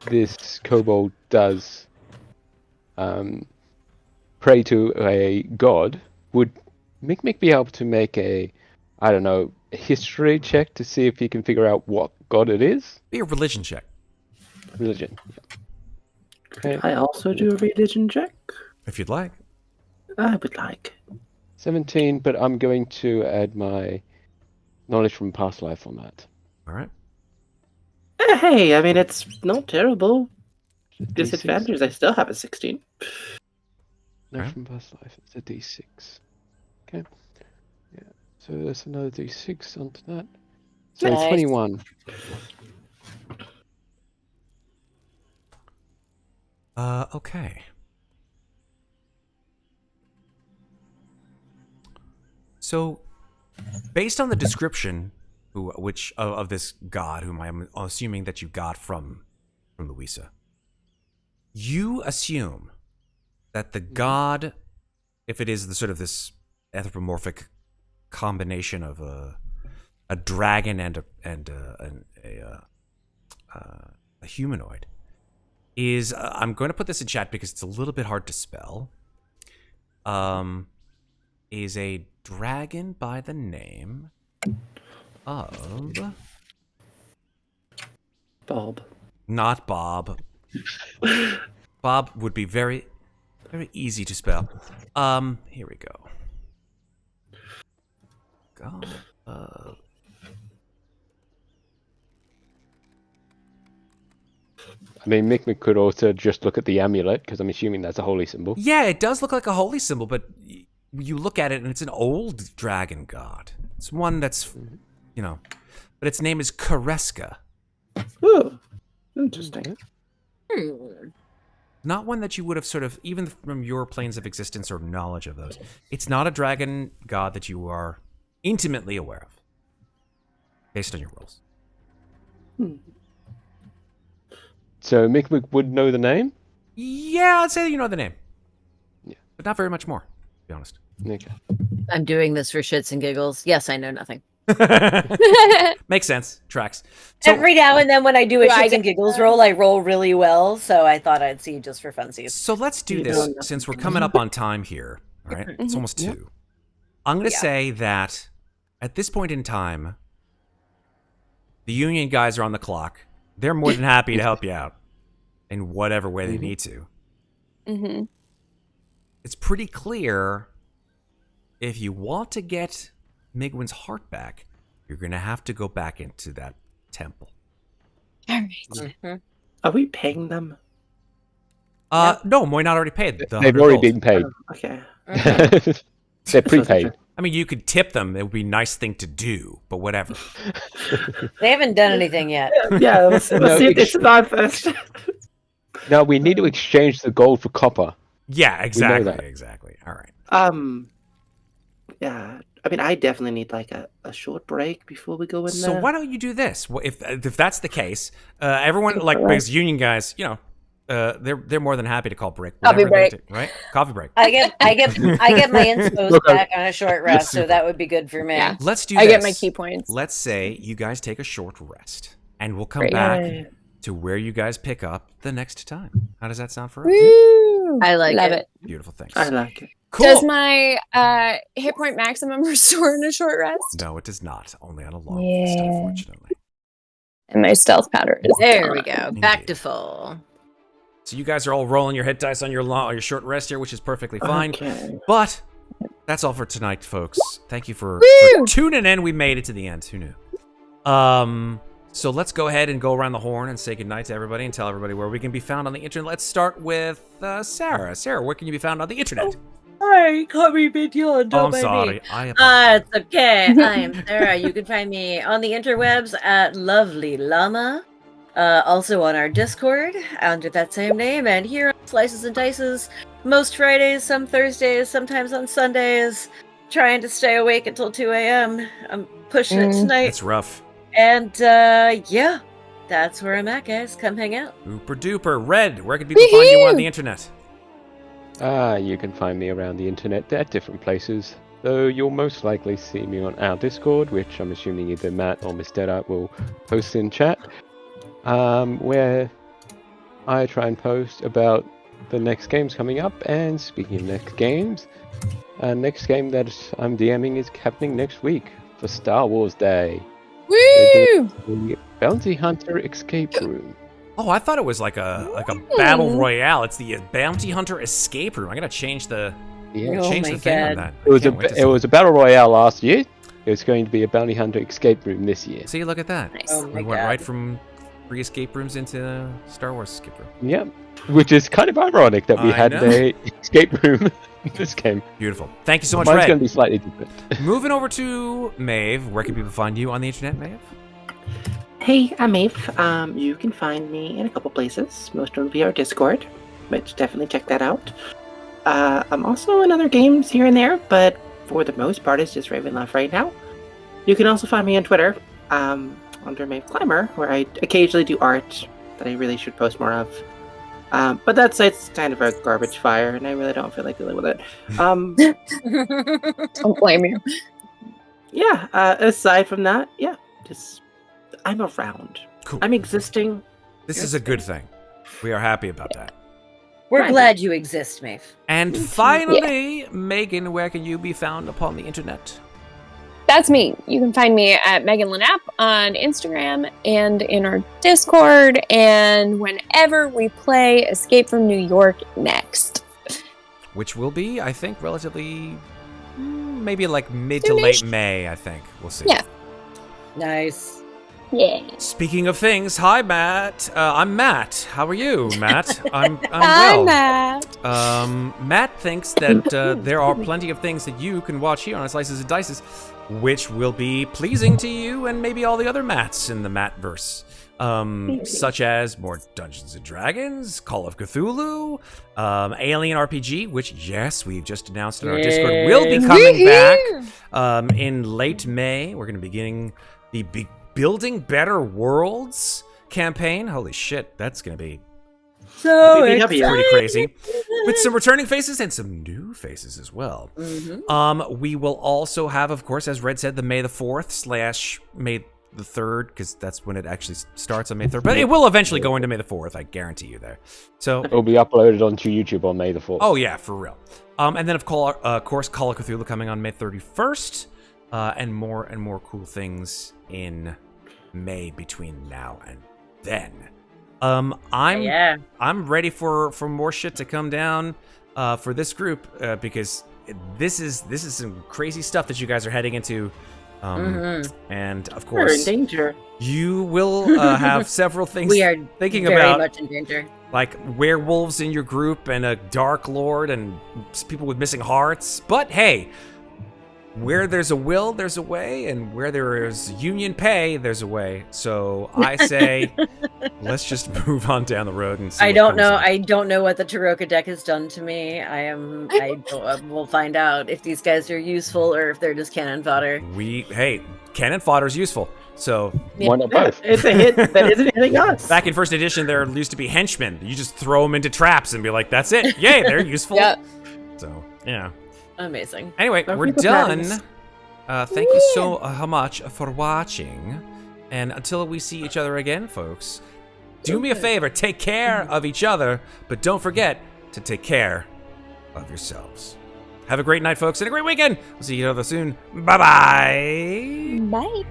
this kobold does pray to a god, would Mikmick be able to make a history check to see if he can figure out what god it is? Be a religion check. Religion. Yeah. Okay. I also do a religion check. If you'd like. I would like. 17, but I'm going to add my knowledge from past life on that. All right. Hey, I mean, it's not terrible. D6. Disadvantages, I still have a 16. No, Alright. from past life, it's a D6. Okay. Yeah. So there's another D6 onto that. So Nice. 21. Okay. So, based on the description, of this god, whom I'm assuming that you got from Louisa, you assume that the god, if it is the sort of this anthropomorphic combination of a dragon and a humanoid is I'm going to put this in chat because it's a little bit hard to spell. Is a dragon by the name of Bob. Not Bob. Bob would be very, very easy to spell. Here we go. God. I mean, Mikmick could also just look at the amulet, because I'm assuming that's a holy symbol. Yeah, it does look like a holy symbol, but you look at it and it's an old dragon god. It's one that's, you know, but its name is Kareska. Ooh, interesting. Not one that you would have sort of, even from your planes of existence or knowledge of those. It's not a dragon god that you are intimately aware of, based on your rules. So Mikmick would know the name? Yeah, I'd say that you know the name. Yeah. But not very much more, to be honest. Okay. I'm doing this for shits and giggles. Yes, I know nothing. Makes sense. Tracks. So, Every now and then when I do a Do I shits and giggles roll, I roll really well, so I thought I'd see just for funsies. so let's do You this, don't know. since we're coming up on time here. All right? It's almost 2. I'm going to say that at this point in time, the union guys are on the clock. They're more than happy to help you out in whatever way they need to. Mm-hmm. It's pretty clear if you want to get Migwin's heart back, you're going to have to go back into that temple. All right. Are we paying them? No, Moy not already paid. The They've 100 already gold. been paid. Okay. They're prepaid. I mean, you could tip them. It would be a nice thing to do, but whatever. They haven't done anything yet. Yeah, let's see if they survive first. Now we need to exchange the gold for copper. Yeah, exactly. that. Exactly. All right. Yeah. I mean, I definitely need like a short break before we go in So there. why don't you do this? Well, if that's the case, everyone like because union guys, you know, they're more than happy to call break. Coffee whatever they break. do, right? Coffee break. I get my inspos Okay. back on a short rest, so that would be good for me. Yeah. Let's do I this. get my key points. Let's say you guys take a short rest, and we'll come Great. back Yay. to where you guys pick up the next time. How does that sound for us? Woo! I like Love it. Beautiful things. I like it. Cool. Does my hit point maximum restore in a short rest? No, it does not. Only on a long rest, Yeah. unfortunately. And my stealth powder is There we gone. go. Back Indeed. to full. So you guys are all rolling your hit dice on your short rest here, which is perfectly fine. Okay. But that's all for tonight, folks. Thank you for Woo! tuning in. We made it to the end. Who knew? So let's go ahead and go around the horn and say goodnight to everybody and tell everybody where we can be found on the internet. Let's start with Sarah. Sarah, where can you be found on the internet? Hi, call me Bidyon. Oh, I'm sorry. I apologize. It's okay. I am Sarah. You can find me on the interwebs at Lovely Llama. Also on our Discord under that same name, and here on Slices and Dices, most Fridays, some Thursdays, sometimes on Sundays. Trying to stay awake until 2 a.m. I'm pushing it tonight. It's rough. And yeah, that's where I'm at, guys. Come hang out. Super duper. Red, where can people find you on the internet? You can find me around the internet at different places, though you'll most likely see me on our Discord, which I'm assuming either Matt or Miss Deadite will post in chat, where I try and post about the next games coming up. And speaking of next games, next game that I'm DMing is happening next week for Star Wars Day. Woo! The Bounty Hunter Escape Room. Oh, I thought it was like a battle royale. It's the Bounty Hunter Escape Room. I gotta change the Yeah. Oh change my the thing on God. that. It was Can't wait to see it was a battle royale last year. It's going to be a Bounty Hunter Escape Room this year. See, look at that. Nice. Oh We my went God. right from free escape rooms into Star Wars escape room. Yep. Which is kind of ironic that we I had know. the escape room in this game. Beautiful. Thank you so much, Mine's Red. going to be slightly different. Moving over to Maeve. Where can people find you on the internet, Maeve? Hey, I'm Maeve. You can find me in a couple places. Most of them via our Discord, which definitely check that out. I'm also in other games here and there, but for the most part, it's just Ravenloft right now. You can also find me on Twitter, under Maeve Climber, where I occasionally do art that I really should post more of. But that site's kind of a garbage fire, and I really don't feel like dealing with it. Don't blame you. Yeah, aside from that, yeah, just I'm around. Cool. I'm existing. This is a good thing. We are happy about that. We're Right. glad you exist, Maeve. And finally, Megan, where can you be found upon the internet? That's me. You can find me at Megan Linapp on Instagram and in our Discord and whenever we play Escape from New York next. Which will be, I think, relatively, maybe like mid to late May, I think. We'll see. Yeah. Nice. Yeah. Speaking of things, hi, Matt. I'm Matt. How are you, Matt? I'm Hi, well. Matt. Matt thinks that there are plenty of things that you can watch here on Slices and Dices, which will be pleasing to you and maybe all the other Matts in the Mattverse. Such as more Dungeons and Dragons, Call of Cthulhu, Alien RPG, which, yes, we've just announced in our Discord, will be coming back in late May. We're going to be beginning the Building Better Worlds campaign. Holy shit, that's going to be So pretty crazy. With some returning faces and some new faces as well. We will also have, of course, as Red said, the May the 4th / May the 3rd, because that's when it actually starts on May 3rd. But it will eventually go into May the 4th, I guarantee you there. So It'll be uploaded onto YouTube on May the 4th. oh yeah, for real. And then of course Call of Cthulhu coming on May 31st, and more cool things in May between now and then. I'm ready for more shit to come down for this group because this is some crazy stuff that you guys are heading into. And of We're in course, danger. you will have several things We are thinking very about, much in danger. like werewolves in your group and a dark lord and people with missing hearts. But hey, where there's a will, there's a way, and where there is union pay, there's a way. So I say, let's just move on down the road and see. I don't know what the Taroka deck has done to me. We'll find out if these guys are useful or if they're just cannon fodder. Hey, cannon fodder is useful. So Why not Yeah, both? it's a hit that isn't hitting us. back in first edition, there used to be henchmen. You just throw them into traps and be like, "That's it. Yay, they're useful." Yep. So yeah. Amazing. Anyway, Don't we're keep us done. happy. Thank you so much for watching. And until we see each other again, folks, do me a favor. Take care of each other, but don't forget to take care of yourselves. Have a great night, folks, and a great weekend. We'll see you soon. Bye-bye. Bye.